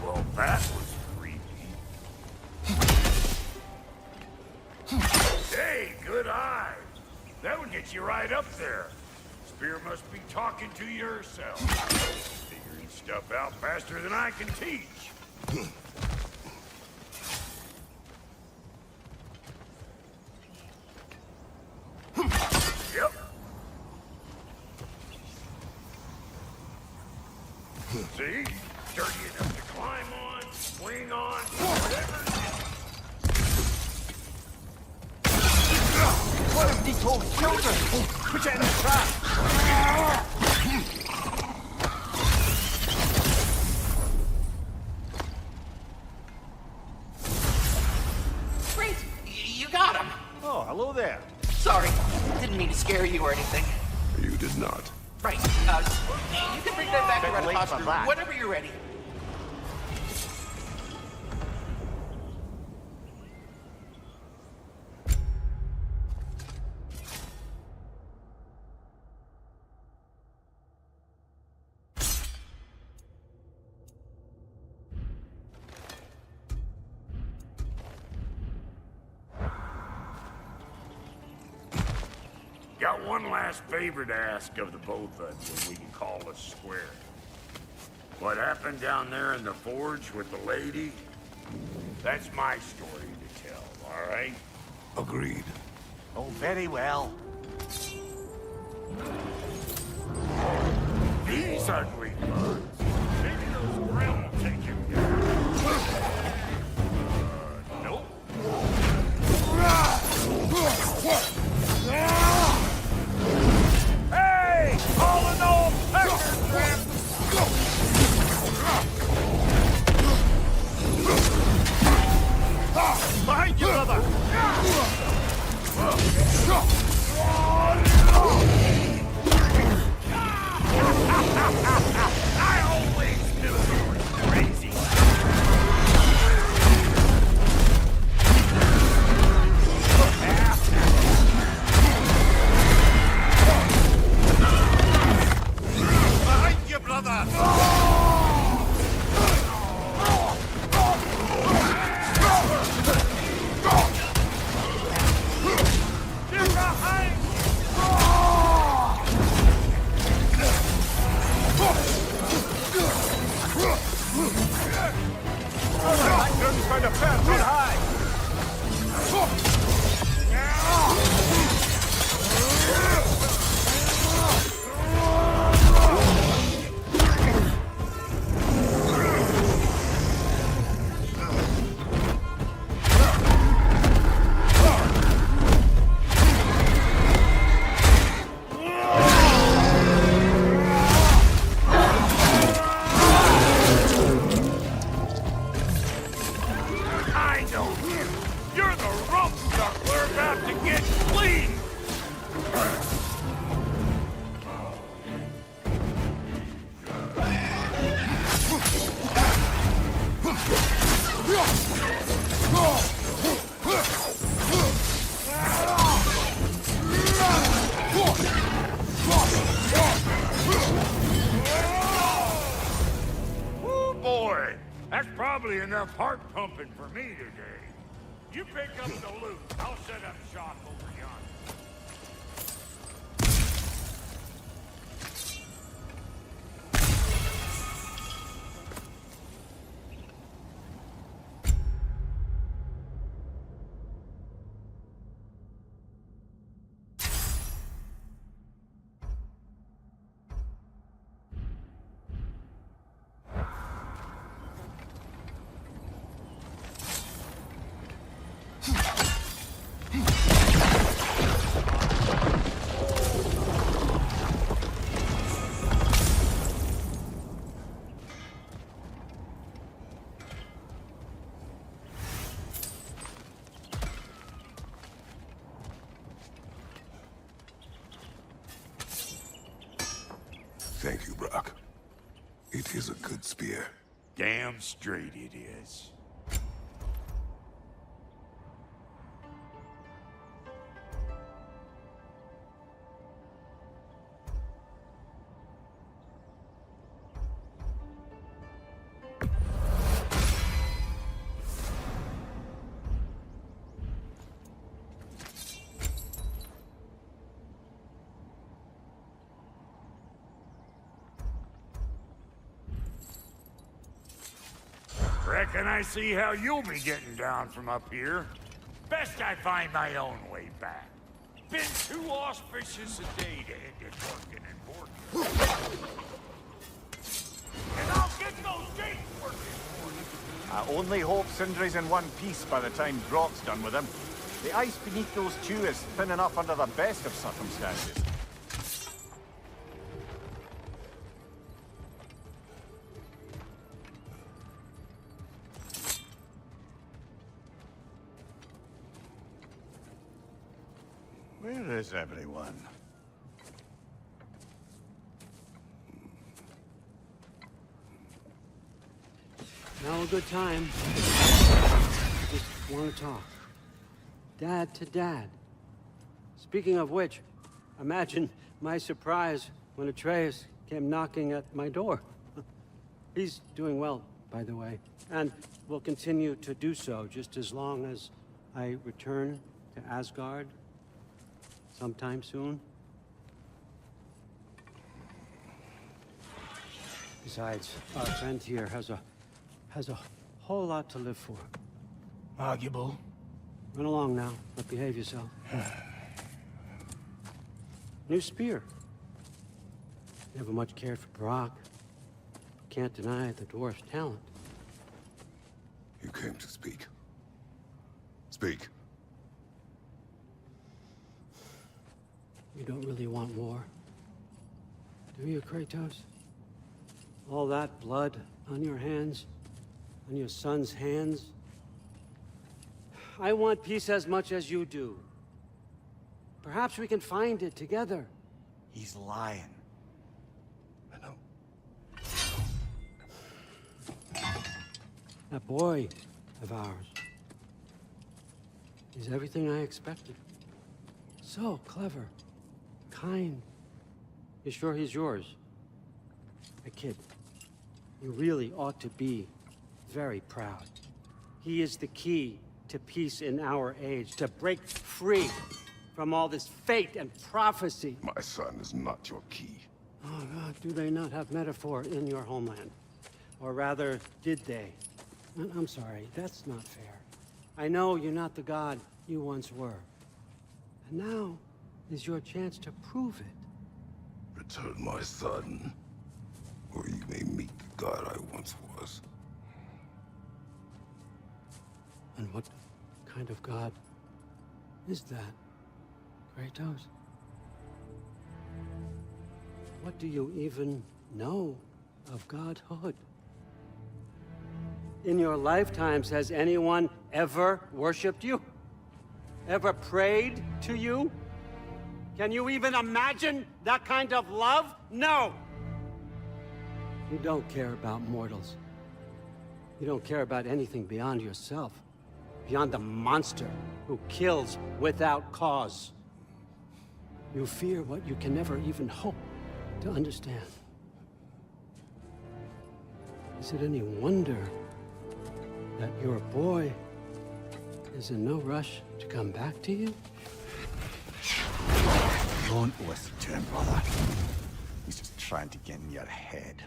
Well, that was creepy. Hey, good eye. That would get you right up there. Spear must be talking to yourself. Figuring stuff out faster than I can teach. Yep. See? Sturdy enough to climb on, swing on, whatever. What if these whole children? Put it in the trap! Great! You got him! Oh, hello there. Sorry, didn't mean to scare you or anything. You did not. Right, you can bring that back around the late for costume that. whenever you're ready. Got one last favor to ask of the both of you, and we can call us square. What happened down there in the forge with the lady? That's my story to tell, all right? Agreed. Oh, very well. These ugly bugs. Maybe those grill will take him down. Nope. Hey! All in all, pecker trap! Behind you, brother! I always knew you were crazy. Behind you, brother! Trying to pass it high. I know you. You're the rope duck we're about to get clean. That's probably enough heart pumping for me today. You pick up the loot. I'll set up shop over yonder. Thank you, Brock. It is a good spear. Damn straight it is. Reckon I see how you'll be getting down from up here. Best I find my own way back. Been too auspicious a day to end it working and working. And I'll get those gates working for you. I only hope Sindri's in one piece by the time Brock's done with him. The ice beneath those two is thin enough under the best of circumstances. Where is everyone? Now a good time. Just want to talk. Dad to dad. Speaking of which, imagine my surprise when Atreus came knocking at my door. He's doing well, by the way, and will continue to do so just as long as I return to Asgard sometime soon. Besides, our friend here has a whole lot to live for. Arguable. Run along now, but behave yourself. New spear. Never much cared for Brock. Can't deny the dwarf's talent. You came to speak. Speak. You don't really want war, do you, Kratos? All that blood on your hands, on your son's hands. I want peace as much as you do. Perhaps we can find it together. He's lying. I know. That boy of ours is everything I expected. So clever. Kind. You sure he's yours? A kid. You really ought to be very proud. He is the key to peace in our age, to break free from all this fate and prophecy. My son is not your key. Oh, God, do they not have metaphor in your homeland? Or rather, did they? I'm sorry, that's not fair. I know you're not the god you once were. And now is your chance to prove it. Return my son, or you may meet the god I once was. And what kind of god is that, Kratos? What do you even know of godhood? In your lifetimes, has anyone ever worshipped you? Ever prayed to you? Can you even imagine that kind of love? No! You don't care about mortals. You don't care about anything beyond yourself. Beyond the monster who kills without cause. You fear what you can never even hope to understand. Is it any wonder that your boy is in no rush to come back to you? Don't listen to him, brother. He's just trying to get in your head.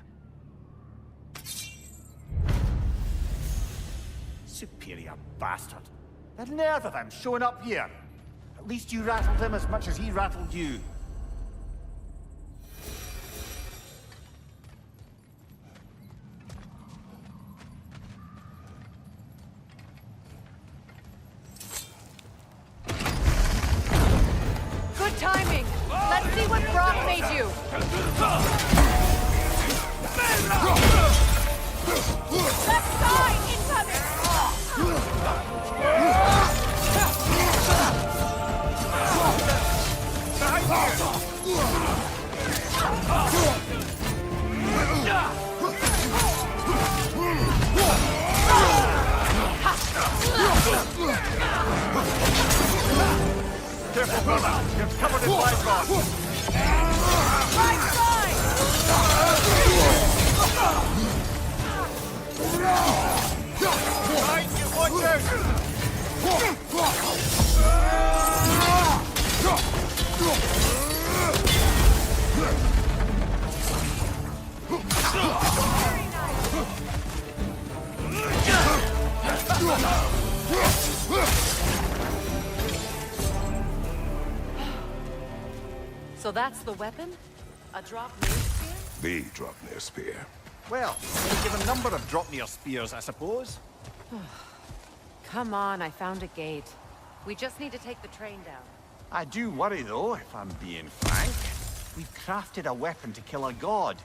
Superior bastard. The nerve of him showing up here. At least you rattled him as much as he rattled you. Good timing! Let's see what Brock made you! Left side! Incoming! Careful, brother! You're covered in live rock! Right side! Right, you watch out! So that's the weapon? A drop near spear? The Dropnir spear. Well, we give a number of Dropnir spears, I suppose. Come on, I found a gate. We just need to take the train down. I do worry, though, if I'm being frank. We've crafted a weapon to kill a god.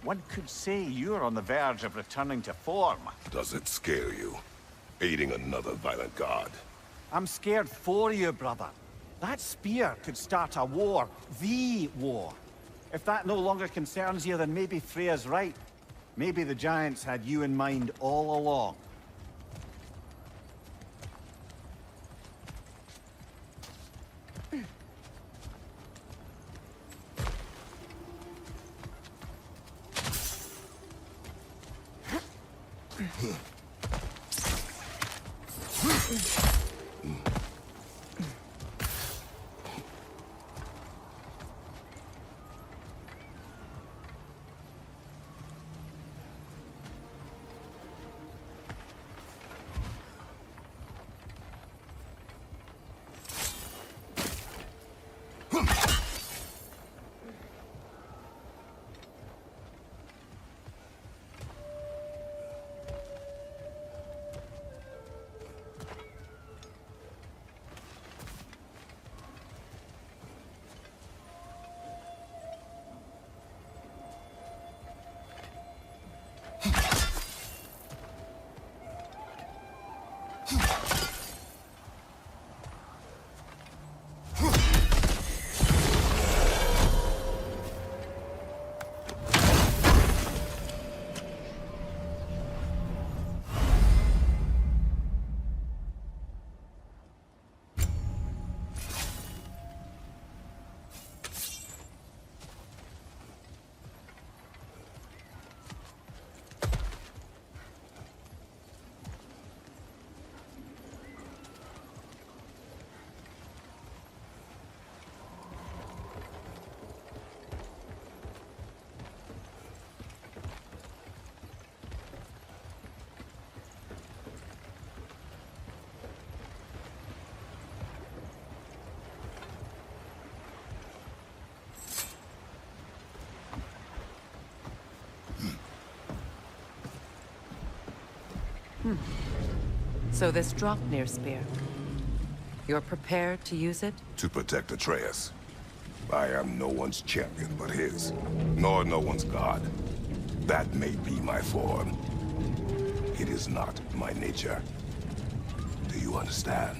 One could say you're on the verge of returning to form. Does it scare you? Aiding another violent god? I'm scared for you, brother. That spear could start a war. The war. If that no longer concerns you, then maybe Freya's right. Maybe the Giants had you in mind all along. So this Dropnir spear. You're prepared to use it? To protect Atreus. I am no one's champion but his, nor no one's god. That may be my form. It is not my nature. Do you understand?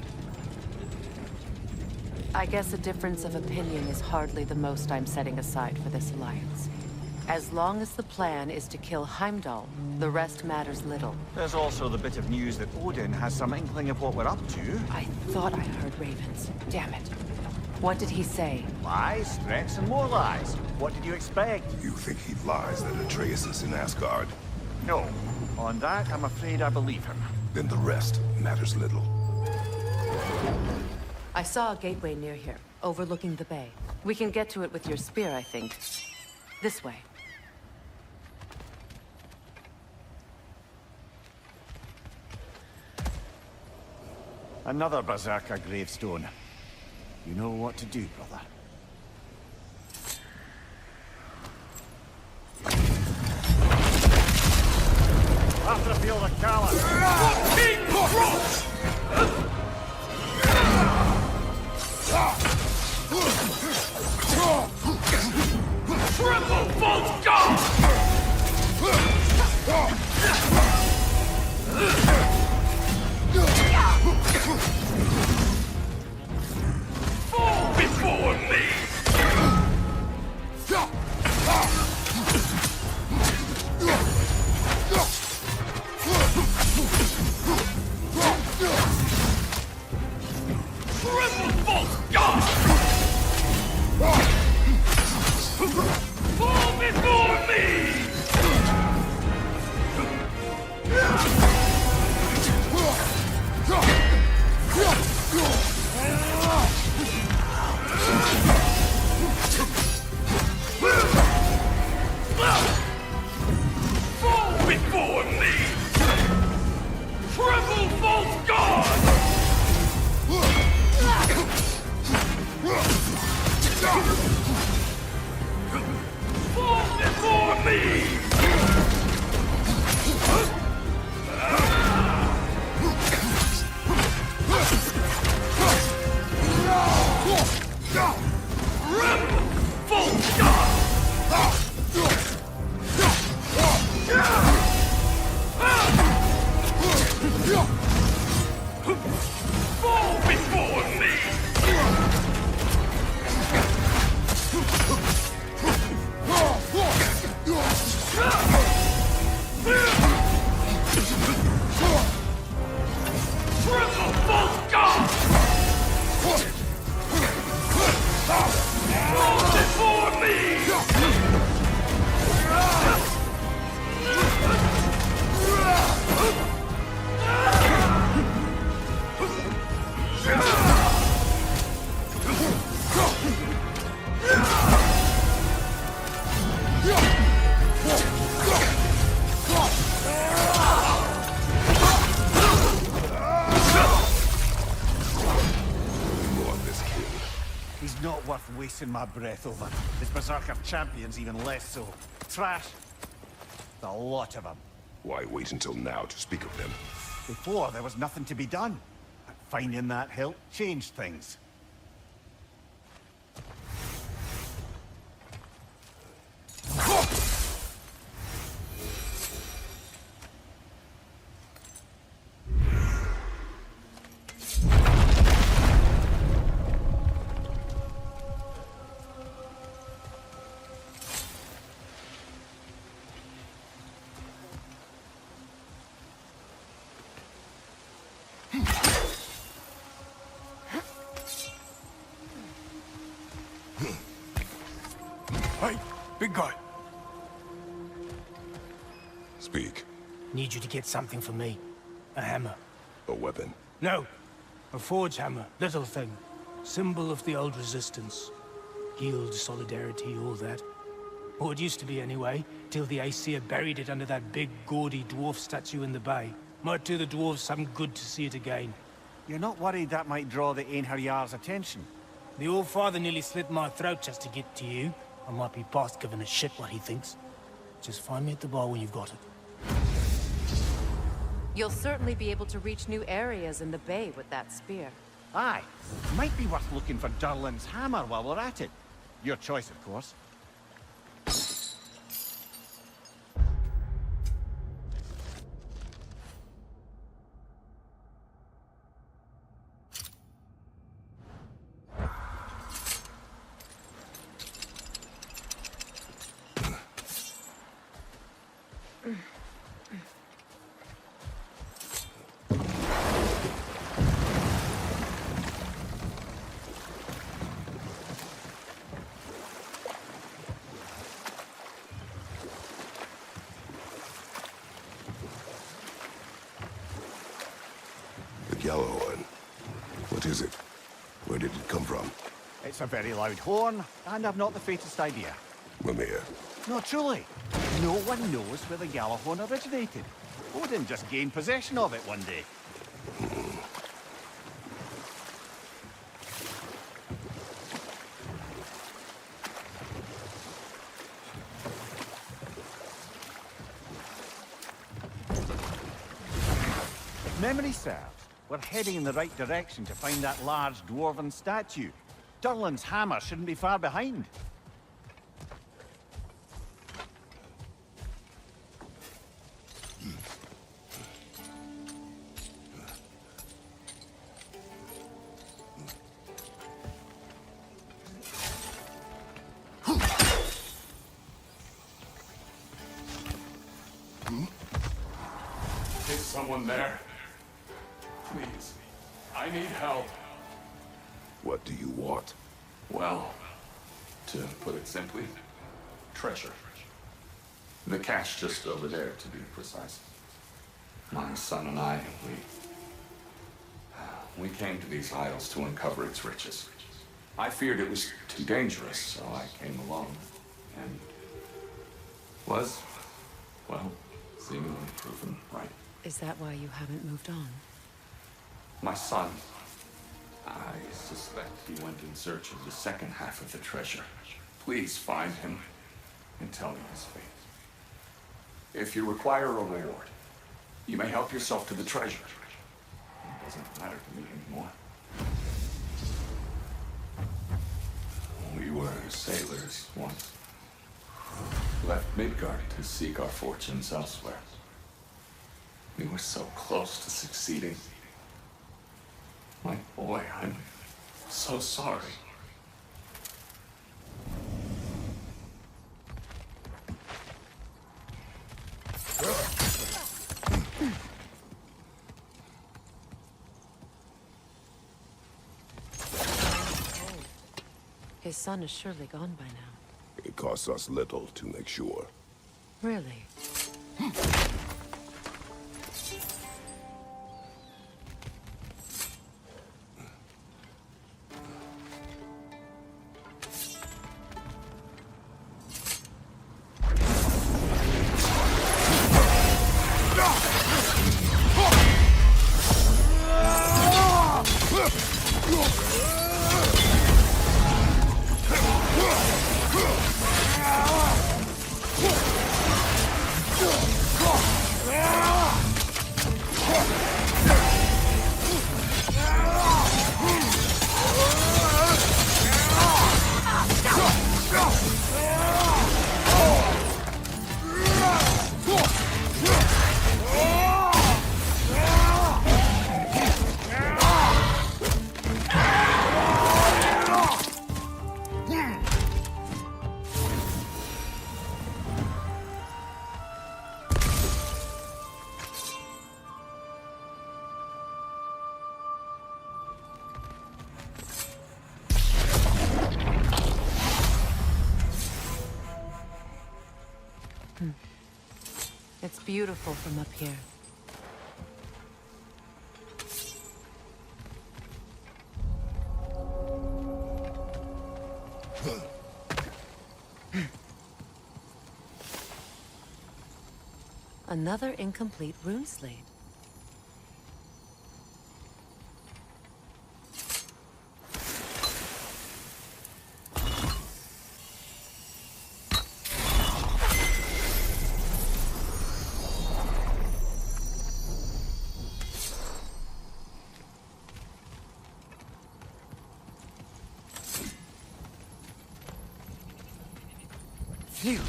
I guess a difference of opinion is hardly the most I'm setting aside for this alliance. As long as the plan is to kill Heimdall, the rest matters little. There's also the bit of news that Odin has some inkling of what we're up to. I thought I heard ravens. Damn it. What did he say? Lies, threats, and more lies. What did you expect? You think he lies that Atreus is in Asgard? No. On that, I'm afraid I believe him. Then the rest matters little. I saw a gateway near here, overlooking the bay. We can get to it with your spear, I think. This way. Another Berserker gravestone. You know what to do, brother. After the field of Kala. King Kratos! Triple Bolt God! Fall before me! Triple Bolt God! Fall before me! Fall before me! Triple Bolt God! Fall before me! Rebel Bolt God! Fall before me! Triple Bolt God! Fall before me! He's not worth wasting my breath over. His Berserker champion's even less so. Trash. A lot of them. Why wait until now to speak of them? Before, there was nothing to be done. And finding that hilt changed things. Hey, big guy. Speak. Need you to get something for me. A hammer. A weapon. No. A forge hammer. Little thing. Symbol of the old resistance. Guild, solidarity, all that. Or it used to be anyway, till the Aesir buried it under that big, gaudy dwarf statue in the bay. Might do the dwarves some good to see it again. You're not worried that might draw the Einherjar's attention? The old father nearly slit my throat just to get to you. I might be past giving a shit what he thinks. Just find me at the bar when you've got it. You'll certainly be able to reach new areas in the bay with that spear. Aye. Might be worth looking for Durlin's hammer while we're at it. Your choice, of course. The Gjallarhorn. What is it? Where did it come from? It's a very loud horn, and I've not the faintest idea. Mimir. No, truly. No one knows where the Gjallarhorn originated. Odin just gained possession of it one day. If memory serves, we're heading in the right direction to find that large dwarven statue. Durlin's hammer shouldn't be far behind. Is someone there? Please. I need help. What do you want? Well, to put it simply, treasure. The cache just over there, to be precise. My son and I, we came to these isles to uncover its riches. I feared it was too dangerous, so I came along and was, well, seemingly proven right. Is that why you haven't moved on? My son, I suspect he went in search of the second half of the treasure. Please find him and tell me his fate. If you require a reward, you may help yourself to the treasure. It doesn't matter to me anymore. We were sailors once. Left Midgard to seek our fortunes elsewhere. We were so close to succeeding. My boy, I'm so sorry. His son is surely gone by now. It costs us little to make sure. Really? It's beautiful from up here. Another incomplete rune slate. Phew.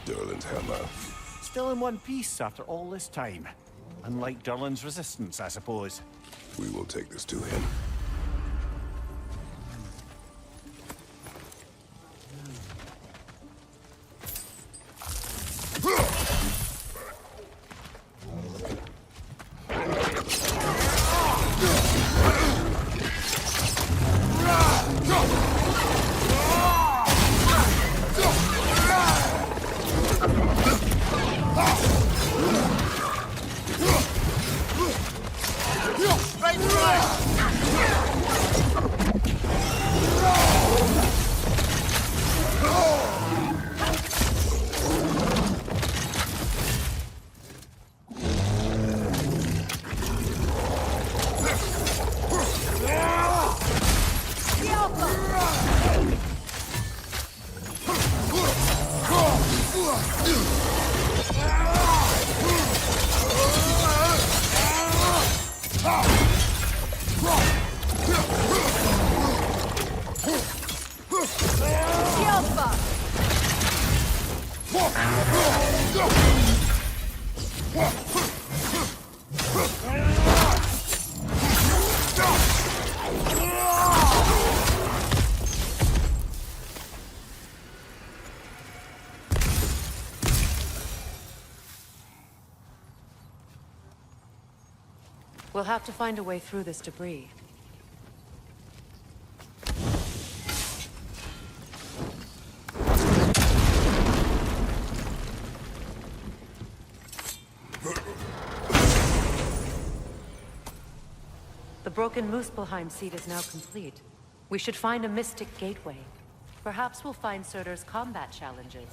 Durlin's hammer. Still in one piece after all this time. Unlike Durlin's resistance, I suppose. We will take this to him. Go! We'll have to find a way through this debris. The broken Muspelheim seat is now complete. We should find a mystic gateway. Perhaps we'll find Surtur's combat challenges.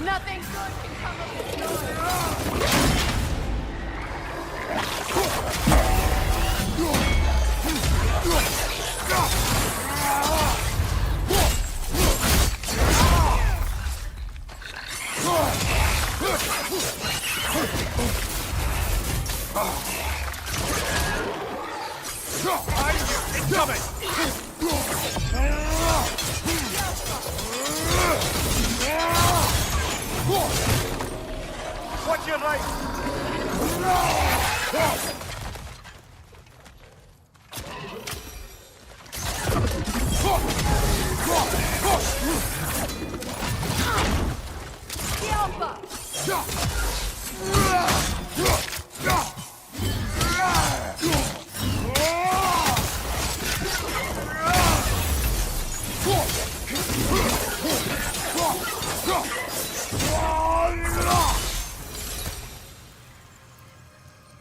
Nothing good can come of this noise! Watch your right!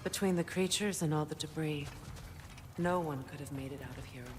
Between the creatures and all the debris, no one could have made it out of here alive.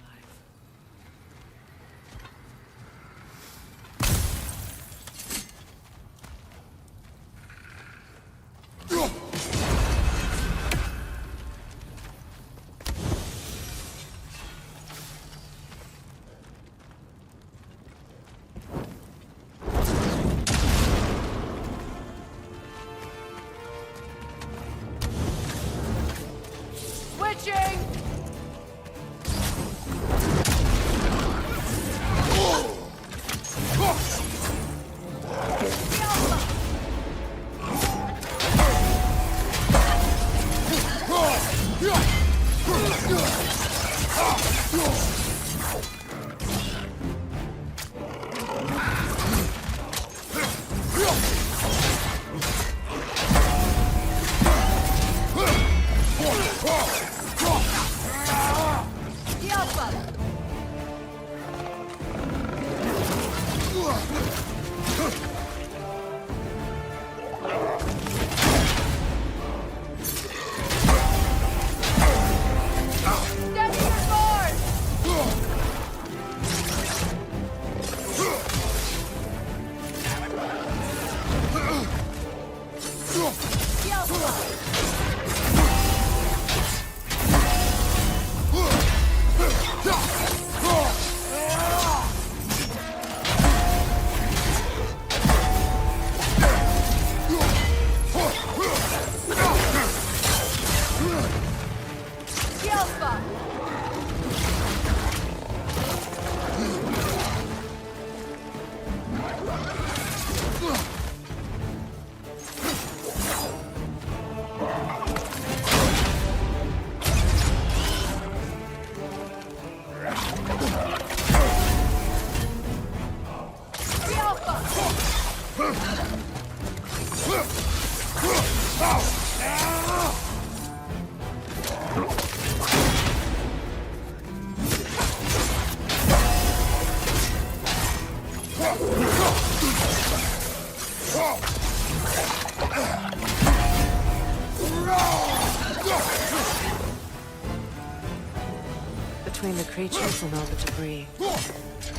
Between the creatures and all the debris,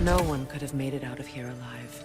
no one could have made it out of here alive.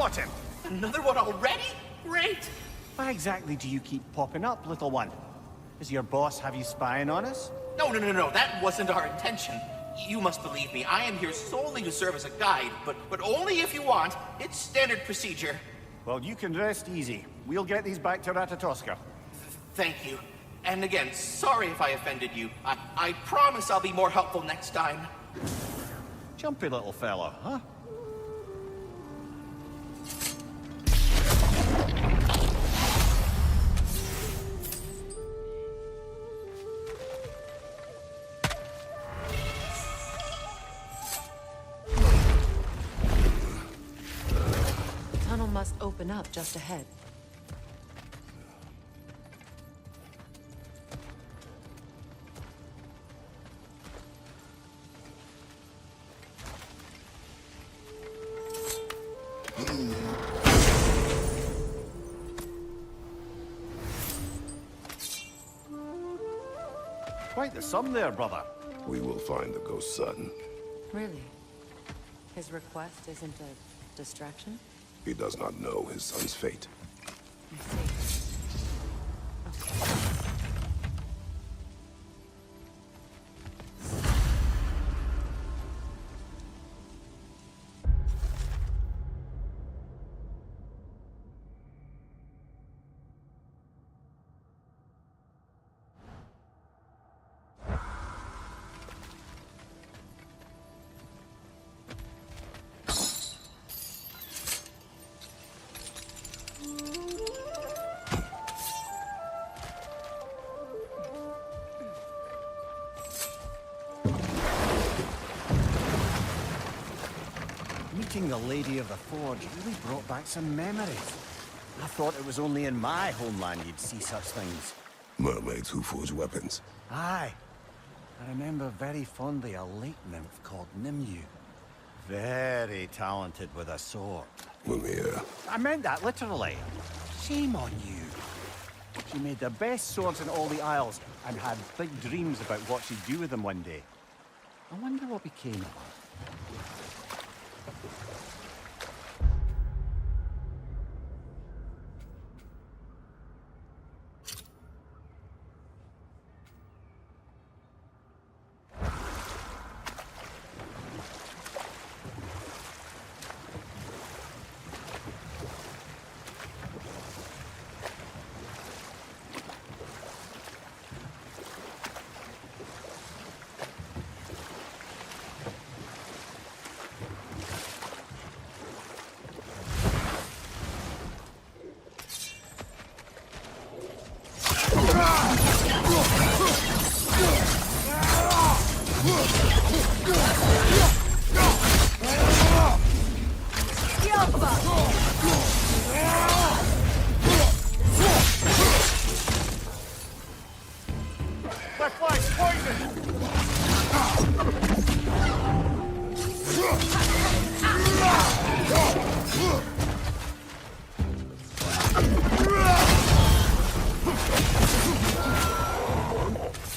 got him! Another one already? Great! Why exactly do you keep popping up, little one? Does your boss have you spying on us? No, that wasn't our intention. You must believe me, I am here solely to serve as a guide, but only if you want. It's standard procedure. Well, you can rest easy. We'll get these back to Ratatoska. Thank you. And again, sorry if I offended you. I promise I'll be more helpful next time. Jumpy little fella, huh? The tunnel must open up just ahead. Quite the sum there, brother. We will find the ghost son. Really? His request isn't a distraction? He does not know his son's fate. Meeting the Lady of the Forge really brought back some memories. I thought it was only in my homeland you'd see such things. Mermaids who forge weapons. Aye. I remember very fondly a lake nymph called Nimue. Very talented with a sword. Mimir. I meant that literally. Shame on you. She made the best swords in all the Isles and had big dreams about what she'd do with them one day. I wonder what became of her.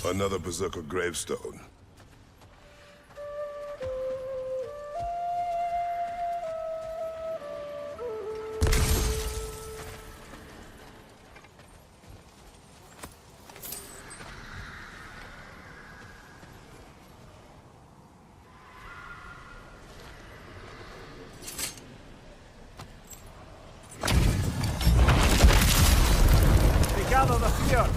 Another Berserker gravestone. They gather the fear.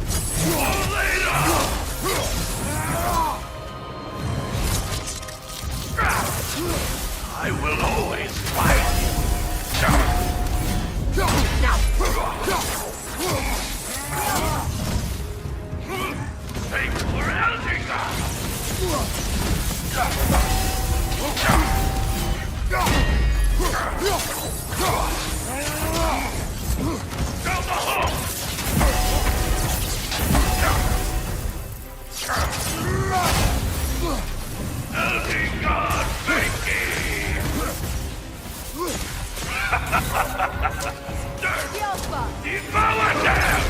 I will always fight. Take for Midgard, devour them!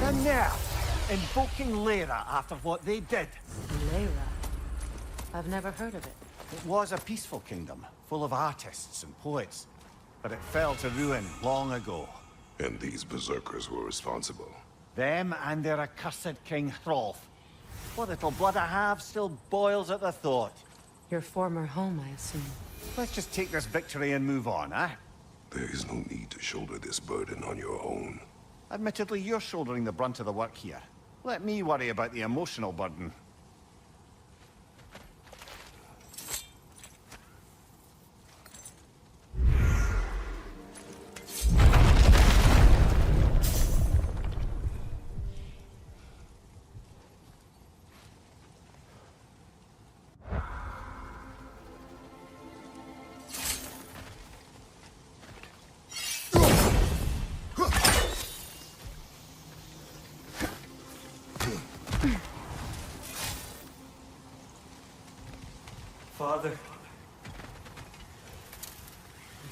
And now, invoking Lyra after what they did. Lyra? I've never heard of it. It was a peaceful kingdom, full of artists and poets. But it fell to ruin long ago. And these berserkers were responsible. Them and their accursed King Hrolf. What little blood I have still boils at the thought. Your former home, I assume. Let's just take this victory and move on, eh? There is no need to shoulder this burden on your own. Admittedly, you're shouldering the brunt of the work here. Let me worry about the emotional burden. Father.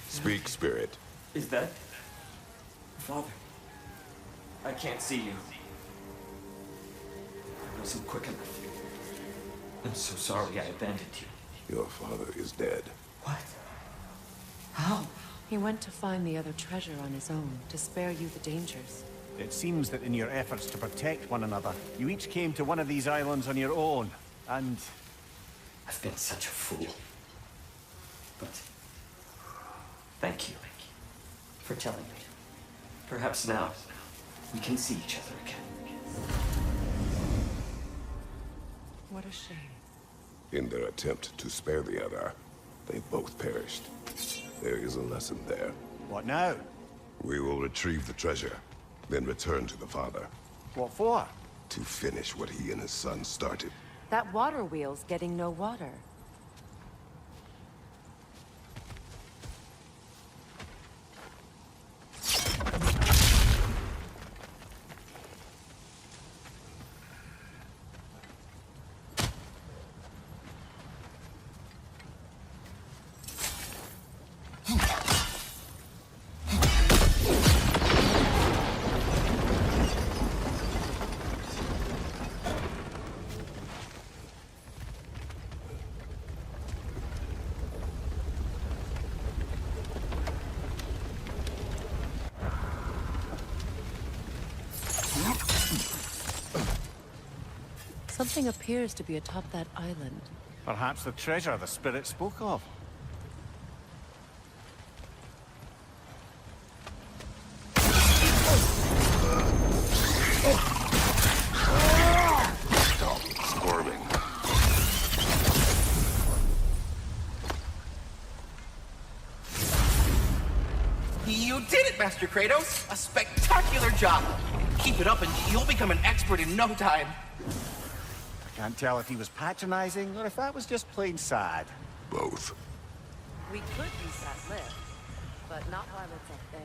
Speak, spirit. Is that... Father? I can't see you. I wasn't quick enough. I'm so sorry I abandoned you. Your father is dead. What? How? He went to find the other treasure on his own, to spare you the dangers. It seems that in your efforts to protect one another, you each came to one of these islands on your own, and... I've been such a fool. But... thank you for telling me. Perhaps now, we can see each other again. What a shame. In their attempt to spare the other, they both perished. There is a lesson there. What now? We will retrieve the treasure, then return to the father. What for? To finish what he and his son started. That water wheel's getting no water. Something appears to be atop that island. Perhaps the treasure the spirit spoke of. Stop squirming. You did it, Master Kratos! A spectacular job! Keep it up and you'll become an expert in no time. I can't tell if he was patronizing or if that was just plain sad. Both. We could use that lift, but not while it's up there.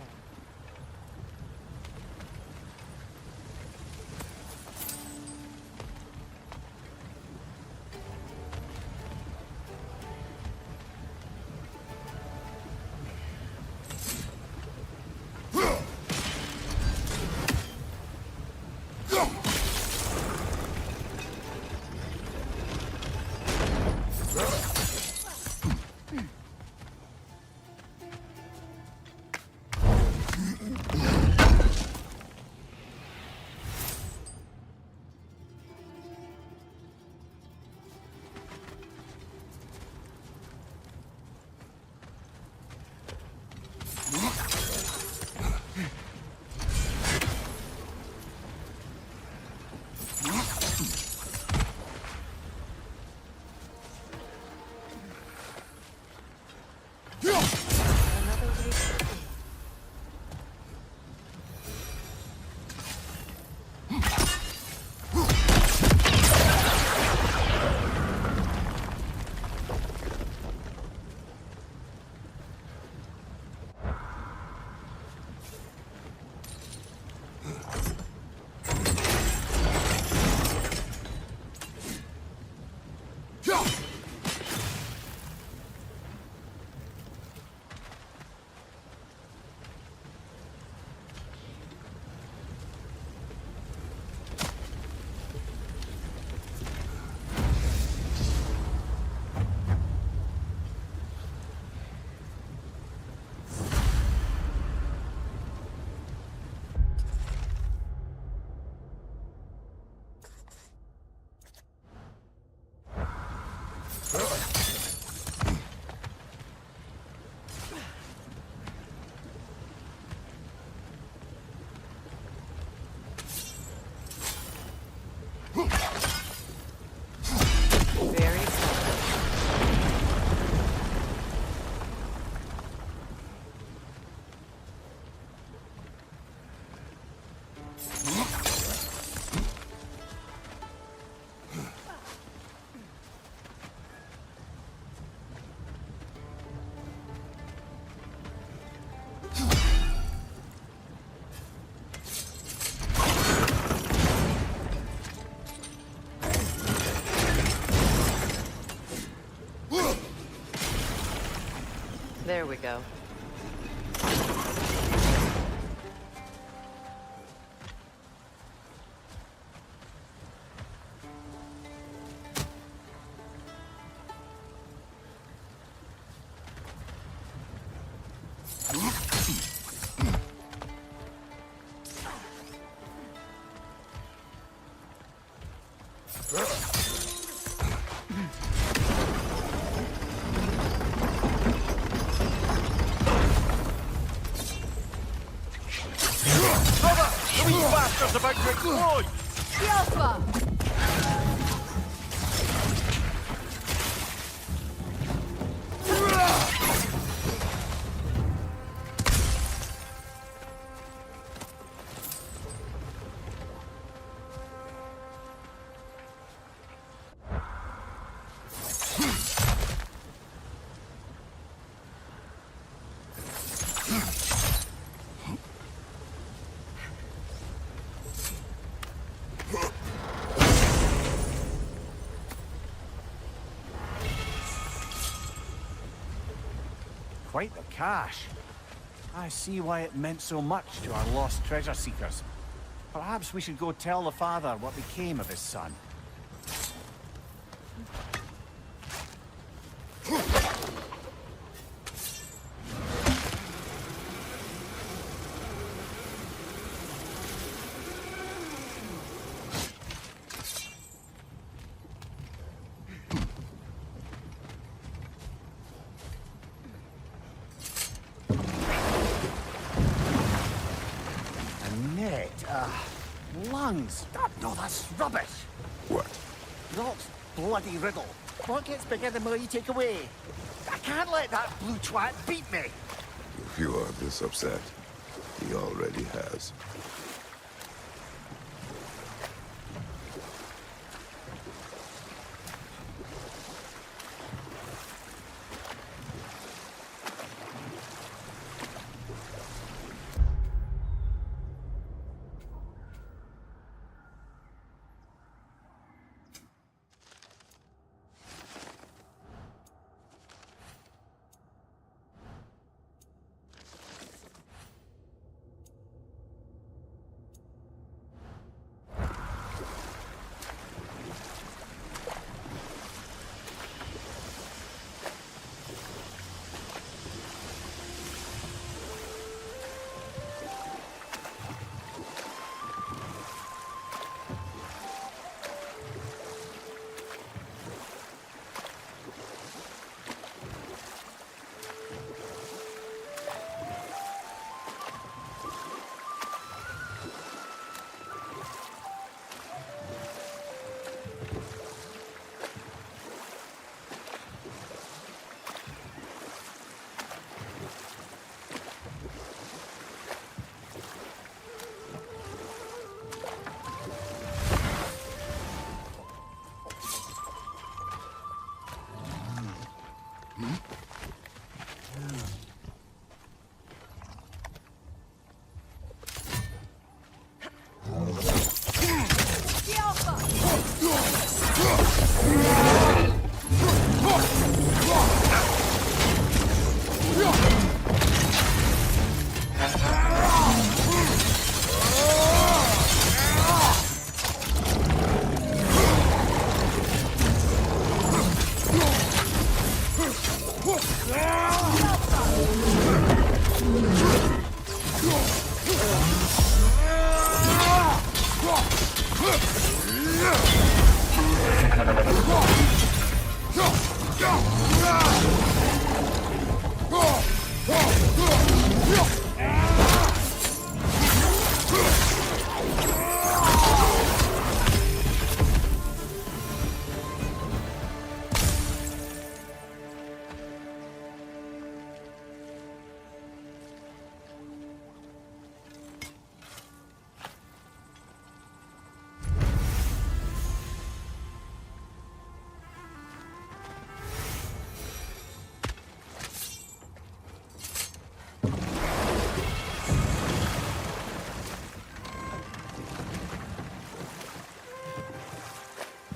There we go. About to explode! The Alpha! Quite the cache. I see why it meant so much to our lost treasure seekers. Perhaps we should go tell the father what became of his son. head, lungs. No, that's rubbish. What? Rock's bloody riddle. What gets bigger the more you take away? I can't let that blue twat beat me. If you are this upset, he already has.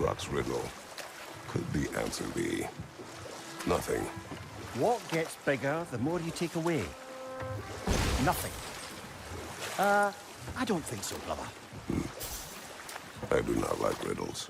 Rock's riddle. Could the answer be nothing? What gets bigger the more you take away? Nothing. I don't think so, brother. I do not like riddles.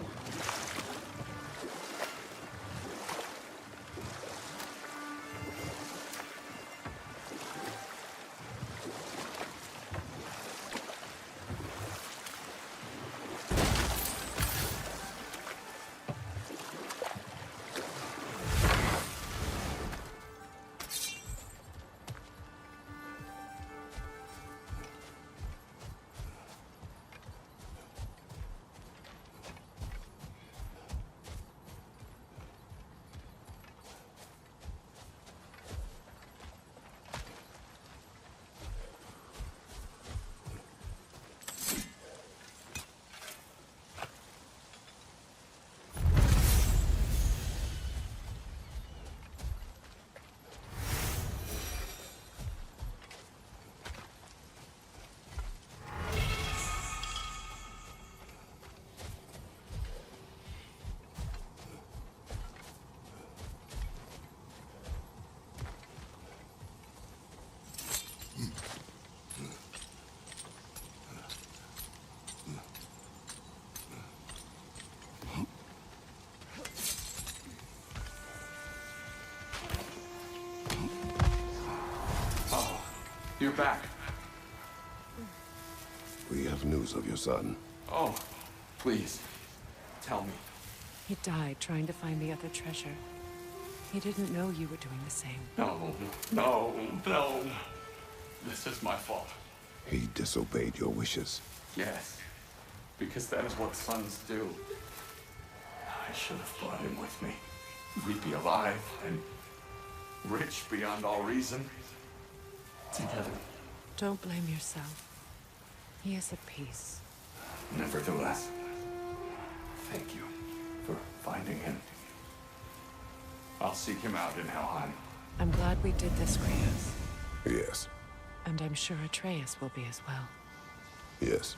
You're back. We have news of your son. Oh, please, tell me. He died trying to find the other treasure. He didn't know you were doing the same. No, no, no. This is my fault. He disobeyed your wishes. Yes, because that is what sons do. I should have brought him with me. We'd be alive and rich beyond all reason. Together. Don't blame yourself. He is at peace. Nevertheless, thank you for finding him. I'll seek him out in Helheim. I'm glad we did this, Kratos. Yes. And I'm sure Atreus will be as well. Yes.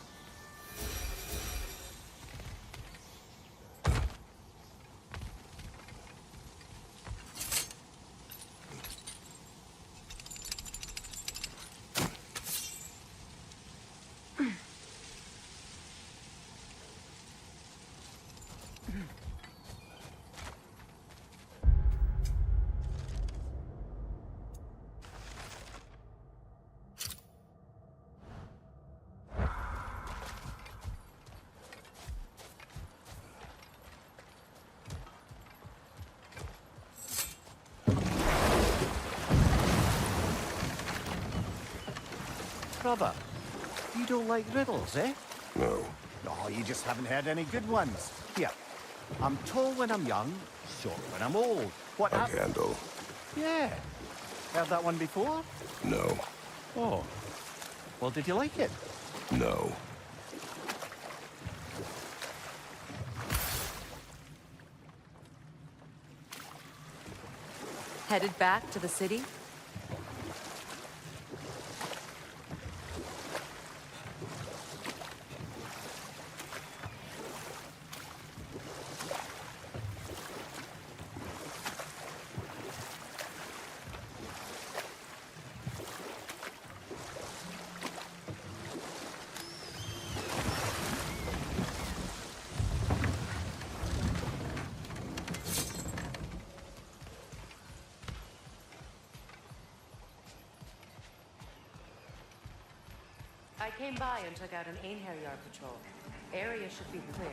Brother, you don't like riddles, eh? No. Oh, you just haven't heard any good ones. Here, I'm tall when I'm young, short when I'm old. What A candle. Yeah. Heard that one before? No. Oh. Well, did you like it? No. Headed back to the city? I came by and took out an Einherjar patrol. Area should be clear.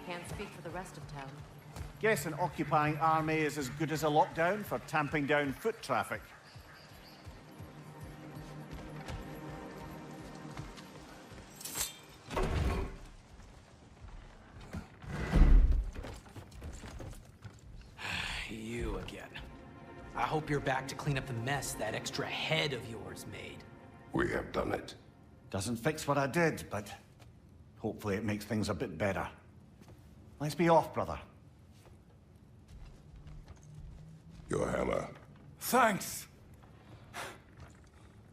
Can't speak for the rest of town. Guess an occupying army is as good as a lockdown for tamping down foot traffic. You again. I hope you're back to clean up the mess that extra head of yours made. We have done it. Doesn't fix what I did, but hopefully it makes things a bit better. Let's be off, brother. Your hammer. Thanks.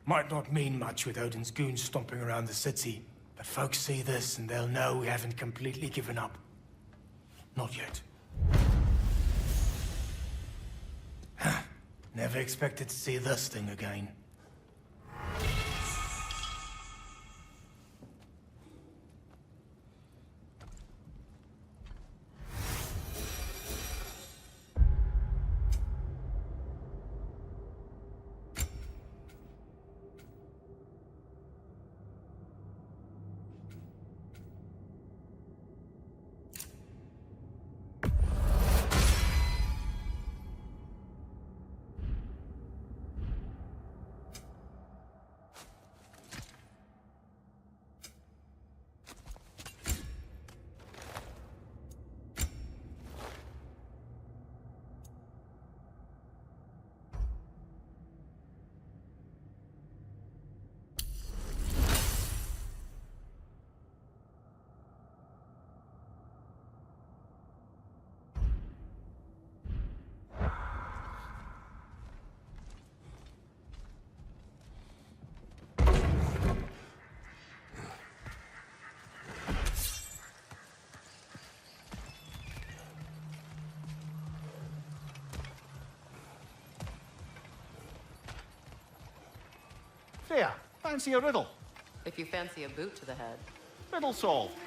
Might not mean much with Odin's goons stomping around the city, but folks see this and they'll know we haven't completely given up. Not yet. Never expected to see this thing again. Freya, fancy a riddle? If you fancy a boot to the head. Riddle solved.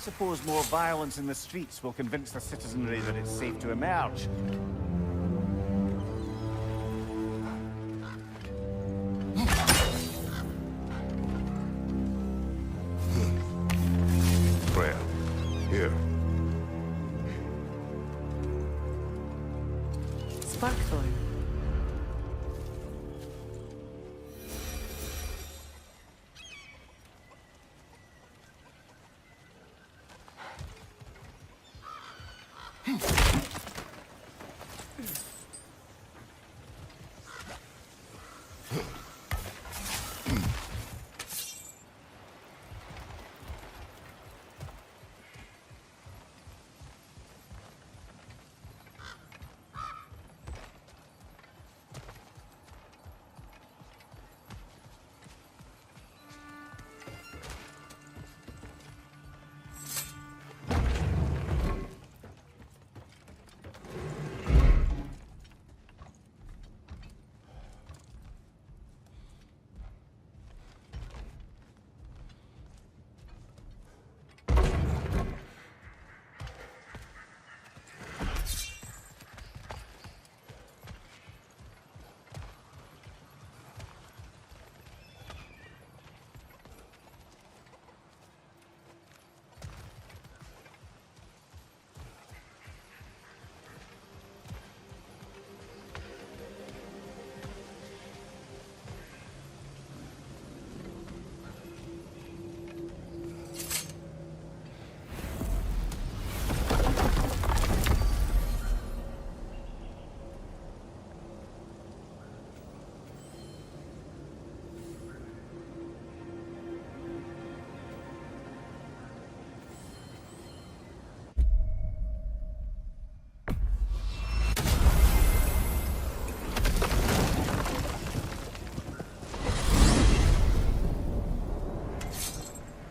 suppose more violence in the streets will convince the citizenry that it's safe to emerge. Freya, here. Sparkthorn.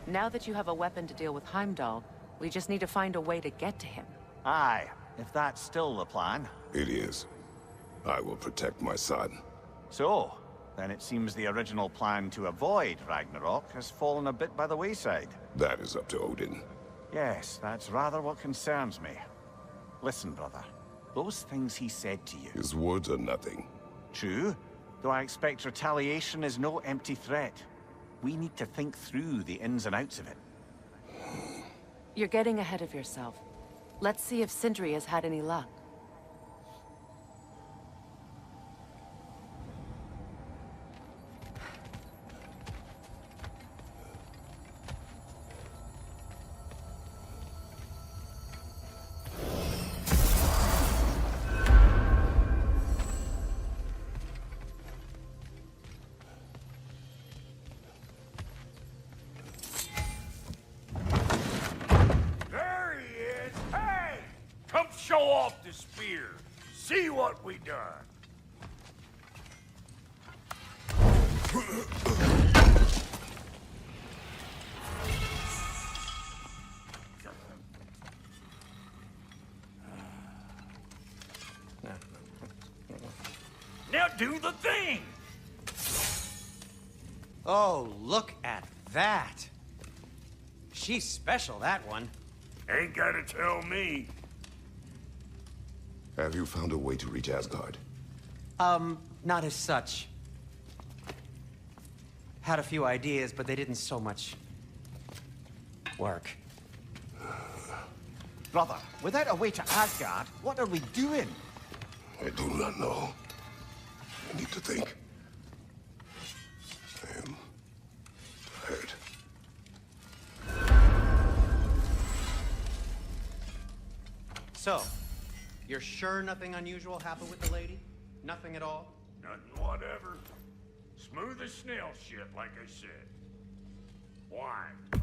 Now that you have a weapon to deal with Heimdall, we just need to find a way to get to him. Aye, if that's still the plan. It is. I will protect my son. So, then it seems the original plan to avoid Ragnarok has fallen a bit by the wayside. That is up to Odin. Yes, that's rather what concerns me. Listen, brother. Those things he said to you... His words are nothing. True, though I expect retaliation is no empty threat. We need to think through the ins and outs of it. You're getting ahead of yourself. Let's see if Sindri has had any luck. Show off the spear. See what we done. Now do the thing. Oh, look at that. She's special, that one. Ain't gotta tell me. Have you found a way to reach Asgard? Not as such. Had a few ideas, but they didn't so much work. Brother, without a way to Asgard, what are we doing? I do not know. I need to think. I am tired. So, you're sure nothing unusual happened with the lady? Nothing at all? Nothing whatever. Smooth as snail shit, like I said. Why? Some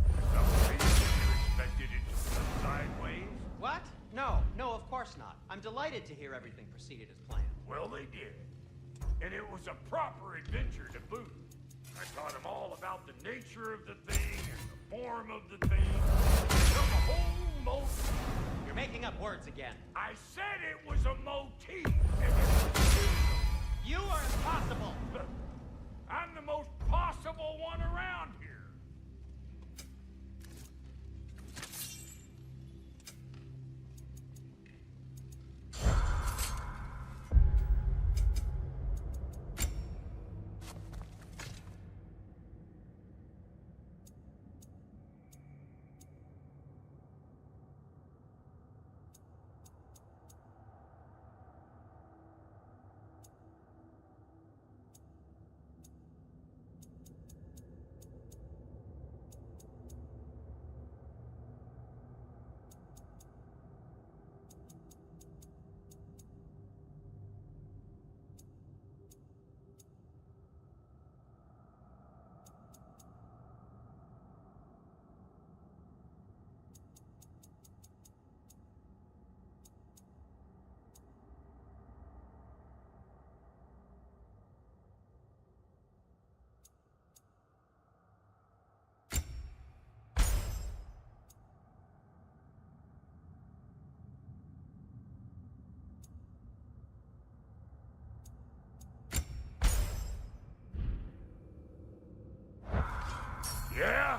reason you expected it to flip sideways? What? No, of course not. I'm delighted to hear everything proceeded as planned. Well, they did. And it was a proper adventure to boot. I taught them all about the nature of the thing and the form of the thing. The whole motif. You're making up words again. I said it was a motif. And it was you are impossible. I'm the most possible one around here. Yeah?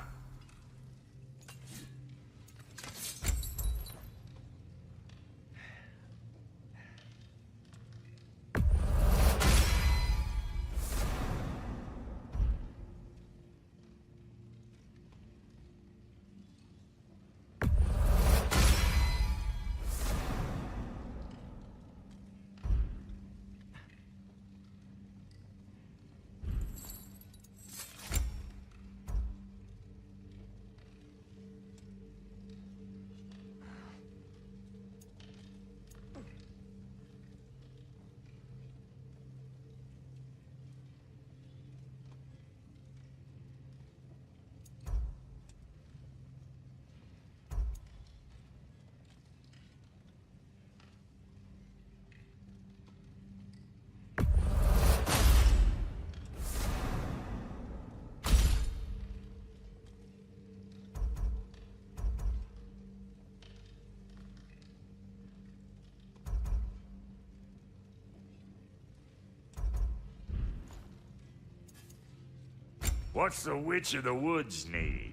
What's the Witch of the Woods need?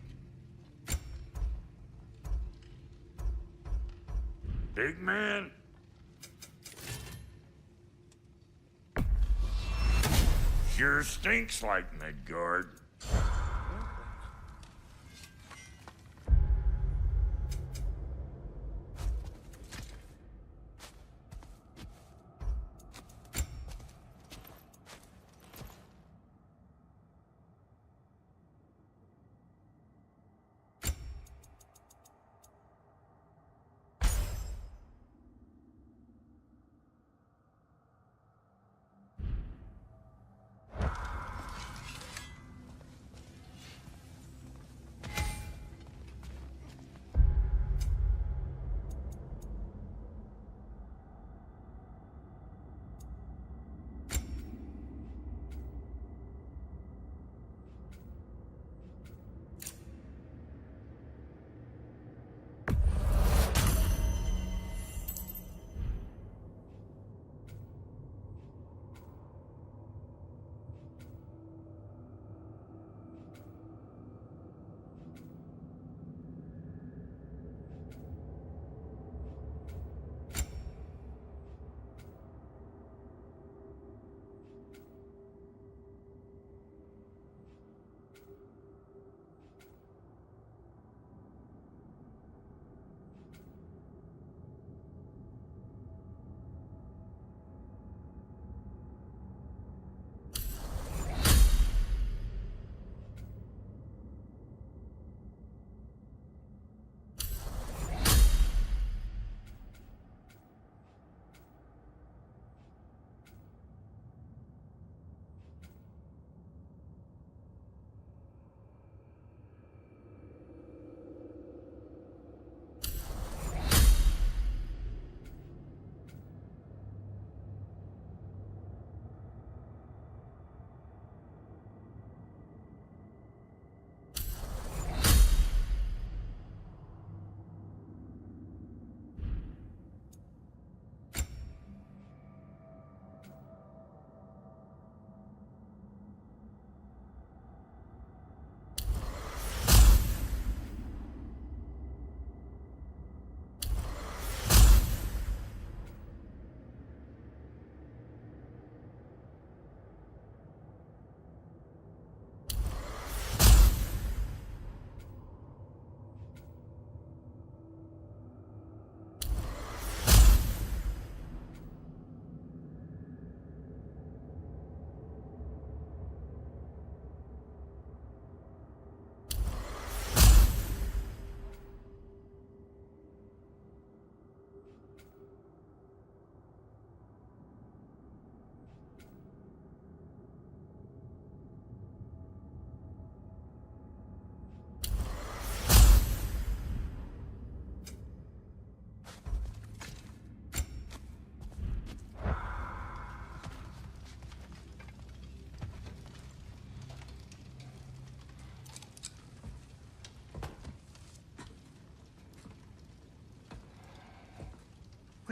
Big man? Sure stinks like Midgard.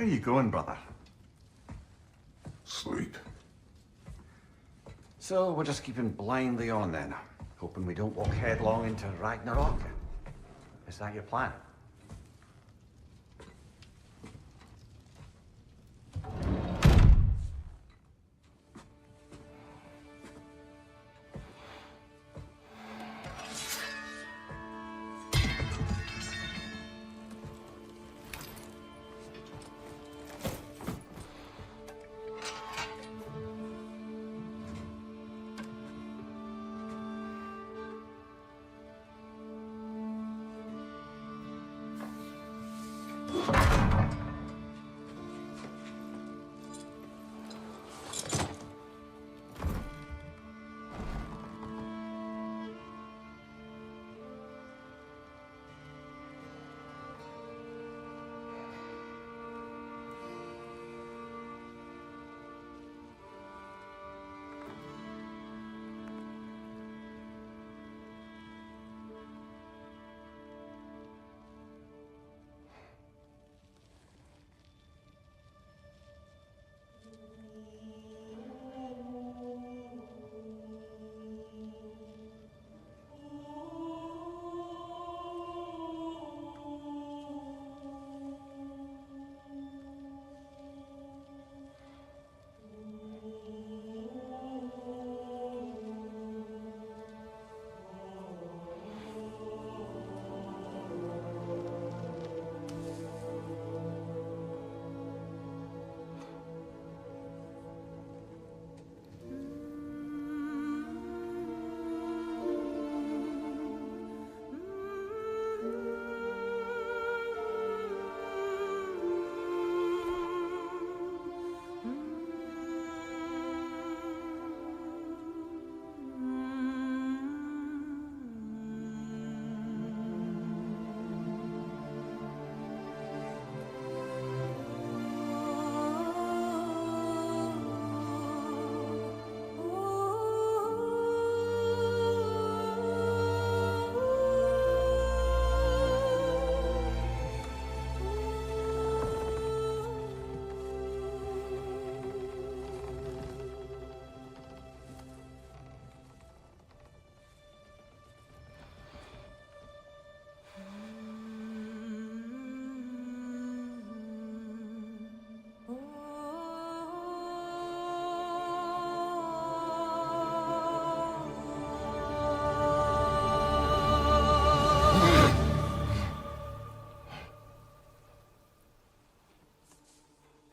Where are you going, brother? Sleep. So we're just keeping blindly on then. Hoping we don't walk headlong into Ragnarok. Is that your plan?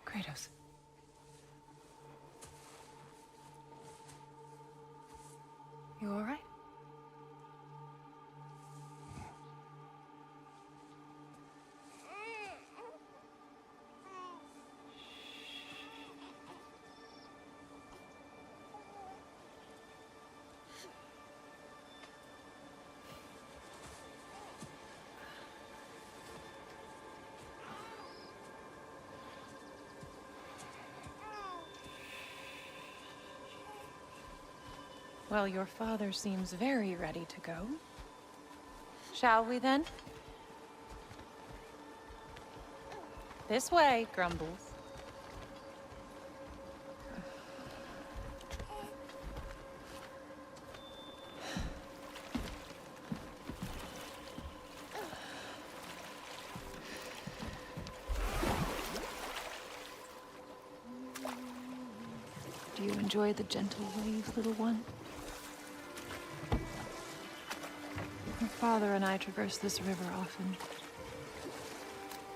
Kratos. You all right? Well, your father seems very ready to go. Shall we then? This way, Grumbles. Do you enjoy the gentle waves, little one? Your father and I traverse this river often.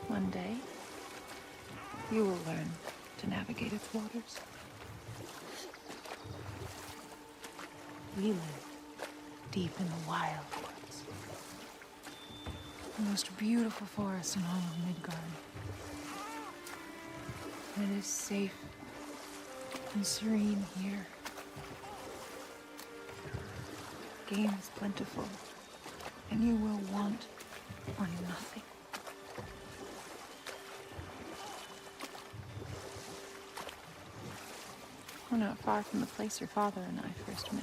One day, you will learn to navigate its waters. We live deep in the wild woods. The most beautiful forest in all of Midgard. It is safe and serene here. Game is plentiful, and you will want for nothing. We're not far from the place your father and I first met.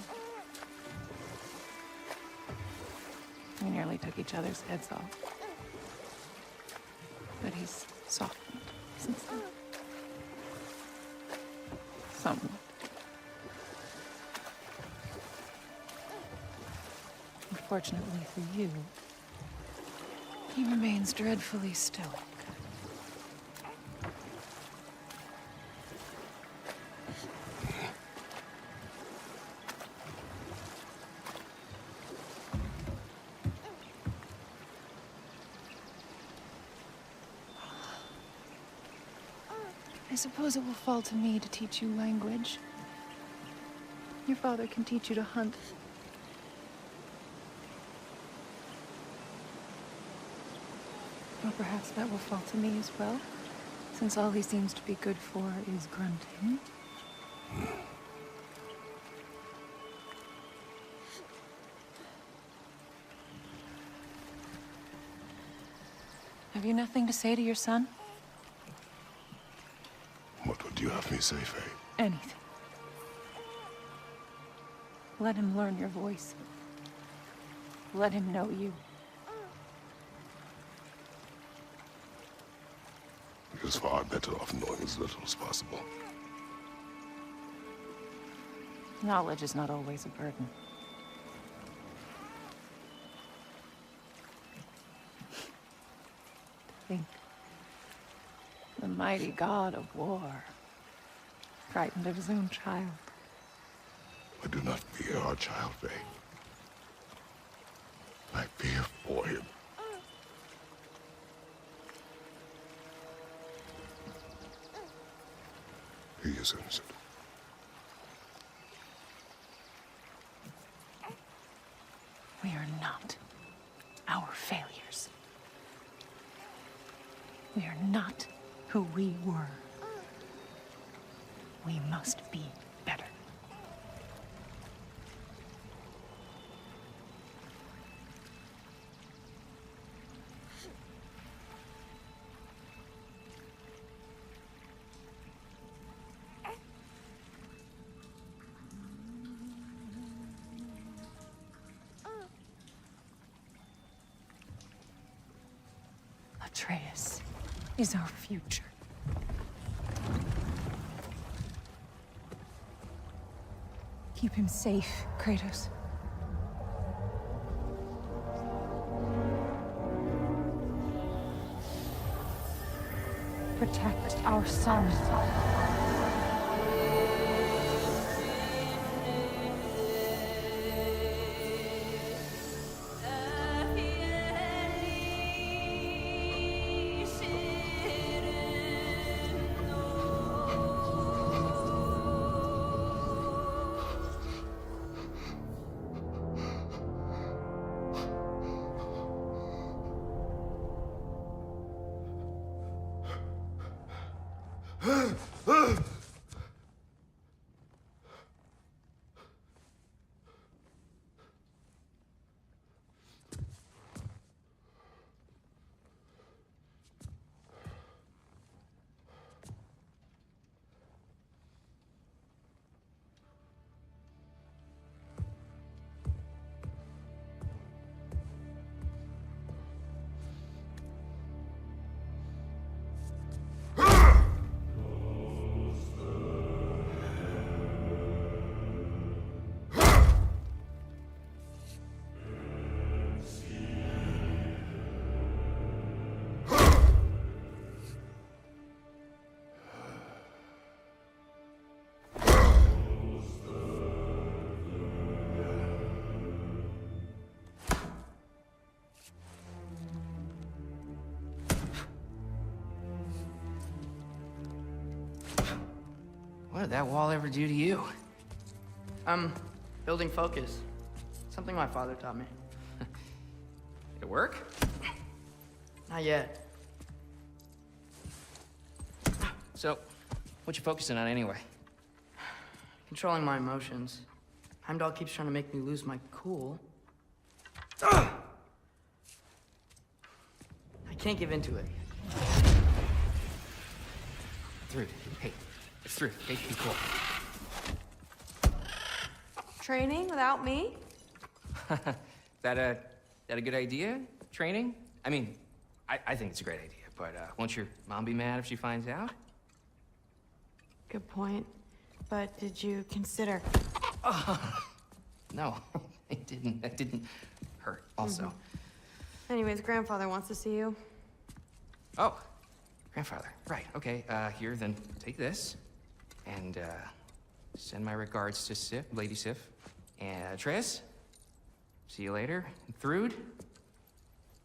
We nearly took each other's heads off. But he's softened since then. Somewhat. Unfortunately for you, he remains dreadfully stoic. I suppose it will fall to me to teach you language. Your father can teach you to hunt. Or perhaps that will fall to me as well, since all he seems to be good for is grunting. Have you nothing to say to your son? What would you have me say, Faye? Anything. Let him learn your voice. Let him know you. He is far better off knowing as little as possible. Knowledge is not always a burden. Think. The mighty god of war, frightened of his own child. I do not fear our child, Faye. I fear for him. He is innocent. We are not our failures. We are not who we were. We must be better. Atreus is our future. Keep him safe, Kratos. Protect our son. What did that wall ever do to you? Building focus. Something my father taught me. It work? Not yet. So, what you focusing on anyway? Controlling my emotions. Heimdall keeps trying to make me lose my cool. I can't give into it. Through. Hey, it's through. Hey, be cool. Training without me? That a good idea? Training? I mean, I think it's a great idea, but won't your mom be mad if she finds out? Good point. But did you consider... No, I didn't. hurt, also. Anyways, grandfather wants to see you. Oh, grandfather. Right, okay. Here, then take this. And, send my regards to Sif, Lady Sif. And Atreus. See you later. Thrud.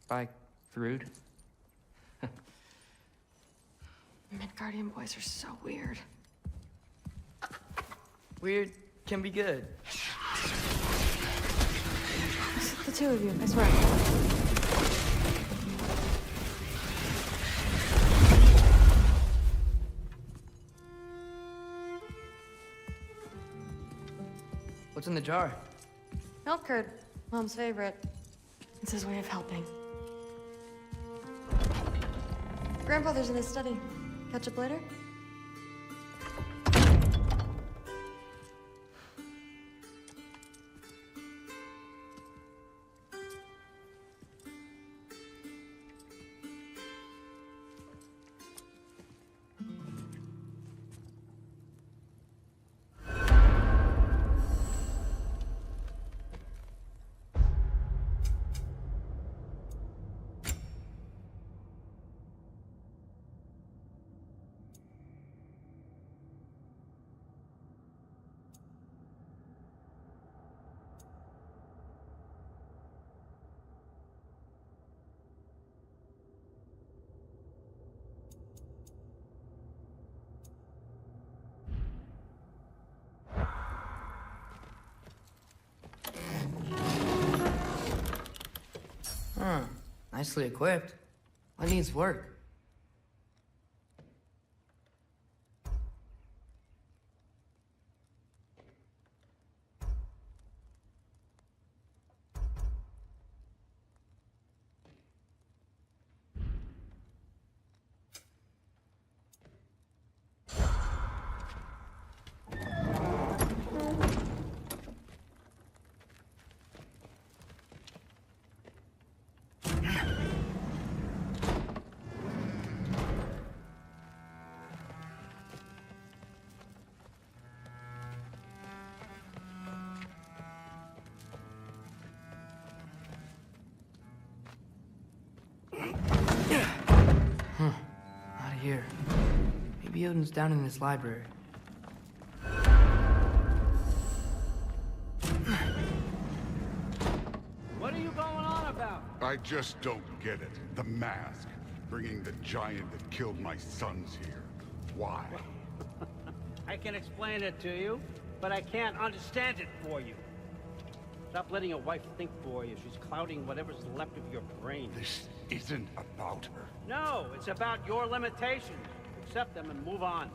Bye, Thrud. Midgardian boys are so weird. Weird can be good. The two of you, I swear. What's in the jar? Milk curd, Mom's favorite. It's his way of helping. Grandfather's in his study. Catch up later? Nicely equipped. What needs work? Here. Maybe Odin's down in his library. What are you going on about? I just don't get it. The mask. Bringing the giant that killed my sons here. Why? I can explain it to you, but I can't understand it for you. Stop letting your wife think for you. She's clouding whatever's left of your brain. This isn't about her. No, it's about your limitations. Accept them and move on.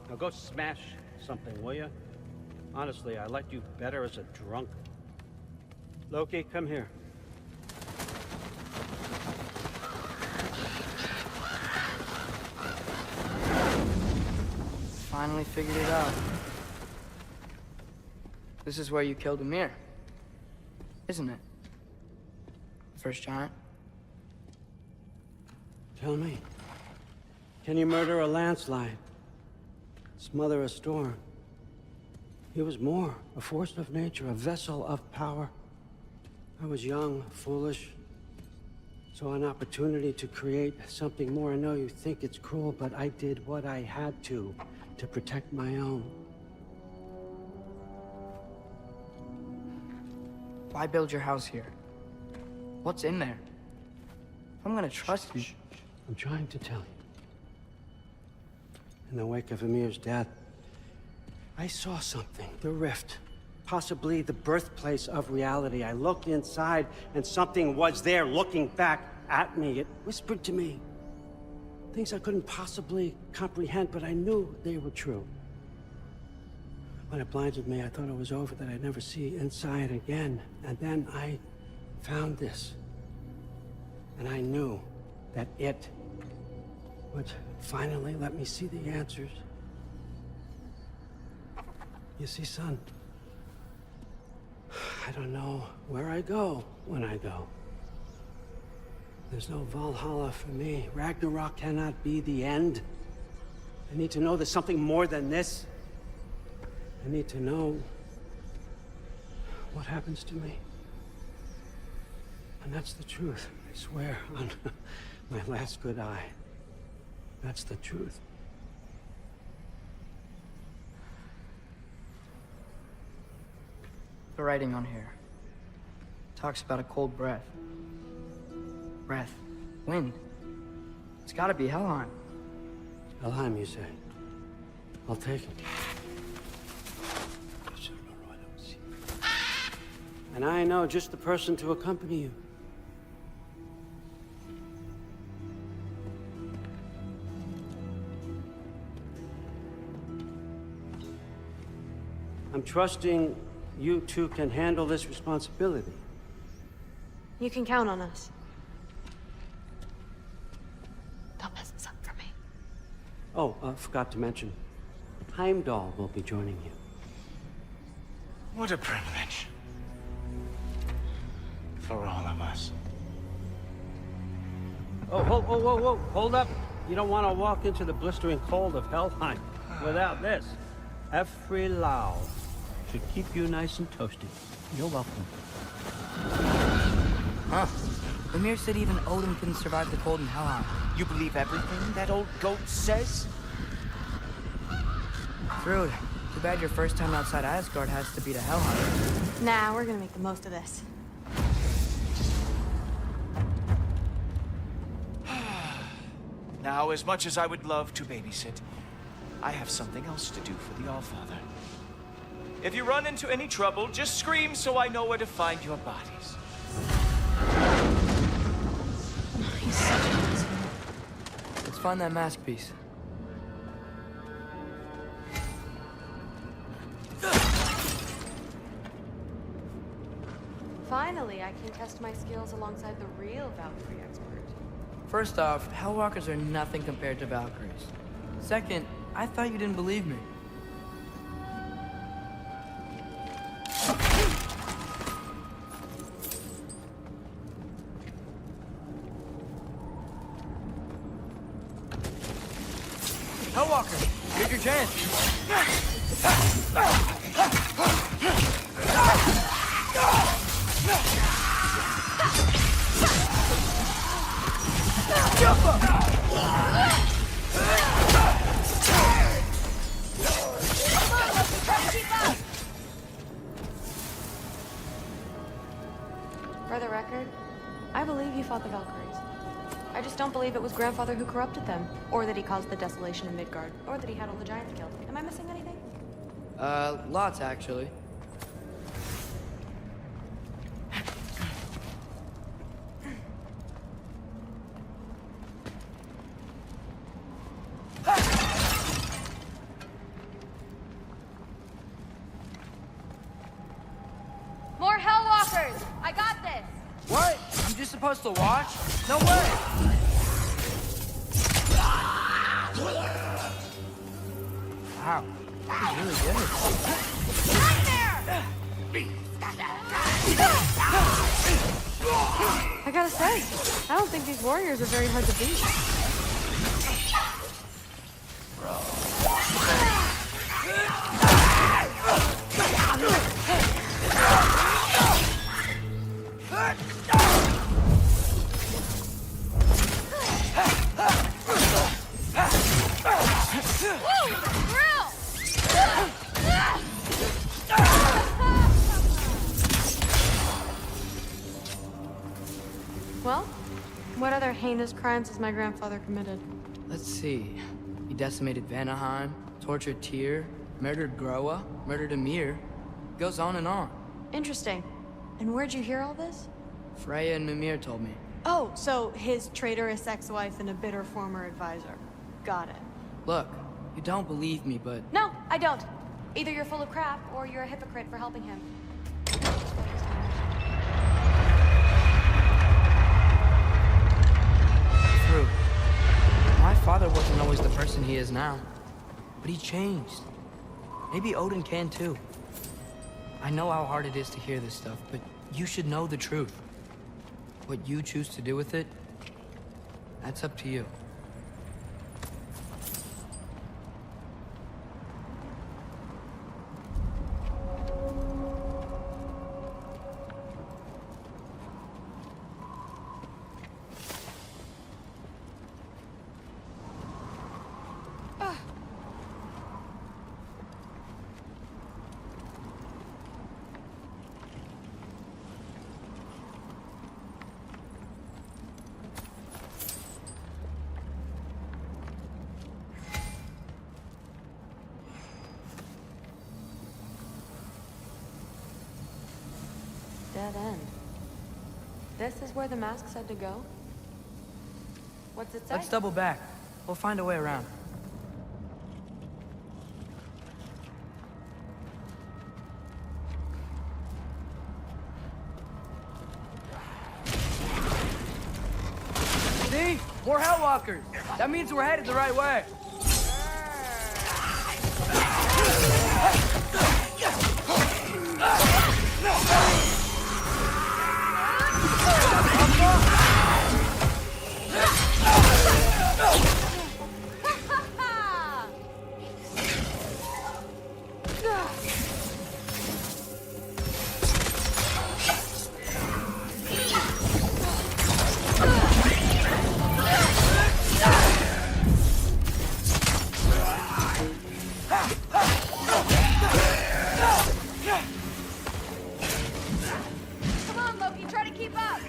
Now go smash something, will you? Honestly, I liked you better as a drunk. Loki, come here. Finally figured it out. This is where you killed Ymir, isn't it? The first giant? Tell me, can you murder a landslide? Smother a storm? He was more, a force of nature, a vessel of power. I was young, foolish, saw an opportunity to create something more. I know you think it's cruel, but I did what I had to protect my own. Why build your house here? What's in there? I'm gonna trust you. I'm trying to tell you. In the wake of Ymir's death, I saw something. The rift. Possibly the birthplace of reality. I looked inside, and something was there looking back at me. It whispered to me things I couldn't possibly comprehend, but I knew they were true. When it blinded me, I thought it was over, that I'd never see inside again. And then I found this. And I knew that it would finally let me see the answers. You see, son, I don't know where I go when I go. There's no Valhalla for me. Ragnarok cannot be the end. I need to know there's something more than this. I need to know what happens to me. And that's the truth, I swear, on my last good eye. That's the truth. The writing on here talks about a cold breath. Breath. Wind. It's gotta be Helheim. Helheim, you say? I'll take it. And I know just the person to accompany you. I'm trusting you two can handle this responsibility. You can count on us. Don't mess this up for me. Oh, forgot to mention, Heimdall will be joining you. What a privilege. For all of us. Oh, whoa, whoa, whoa, whoa, hold up. You don't want to walk into the blistering cold of Helheim without this. Every Lau should keep you nice and toasty. You're welcome. Huh? Ymir said even Odin couldn't survive the cold in Helheim. You believe everything that old goat says? Thrud, too bad your first time outside Asgard has to be to Helheim. Nah, we're gonna make the most of this. Now, as much as I would love to babysit, I have something else to do for the Allfather. If you run into any trouble, just scream so I know where to find your bodies. He's such an asshole. Let's find that mask piece. Finally, I can test my skills alongside the real Valkyrie expert. First off, Hellwalkers are nothing compared to Valkyries. Second, I thought you didn't believe me. Hellwalker, here's your chance. Jump up! For the record, I believe you fought the Valkyries. I just don't believe it was Grandfather who corrupted them, or that he caused the desolation in Midgard, or that he had all the giants killed. Am I missing anything? Lots actually. More Hellwalkers! I got this! What? I'm just supposed to watch? No way! Wow, he's really good. I gotta say, I don't think these warriors are very hard to beat. Well, what other heinous crimes has my grandfather committed? Let's see. He decimated Vanaheim, tortured Tyr, murdered Groa, murdered Ymir. Goes on and on. Interesting. And where'd you hear all this? Freya and Mimir told me. Oh, so his traitorous ex-wife and a bitter former advisor. Got it. Look, you don't believe me, but... No, I don't. Either you're full of crap, or you're a hypocrite for helping him. True. My father wasn't always the person he is now. But he changed. Maybe Odin can too. I know how hard it is to hear this stuff, but you should know the truth. What you choose to do with it, that's up to you. dead end. This is where the mask said to go? What's it say? Let's double back. We'll find a way around. See? More Hellwalkers! That means we're headed the right way. Come on, Loki, try to keep up!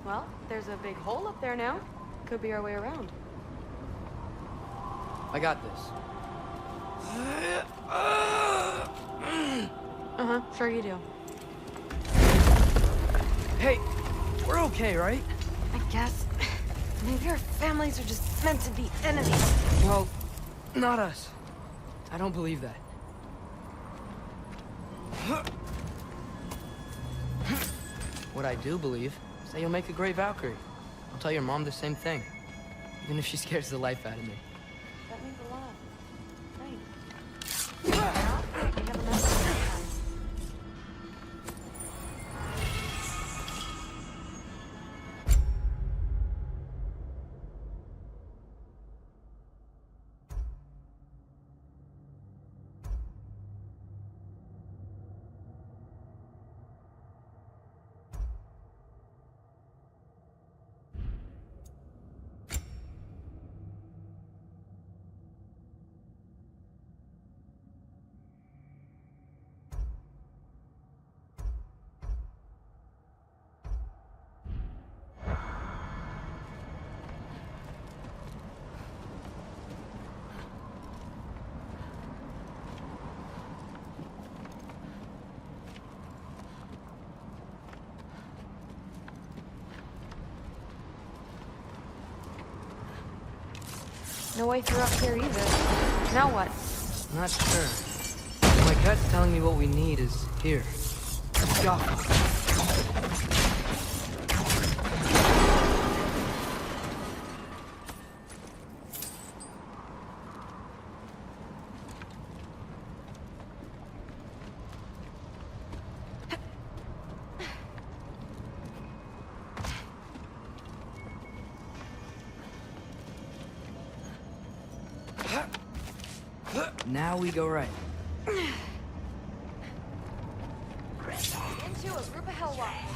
Well, there's a big hole up there now. Could be our way around. I got this. Uh-huh, sure you do. Hey, we're okay, right? I guess. Maybe our families are just meant to be enemies. Well, not us. I don't believe that. What I do believe is that you'll make a great Valkyrie. I'll tell your mom the same thing, even if she scares the life out of me. That means a lot. Thanks. We have a message this time. No way through up here either. Now what? Not sure. My gut's telling me what we need is here. Let's go. Now we go right. Into a group of Hellwalkers.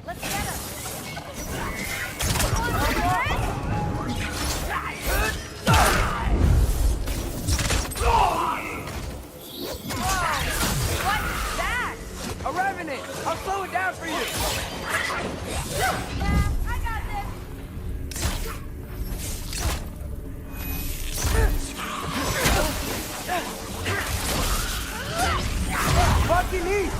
Let's get them. What's that? A revenant! I'll slow it down for you! Yeah, I got this. Fucking me!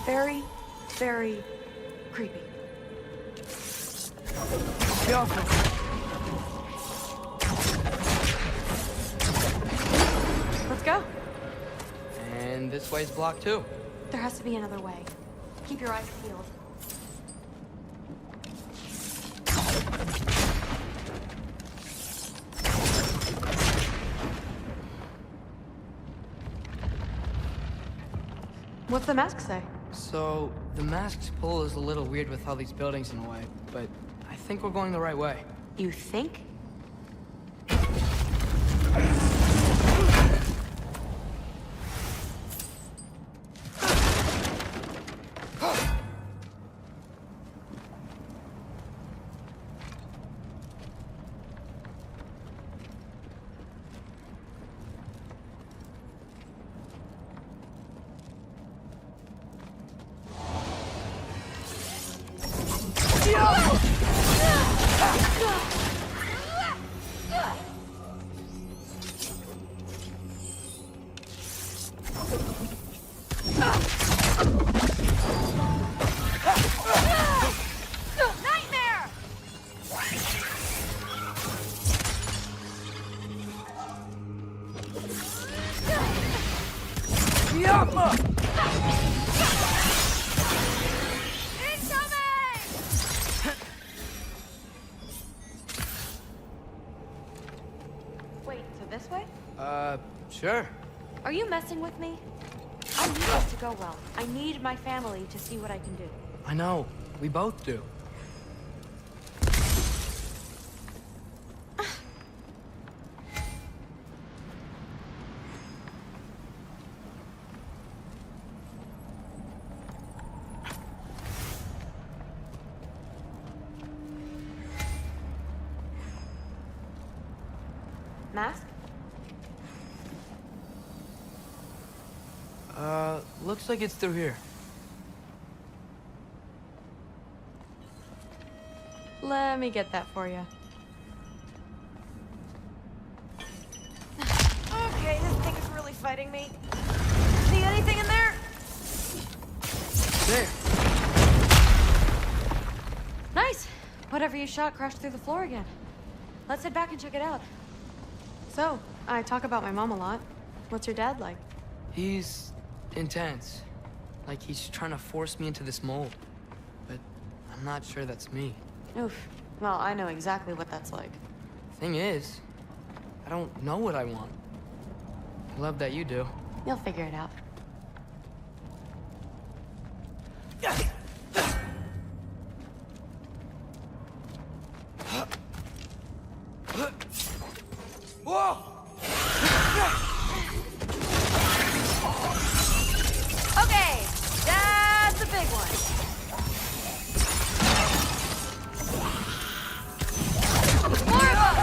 Very, very creepy. Careful. Let's go. And this way's blocked too. There has to be another way. keep your eyes peeled. What's the mask say? So, the mask's pull is a little weird with all these buildings in a way, but I think we're going the right way. You think? Sure. Are you messing with me? I need this to go well. I need my family to see what I can do. I know. We both do. Mask? Looks like it's through here. Let me get that for you. Okay, this thing is really fighting me. See anything in there? There. Nice. Whatever you shot crashed through the floor again. Let's head back and check it out. So, I talk about my mom a lot. What's your dad like? He's intense. Like he's trying to force me into this mold. But I'm not sure that's me. Oof. Well, I know exactly what that's like. Thing is, I don't know what I want. I love that you do. You'll figure it out. Whoa! Okay, that's a big one. More of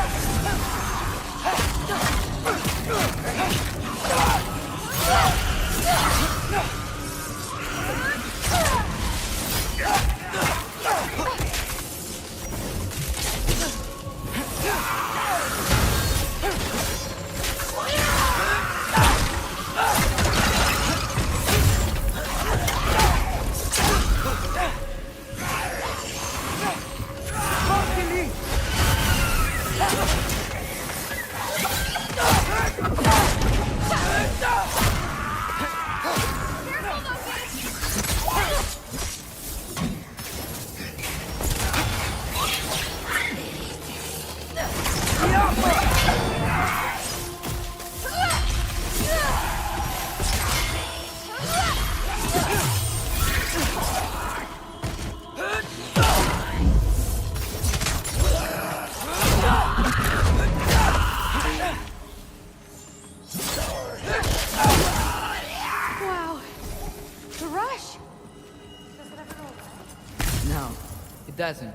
Doesn't.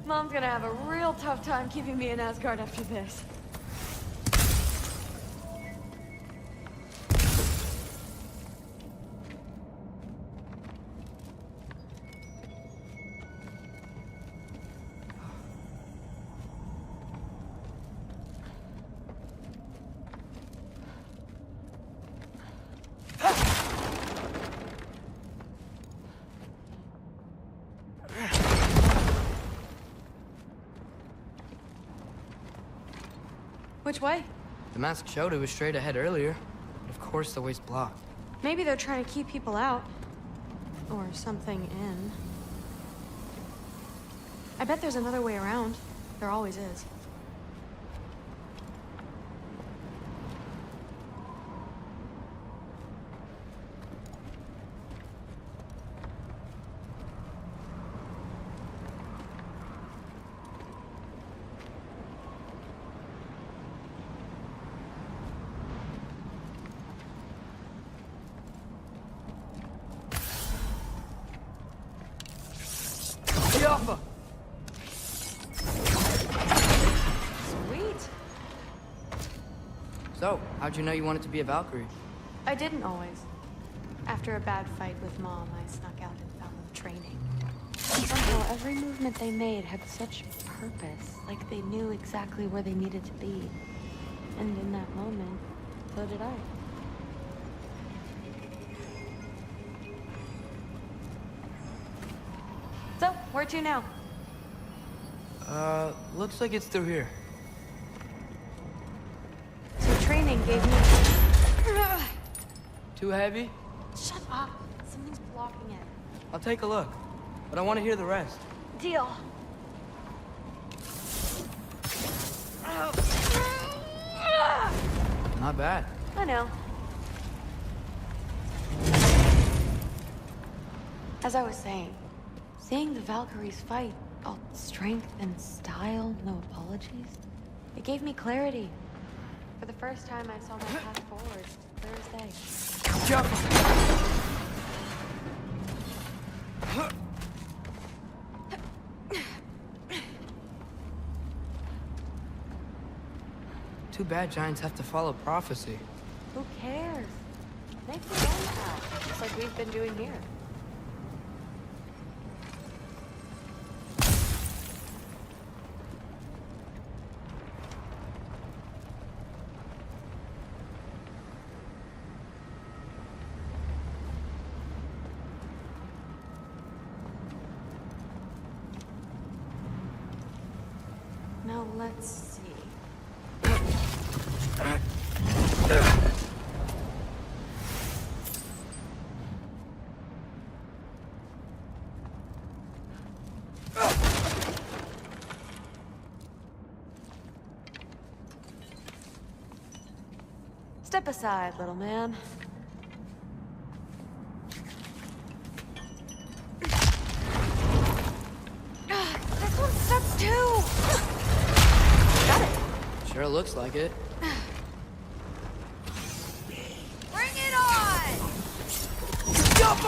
Mom's gonna have a real tough time keeping me in Asgard after this. Which way? The mask showed it was straight ahead earlier. But of course the way's blocked. Maybe they're trying to keep people out. Or something in. I bet there's another way around. There always is. Sweet. So, how'd you know you wanted to be a Valkyrie? I didn't always. After a bad fight with Mom, I snuck out and found them training. Somehow, every movement they made had such purpose, like they knew exactly where they needed to be. And in that moment, so did I. So, where to now? Looks like it's through here. So training gave me... Too heavy? Shut up. Something's blocking it. I'll take a look, but I want to hear the rest. Deal. Not bad. I know. As I was saying, seeing the Valkyries fight, all strength and style, no apologies, it gave me clarity. For the first time, I saw my path forward, clear as day. Jump! Too bad giants have to follow prophecy. Who cares? Make your own path, just like we've been doing here. Now let's see. Step aside, little man. This one steps too! Got it. Sure looks like it. Bring it on! Jump!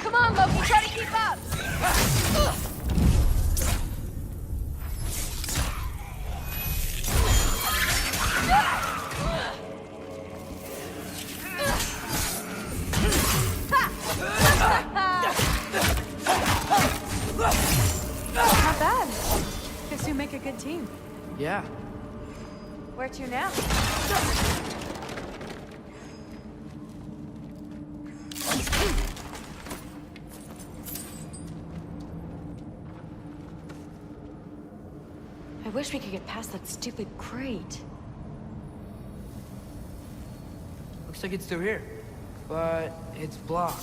Come on, Loki, try to keep up! Not bad. Guess you make a good team. Yeah. Where to now? I wish we could get past that stupid crate. Looks like it's through here, but it's blocked.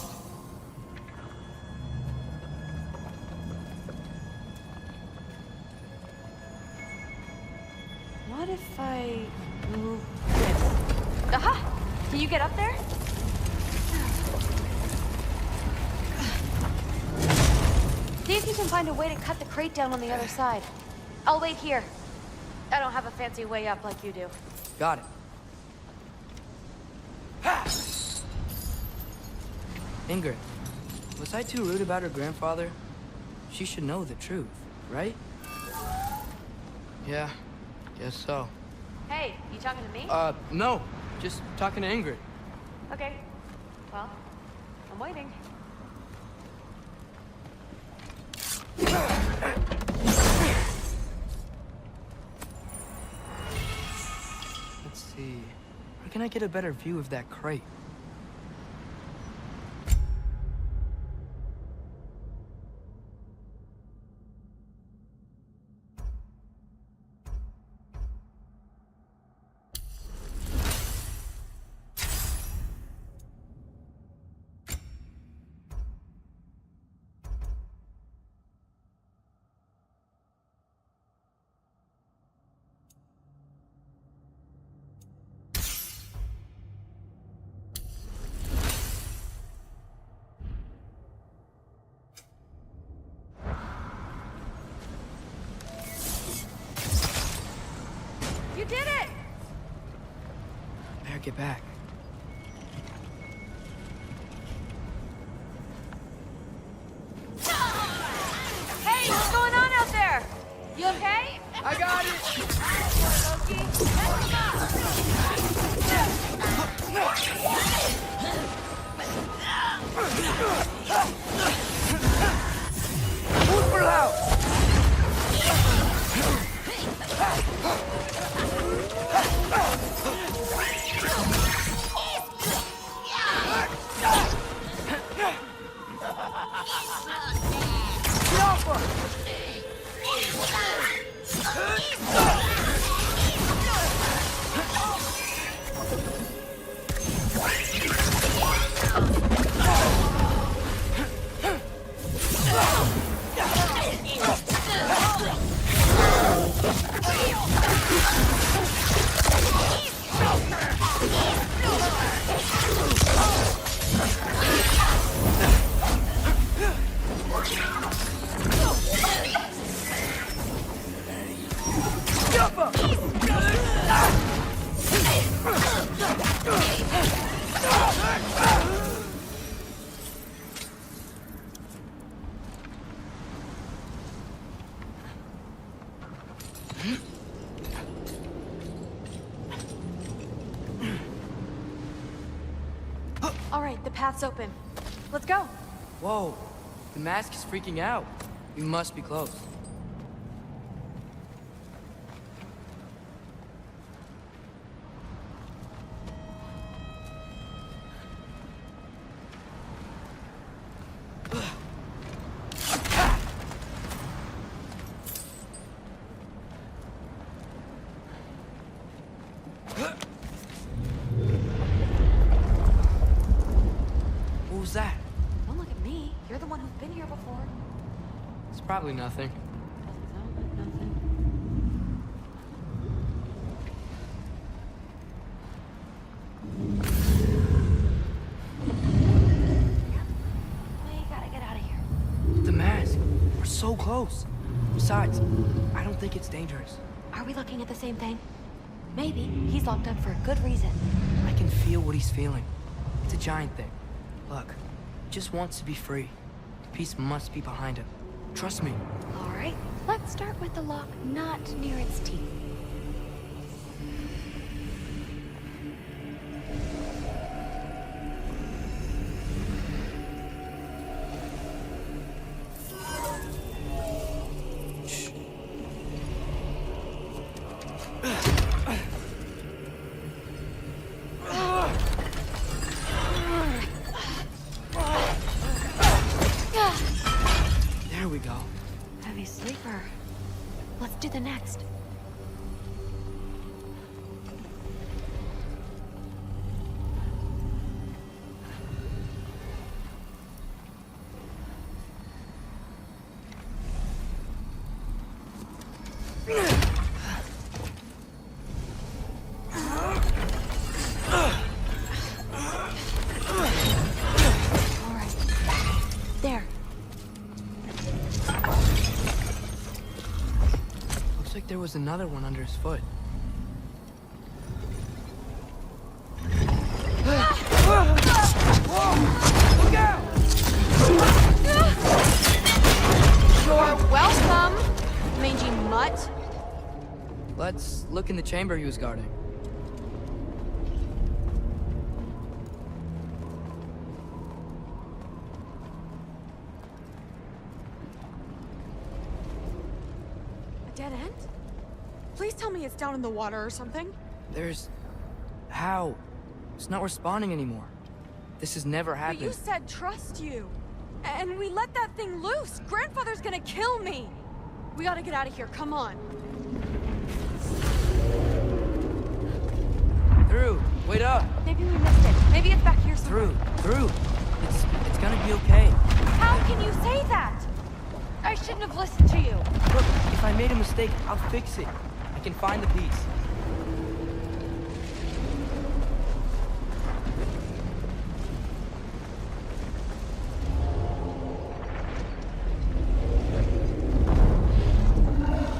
What if I move this? Aha! Can you get up there? See if you can find a way to cut the crate down on the other side. I'll wait here. I don't have a fancy way up like you do. Got it. Ingrid, was I too rude about her grandfather? She should know the truth, right? Yeah, guess so. Hey, you talking to me? No. Just talking to Ingrid. Okay. Well, I'm waiting. can I get a better view of that crate? You did it! Better get back. Hey, what's going on out there? You okay? I got it! All right, the path's open. Let's go. Whoa, the mask is freaking out. We must be close. What was that? Don't look at me. You're the one who's been here before. It's probably nothing. We gotta get out of here. The mask. We're so close. Besides, I don't think it's dangerous. Are we looking at the same thing? Maybe. He's locked up for a good reason. I can feel what he's feeling. It's a giant thing. Look, he just wants to be free. Peace must be behind him. Trust me. All right, let's start with the lock not near its teeth. There we go. Heavy sleeper. Let's do the next. All right. There. Looks like there was another one under his foot. Look out! You're welcome, mangy mutt. Let's look in the chamber he was guarding. A dead end? Please tell me it's down in the water or something. There's... How? It's not responding anymore. This has never happened. But you said trust you. And we let that thing loose. Grandfather's gonna kill me. We gotta get out of here, come on. Through, wait up. Maybe we missed it. Maybe it's back here somewhere. Through. It's gonna be okay. How can you say that? I shouldn't have listened to you. Look, if I made a mistake, I'll fix it. I can find the piece.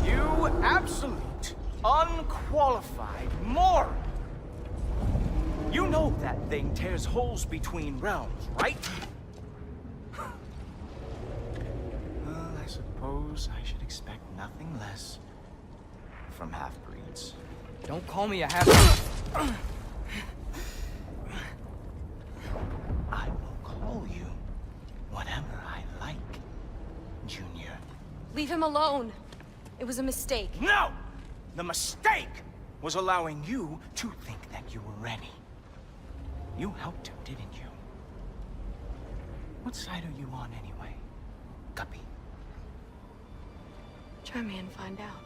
You absolute, unqualified moron! You know that thing tears holes between realms, right? Well, I suppose I should expect nothing less from half-breeds. Don't call me a half-breed. I will call you whatever I like, Junior. Leave him alone. It was a mistake. No! The mistake was allowing you to think that you were ready. You helped him, didn't you? What side are you on anyway, Guppy? Try me and find out.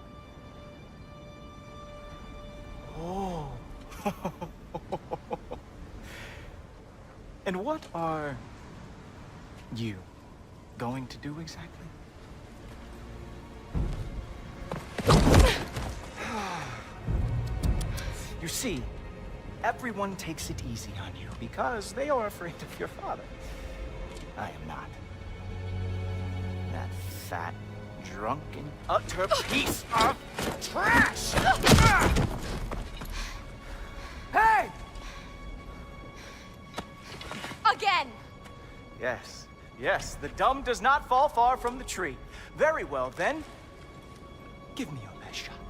Oh. And what are you going to do exactly? You see, everyone takes it easy on you because they are afraid of your father. I am not. That fat, drunken, utter piece of trash! Hey! Again! Yes, yes, the dumb does not fall far from the tree. Very well, then. Give me your best shot.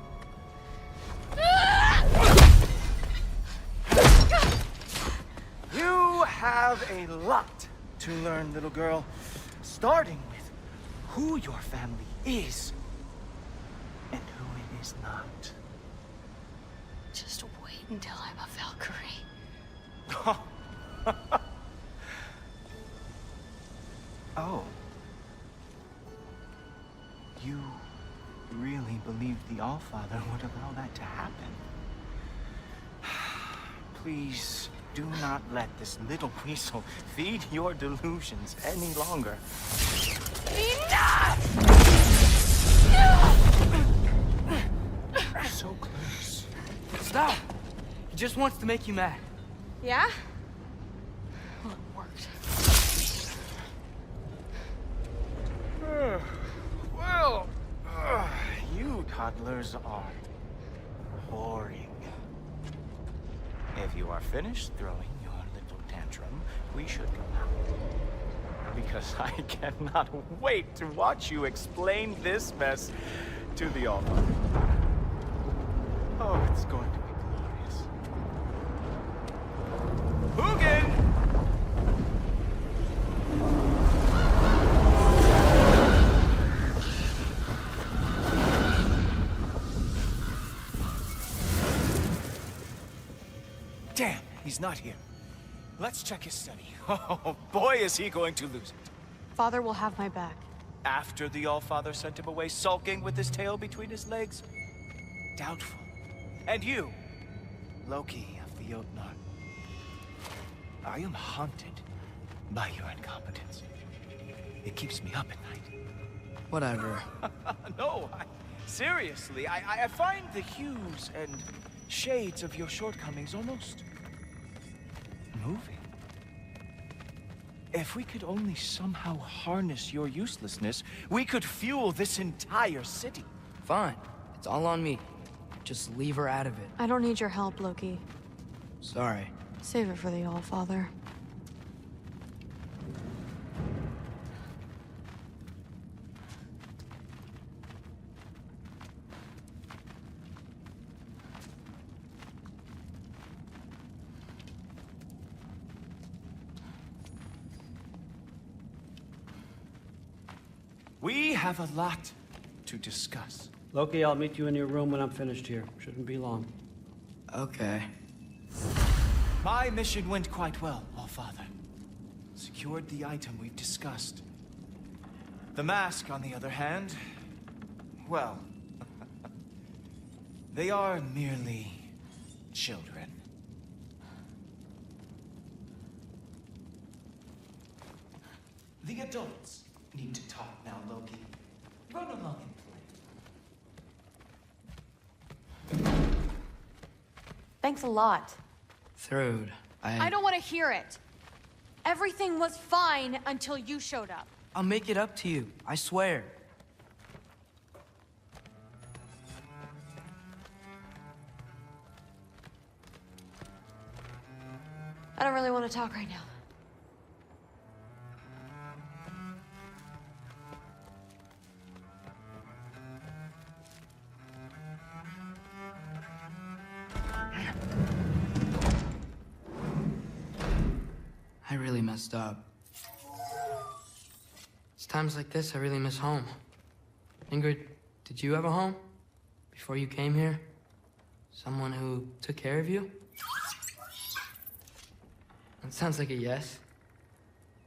You have a lot to learn, little girl. Starting with who your family is and who it is not. Just wait until I'm a Valkyrie. Oh. You really believed the Allfather would allow that to happen? Please do not let this little weasel feed your delusions any longer. Enough! So close. Stop! He just wants to make you mad. Yeah? Well, it worked. Well, you toddlers are boring. If you are finished throwing your little tantrum, we should go now. Because I cannot wait to watch you explain this mess to the Allfather. Oh, it's going to be glorious. Hugin! Damn, he's not here. Let's check his study. Oh, boy, is he going to lose it. Father will have my back. After the Allfather sent him away sulking with his tail between his legs? Doubtful. And you, Loki of the Jotnar. I am haunted by your incompetence. It keeps me up at night. Whatever. No, seriously, I find the hues and shades of your shortcomings almost moving. If we could only somehow harness your uselessness, we could fuel this entire city. Fine. It's all on me. Just leave her out of it. I don't need your help, Loki. Sorry. Save it for the Allfather. We have a lot to discuss. Loki, I'll meet you in your room when I'm finished here. Shouldn't be long. Okay. My mission went quite well, Allfather. Secured the item we've discussed. The mask, on the other hand, well, they are merely children. The adults need to talk now, Loki. Run along and play. Thanks a lot. Thrud, I don't want to hear it. Everything was fine until you showed up. I'll make it up to you, I swear. I don't really want to talk right now. I really messed up. It's times like this I really miss home. Ingrid, did you have a home? Before you came here? Someone who took care of you? That sounds like a yes.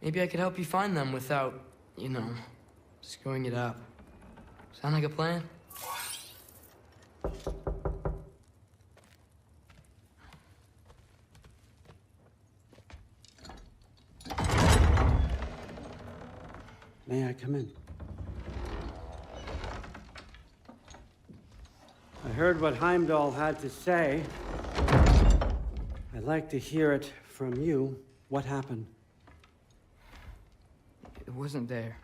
Maybe I could help you find them without, you know, screwing it up. Sound like a plan? May I come in? I heard what Heimdall had to say. I'd like to hear it from you. What happened? It wasn't there.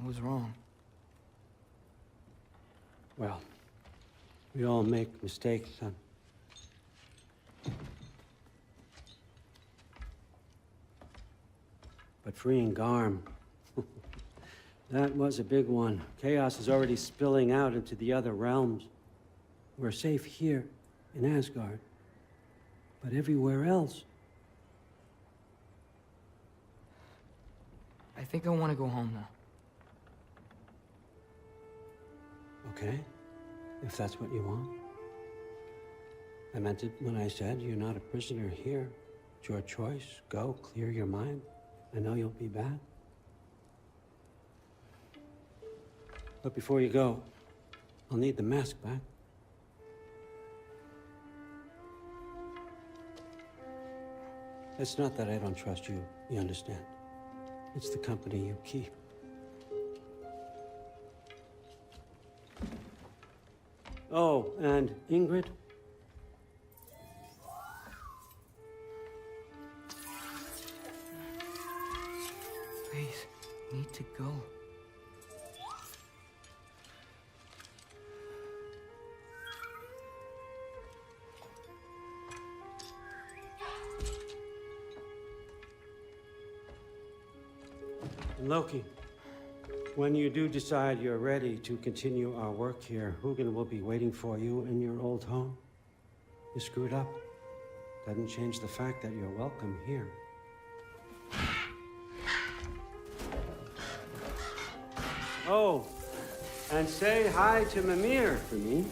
I was wrong. Well, we all make mistakes, son. But freeing Garm, that was a big one. Chaos is already spilling out into the other realms. We're safe here in Asgard, but everywhere else. I think I want to go home now. Okay, if that's what you want. I meant it when I said you're not a prisoner here. It's your choice. Go, clear your mind. I know you'll be back. But before you go, I'll need the mask back. It's not that I don't trust you, you understand? It's the company you keep. Oh, and Ingrid? Please, I need to go. Loki, when you do decide you're ready to continue our work here, Hugin will be waiting for you in your old home. You screwed up. Doesn't change the fact that you're welcome here. Oh, and say hi to Mimir for me.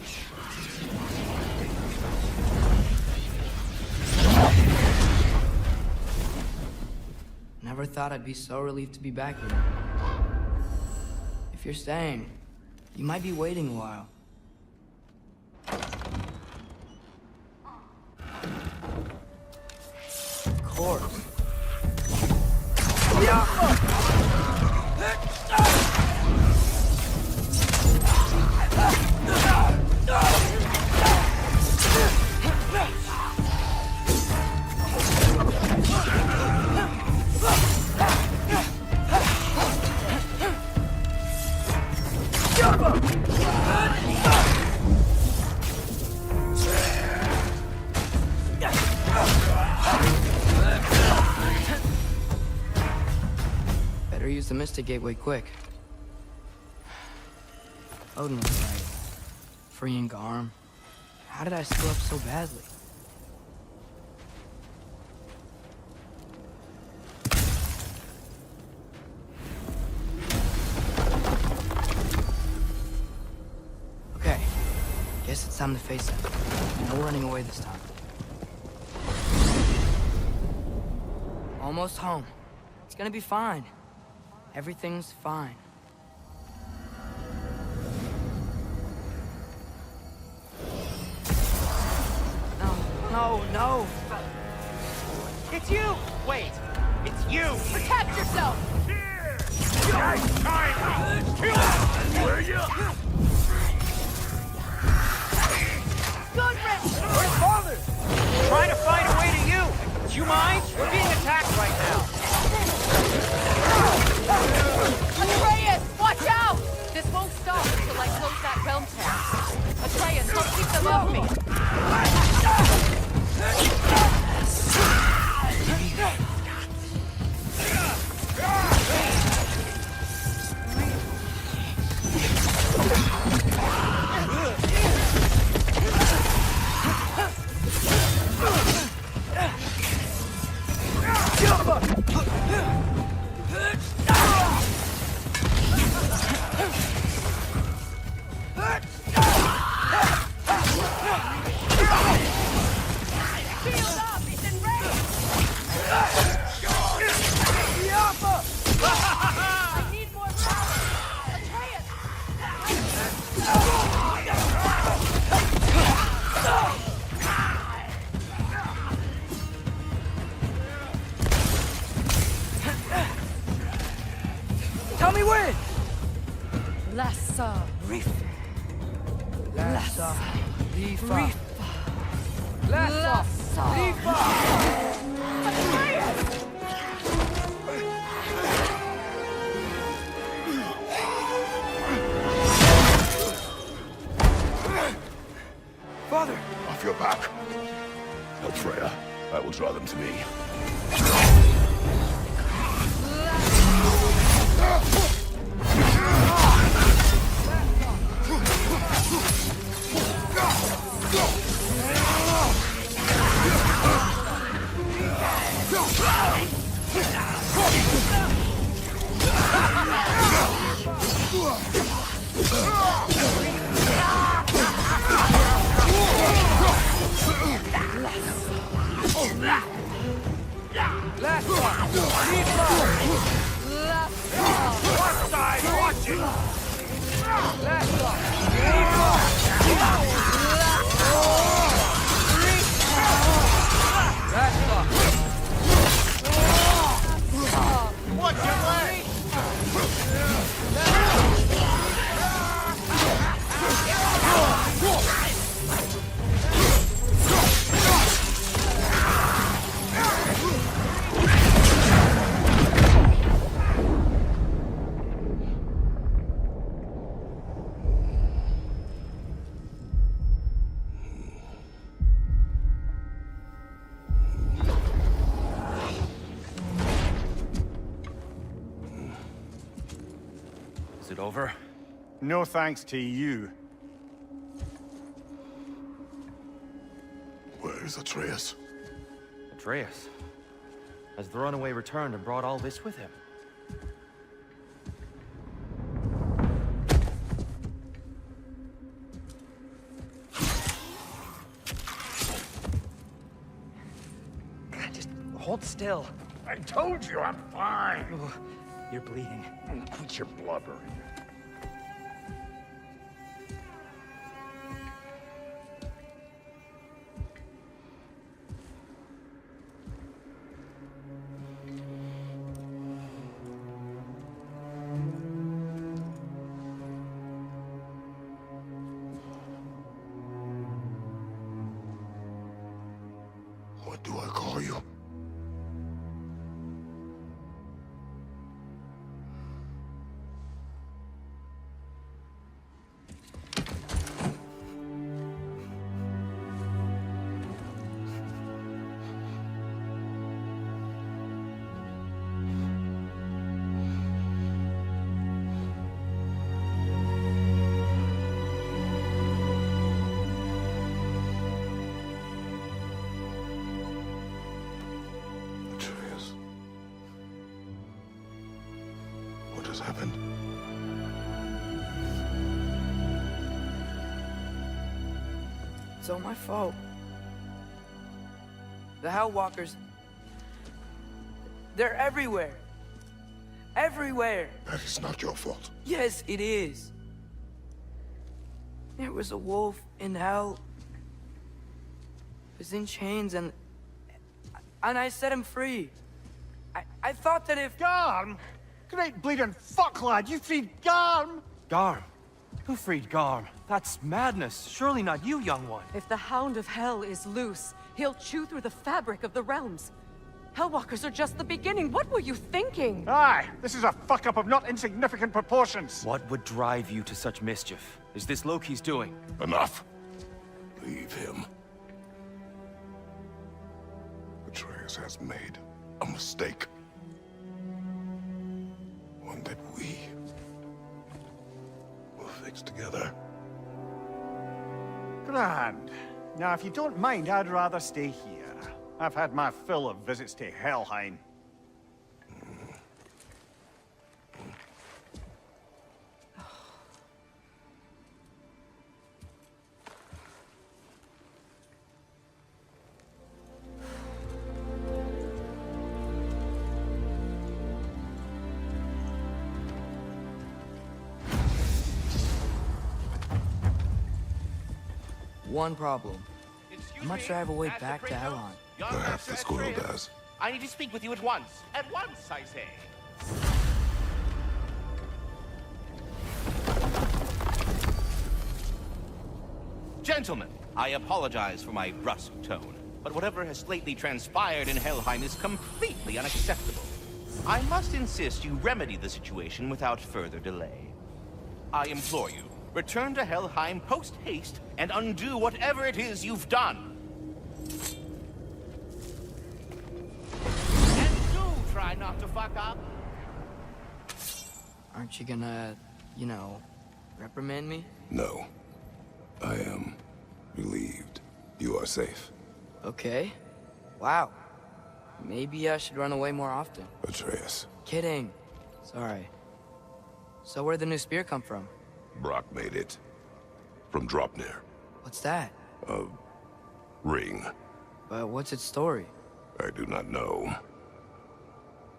Never thought I'd be so relieved to be back here. If you're staying, you might be waiting a while. Of course. Better use the Mystic Gateway quick. Odin was right. Freeing Garm. How did I screw up so badly? Okay. Guess it's time to face it. No running away this time. Almost home. It's gonna be fine. Everything's fine. No, no! It's you! Wait, it's you! Protect yourself! Nice timing! Kill him! Will you? Good, Rick! Where's Father? Trying to find a way to you! Do you mind? We're being attacked right now. Atreus, watch out! This won't stop until I close that realm tab. Atreus, help keep them off me. Tell me when! Lassa Reef. Lassa Rifa. Reef. Lassa Rifa. Father! Off your back. Help Freya. I will draw them to me. Is it over? No thanks to you. Where is Atreus? Atreus? Has the runaway returned and brought all this with him? Just hold still. I told you I'm fine. Ooh, you're bleeding. Quit your blubbering. What do I call you? What has happened? It's all my fault. The Hell Walkers... They're everywhere. Everywhere. That is not your fault. Yes, it is. There was a wolf in hell. He was in chains and I set him free. I thought that if... Garm? Great bleeding fuck, lad. You freed Garm? Garm? Who freed Garm? That's madness. Surely not you, young one. If the Hound of Hell is loose, he'll chew through the fabric of the realms. Hellwalkers are just the beginning. What were you thinking? Aye, this is a fuck-up of not insignificant proportions. What would drive you to such mischief? Is this Loki's doing? Enough. Leave him. Atreus has made a mistake. One that we will fix together. Grand. Now, if you don't mind, I'd rather stay here. I've had my fill of visits to Helheim. One problem. I'm not sure I have a way back to Elon. Perhaps the squirrel does. I need to speak with you at once. At once, I say. Gentlemen, I apologize for my brusque tone, but whatever has lately transpired in Helheim is completely unacceptable. I must insist you remedy the situation without further delay. I implore you, return to Helheim post-haste and undo whatever it is you've done. Try not to fuck up. Aren't you gonna, you know, reprimand me? No. I am relieved. You are safe. Okay. Wow. Maybe I should run away more often. Atreus. Kidding. Sorry. So where'd the new spear come from? Brock made it. From Dropnir. What's that? A ring. But what's its story? I do not know.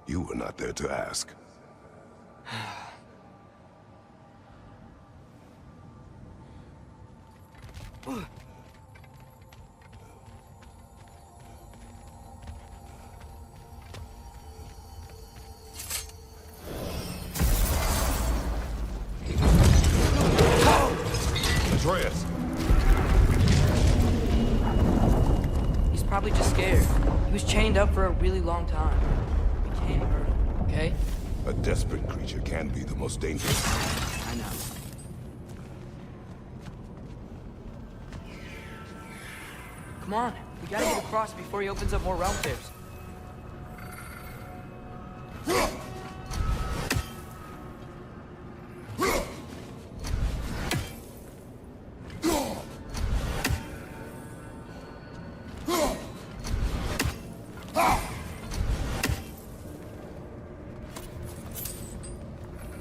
You were not there to ask. Atreus! He's probably just scared. He was chained up for a really long time. We can't hurt him, okay? A desperate creature can be the most dangerous. I know. Come on, we gotta get across before he opens up more realm tears.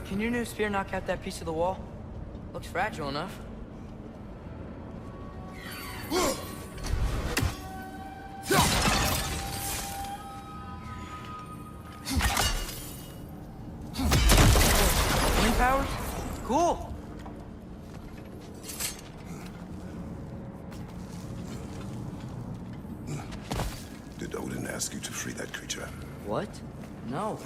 Can your new spear knock out that piece of the wall? Looks fragile enough. Wind powers? Cool. Did Odin ask you to free that creature? What? No.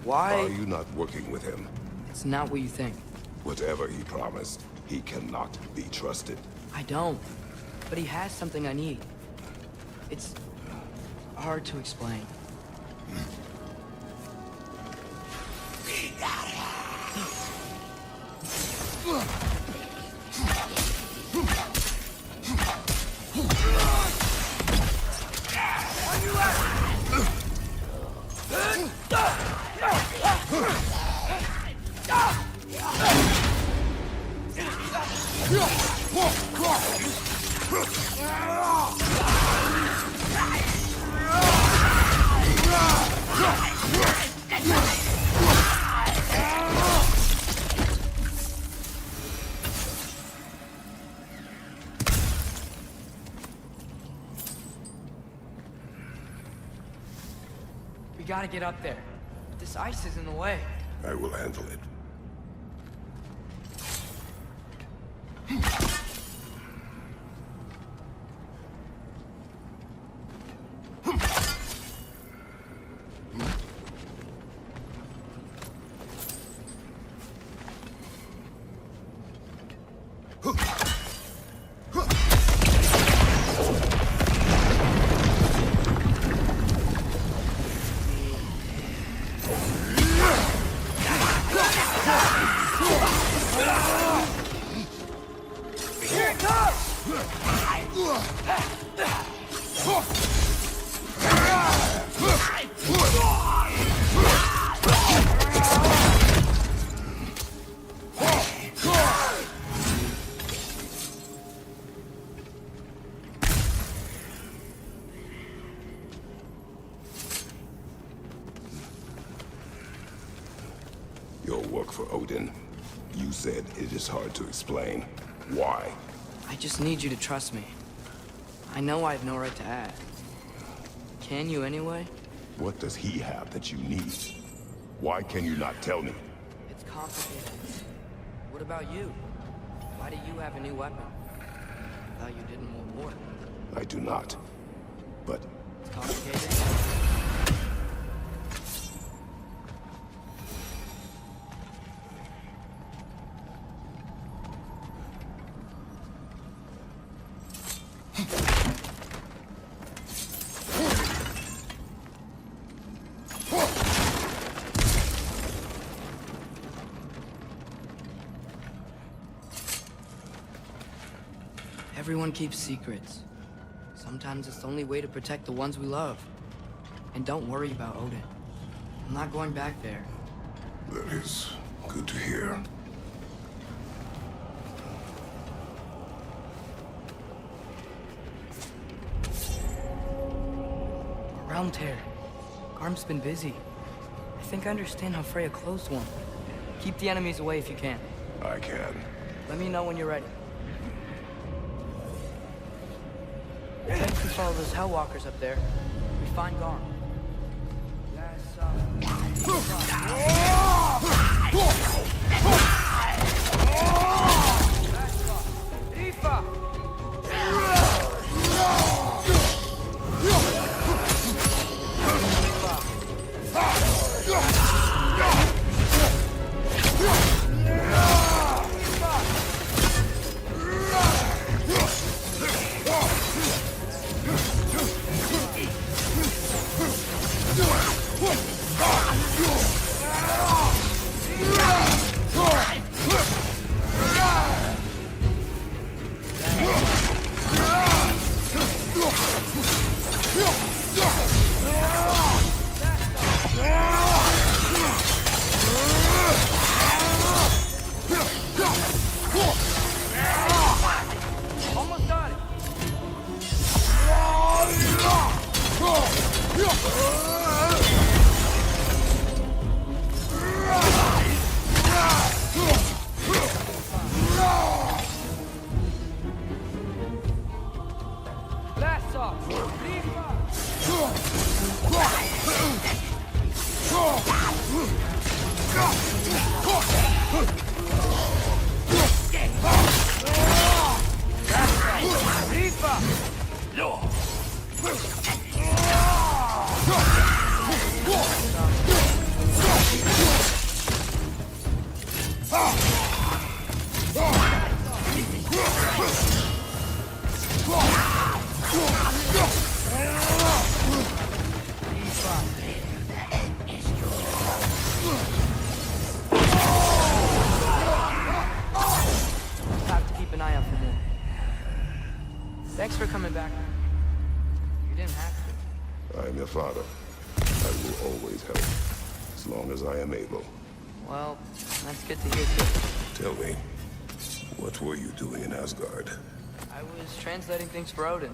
Why? Are you not working with him? It's not what you think. Whatever he promised, he cannot be trusted. I don't. But he has something I need. It's hard to explain. gotta get up there. This ice is in the way. I will handle it. Your work for Odin. You said it is hard to explain. Why? I just need you to trust me. I know I have no right to ask. Can you anyway? What does he have that you need? Why can you not tell me? It's complicated. What about you? Why do you have a new weapon? I thought you didn't want war. I do not. But... It's complicated. Everyone keeps secrets. Sometimes it's the only way to protect the ones we love. And don't worry about Odin. I'm not going back there. That is good to hear. A realm tear. Garm's been busy. I think I understand how Freya closed one. Keep the enemies away if you can. I can. Let me know when you're ready. If we follow those Hellwalkers up there, we find Garm. Thanks for coming back. You didn't have to. I am your father. I will always help, as long as I am able. Well, that's good to hear too. Tell me, what were you doing in Asgard? I was translating things for Odin.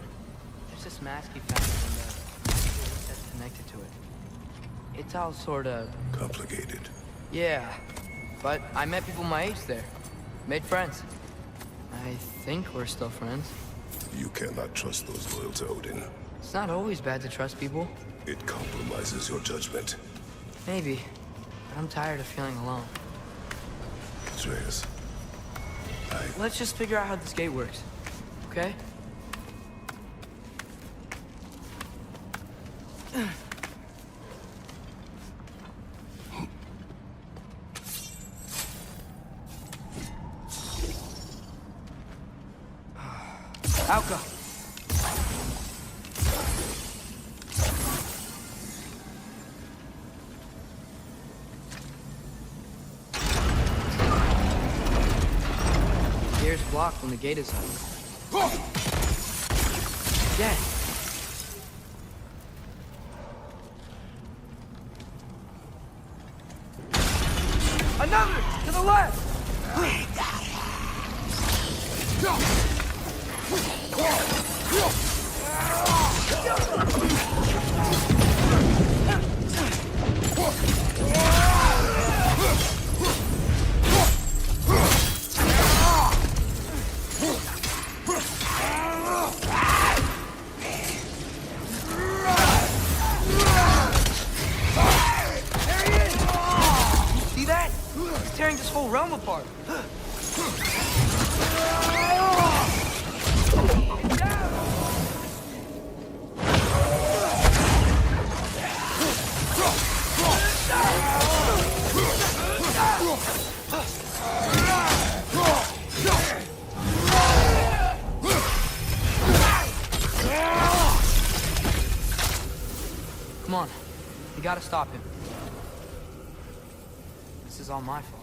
There's this mask he found and that's connected to it. It's all sort of... complicated. Yeah, but I met people my age there. Made friends. I think we're still friends. You cannot trust those loyal to Odin. It's not always bad to trust people. It compromises your judgment. Maybe. But I'm tired of feeling alone. Atreus, Let's just figure out how this gate works. Okay? Alka. The air's blocked when the gate is up. Yeah. Another! To the left! See that? He's tearing this whole realm apart. Come on. We gotta stop him. This is all my fault.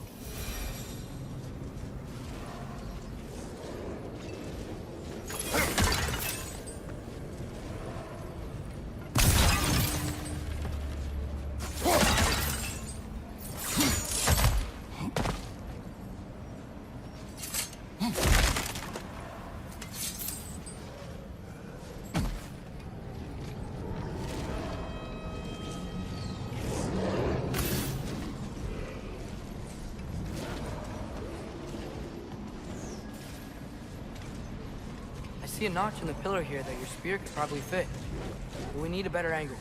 I see a notch in the pillar here that your spear could probably fit. But we need a better angle.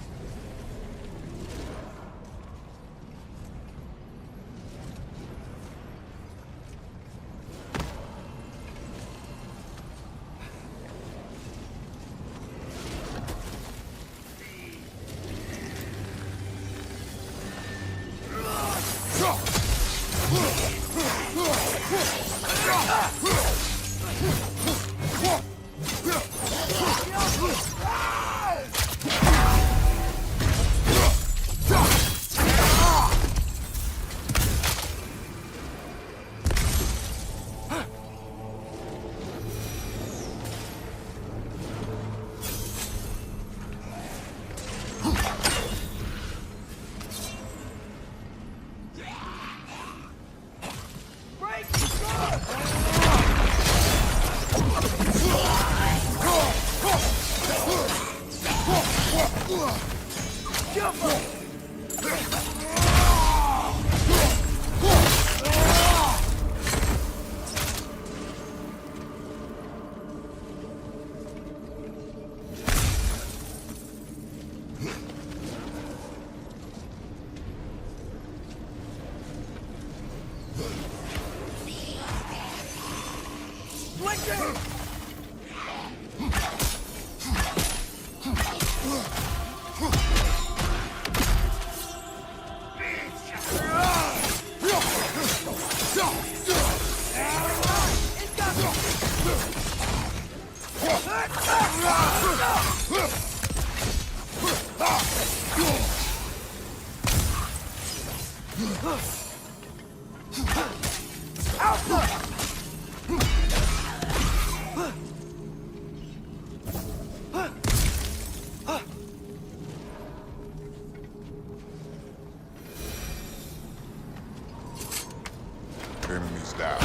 Enemies down.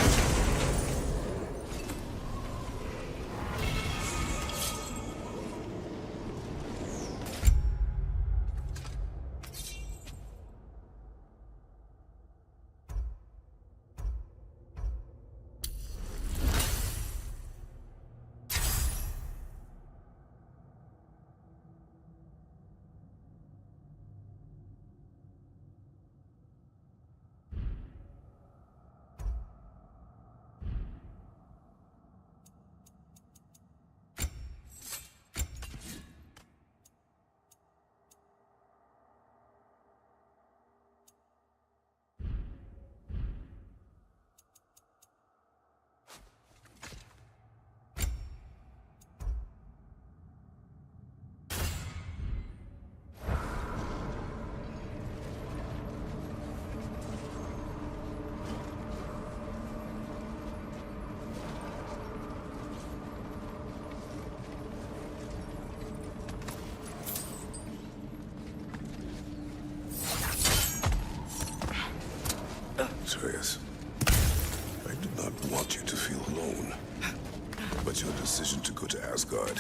about your decision to go to Asgard?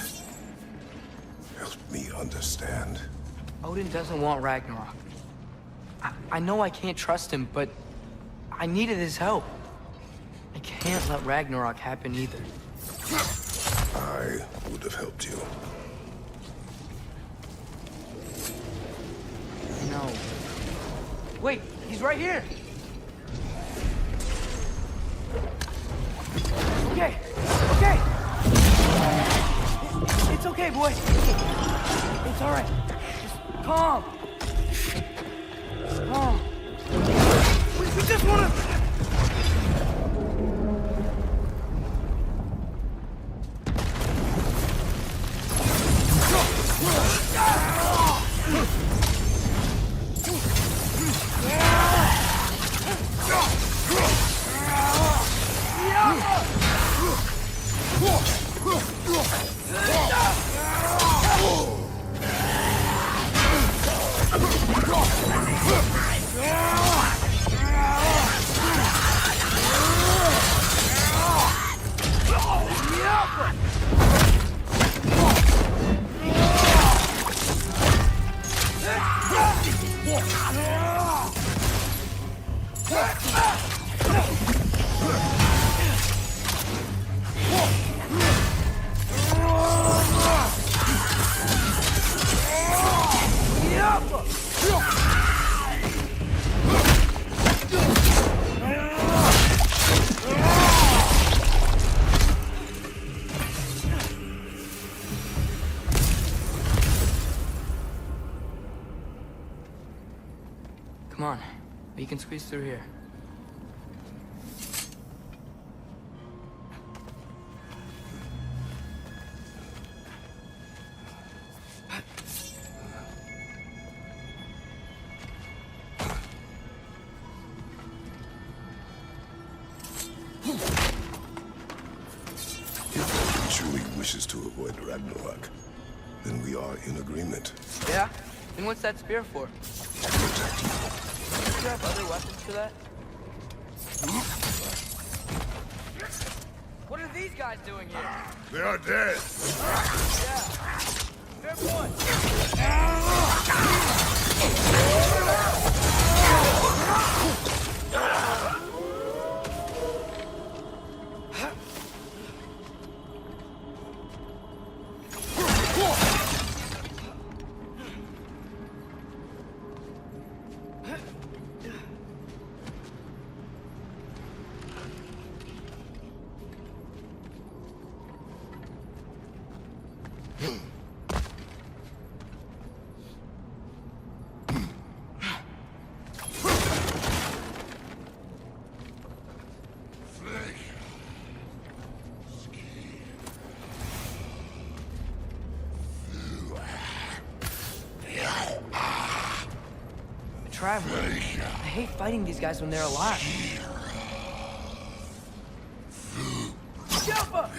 Help me understand. Odin doesn't want Ragnarok. I know I can't trust him, but I needed his help. I can't let Ragnarok happen either. I would have helped you. No. Wait, he's right here! Okay, okay! It's okay, boy. It's all right. Just calm. Calm. We just wanna... Come on, we can squeeze through here. If he truly wishes to avoid Ragnarok, then we are in agreement. Yeah? Then what's that spear for? Do you have other weapons for that? What are these guys doing here? They are dead. Yeah. Fair point. Traveler. I hate fighting these guys when they're alive. Jumpa!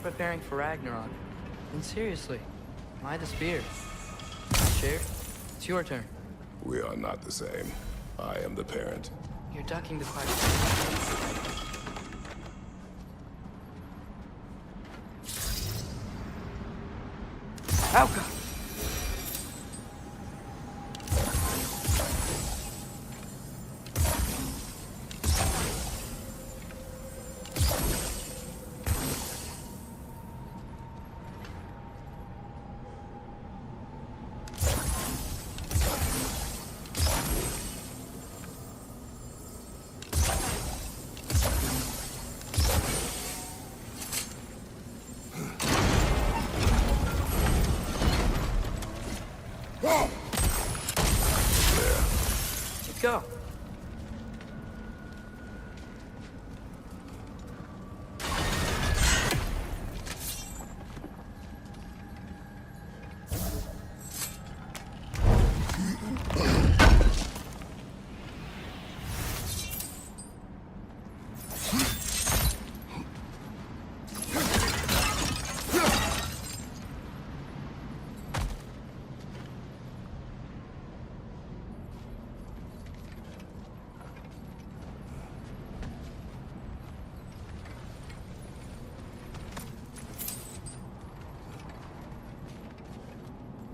Preparing for Ragnarok. And seriously, why the spear? Share? It's your turn. We are not the same. I am the parent. You're ducking the question. Alka! go.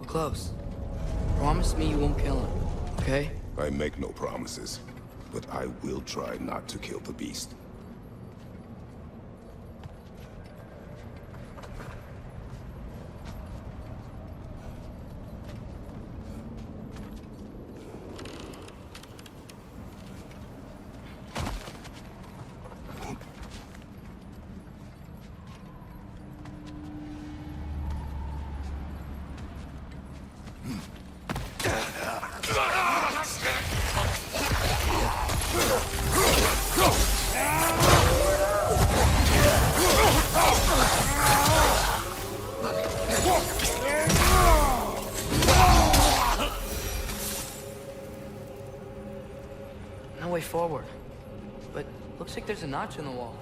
Close. Promise me you won't kill him, okay? I make no promises, but I will try not to kill the beast. No way forward. But looks like there's a notch in the wall.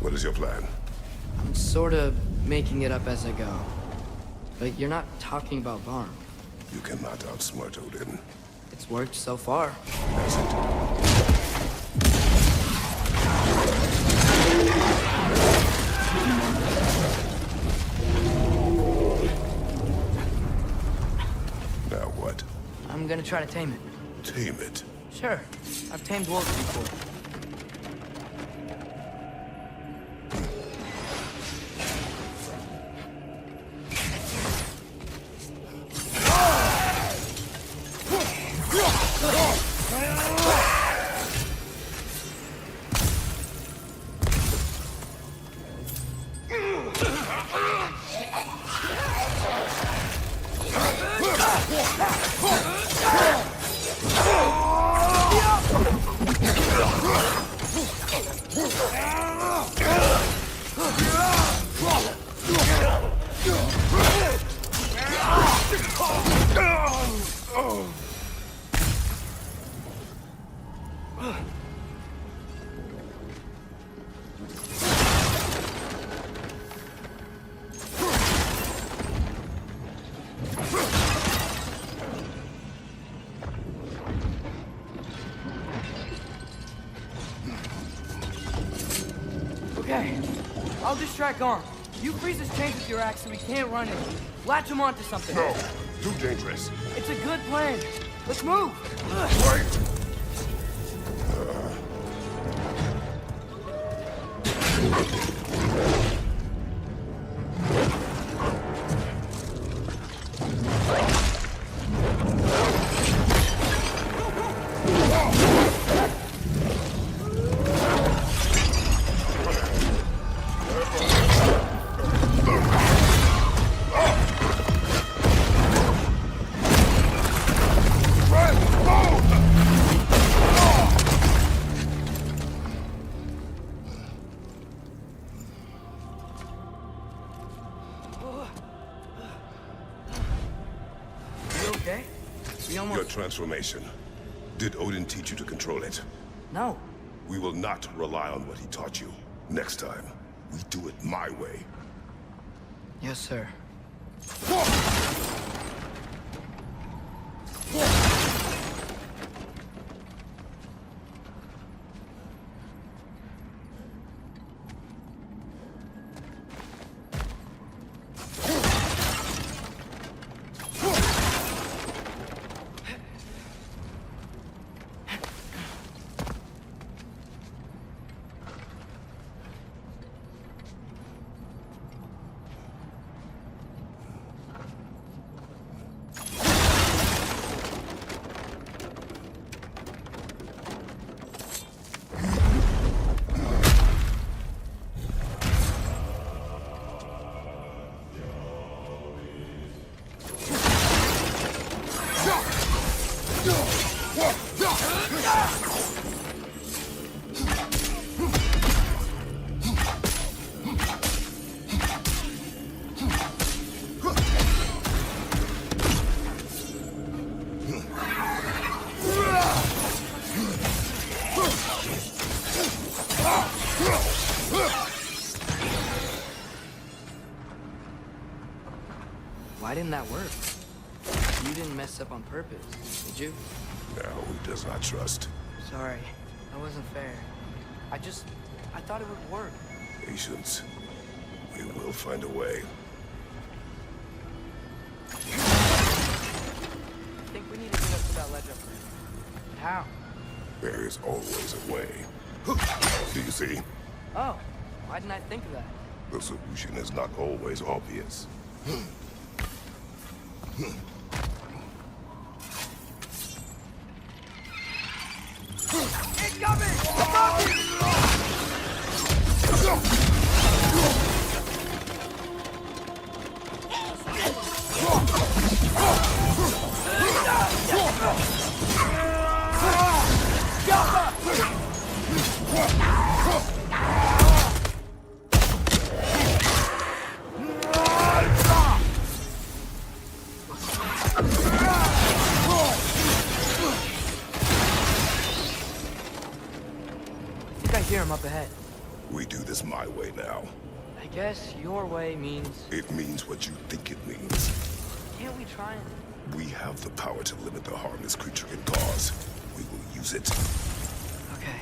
What is your plan? I'm sort of making it up as I go. But you're not talking about Varn. You cannot outsmart Odin. It's worked so far. That's it. Now what? I'm gonna try to tame it. Tame it? Sure. I've tamed wolves before. I'll distract Garm. You freeze his chains with your axe so he can't run it. Latch him onto something. No, too dangerous. It's a good plan. Let's move. Wait! Your transformation. Did Odin teach you to control it? No. We will not rely on what he taught you. Next time, we do it my way. Yes, sir. Why didn't that work? You didn't mess up on purpose, did you? Now who does not trust? Sorry, that wasn't fair. I thought it would work. Patience. We will find a way. I think we need to get up to that ledge up there. How? There is always a way. Do you see? Oh, why didn't I think of that? The solution is not always obvious. Incoming! Above you! I hear him up ahead. We do this my way now. I guess your way means... It means what you think it means. Can't we try and... We have the power to limit the harm this creature can cause. We will use it. Okay.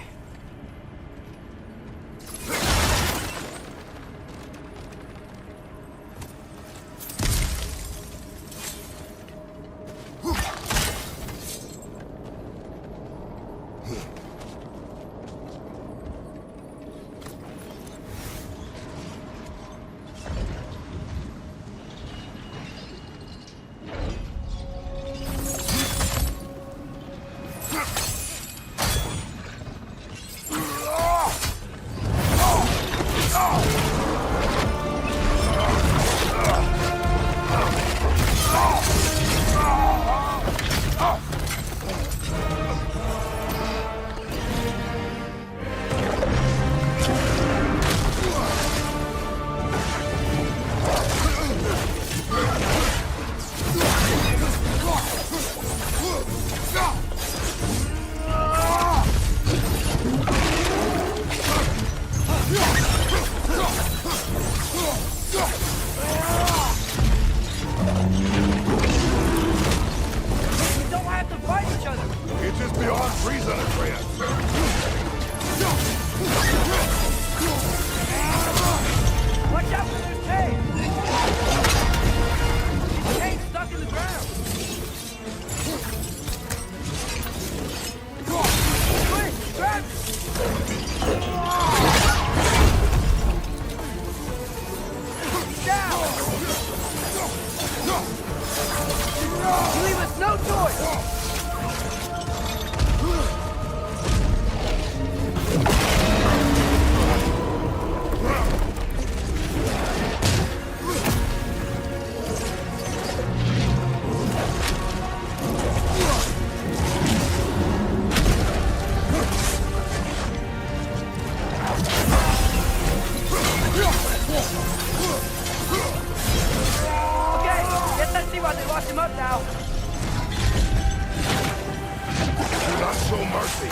no mercy.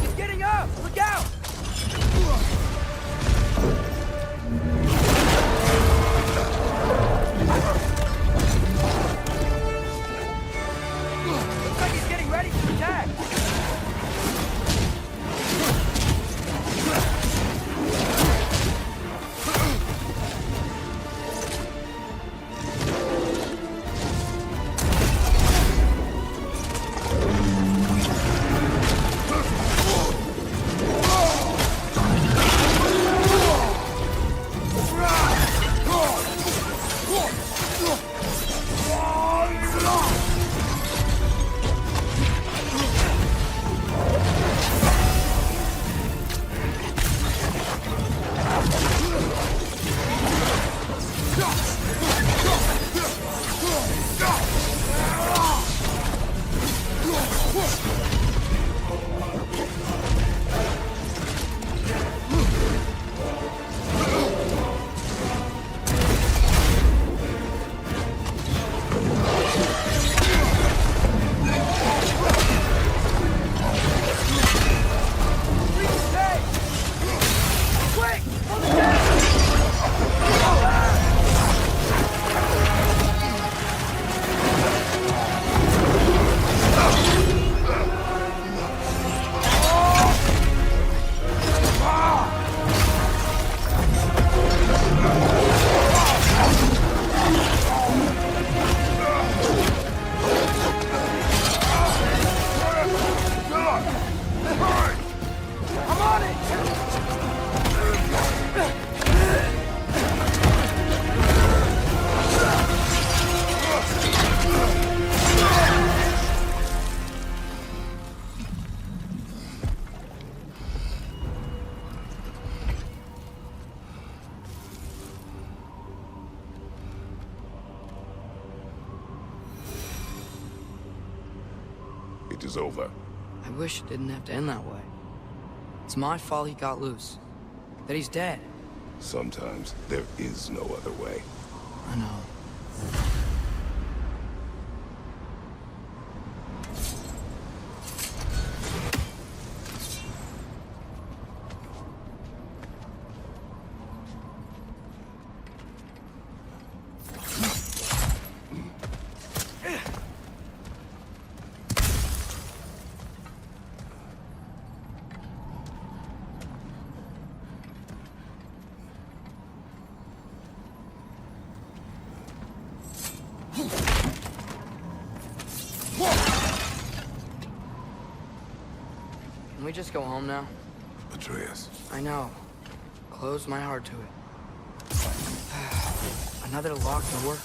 He's getting up! Look out! Looks like he's getting ready to attack! It is over. I wish it didn't have to end that way. It's my fault he got loose. That he's dead. Sometimes there is no other way. I know. Can we just go home now? Atreus. I know. Closed my heart to it. Another locked door.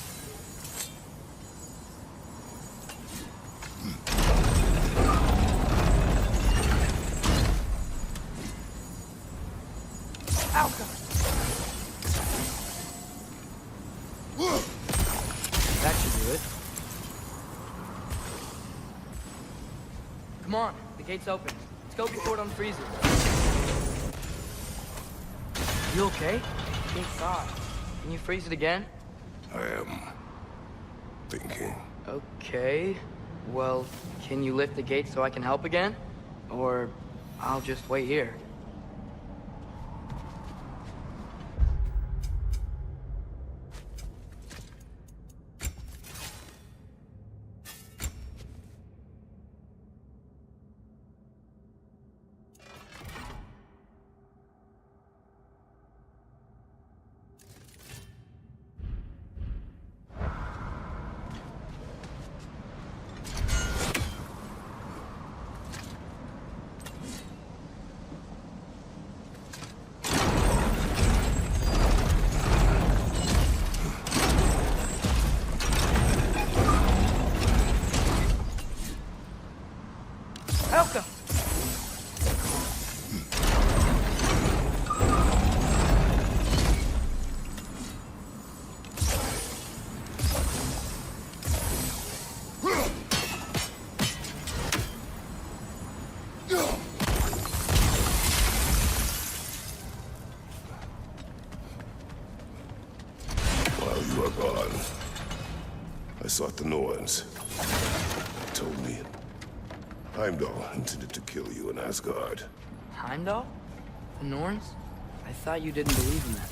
That should do it. Come on, the gate's open. Let's go before it unfreezes. You okay? The gate's hot. Can you freeze it again? I am thinking. Okay. Well, can you lift the gate so I can help again? Or I'll just wait here. I sought the Norns. They told me Heimdall intended to kill you in Asgard. Heimdall? The Norns? I thought you didn't believe in that.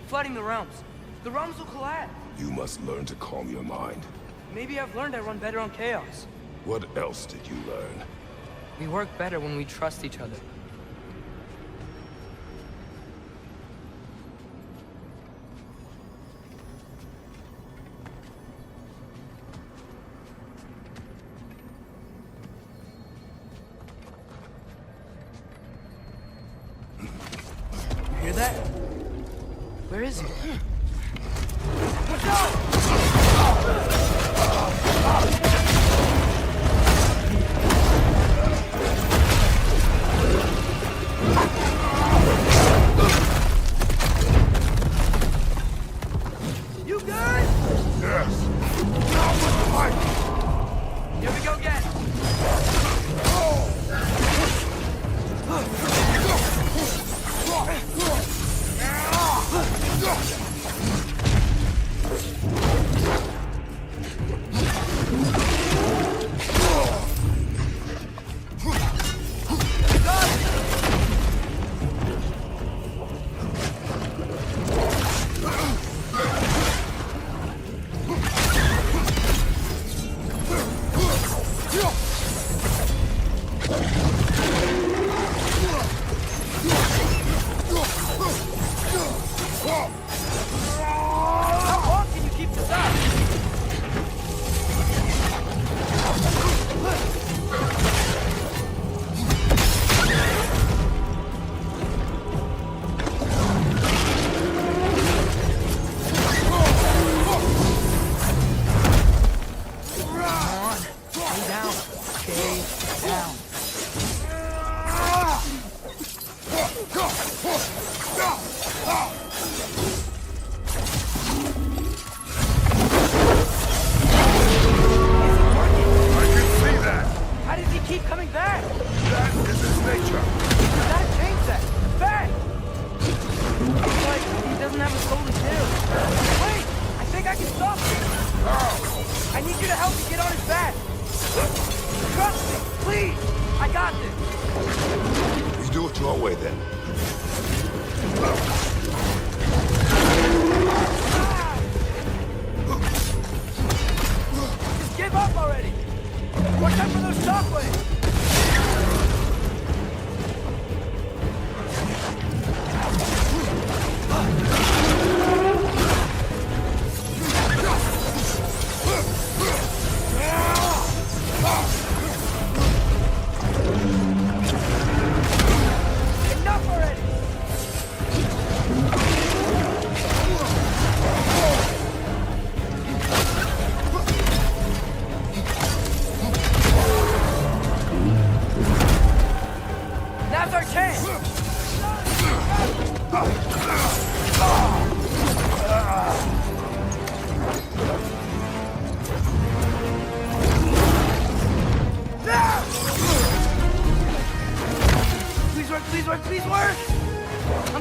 Flooding the realms. The realms will collapse. You must learn to calm your mind. Maybe I've learned I run better on chaos. What else did you learn? We work better when we trust each other. You hear that? Where is he? Watch out! You good? Yes. Now with the fight. Here we go again.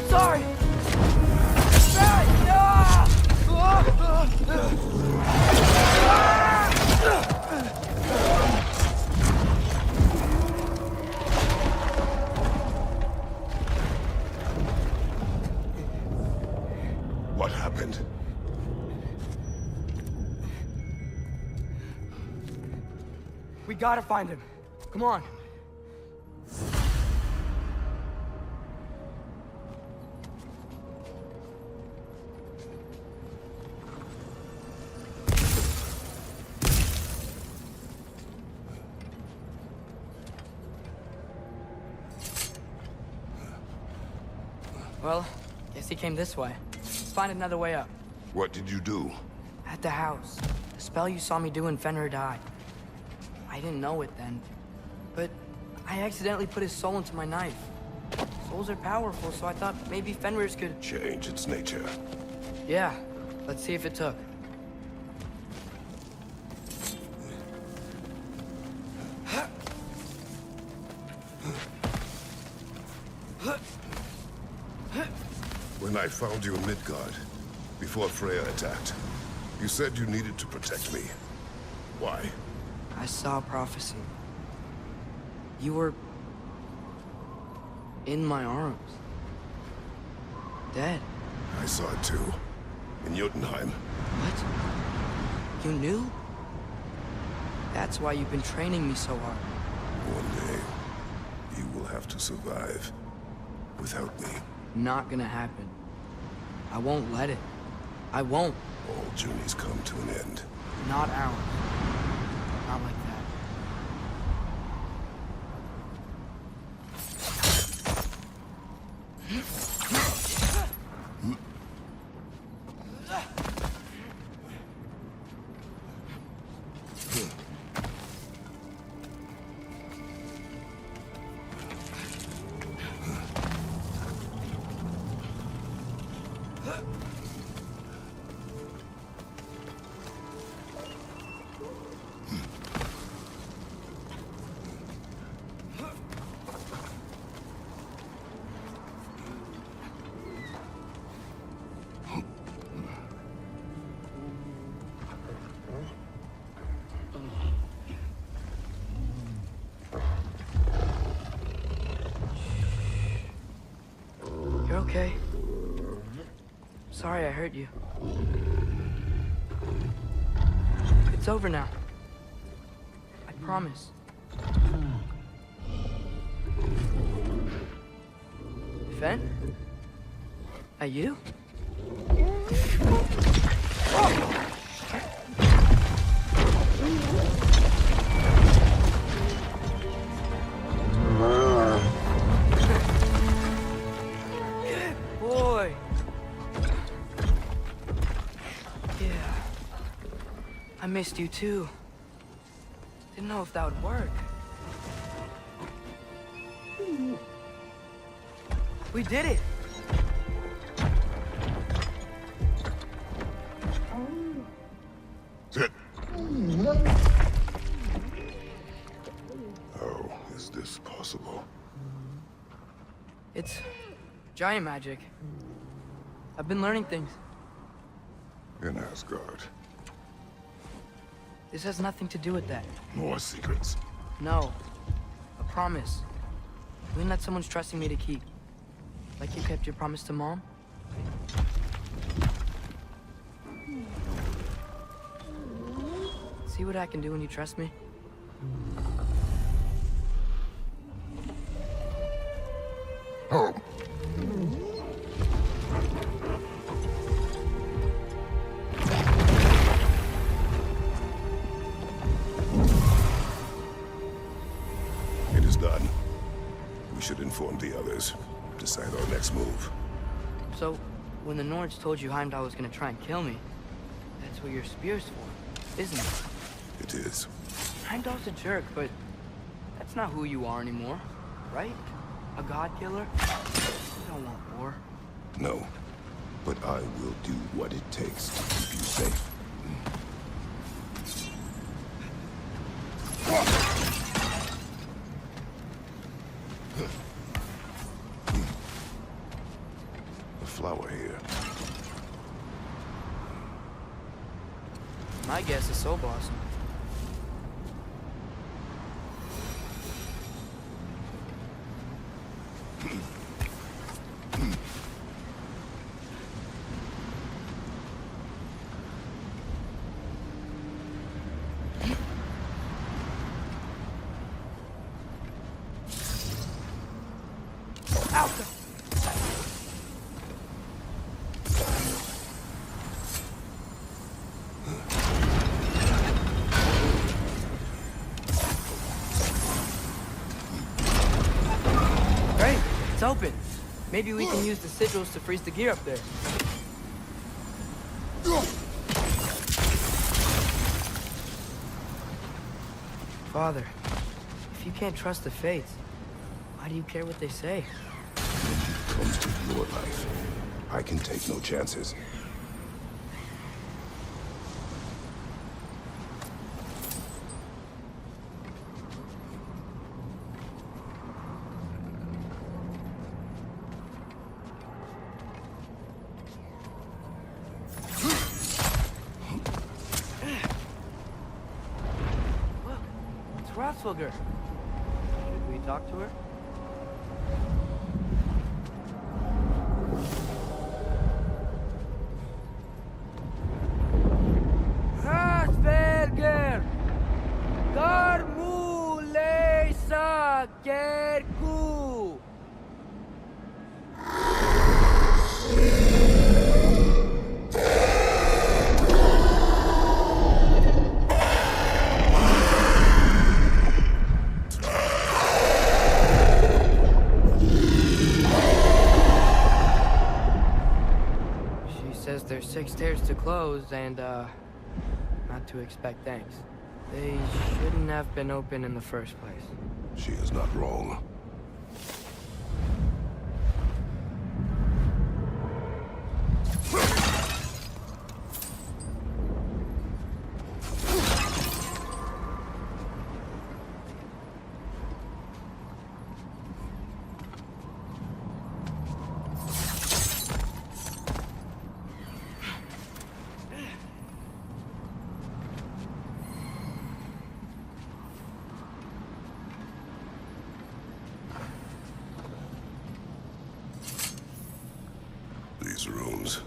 sorry! What happened? We gotta find him. Come on. Well, guess he came this way. Let's find another way up. What did you do? At the house. The spell you saw me do when Fenrir died. I didn't know it then, but I accidentally put his soul into my knife. Souls are powerful, so I thought maybe Fenrir's could... Change its nature. Yeah, let's see if it took. When I found you in Midgard, before Freya attacked, you said you needed to protect me. Why? I saw a prophecy. You were... in my arms. Dead. I saw it too. In Jotunheim. What? You knew? That's why you've been training me so hard. One day, you will have to survive without me. Not gonna happen. I won't let it. I won't. All journeys come to an end. Not ours. Not like that. You're okay. Sorry I hurt you. It's over now. I promise. Fen? Are you? Boy. Yeah. I missed you too. Didn't know if that would work. We did it! Sit. How is this possible? It's giant magic. I've been learning things. In Asgard. This has nothing to do with that. More secrets. No. A promise. Something that someone's trusting me to keep. Like you kept your promise to Mom? See what I can do when you trust me? Home. It is done. We should inform the others. Decide our next move. So, when the Nords told you Heimdall was gonna try and kill me, that's what your spear's for, isn't it? It is. Heimdall's a jerk, but that's not who you are anymore, right? A god killer? You don't want war. No. But I will do what it takes to keep you safe. flower here. My guess is Soul Blossom. It's open. Maybe we can use the sigils to freeze the gear up there. Father, if you can't trust the fates, why do you care what they say? It comes to your life. I can take no chances. Should we talk to her? Asperger! Garmulesa Gerku! There's 6 stairs to close, and, not to expect thanks. They shouldn't have been open in the first place. She is not wrong. These rooms.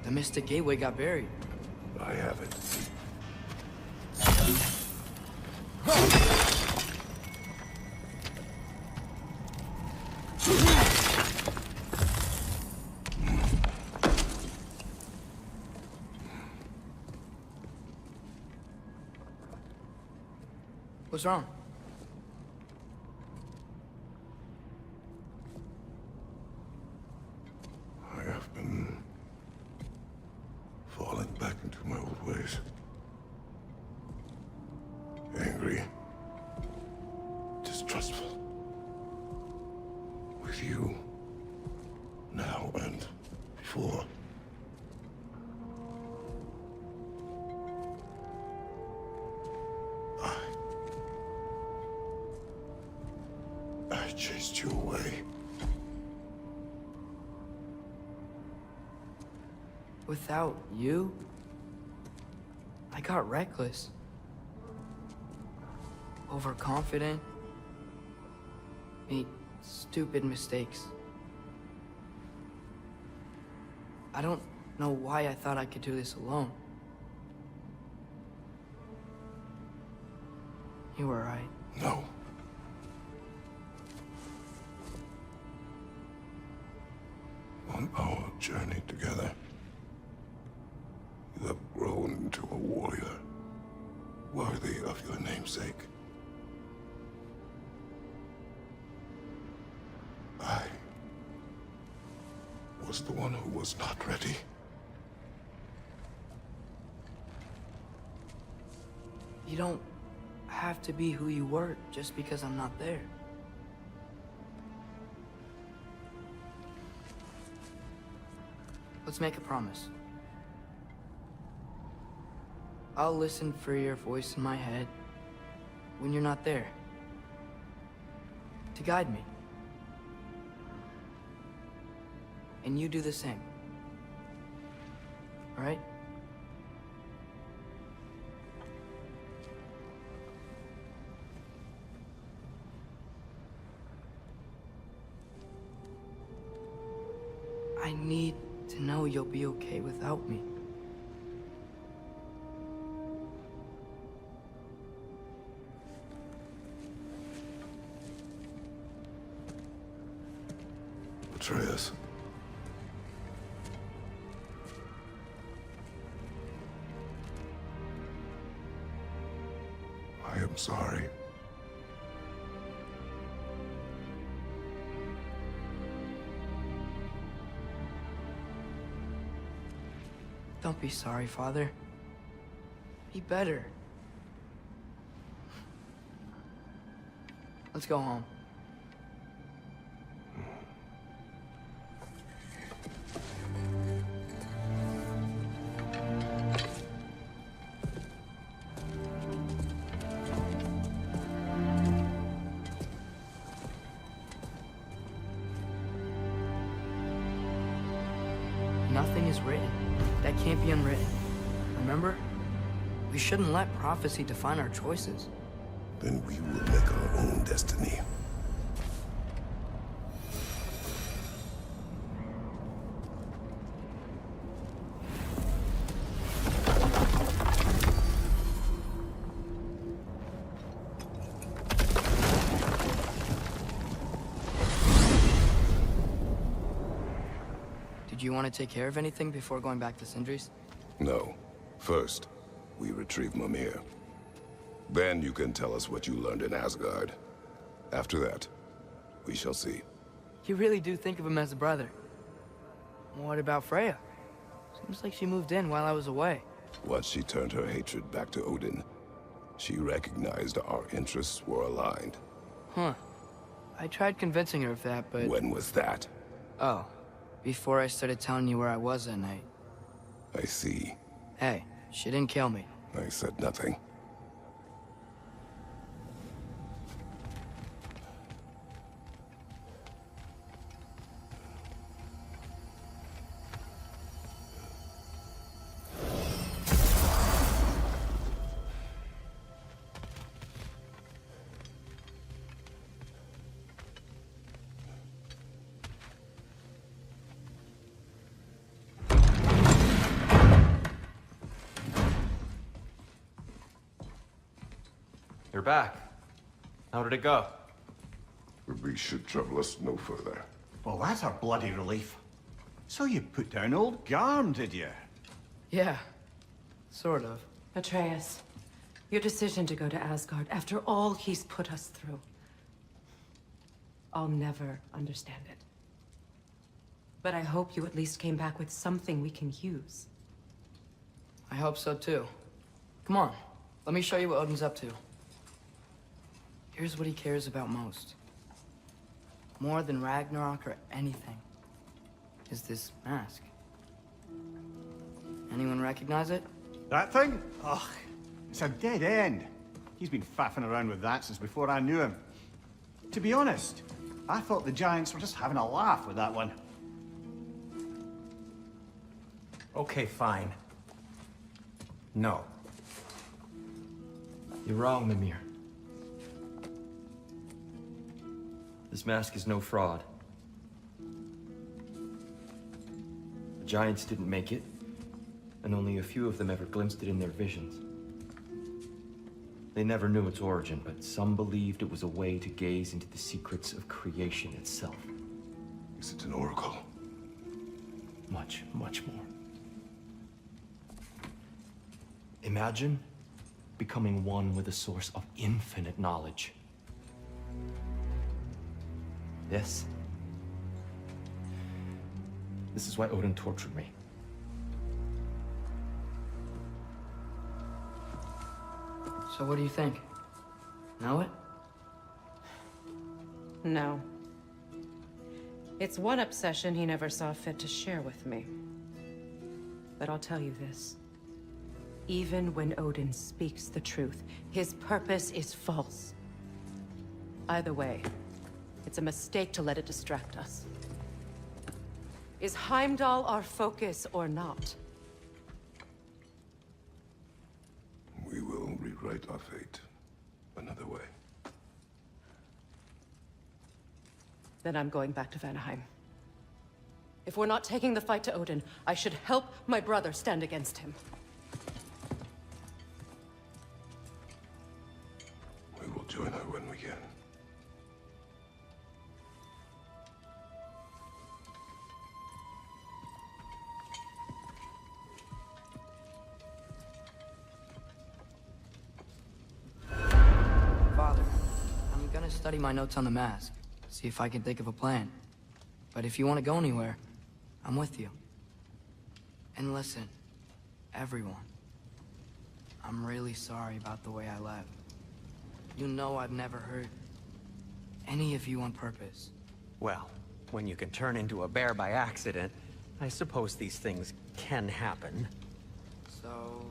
The Mystic Gateway got buried. I have it. What's wrong? I have been falling back into my old ways. Angry. Distrustful. With you. Now and before. I chased you away. Without you, I got reckless. Overconfident. Made stupid mistakes. I don't know why I thought I could do this alone. You were right. No. On our journey together, you have grown into a warrior, worthy of your namesake. I was was the one who was not ready. You don't have to be who you were just because I'm not there. Let's make a promise. I'll listen for your voice in my head when you're not there, to guide me. And you do the same. All right? I need to know you'll be okay without me. Atreus. I am sorry. Don't be sorry, Father. Be better. Let's go home. Nothing is written that can't be unwritten. Remember? We shouldn't let prophecy define our choices. Then we will make our own destiny. Did you want to take care of anything before going back to Sindri's? No. First, we retrieve Mimir. Then you can tell us what you learned in Asgard. After that, we shall see. You really do think of him as a brother. What about Freya? Seems like she moved in while I was away. Once she turned her hatred back to Odin, she recognized our interests were aligned. Huh. I tried convincing her of that, but... When was that? Oh, before I started telling you where I was that night. I see. Hey, she didn't kill me. I said nothing. You're back. How did it go? The beast should trouble us no further. Well, that's a bloody relief. So you put down old Garm, did you? Yeah, sort of. Atreus, your decision to go to Asgard after all he's put us through. I'll never understand it. But I hope you at least came back with something we can use. I hope so too. Come on, let me show you what Odin's up to. Here's what he cares about most. More than Ragnarok or anything. Is this mask. Anyone recognize it? That thing? Ugh, it's a dead end. He's been faffing around with that since before I knew him. To be honest, I thought the giants were just having a laugh with that one. Okay, fine. No. You're wrong, Mimir. This mask is no fraud. The giants didn't make it, and only a few of them ever glimpsed it in their visions. They never knew its origin, but some believed it was a way to gaze into the secrets of creation itself. Is it an oracle? Much, much more. Imagine becoming one with a source of infinite knowledge. This is why Odin tortured me. So what do you think? Know it? No. It's one obsession he never saw fit to share with me. But I'll tell you this. Even when Odin speaks the truth, his purpose is false. Either way, it's a mistake to let it distract us. Is Heimdall our focus or not? We will rewrite our fate another way. Then I'm going back to Vanaheim. If we're not taking the fight to Odin, I should help my brother stand against him. We will join her when we can. Father, I'm gonna study my notes on the mask. See if I can think of a plan. But if you want to go anywhere, I'm with you. And listen, everyone. I'm really sorry about the way I left. You know I've never hurt any of you on purpose. Well, when you can turn into a bear by accident, I suppose these things can happen. So,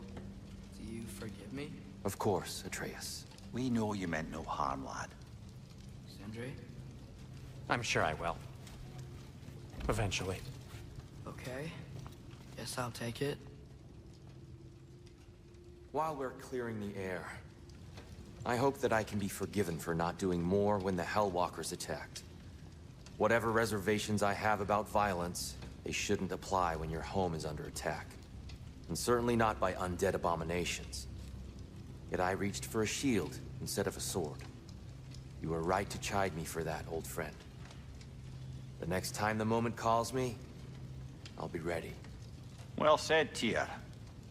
do you forgive me? Of course, Atreus. We know you meant no harm, lad. Sindri? I'm sure I will. Eventually. Okay. Guess I'll take it. While we're clearing the air, I hope that I can be forgiven for not doing more when the Hellwalkers attacked. Whatever reservations I have about violence, they shouldn't apply when your home is under attack. And certainly not by undead abominations. Yet I reached for a shield instead of a sword. You were right to chide me for that, old friend. The next time the moment calls me, I'll be ready. Well said, Tyr.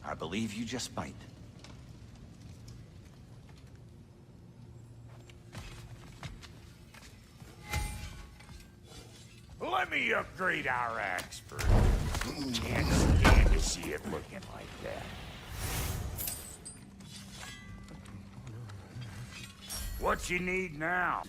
I believe you just might. Let me upgrade our axe first. Can't stand to see it looking like that. What you need now?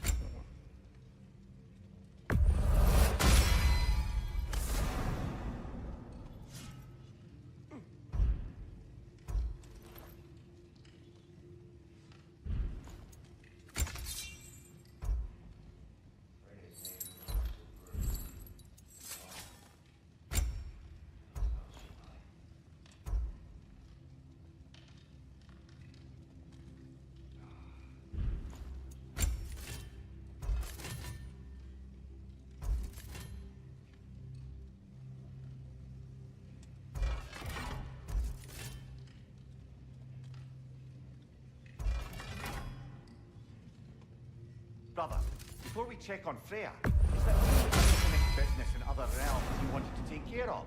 Brother, before we check on Freya, is there any unfinished business in other realms you wanted to take care of?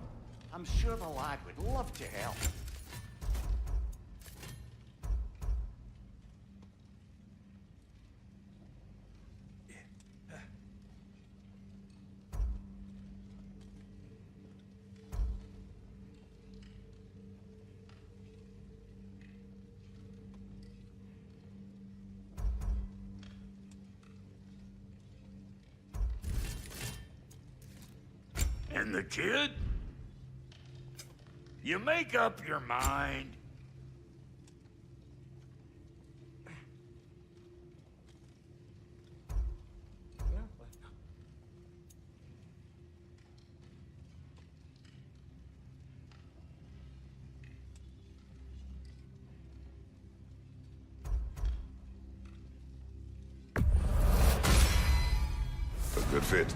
I'm sure the lad would love to help. And the kid? You make up your mind. A good fit.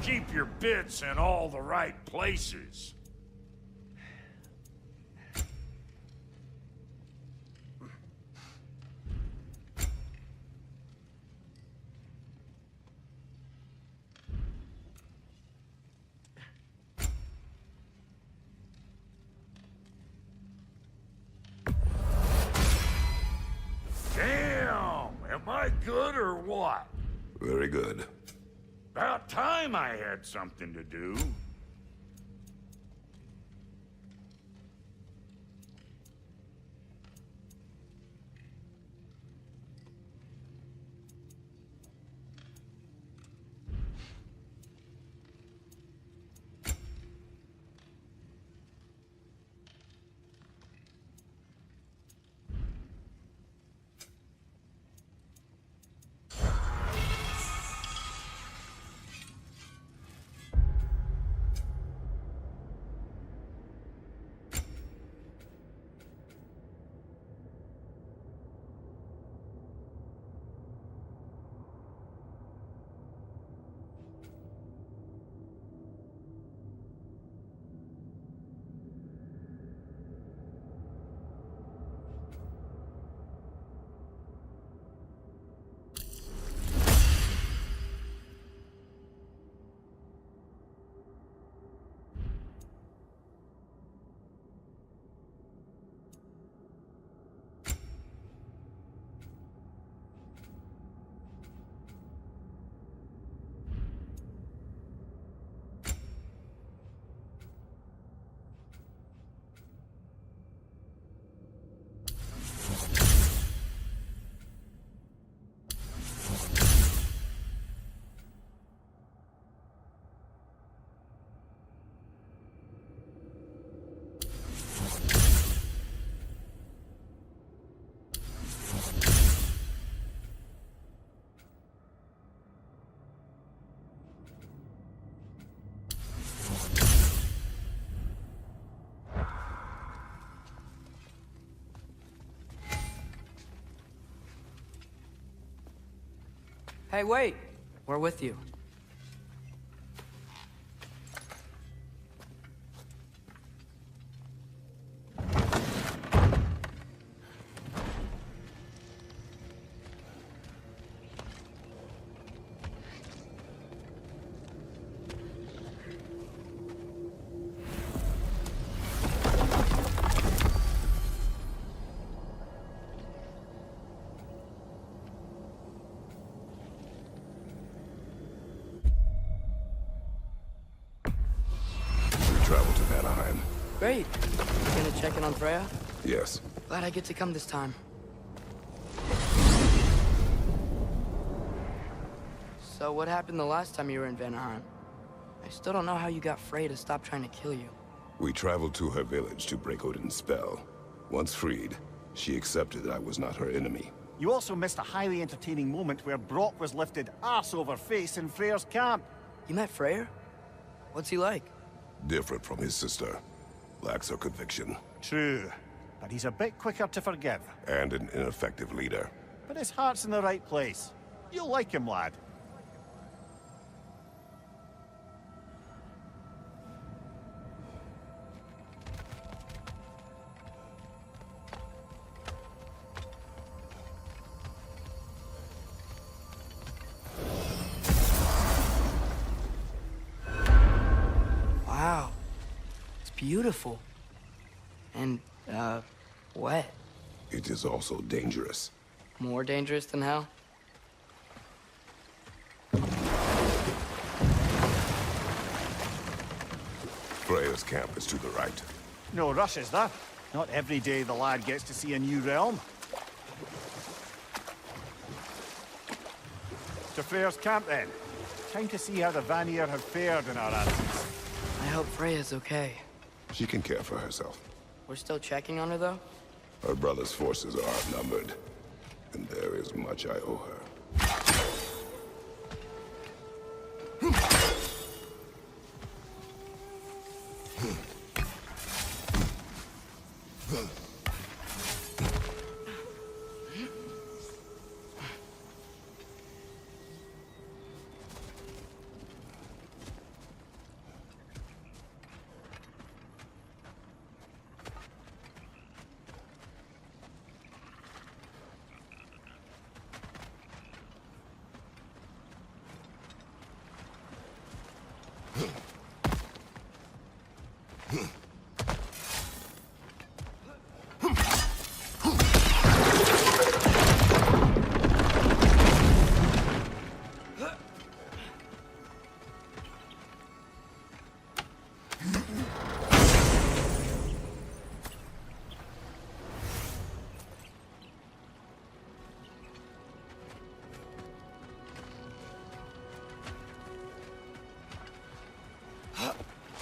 keep your bits in all the right places. Damn! Am I good or what? Very good. About time I had something to do. Hey, wait! We're with you. Great. You gonna check in on Freya? Yes. Glad I get to come this time. So what happened the last time you were in Vanaheim? I still don't know how you got Freya to stop trying to kill you. We traveled to her village to break Odin's spell. Once freed, she accepted that I was not her enemy. You also missed a highly entertaining moment where Brock was lifted arse over face in Freyr's camp. You met Freyr? What's he like? Different from his sister. Lacks her conviction. True, but he's a bit quicker to forgive. And an ineffective leader. But his heart's in the right place. You'll like him, lad. Wow. It's beautiful. And, wet. It is also dangerous. More dangerous than hell? Freya's camp is to the right. No rush, is there? Not every day the lad gets to see a new realm. To Freyr's camp, then. Time to see how the Vanir have fared in our absence. I hope Freya's okay. She can care for herself. We're still checking on her, though? Her brother's forces are outnumbered, and there is much I owe her.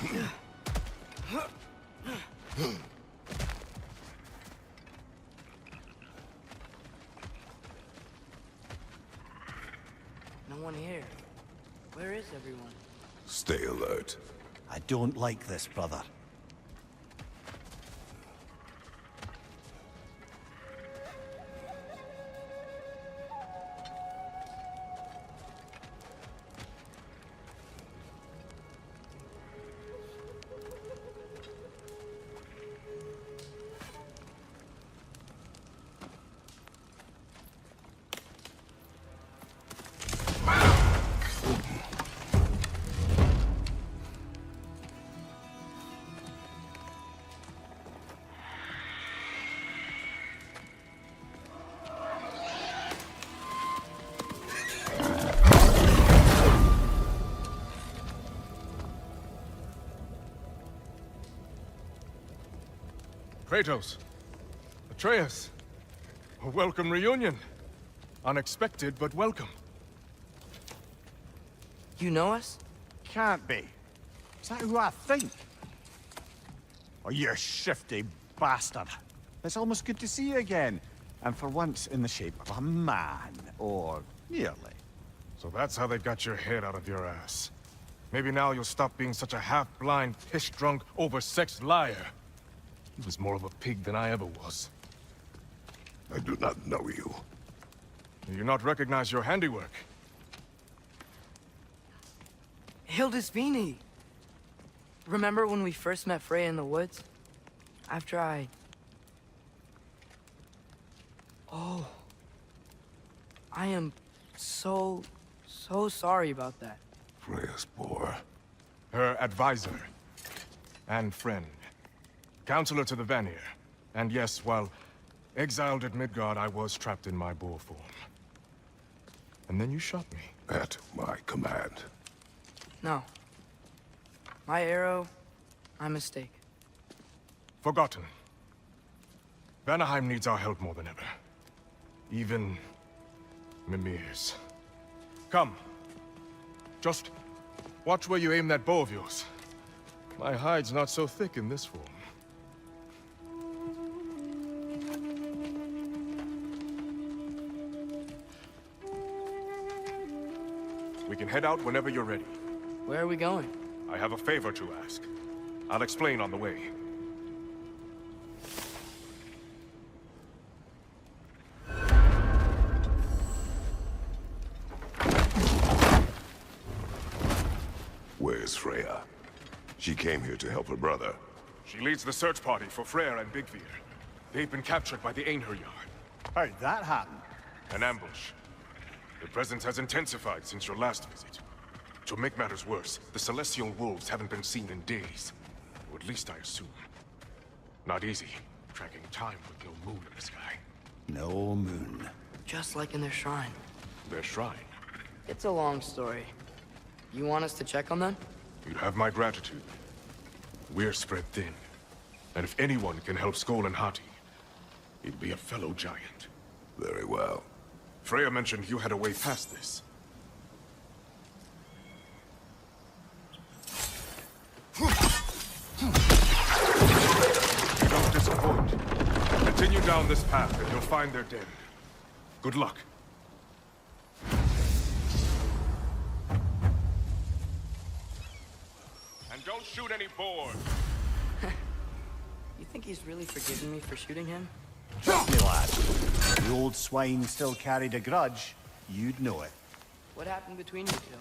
No one here. Where is everyone? Stay alert. I don't like this, brother. Kratos. Atreus. A welcome reunion. Unexpected, but welcome. You know us? Can't be. Is that who I think? Oh, you shifty bastard. It's almost good to see you again. And for once in the shape of a man, or nearly. So that's how they got your head out of your ass. Maybe now you'll stop being such a half-blind, piss-drunk, oversexed liar. He was more of a pig than I ever was. I do not know you. Do you not recognize your handiwork? Hildisvini! Remember when we first met Freya in the woods? After I... Oh. I am so sorry about that. Freya's poor. Her advisor. And friend. Counselor to the Vanir. And yes, while exiled at Midgard, I was trapped in my boar form. And then you shot me. At my command. No. My arrow, my mistake. Forgotten. Vanaheim needs our help more than ever. Even Mimir's. Come. Just watch where you aim that bow of yours. My hide's not so thick in this form. We can head out whenever you're ready. Where are we going? I have a favor to ask. I'll explain on the way. Where's Freya? She came here to help her brother. She leads the search party for Freyr and Bigvir. They've been captured by the Einherjar. How'd that happen? An ambush. The presence has intensified since your last visit. To make matters worse, the Celestial Wolves haven't been seen in days. Or at least I assume. Not easy, tracking time with no moon in the sky. No moon. Just like in their shrine. Their shrine? It's a long story. You want us to check on them? You'd have my gratitude. We're spread thin. And if anyone can help Skoll and Hati, it'd be a fellow giant. Very well. Freya mentioned you had a way past this. Don't disappoint. Continue down this path and you'll find their den. Good luck. And don't shoot any boars. You think he's really forgiven me for shooting him? Trust me, lad. If the old swine still carried a grudge, you'd know it. What happened between you two?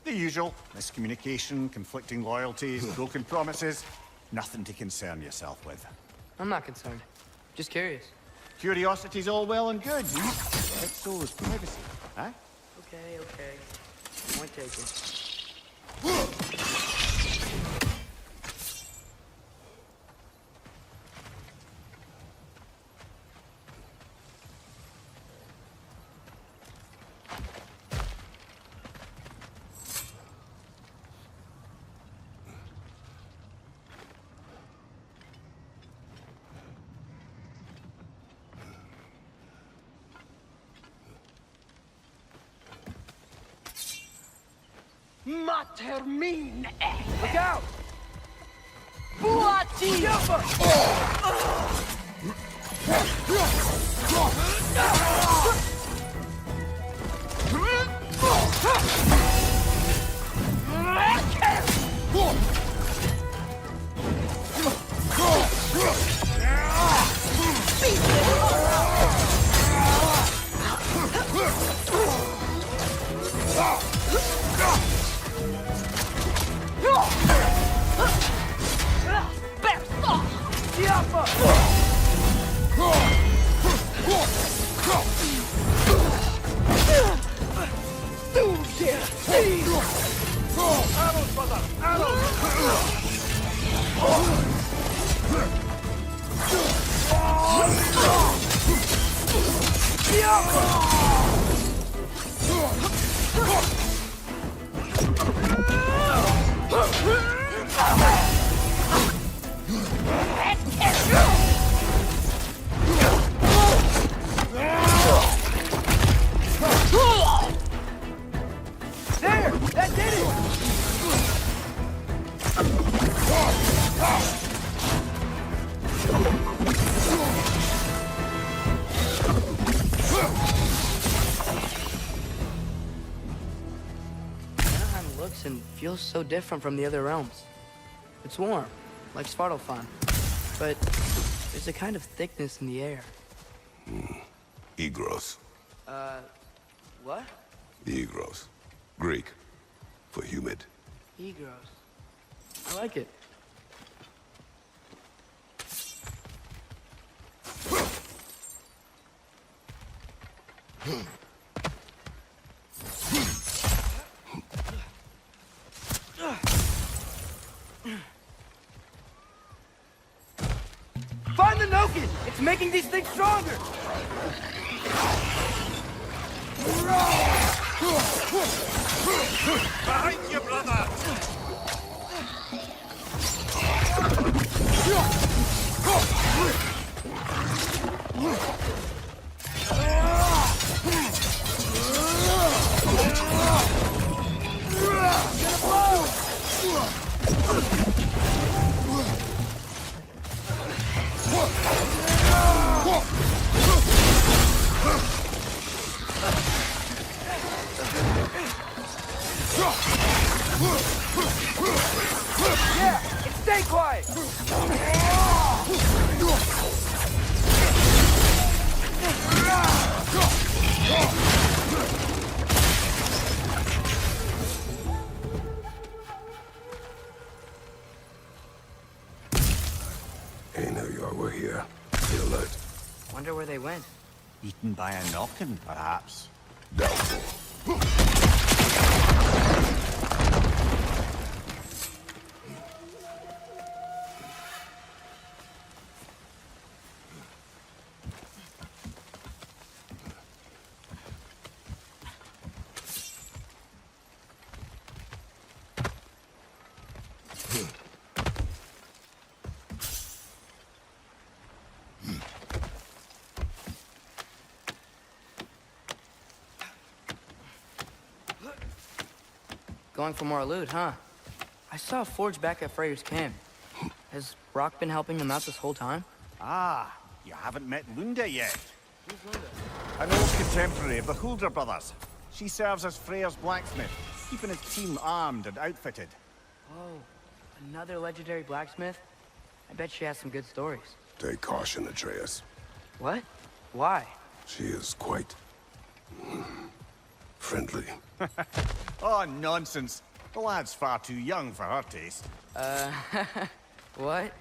The usual. Miscommunication, conflicting loyalties, broken promises. Nothing to concern yourself with. I'm not concerned. Just curious. Curiosity's all well and good. But so is privacy, huh? Okay. Point taken. Mater mine! Look out! And feels so different from the other realms. It's warm, like Svartalfheim, but there's a kind of thickness in the air. Egros. What? Egros. Greek. For humid. Egros. I like it. Find the Noken! It's making these things stronger! Behind you, brother! Yeah, and stay quiet! Hey, know y'all were here. Stay alert. Wonder where they went. Eaten by a knockin', perhaps. Doubtful. Going for more loot, huh? I saw a forge back at Freyr's camp. Has Rock been helping them out this whole time? Ah, you haven't met Lunda yet. Who's Lunda? An old contemporary of the Hulder brothers. She serves as Freyr's blacksmith, keeping his team armed and outfitted. Oh, another legendary blacksmith? I bet she has some good stories. Take caution, Atreus. What? Why? She is quite... friendly. Oh, nonsense. The lad's far too young for her taste. What?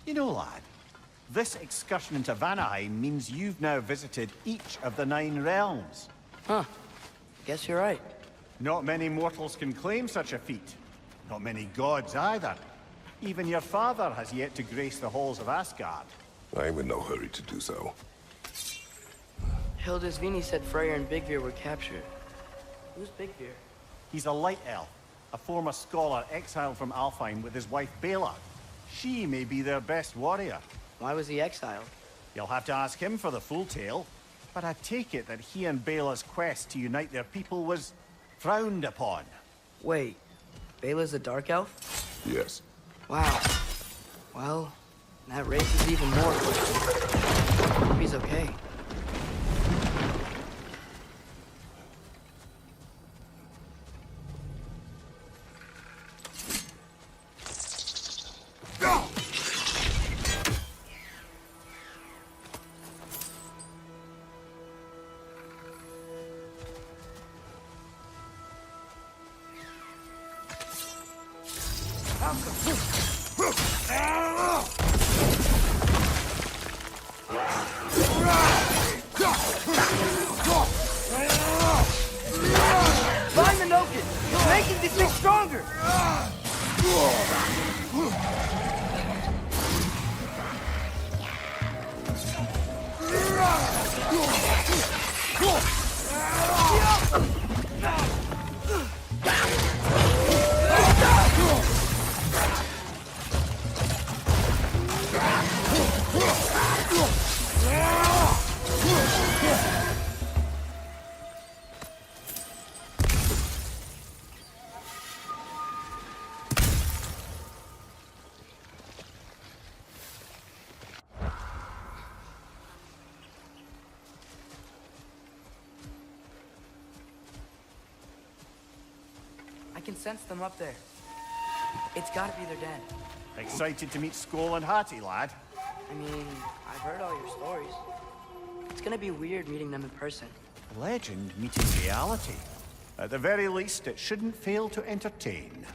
You know, lad, this excursion into Vanaheim means you've now visited each of the 9 realms. Huh. Guess you're right. Not many mortals can claim such a feat. Not many gods either. Even your father has yet to grace the halls of Asgard. I'm in no hurry to do so. Hildisvini said Freyr and Bigvir were captured. Who's Bigvir? He's a light elf, a former scholar exiled from Alfheim with his wife Bela. She may be their best warrior. Why was he exiled? You'll have to ask him for the full tale, but I take it that he and Bela's quest to unite their people was frowned upon. Wait, Bela's a dark elf? Yes. Wow. Well, that raises even more questions. Hope he's okay. Find the Noken! You're making this thing stronger! I can sense them up there. It's gotta be their den. Excited to meet Skoll and Hattie, lad? I mean, I've heard all your stories. It's gonna be weird meeting them in person. Legend meeting reality. At the very least, it shouldn't fail to entertain.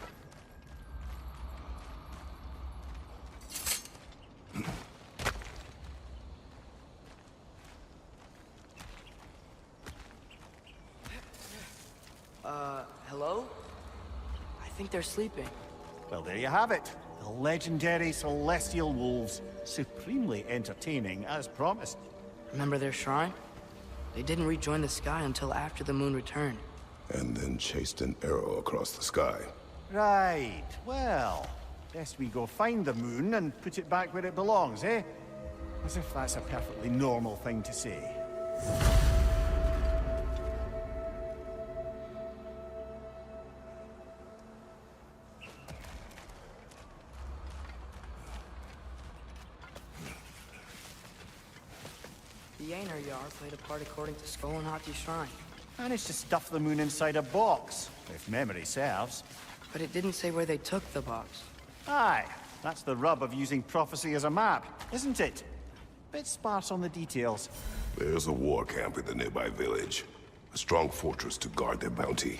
Hello? I think they're sleeping. Well, there you have it. The legendary celestial wolves. Supremely entertaining, as promised. Remember their shrine? They didn't rejoin the sky until after the moon returned. And then chased an arrow across the sky. Right. Well, best we go find the moon and put it back where it belongs, eh? As if that's a perfectly normal thing to say. The Aenar Yar played a part according to Skoll and Hati's shrine. Managed to stuff the moon inside a box, if memory serves. But it didn't say where they took the box. Aye, that's the rub of using prophecy as a map, isn't it? Bit sparse on the details. There's a war camp in the nearby village. A strong fortress to guard their bounty.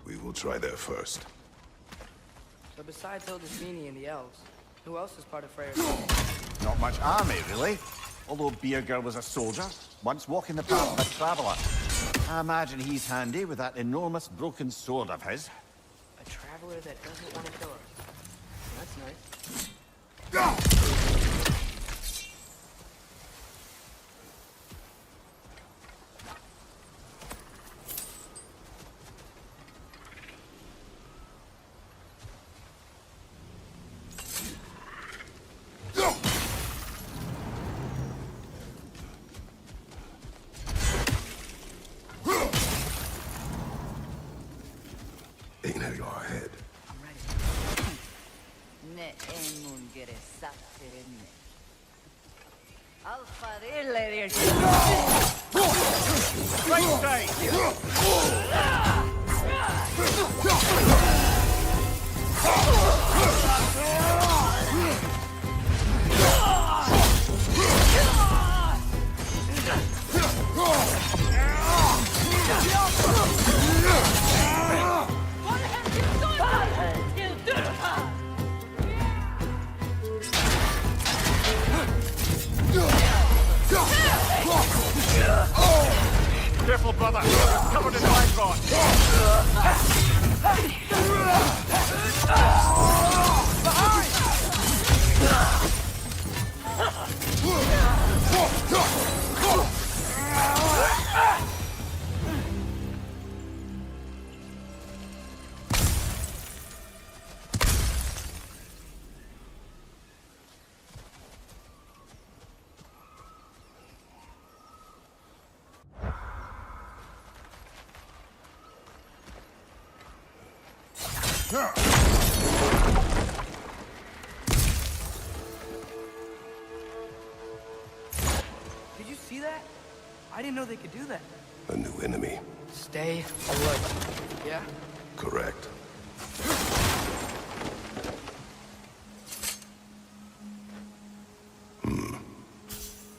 We will try there first. So besides Hildisvini and the elves, who else is part of Freyr's army? Not much army, really. Although Birger was a soldier, once walking the path of a traveler. I imagine he's handy with that enormous broken sword of his. A traveler that doesn't want to kill us. That's nice. Aenar Yar ahead. Ne emun gere sakterenne. Alfarille der Right Careful, brother. You're covered in light rod. Behind! Did you see that? I didn't know they could do that. A new enemy. Stay alert. Yeah? Correct.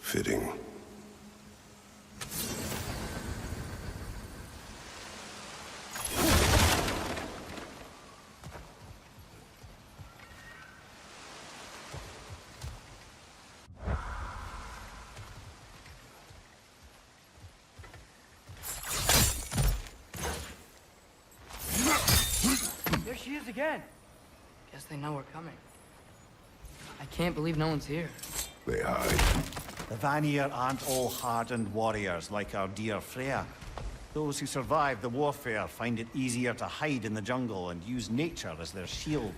Fitting. There she is again. Guess they know we're coming. I can't believe no one's here. They hide. The Vanir aren't all hardened warriors like our dear Freya. Those who survive the warfare find it easier to hide in the jungle and use nature as their shield.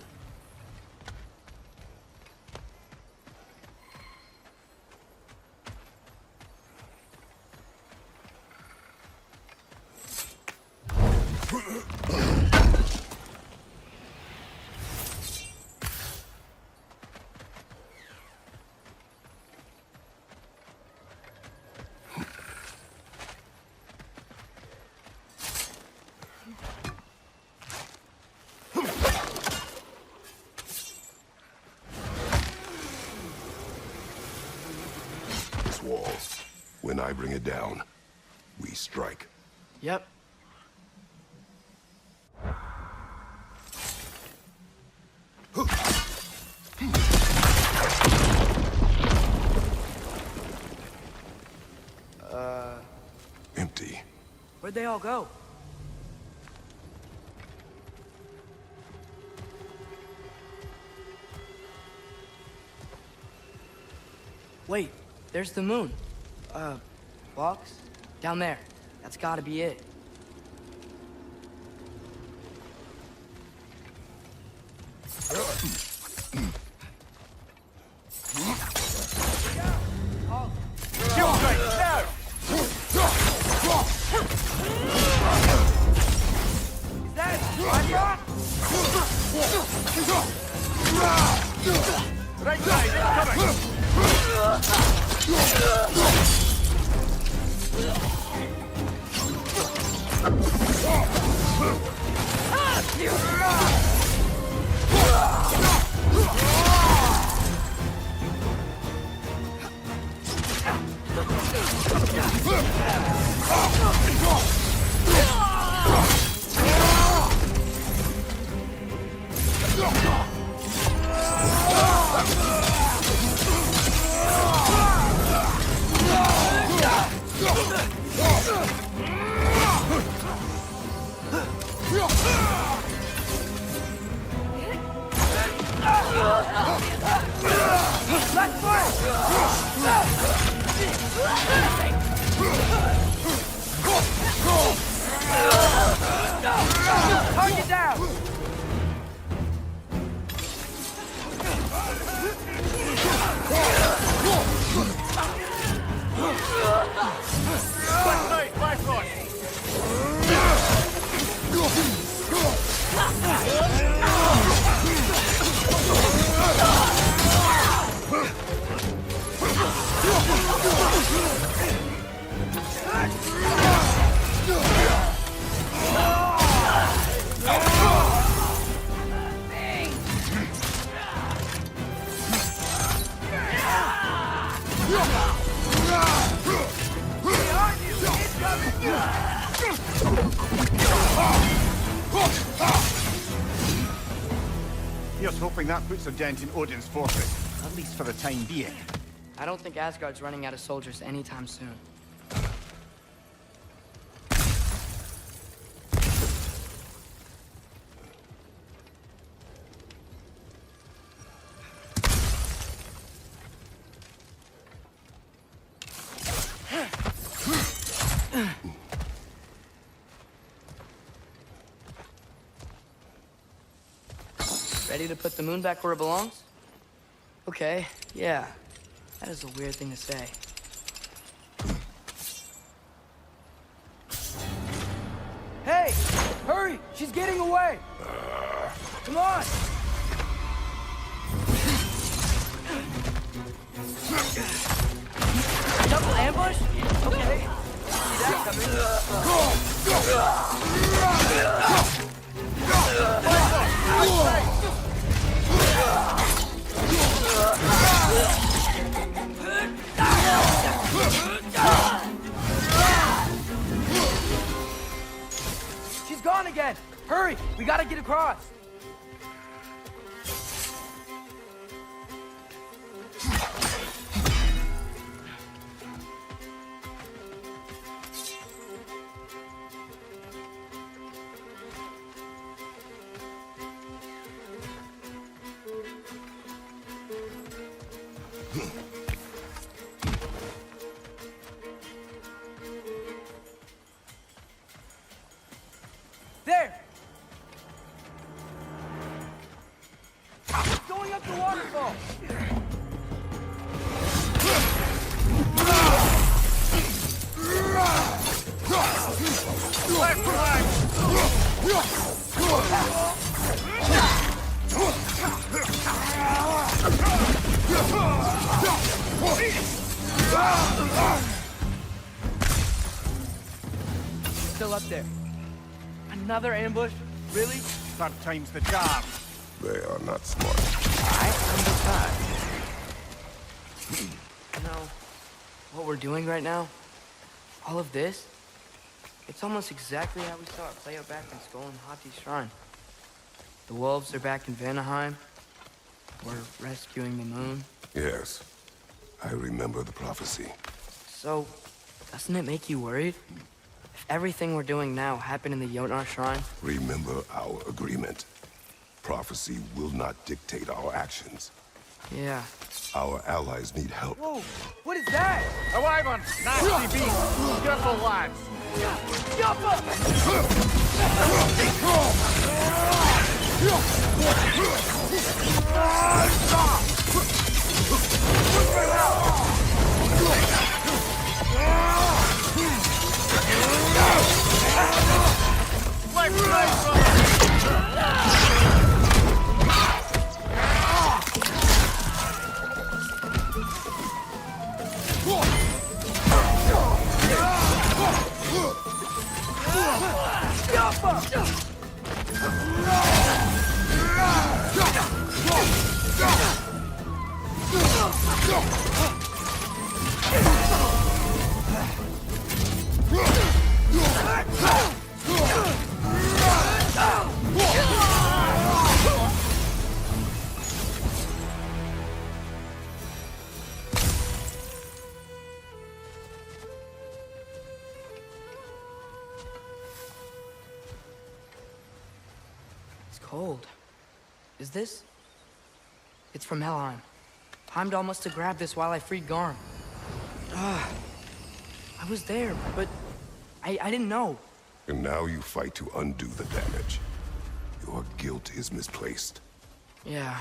Wall. When I bring it down, we strike. Yep. Empty. Where'd they all go? Wait. There's the moon. Box? Down there. That's gotta be it. Right side, incoming! Target down! Here's hoping that puts a dent in Odin's fortress, at least for the time being. I don't think Asgard's running out of soldiers anytime soon. Ready to put the moon back where it belongs? Okay, yeah. That is a weird thing to say. Hey! Hurry! She's getting away! Come on! Double ambush? Okay. See that coming. She's gone again! Hurry! We gotta get across! There! It's going up the waterfall! Still up there. Another ambush? Really? Third time's the charm. They are not smart. I understand. You know, what we're doing right now, all of this, it's almost exactly how we saw it play out back in Skull and Hati's shrine. The wolves are back in Vanaheim. We're rescuing the moon. Yes, I remember the prophecy. So, doesn't it make you worried? If everything we're doing now happened in the Jotnar shrine? Remember our agreement. Prophecy will not dictate our actions. Yeah. Our allies need help. Whoa! What is that? A wyvern! Nasty beast! Careful, lads! It's cold. Is this? It's from Helheim. Heimdall must have grabbed this while I freed Garm. I was there, but I didn't know. And now you fight to undo the damage. Your guilt is misplaced. Yeah.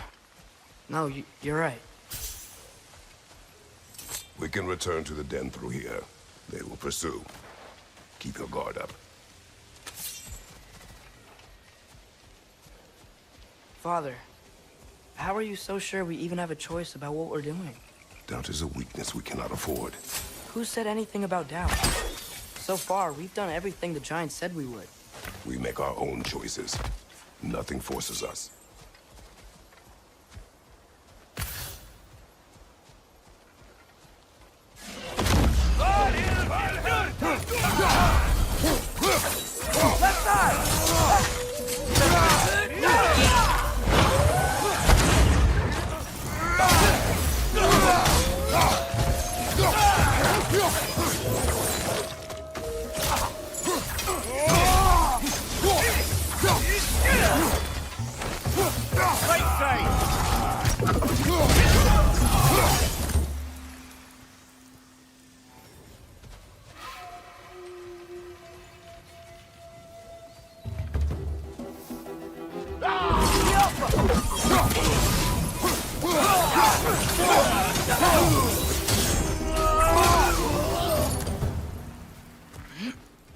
No, you're right. We can return to the den through here. They will pursue. Keep your guard up. Father, how are you so sure we even have a choice about what we're doing? Doubt is a weakness we cannot afford. Who said anything about doubt? So far, we've done everything the Giants said we would. We make our own choices. Nothing forces us. Left side! Right side!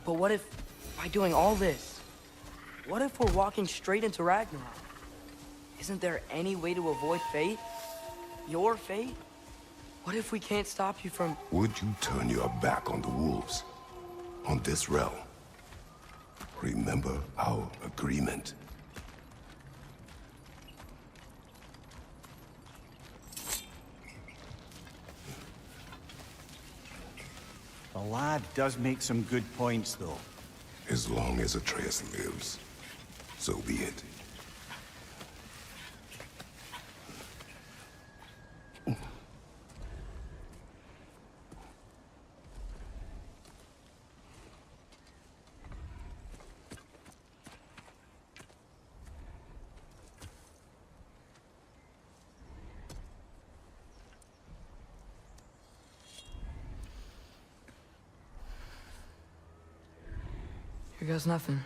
But what if, by doing all this, what if we're walking straight into Ragnarok? Isn't there any way to avoid fate? Your fate? What if we can't stop you from... Would you turn your back on the wolves? On this realm? Remember our agreement. The lad does make some good points, though. As long as Atreus lives, so be it. Here goes nothing.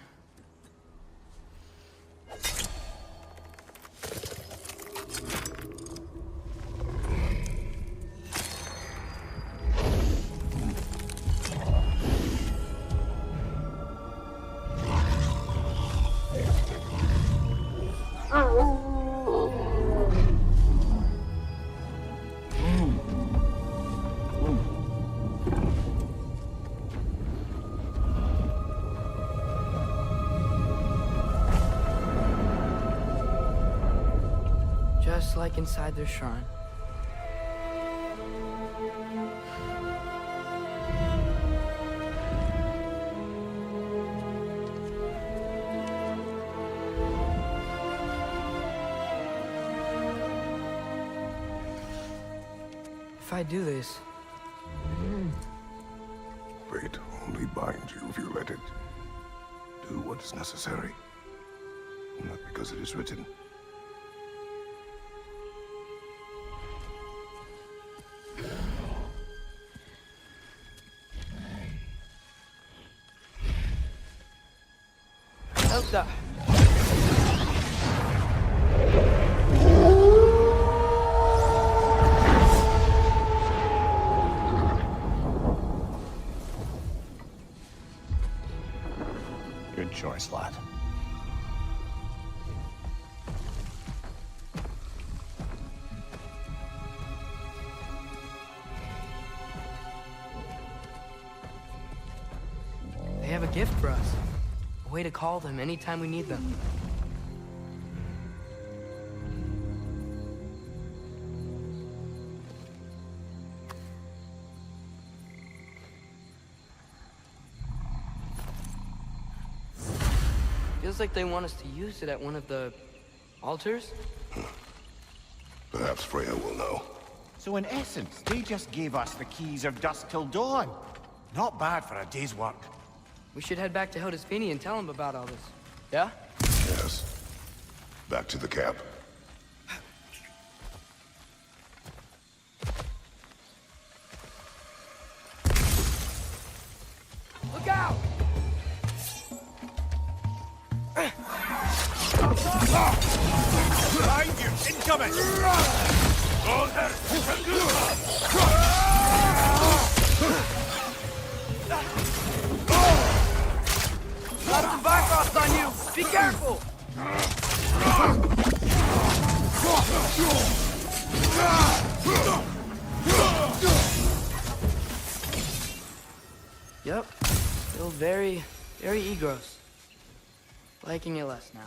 Just like inside their shrine. If I do this... Fate only binds you if you let it. Do what is necessary. Not because it is written. Elsa! Good choice, lad. They have a gift for us. A way to call them anytime we need them. Feels like they want us to use it at one of the altars. Perhaps Freya will know. So in essence, they just gave us the keys of dusk till dawn. Not bad for a day's work. We should head back to Hildisvini and tell him about all this. Yeah? Yes. Back to the camp. Look out! Behind you! Incoming! Go there! Got some Vikings on you! Be careful! Yep. Still very Egros. Liking it less now.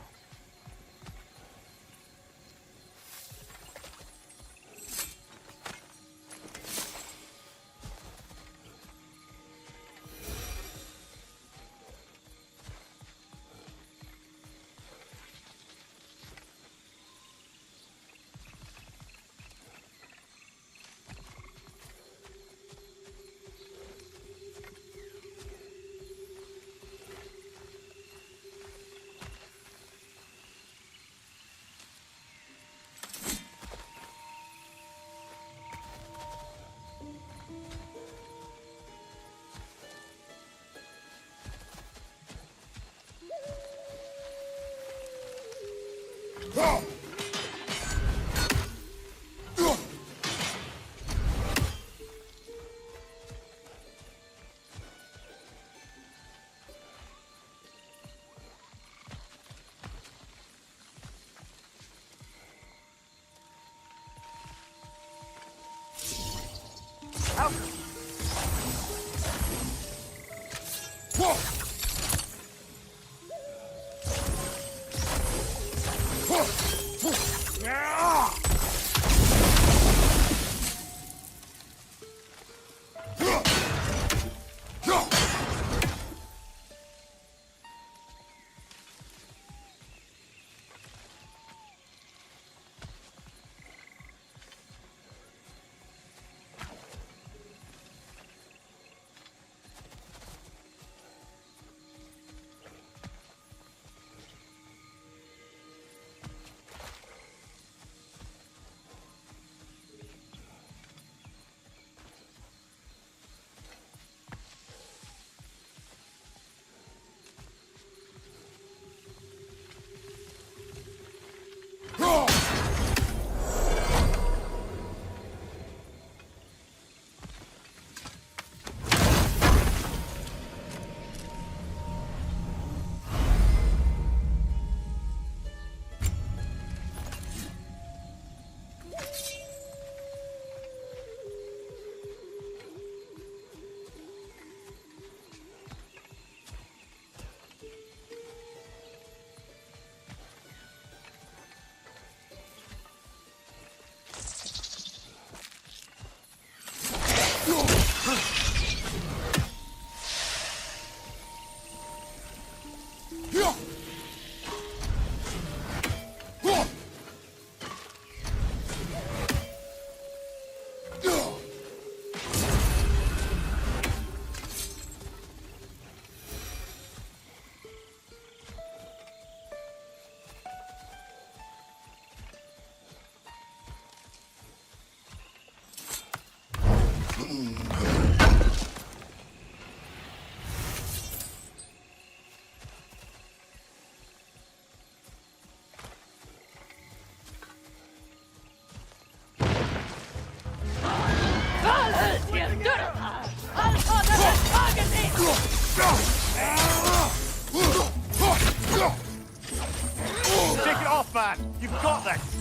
Take it off, man! You've got this!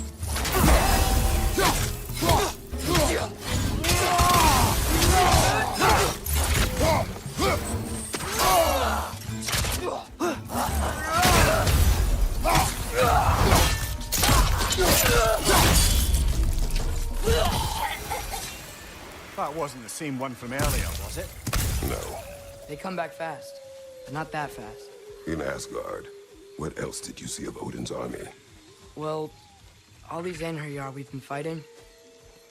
That wasn't the same one from earlier, was it? No. They come back fast, but not that fast. In Asgard, what else did you see of Odin's army? Well, all these Einherjar we've been fighting,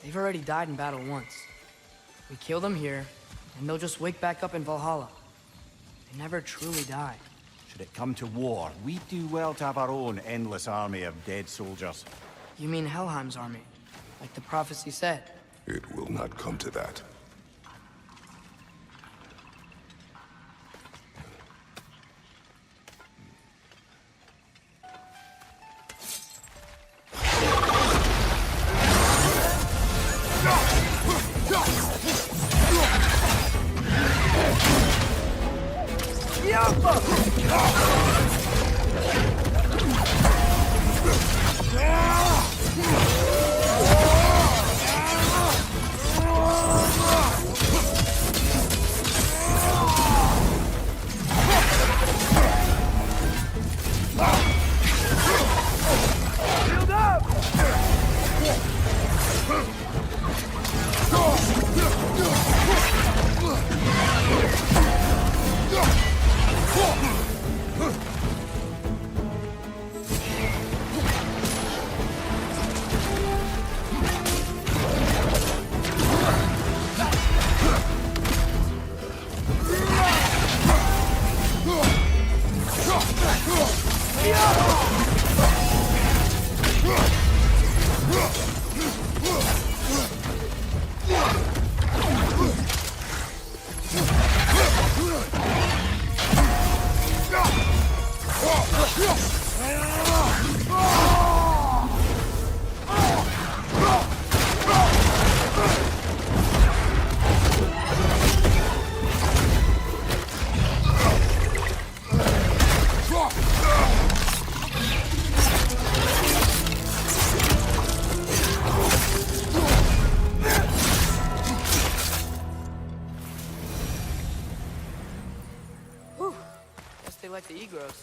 they've already died in battle once. We kill them here, and they'll just wake back up in Valhalla. They never truly die. Should it come to war, we do well to have our own endless army of dead soldiers. You mean Helheim's army, like the prophecy said? It will not come to that. like the Egros.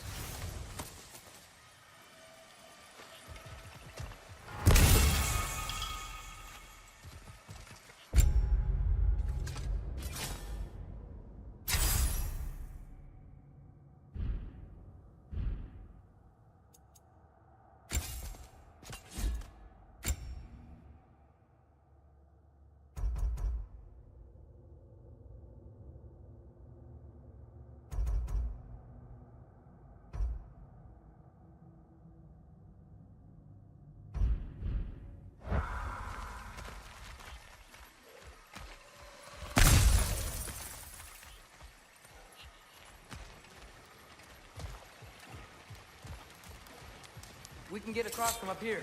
We can get across from up here.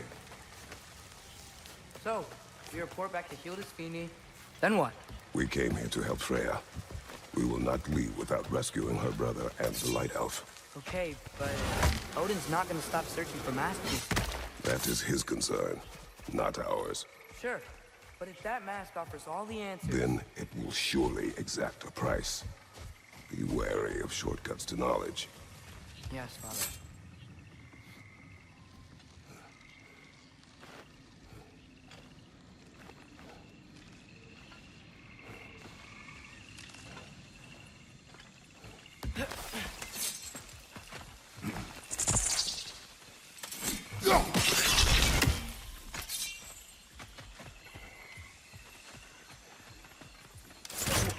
So, we report back to Hildisvini. Then what? We came here to help Freya. We will not leave without rescuing her brother and the Light Elf. Okay, but Odin's not gonna stop searching for masterpieces. That is his concern, not ours. Sure, but if that mask offers all the answers... Then it will surely exact a price. Be wary of shortcuts to knowledge. Yes, Father.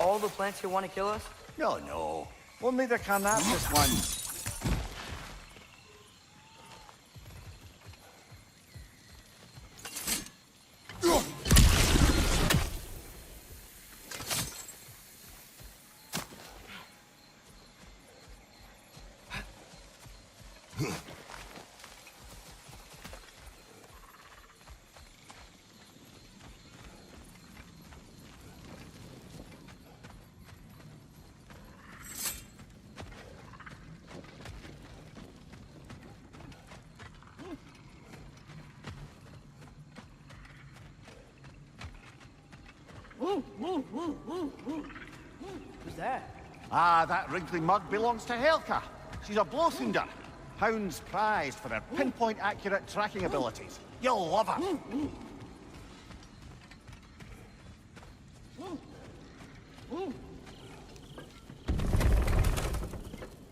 All the plants here want to kill us? No, no. Only the Carnatus ones. Who's that? Ah, that wrinkly mug belongs to Helka. She's a blowthunder. Hounds prized for their pinpoint-accurate tracking abilities. You'll love her.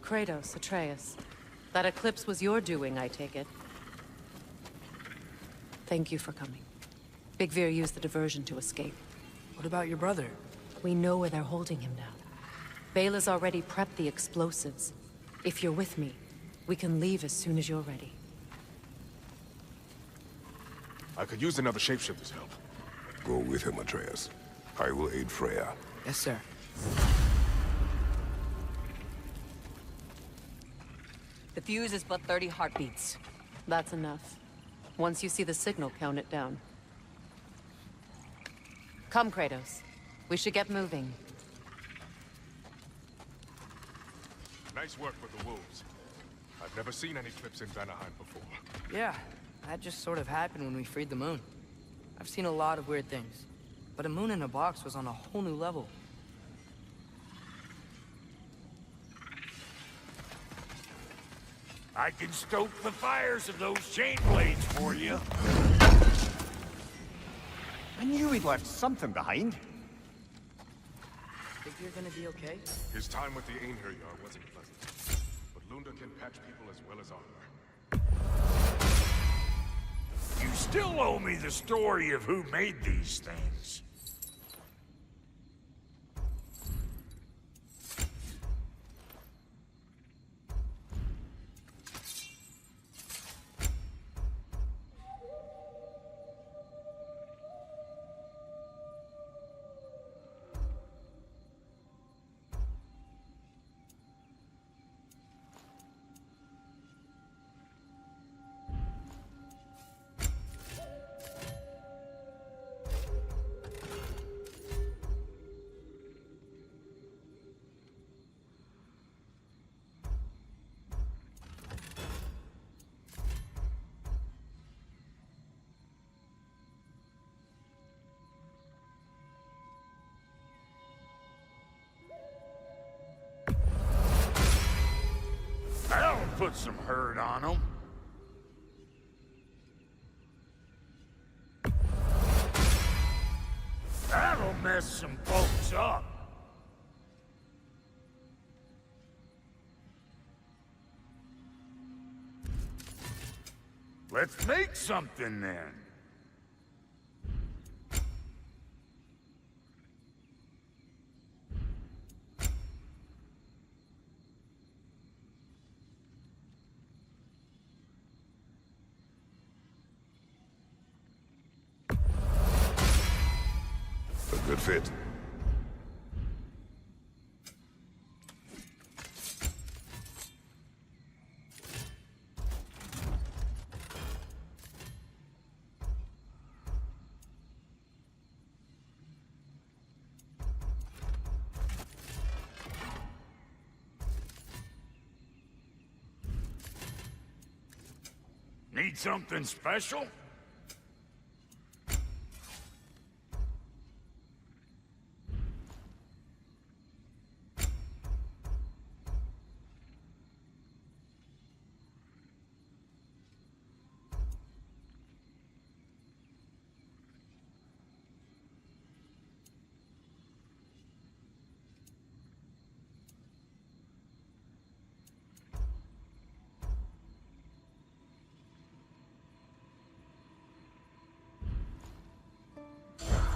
Kratos, Atreus. That eclipse was your doing, I take it. Thank you for coming. Big Veer used the diversion to escape. What about your brother? We know where they're holding him now. Bela's already prepped the explosives. If you're with me, we can leave as soon as you're ready. I could use another shapeshifter's help. Go with him, Atreus. I will aid Freya. Yes, sir. The fuse is but 30 heartbeats. That's enough. Once you see the signal, count it down. Come, Kratos. We should get moving. Nice work with the wolves. I've never seen any clips in Vanaheim before. Yeah, that just sort of happened when we freed the moon. I've seen a lot of weird things, but a moon in a box was on a whole new level. I can stoke the fires of those chain blades for you. I knew we'd left something behind. Think you're gonna be okay? His time with the Einherjar wasn't pleasant, but Lunda can patch people as well as armor. You still owe me the story of who made these things. put some hurt on them. That'll mess some folks up. Let's make something then. A good fit. Need something special?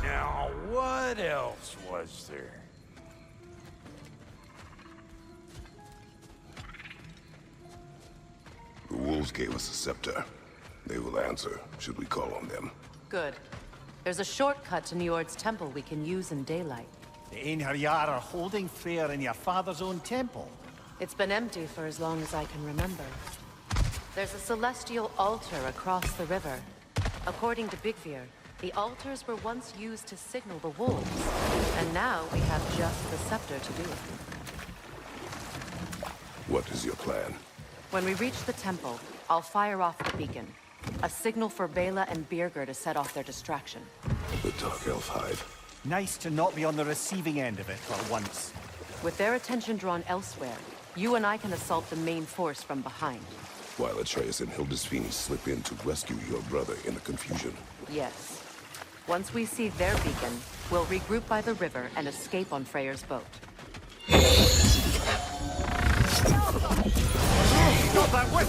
Now, what else was there? The wolves gave us a scepter. They will answer, should we call on them. Good. There's a shortcut to Njord's temple we can use in daylight. The Einherjar are holding Freyr in your father's own temple. It's been empty for as long as I can remember. There's a celestial altar across the river. According to Bigvir, the altars were once used to signal the wolves, and now we have just the scepter to do it. What is your plan? When we reach the temple, I'll fire off the beacon. A signal for Bela and Birgir to set off their distraction. The Dark Elf Hive. Nice to not be on the receiving end of it for once. With their attention drawn elsewhere, you and I can assault the main force from behind. While Atreus and Hildisvini slip in to rescue your brother in the confusion. Yes. Once we see their beacon, we'll regroup by the river and escape on Freyr's boat. Stop that whip!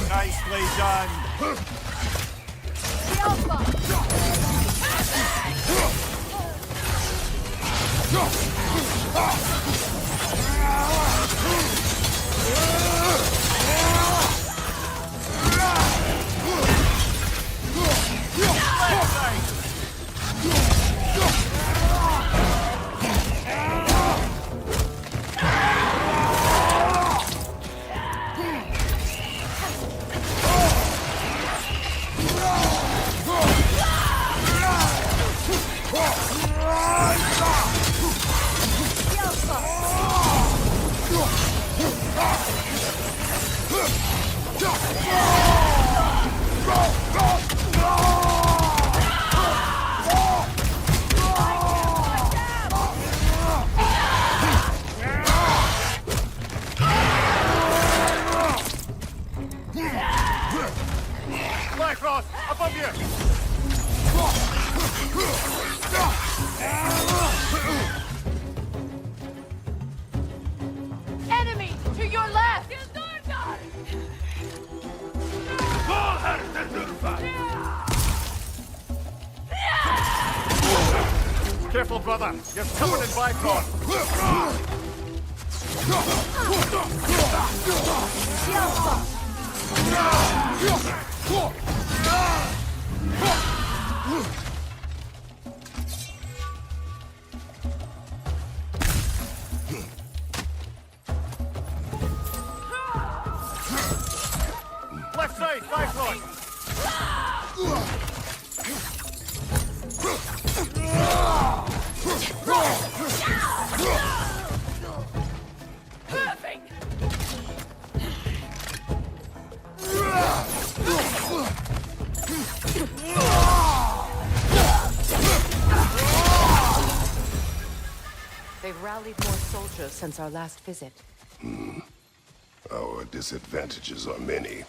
Nicely done. Careful, brother. You're covered in Bifrost. Left side, Bifrost. Perfect! They've rallied more soldiers since our last visit. Our disadvantages are many.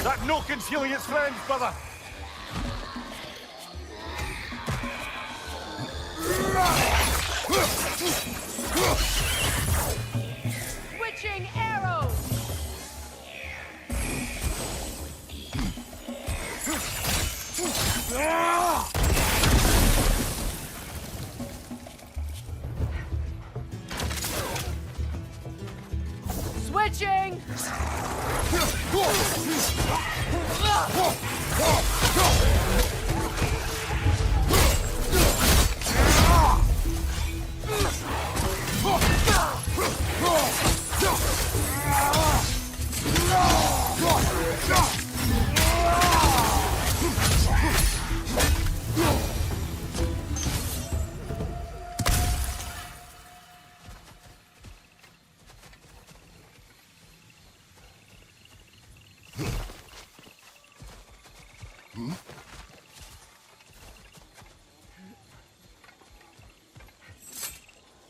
That no concealing its friends, brother. Switching arrows! Switching!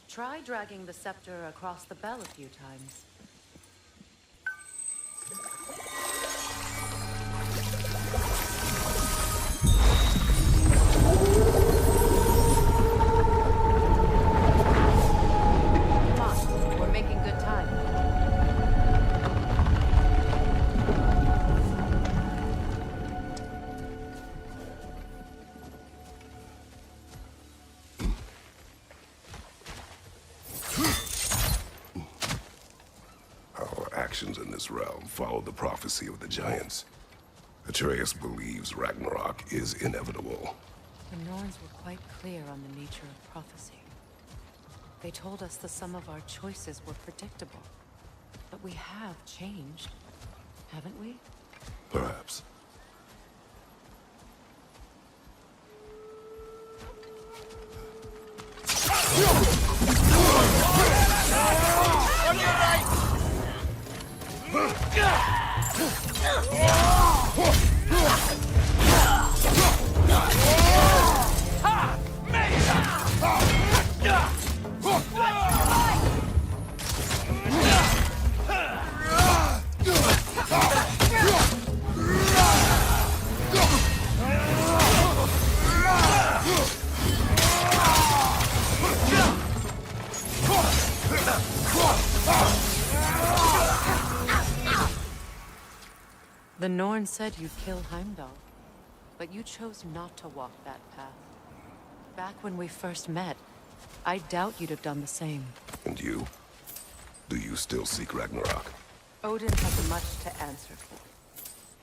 Try dragging the scepter across the bell a few times. Come on, we're making good time. Actions in this realm follow the prophecy of the giants. Atreus believes Ragnarok is inevitable. The Norns were quite clear on the nature of prophecy. They told us the sum of our choices were predictable. But we have changed, haven't we? Perhaps. On your right! The Norn said you'd kill Heimdall, but you chose not to walk that path. Back when we first met, I doubt you'd have done the same. And you? Do you still seek Ragnarok? Odin has much to answer for.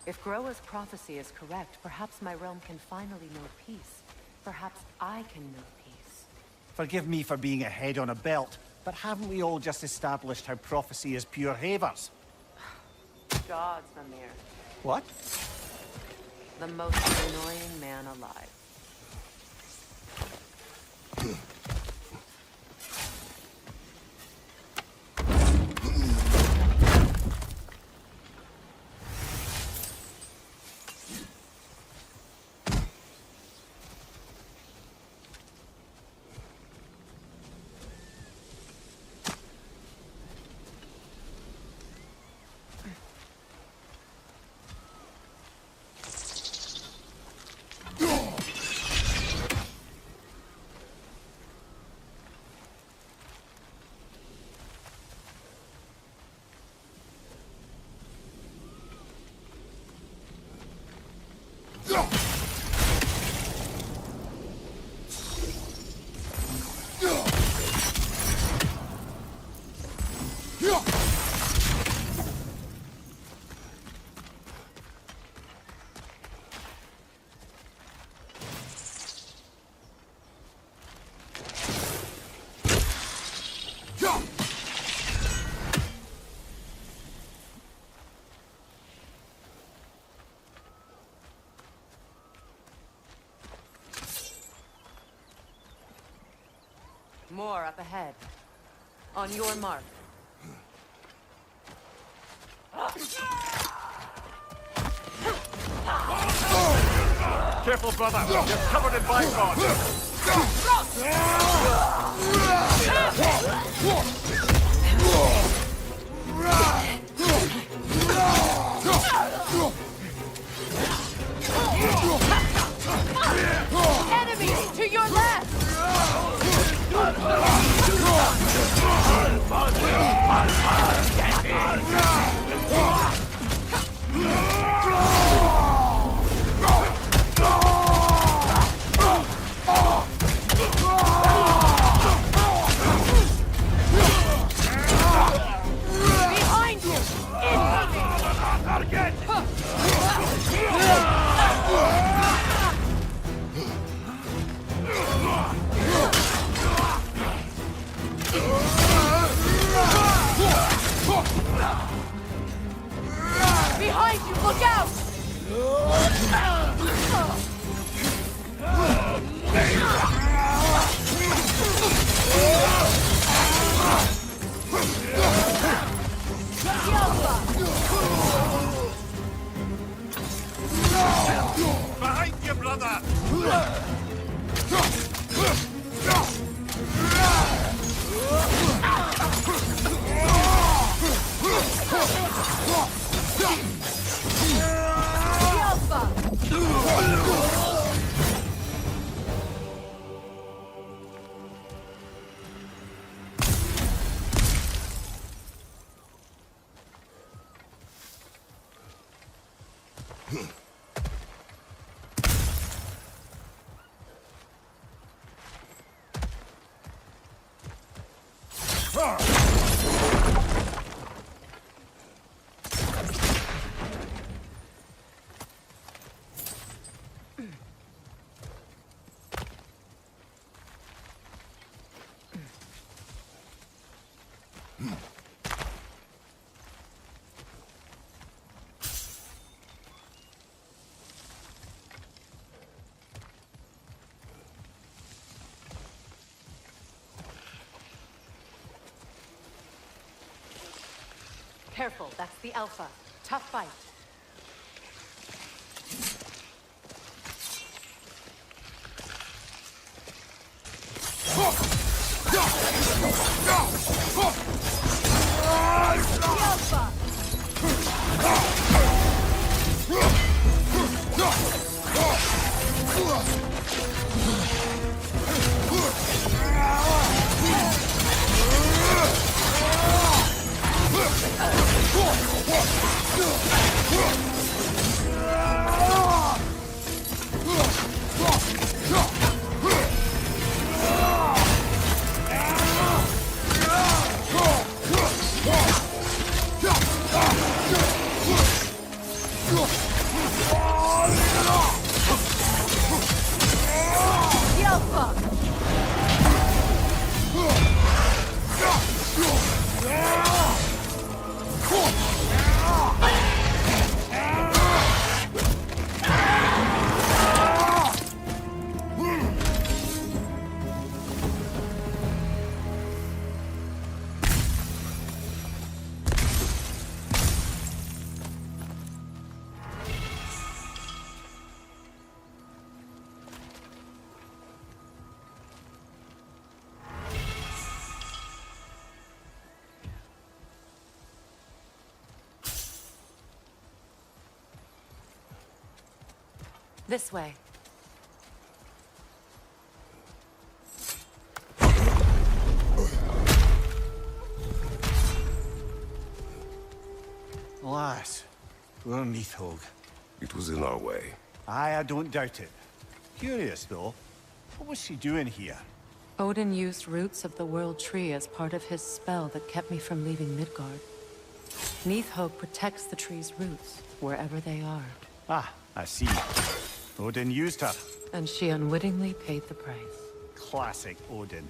If Groa's prophecy is correct, perhaps my realm can finally know peace. Perhaps I can know peace. Forgive me for being a head on a belt, but haven't we all just established how prophecy is pure havers? Gods, Mimir. What? The most annoying man alive. More up ahead. On your mark. Careful, brother! You're covered in bygones! Enemies to your left! Behind you! Not again! Behind you, look out! Behind you, brother! Careful, that's the Alpha. Tough fight. This way. Alas, poor Nithog. It was in our way. Aye, I don't doubt it. Curious, though. What was she doing here? Odin used roots of the World Tree as part of his spell that kept me from leaving Midgard. Nithog protects the tree's roots, wherever they are. Ah, I see. Odin used her. And she unwittingly paid the price. Classic Odin.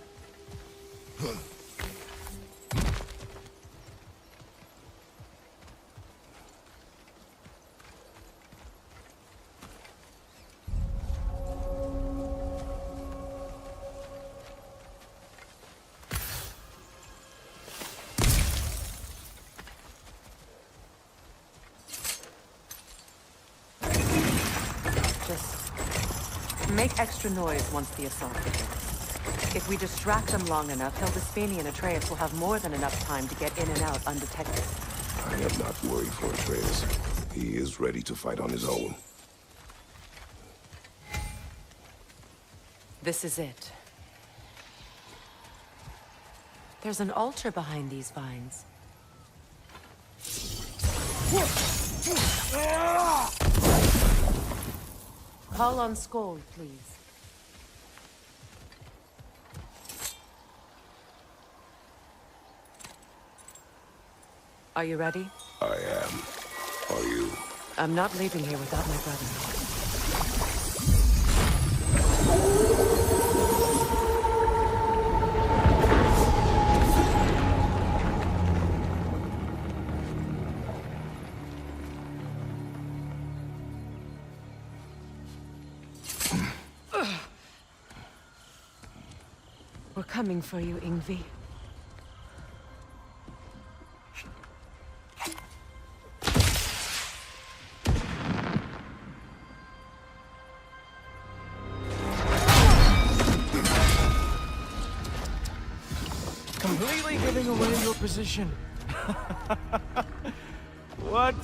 make extra noise once the assault begins. If we distract them long enough, Hildesphini and Atreus will have more than enough time to get in and out undetected. I am not worried for Atreus. He is ready to fight on his own. This is it. There's an altar behind these vines. Call on Skoll, please. Are you ready? I am. Are you? I'm not leaving here without my brother. We're coming for you, Yngvi. Completely giving away your position. What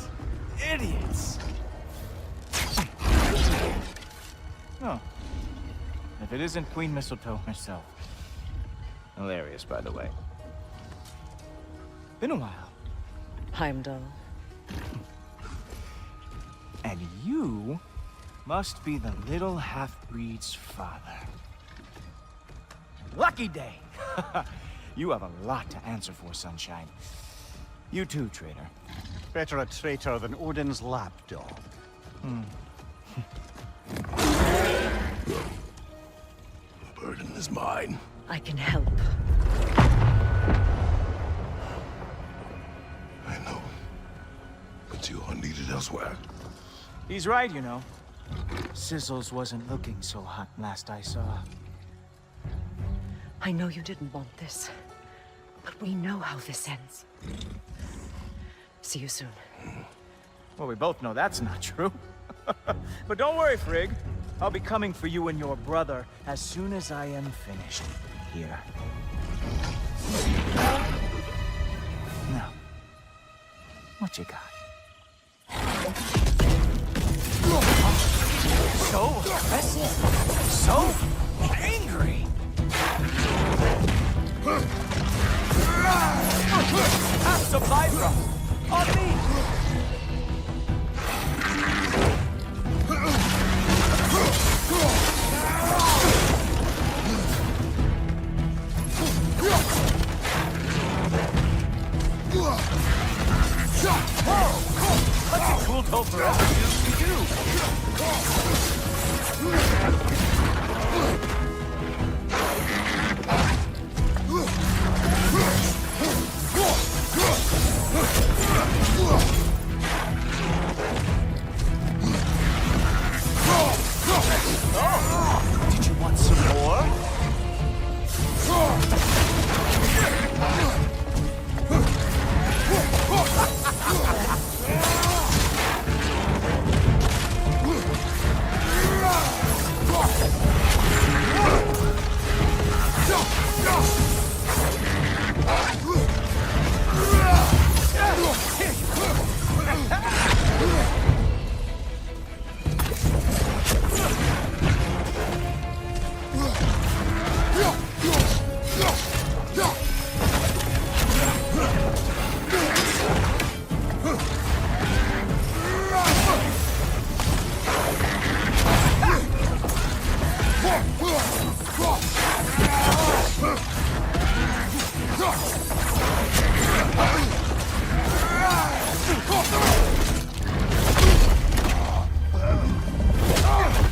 idiots. Oh. If it isn't Queen Mistletoe herself. Hilarious, by the way. Been a while. Heimdall. And you must be the little half-breed's father. Lucky day! You have a lot to answer for, Sunshine. You too, traitor. Better a traitor than Odin's lapdog. The burden is mine. I can help. I know. But you are needed elsewhere. He's right, you know. Sizzles wasn't looking so hot last I saw. I know you didn't want this, but we know how this ends. See you soon. Well, we both know that's not true. But don't worry, Frigg. I'll be coming for you and your brother as soon as I am finished here. Now, what you got? So aggressive, so angry. Have supply drop on me. Whoa! That's a cool tool for everything you Oh, did you want some more?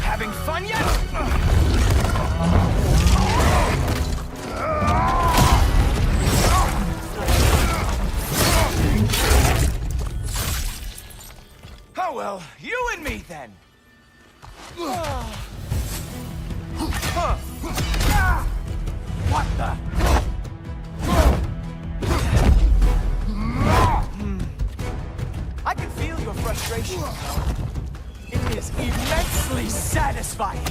Having fun yet? Oh well, you and me then. What the? I can feel your frustration. It is immensely satisfying.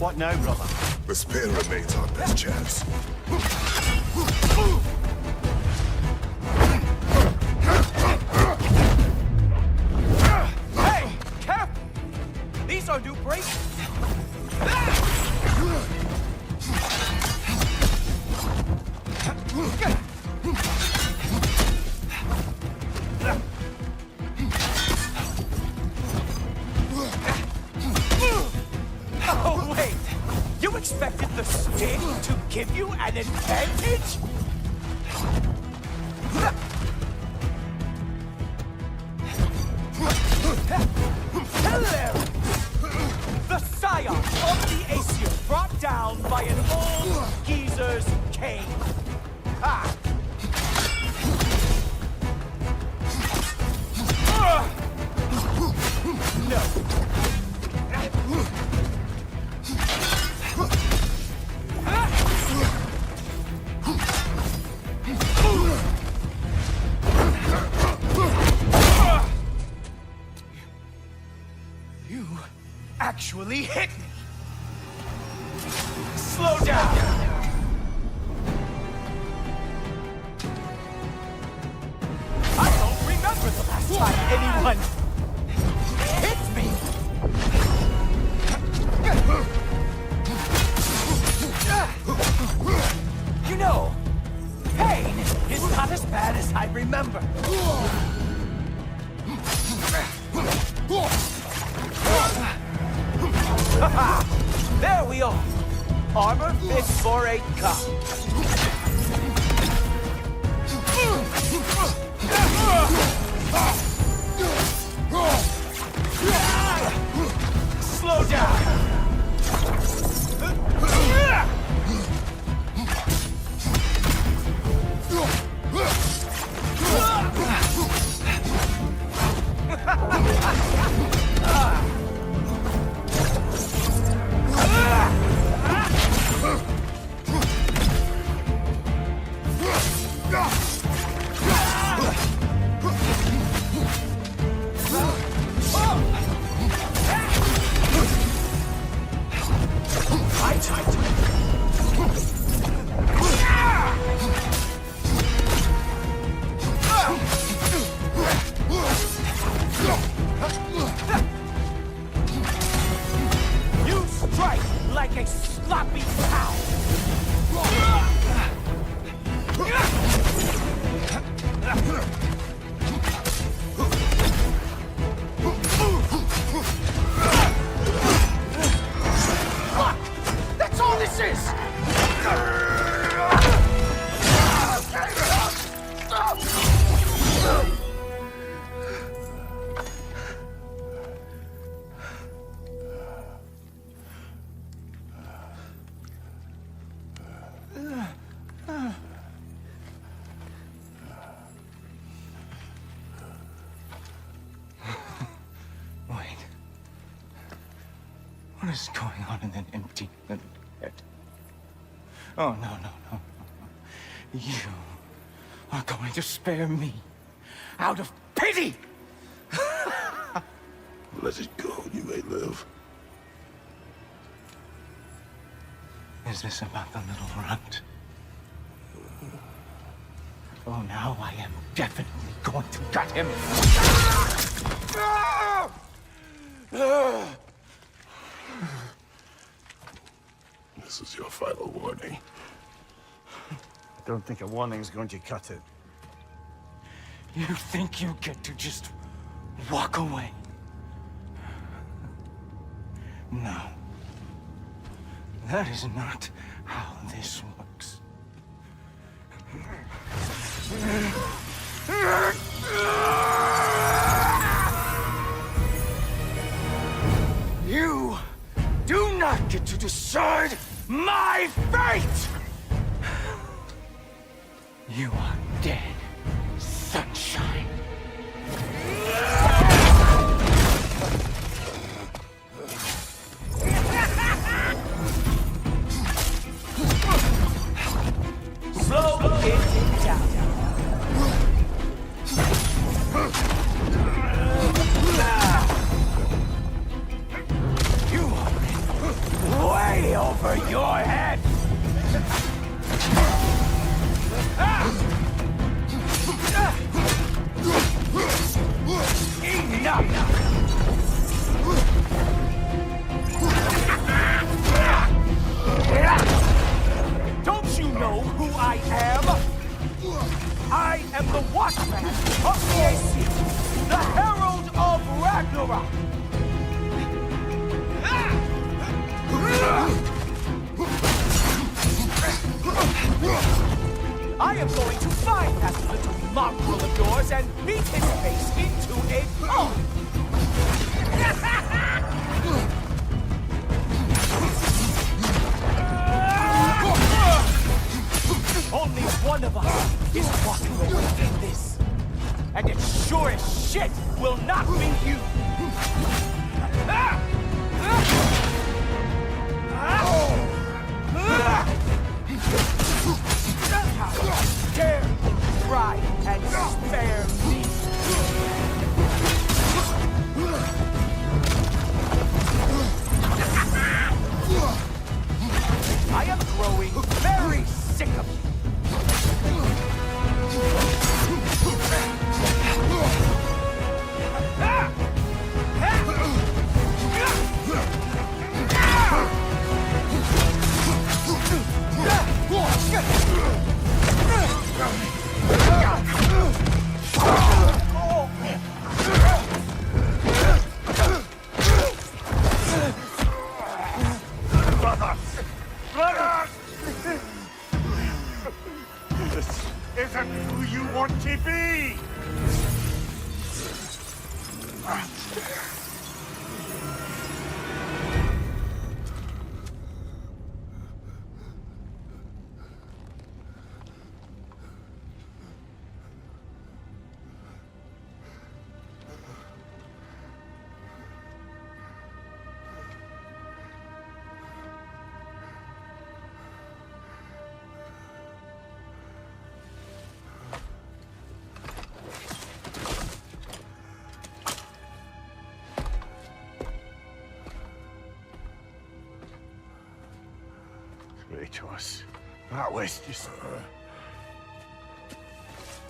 What now, brother? The spear remains our best chance. Hey! Careful! These are new bracelets! Oh, wait! You expected the stick to give you an advantage? Hello! The scion of the Aesir brought down by an old geezer's cane. Ah! No. You actually hit me. Slow down. I don't remember the last time anyone hit me. You know, pain is not as bad as I remember. There we are. Armor fit for a cop. Slow down. You strike like a sloppy cow. That's all this is! Wait. What is going on in that empty little head? Oh, no. You are going to spare me out of pity! Let it go, you may live. Is this about the little runt? Oh, now I am definitely going to gut him. This is your final warning. I don't think a warning is going to cut it. You think you get to just walk away? No. That is not how this works. You do not get to decide my fate! You are dead, sunshine. Slow it down. You are way for your head! Enough! Don't you know who I am? I am the Watchman of the AC, the Herald of Ragnarok! I am going to find that little mongrel of yours and beat his face into a pulp! Only one of us is walking away from this. And it sure as shit will not be you! How dare you try and spare me! I am growing very sick of you. This isn't who you want to be! Kratos, that was just...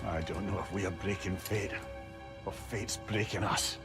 I don't know if we are breaking fate, or fate's breaking us.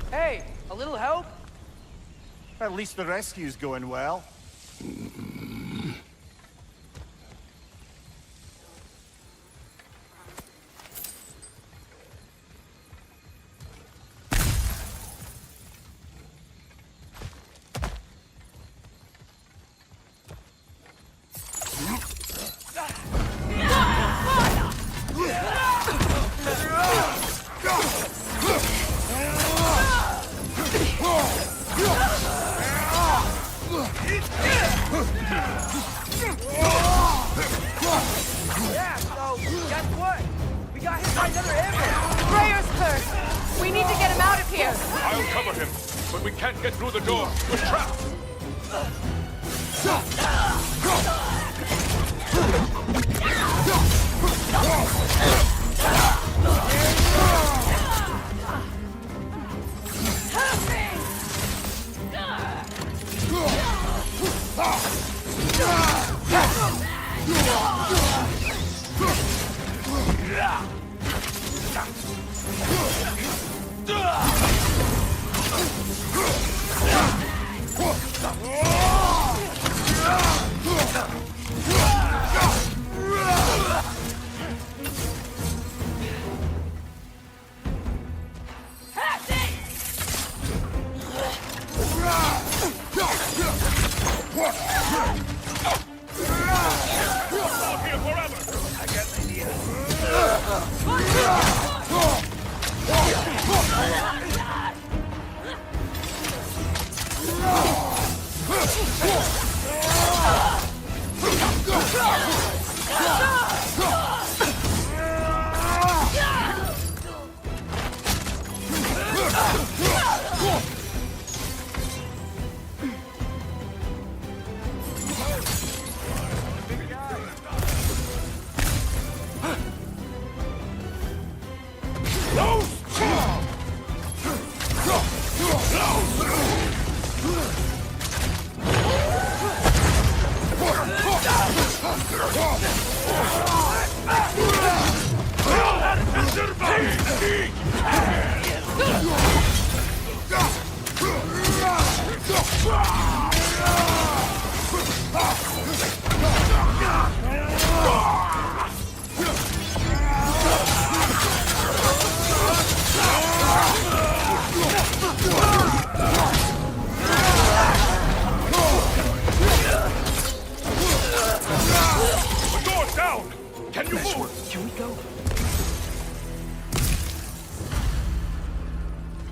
Hey, a little help? At least the rescue's going well. Yeah, so, guess what? We got hit by another ambulance! Prayers first! We need to get him out of here! I'll cover him, but we can't get through the door. We're trapped.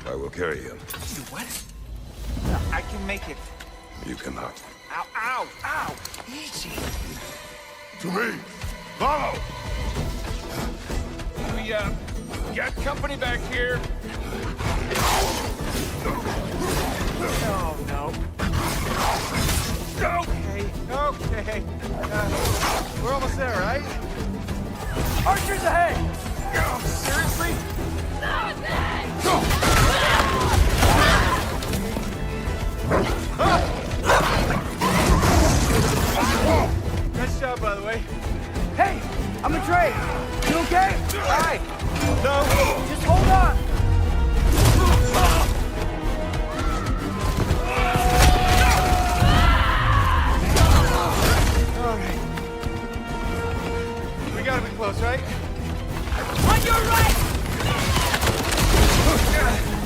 I will carry him. You what? I can make it. You cannot. Ow, ow, ow! Easy. To me! Follow! We, got company back here. Oh, no. Okay, okay. We're almost there, right? Archers ahead! Oh, seriously? Nice job, by the way. Hey, I'm Atreus. You okay? Hi. No. Just hold on. All right. We gotta be close, right? On your right!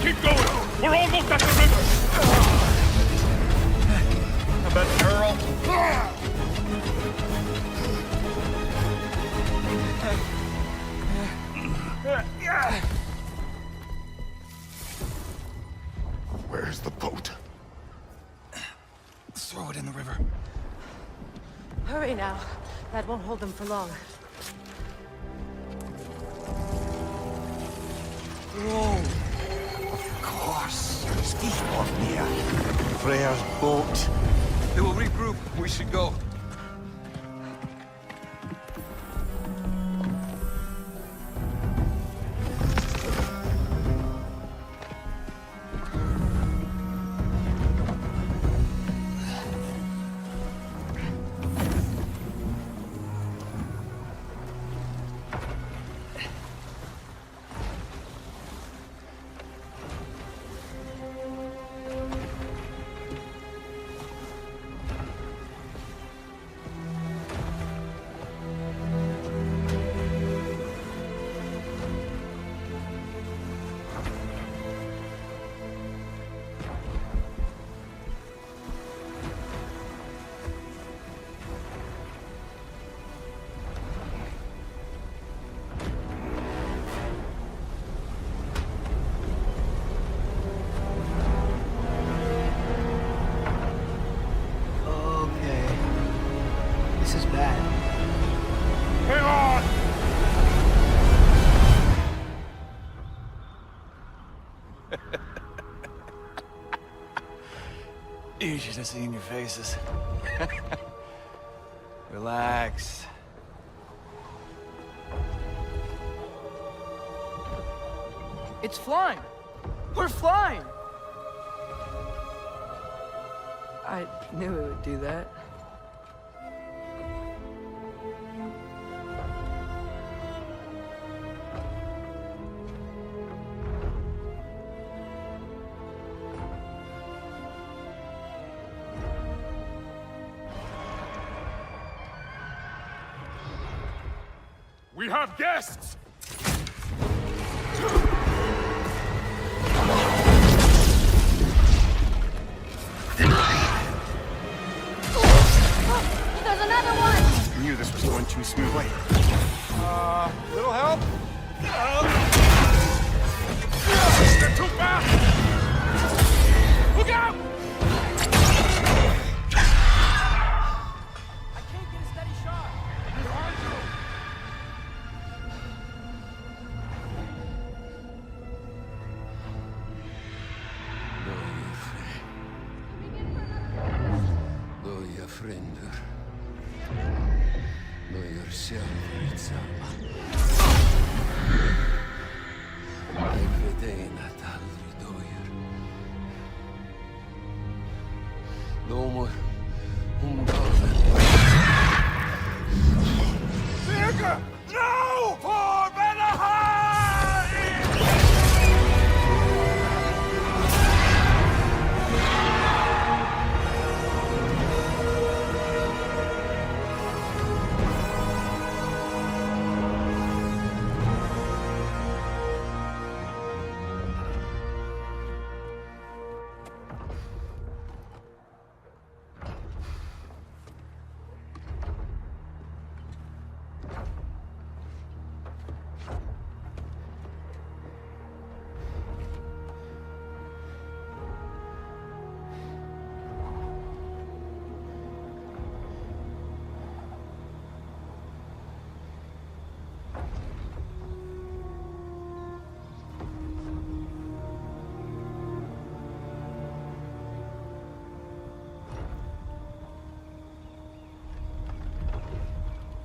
Keep going! We're almost at the river! How about the girl? Where's the boat? Throw it in the river. Hurry now. That won't hold them for long. Whoa! Of course. Skisbornir. Freyr's boat. They will regroup. We should go. You should have seen your faces. Relax. It's flying! We're flying! I knew it would do that. We have guests! There's another one! I knew this was going too smoothly. Little help? They're too fast! Look out! I can't get a steady shot. It's hard to. Loja friender. Loja sjálfur sama. Einhvern daginn að aldrei dóir. Dómur, dáður. Birgir! No! For Vanaheim!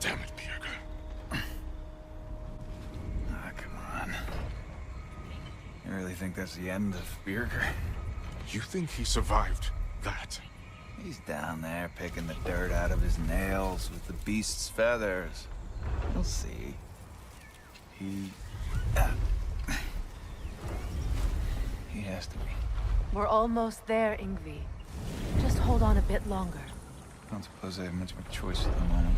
Damn it, Birgir. Come on. You really think that's the end of Birgir? You think he survived that? He's down there picking the dirt out of his nails with the beast's feathers. You'll see. He has to be. We're almost there, Ingvi. Just hold on a bit longer. I don't suppose I have much of a choice at the moment.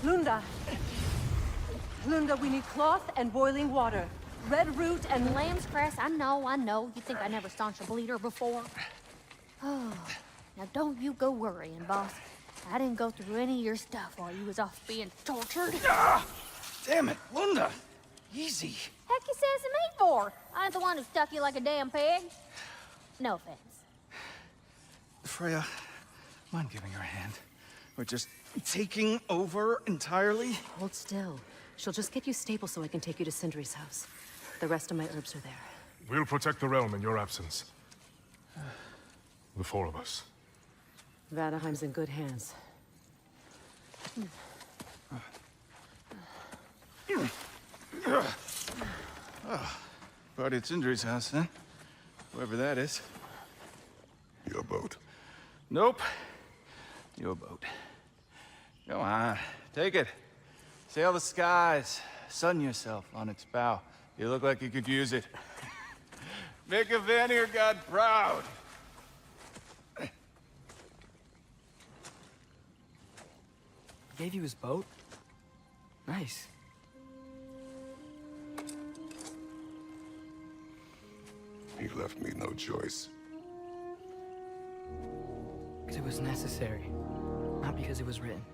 Lunda! Lunda, we need cloth and boiling water. Red root and Lamb's grass, I know. You think I never staunched a bleeder before? Oh, now don't you go worrying, boss. I didn't go through any of your stuff while you was off being tortured. Damn it, Lunda! Easy. Heck you says to me for? I ain't the one who stuck you like a damn pig. No offense. Freya, mind giving her a hand? We're just taking over entirely? Hold still. She'll just get you stable so I can take you to Sindri's house. The rest of my herbs are there. We'll protect the realm in your absence. The four of us. Vanaheim's in good hands. Party at Sindri's house, huh? Whoever that is. Your boat. Nope. Your boat. Go on, take it. Sail the skies. Sun yourself on its bow. You look like you could use it. Make a Vanir god proud. Gave you his boat? Nice. He left me no choice. Because it was necessary. Not because it was written.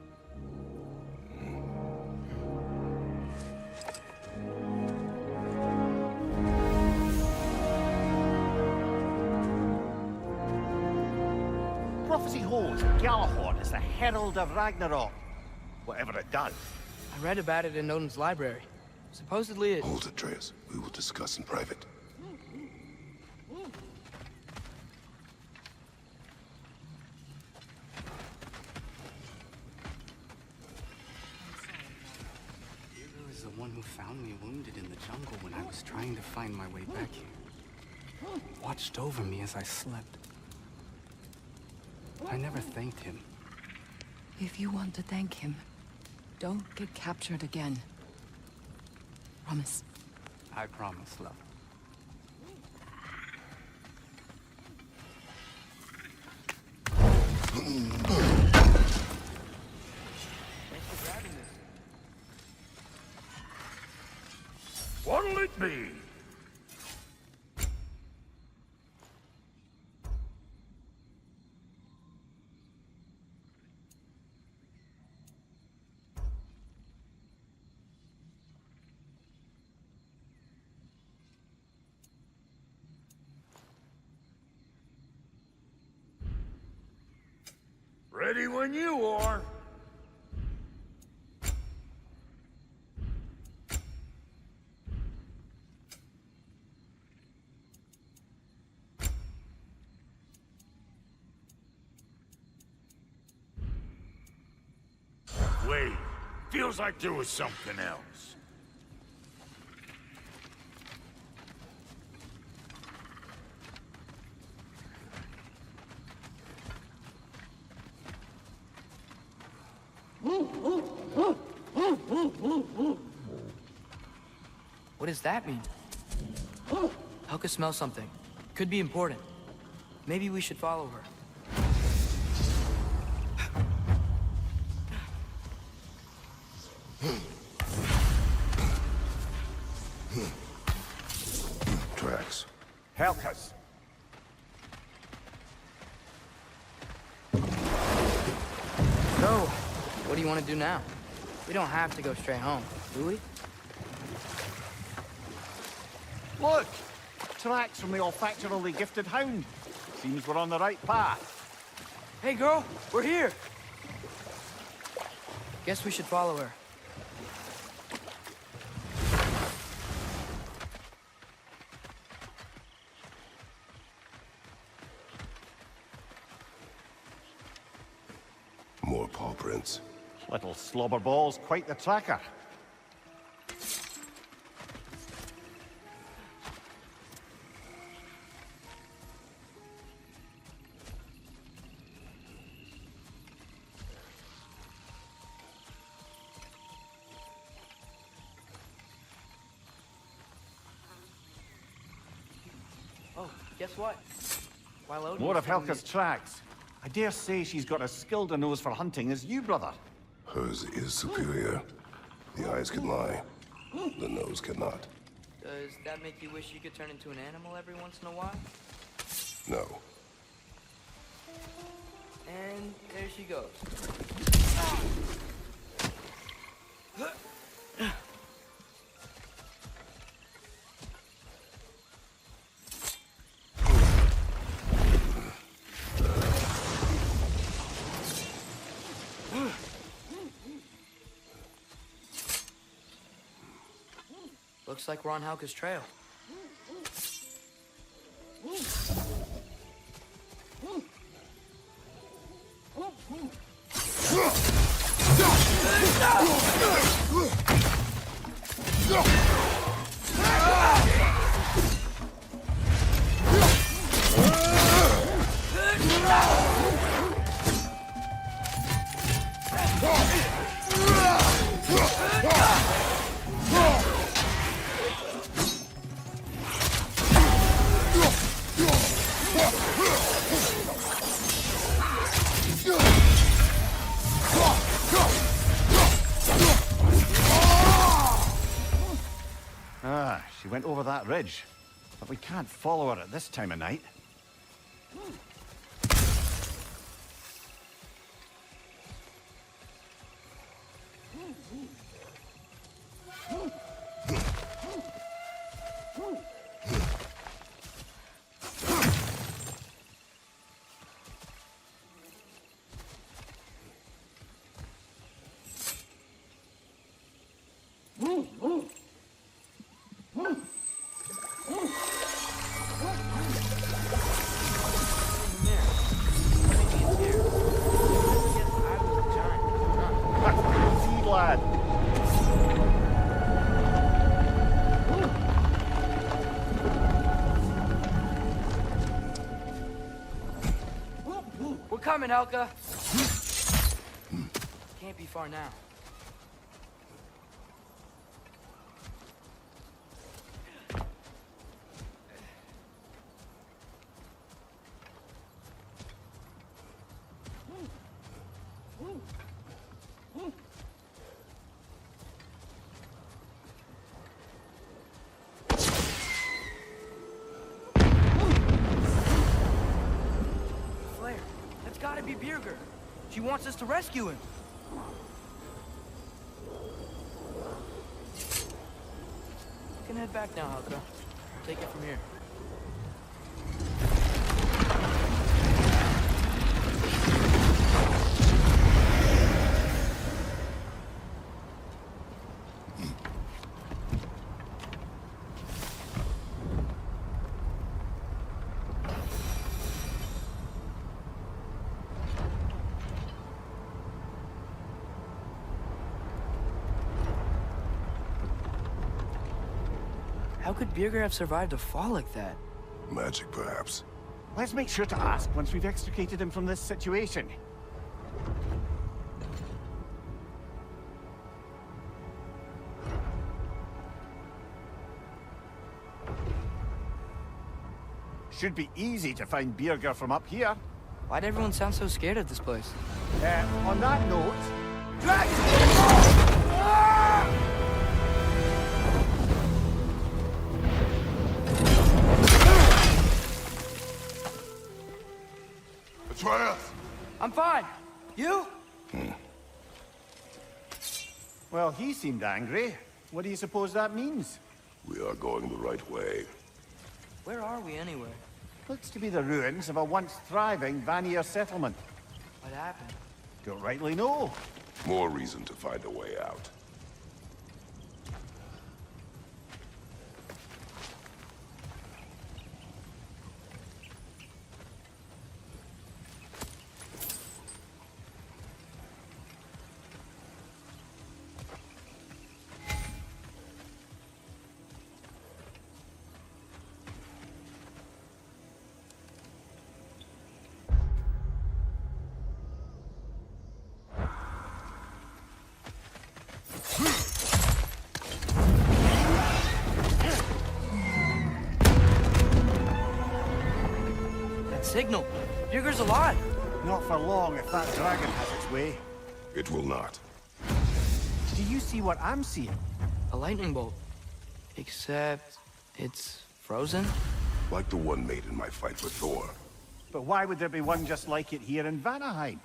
Prophecy holds that Galahad is the herald of Ragnarok. Whatever it does. I read about it in Odin's library. Supposedly it... Hold it, Atreus. We will discuss in private. Hero is the one who found me wounded in the jungle when I was trying to find my way back here. Watched over me as I slept. I never thanked him. If you want to thank him, don't get captured again. Promise. I promise, love. What'll it be? Ready when you are. Wait, feels like there was something else. What does that mean? Helka smells something. Could be important. Maybe we should follow her. Tracks. Helka's. So, what do you want to do now? We don't have to go straight home, do we? Look! Tracks from the olfactorily gifted hound. Seems we're on the right path. Hey girl, we're here! Guess we should follow her. More paw prints. Little slobberball's quite the tracker. Oh, guess what? While Odin More was of telling Helka's me- tracks. I dare say she's got as skilled a nose for hunting as you, brother. Hers is superior. The eyes can lie. The nose cannot. Does that make you wish you could turn into an animal every once in a while? No. And there she goes. Looks like we're on Helka's trail. Ah, she went over that ridge. But we can't follow her at this time of night. Lad. We're coming, Helka. can't be far now. Flare, that's gotta be Birger. She wants us to rescue him. You can head back now, Helka. Take it from here. How could Birger have survived a fall like that? Magic, perhaps. Let's make sure to ask once we've extricated him from this situation. Should be easy to find Birger from up here. Why'd everyone sound so scared of this place? On that note... Atreus! I'm fine. You? Well, he seemed angry. What do you suppose that means? We are going the right way. Where are we anyway? Looks to be the ruins of a once thriving Vanir settlement. What happened? Don't rightly know. More reason to find a way out. Signal. Birger's alive. Not for long if that dragon has its way. It will not. Do you see what I'm seeing? A lightning bolt. Except it's frozen? Like the one made in my fight with Thor. But why would there be one just like it here in Vanaheim?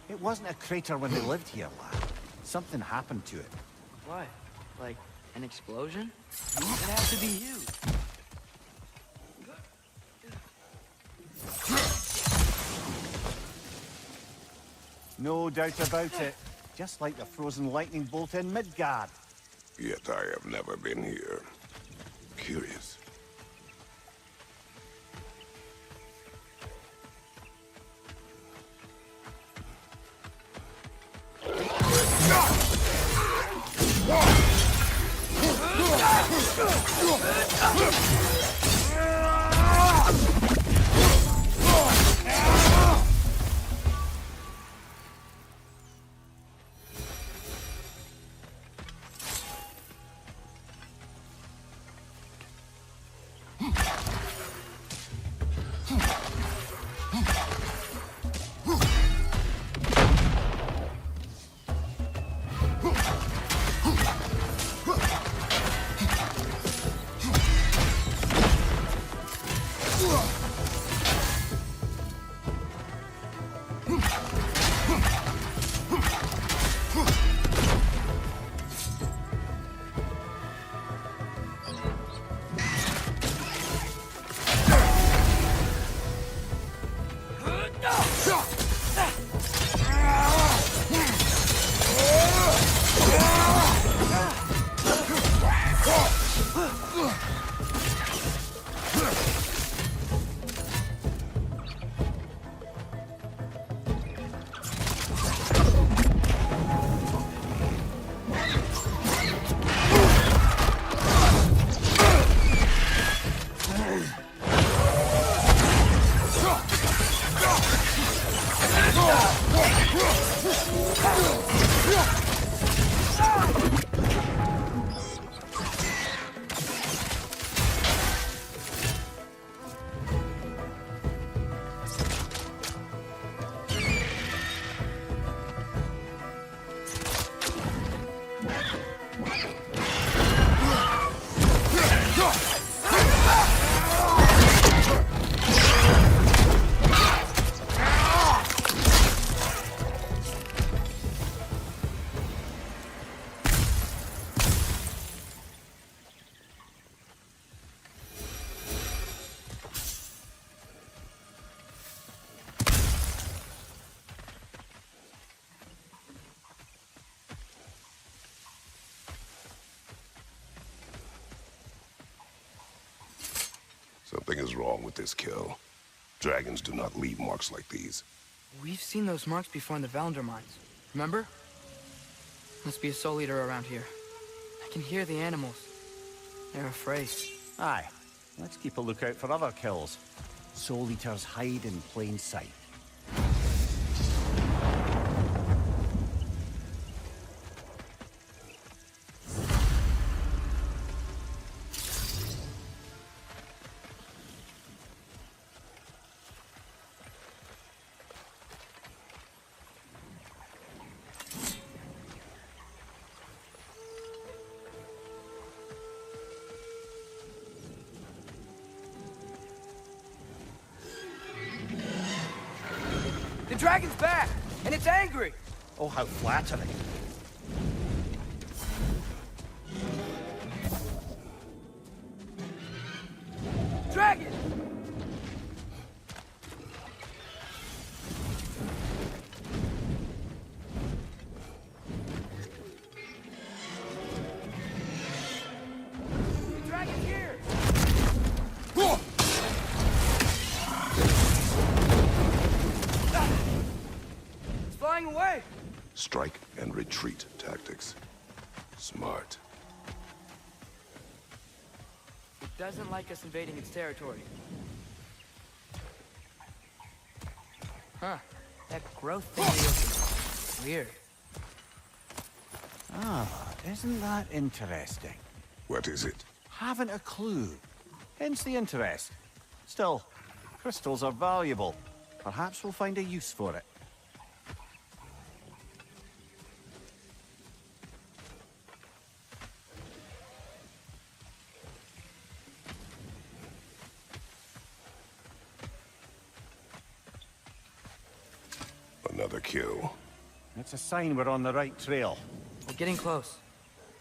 It wasn't a crater when they lived here, lad. Something happened to it. What? Like an explosion? It has to be you. No doubt about it. Just like the frozen lightning bolt in Midgard. Yet I have never been here. Curious. Something is wrong with this kill. Dragons do not leave marks like these. We've seen those marks before in the Valendar mines. Remember? Must be a soul eater around here. I can hear the animals. They're afraid. Aye. Let's keep a lookout for other kills. Soul Eaters hide in plain sight. The dragon's back, and it's angry! Oh, how flattering. Dragon! The dragon's here! It's flying away! Strike and retreat tactics. Smart. It doesn't like us invading its territory. Huh. That growth thing is weird. Ah, isn't that interesting? What is it? Haven't a clue. Hence the interest. Still, crystals are valuable. Perhaps we'll find a use for it. Another kill. It's a sign we're on the right trail. We're getting close.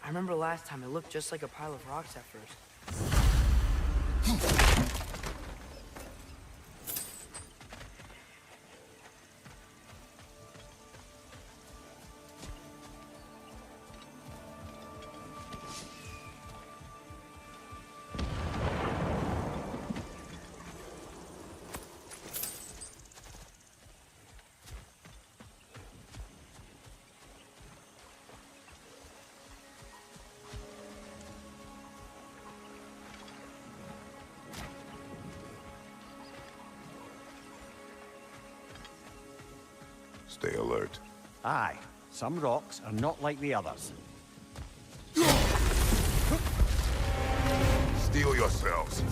I remember last time it looked just like a pile of rocks at first. Stay alert. Aye, some rocks are not like the others. Steel yourselves.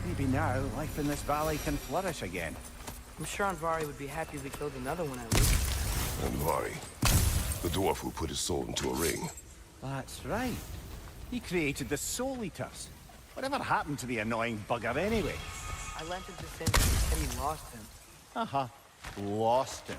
Maybe now, life in this valley can flourish again. I'm sure Andvari would be happy if we killed another one at least. Andvari, the dwarf who put his soul into a ring. That's right. He created the Soul Eaters. Whatever happened to the annoying bugger anyway? I lent him to Sin, and he lost him. Uh-huh. Lost him.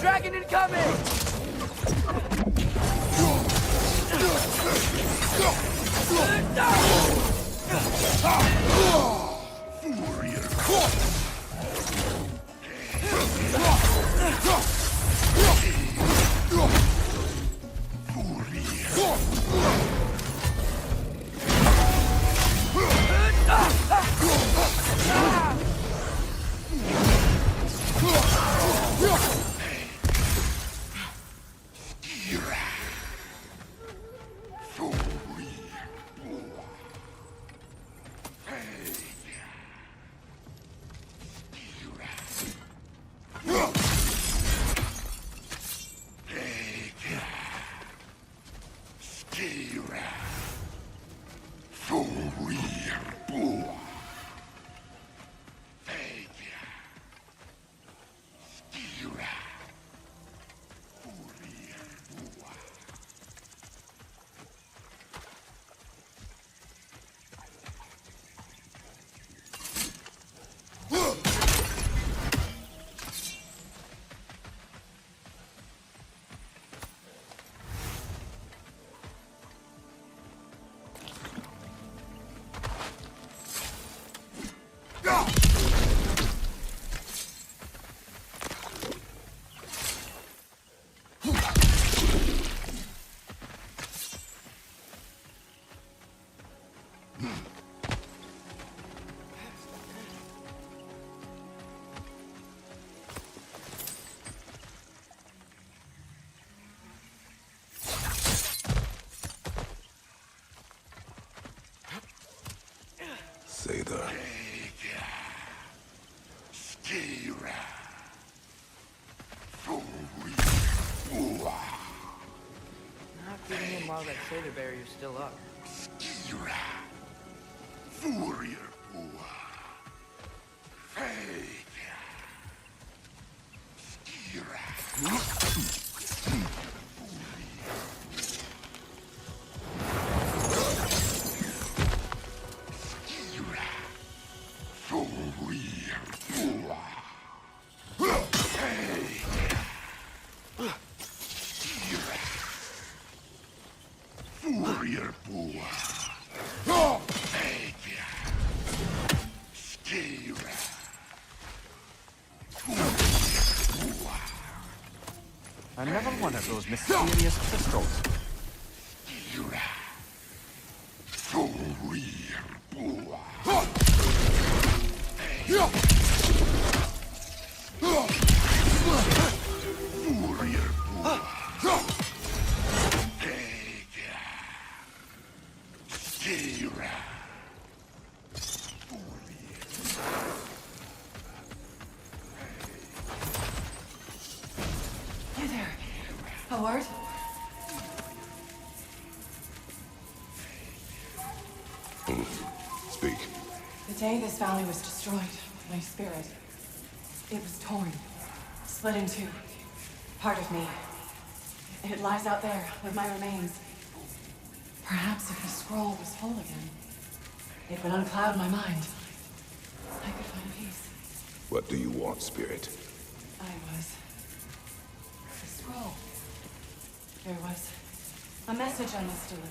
Dragon incoming! Say the... Not getting him while that Seder barrier's still up. Another one of those mysterious crystals. Howard? Speak. The day this valley was destroyed, my spirit, it was torn, split in two. Part of me. It lies out there with my remains. Perhaps if the scroll was whole again, it would uncloud my mind. I could find peace. What do you want, Spirit? I was... the scroll. There was a message I must deliver.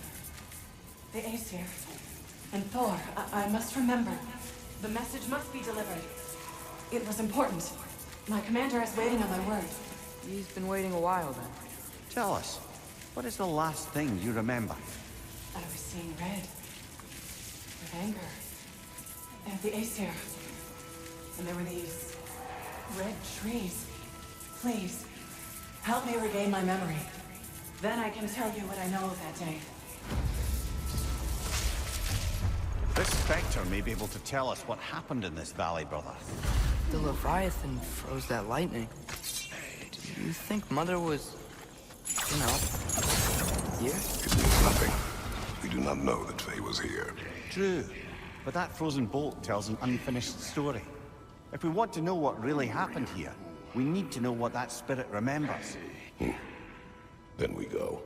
The Aesir and Thor, I must remember. The message must be delivered. It was important. My commander is waiting on my word. He's been waiting a while then. Tell us, what is the last thing you remember? I was seeing red. With anger. And the Aesir. And there were these... red trees. Please, help me regain my memory. Then I can tell you what I know of that day. This Spectre may be able to tell us what happened in this valley, brother. The Leviathan froze that lightning. Do you think Mother was, you know, here? It means nothing. We do not know that Faye was here. True, but that frozen bolt tells an unfinished story. If we want to know what really happened here, we need to know what that spirit remembers. Then we go.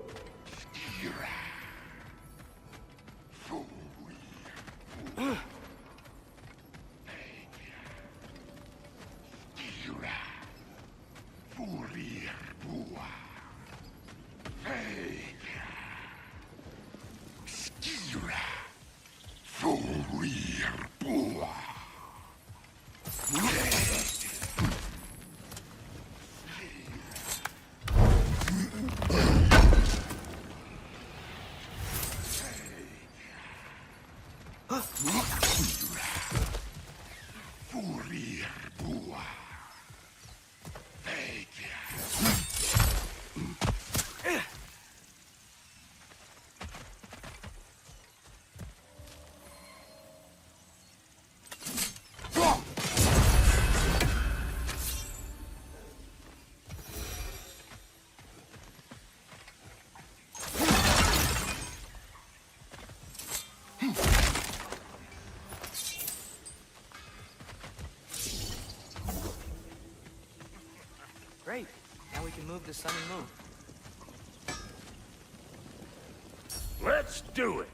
Great. Now we can move the sun and moon. Let's do it!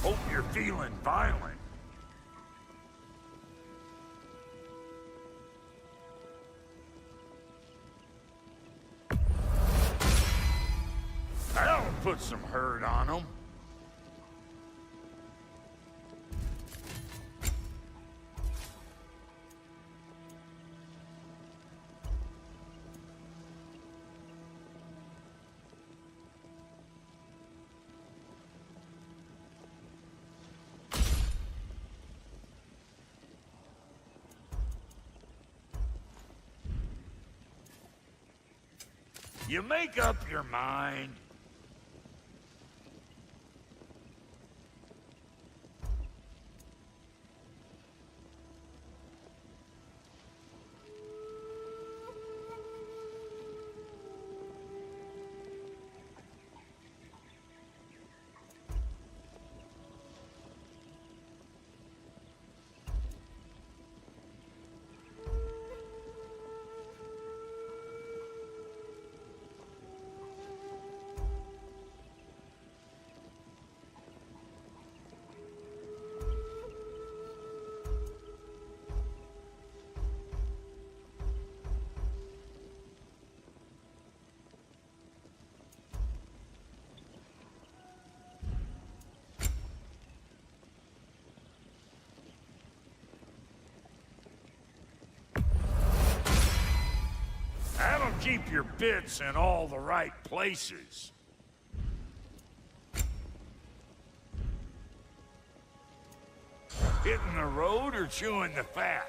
Hope you're feeling violent. That'll put some hurt on them. You make up your mind. That'll keep your bits in all the right places. Hitting the road or chewing the fat?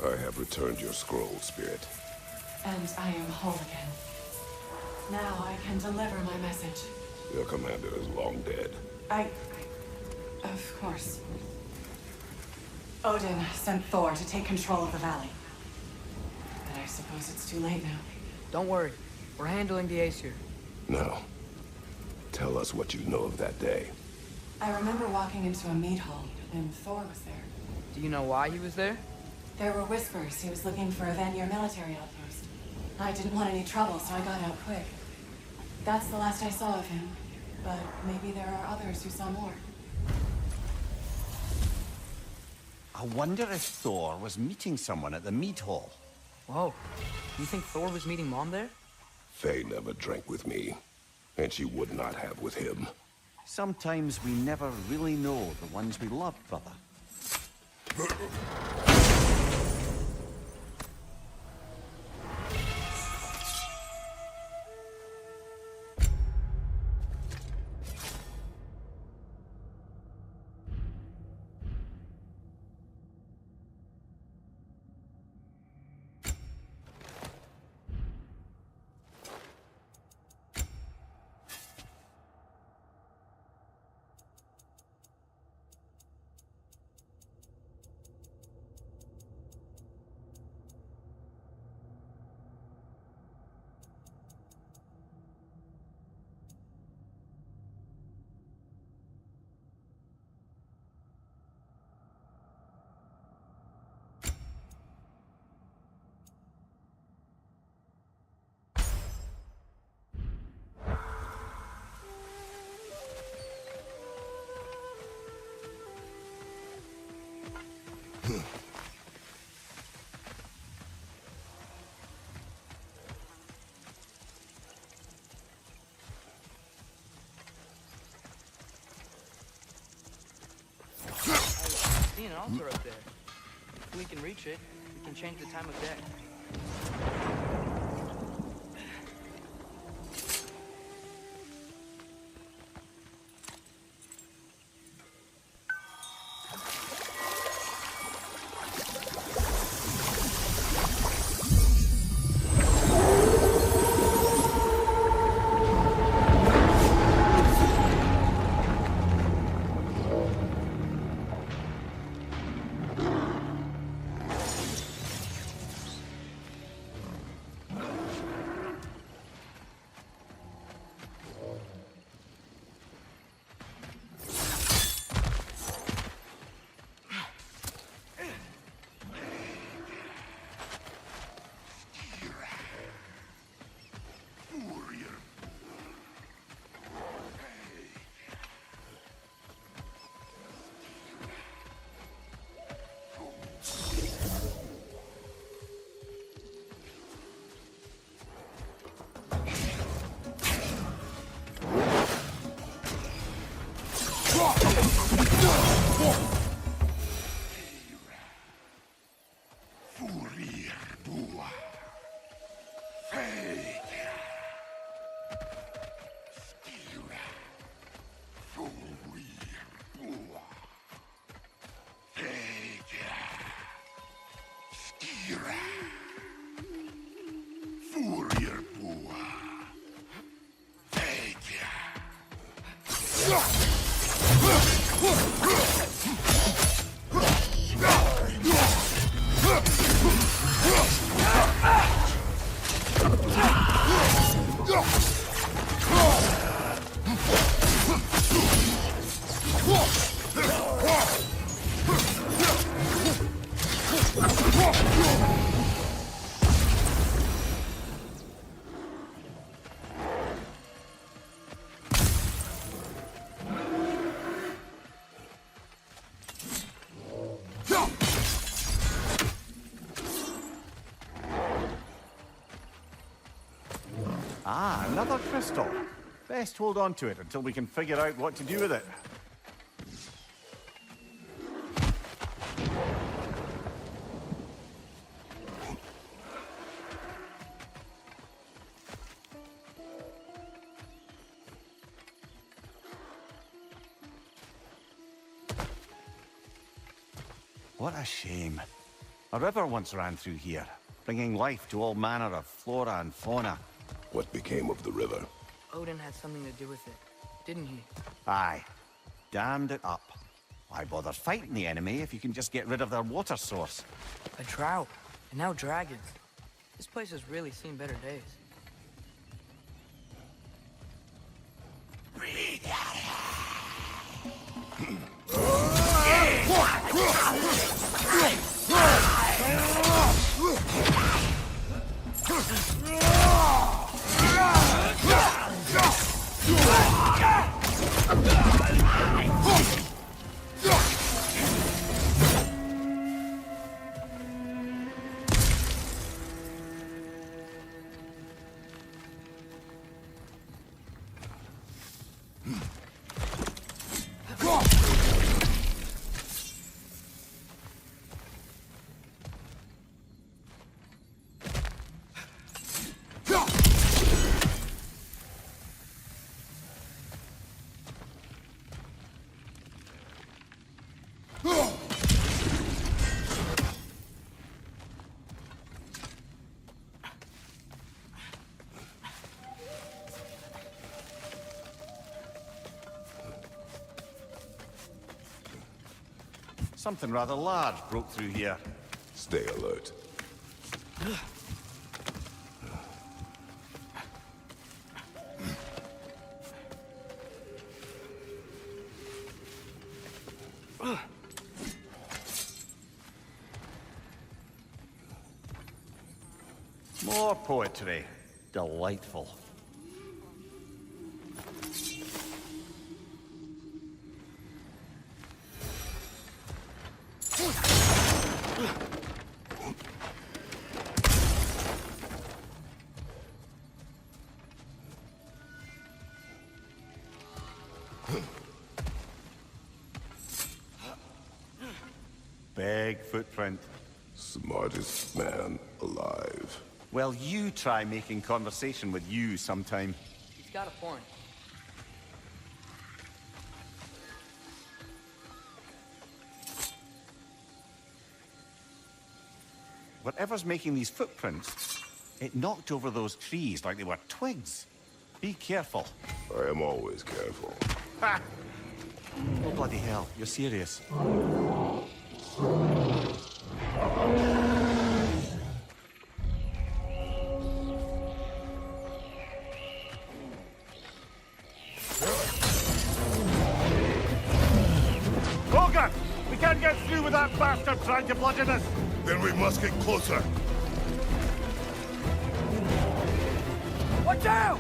I have returned your scroll, Spirit. And I am whole again. Now I can deliver my message. Your commander is long dead. Of course. Odin sent Thor to take control of the valley. But I suppose it's too late now. Don't worry. We're handling the Aesir. Now, tell us what you know of that day. I remember walking into a meat hall, and Thor was there. Do you know why he was there? There were whispers he was looking for a Vanir military outpost. I didn't want any trouble, so I got out quick. That's the last I saw of him, but maybe there are others who saw more. I wonder if Thor was meeting someone at the meat hall. Whoa. You think Thor was meeting Mom there? Faye never drank with me, and she would not have with him. Sometimes we never really know the ones we love, brother. I see an altar up there. If we can reach it, we can change the time of day. Ah, another crystal. Best hold on to it until we can figure out what to do with it. What a shame. A river once ran through here, bringing life to all manner of flora and fauna. What became of the river? Odin had something to do with it, didn't he? Aye. Dammed it up. Why bother fighting the enemy if you can just get rid of their water source? A drought, and now dragons. This place has really seen better days. Something rather large broke through here. Stay alert. More poetry. Delightful. Big footprint. Smartest man alive. Well, you try making conversation with you sometime. He's got a point. Whatever's making these footprints, it knocked over those trees like they were twigs. Be careful. I am always careful. Ha! Oh, bloody hell. You're serious. Hogan! We can't get through with that bastard trying to bludgeon us! Then we must get closer. Watch out!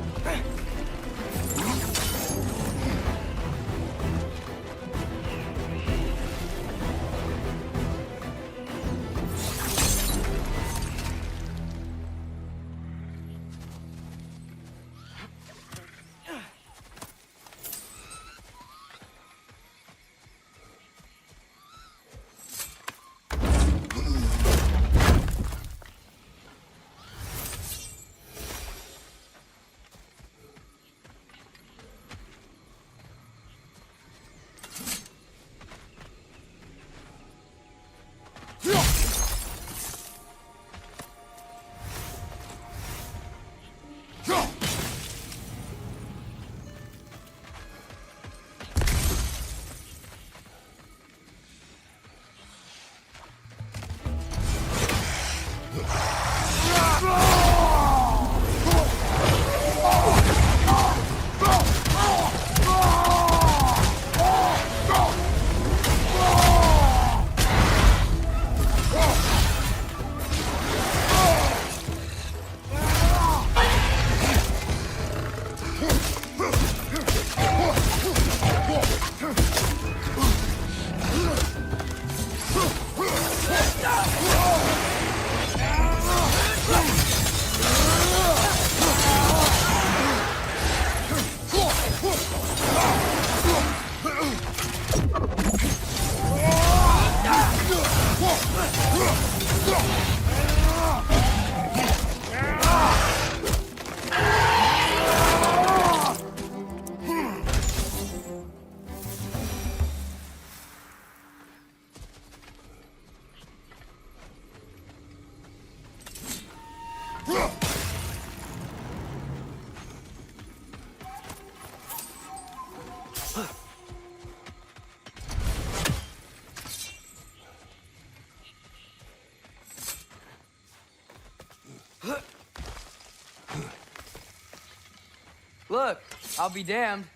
Look, I'll be damned.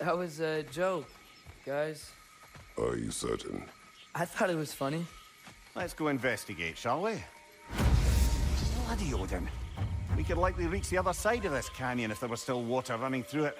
That was a joke, guys. Are you certain? I thought it was funny. Let's go investigate, shall we? Bloody Odin. We could likely reach the other side of this canyon if there was still water running through it.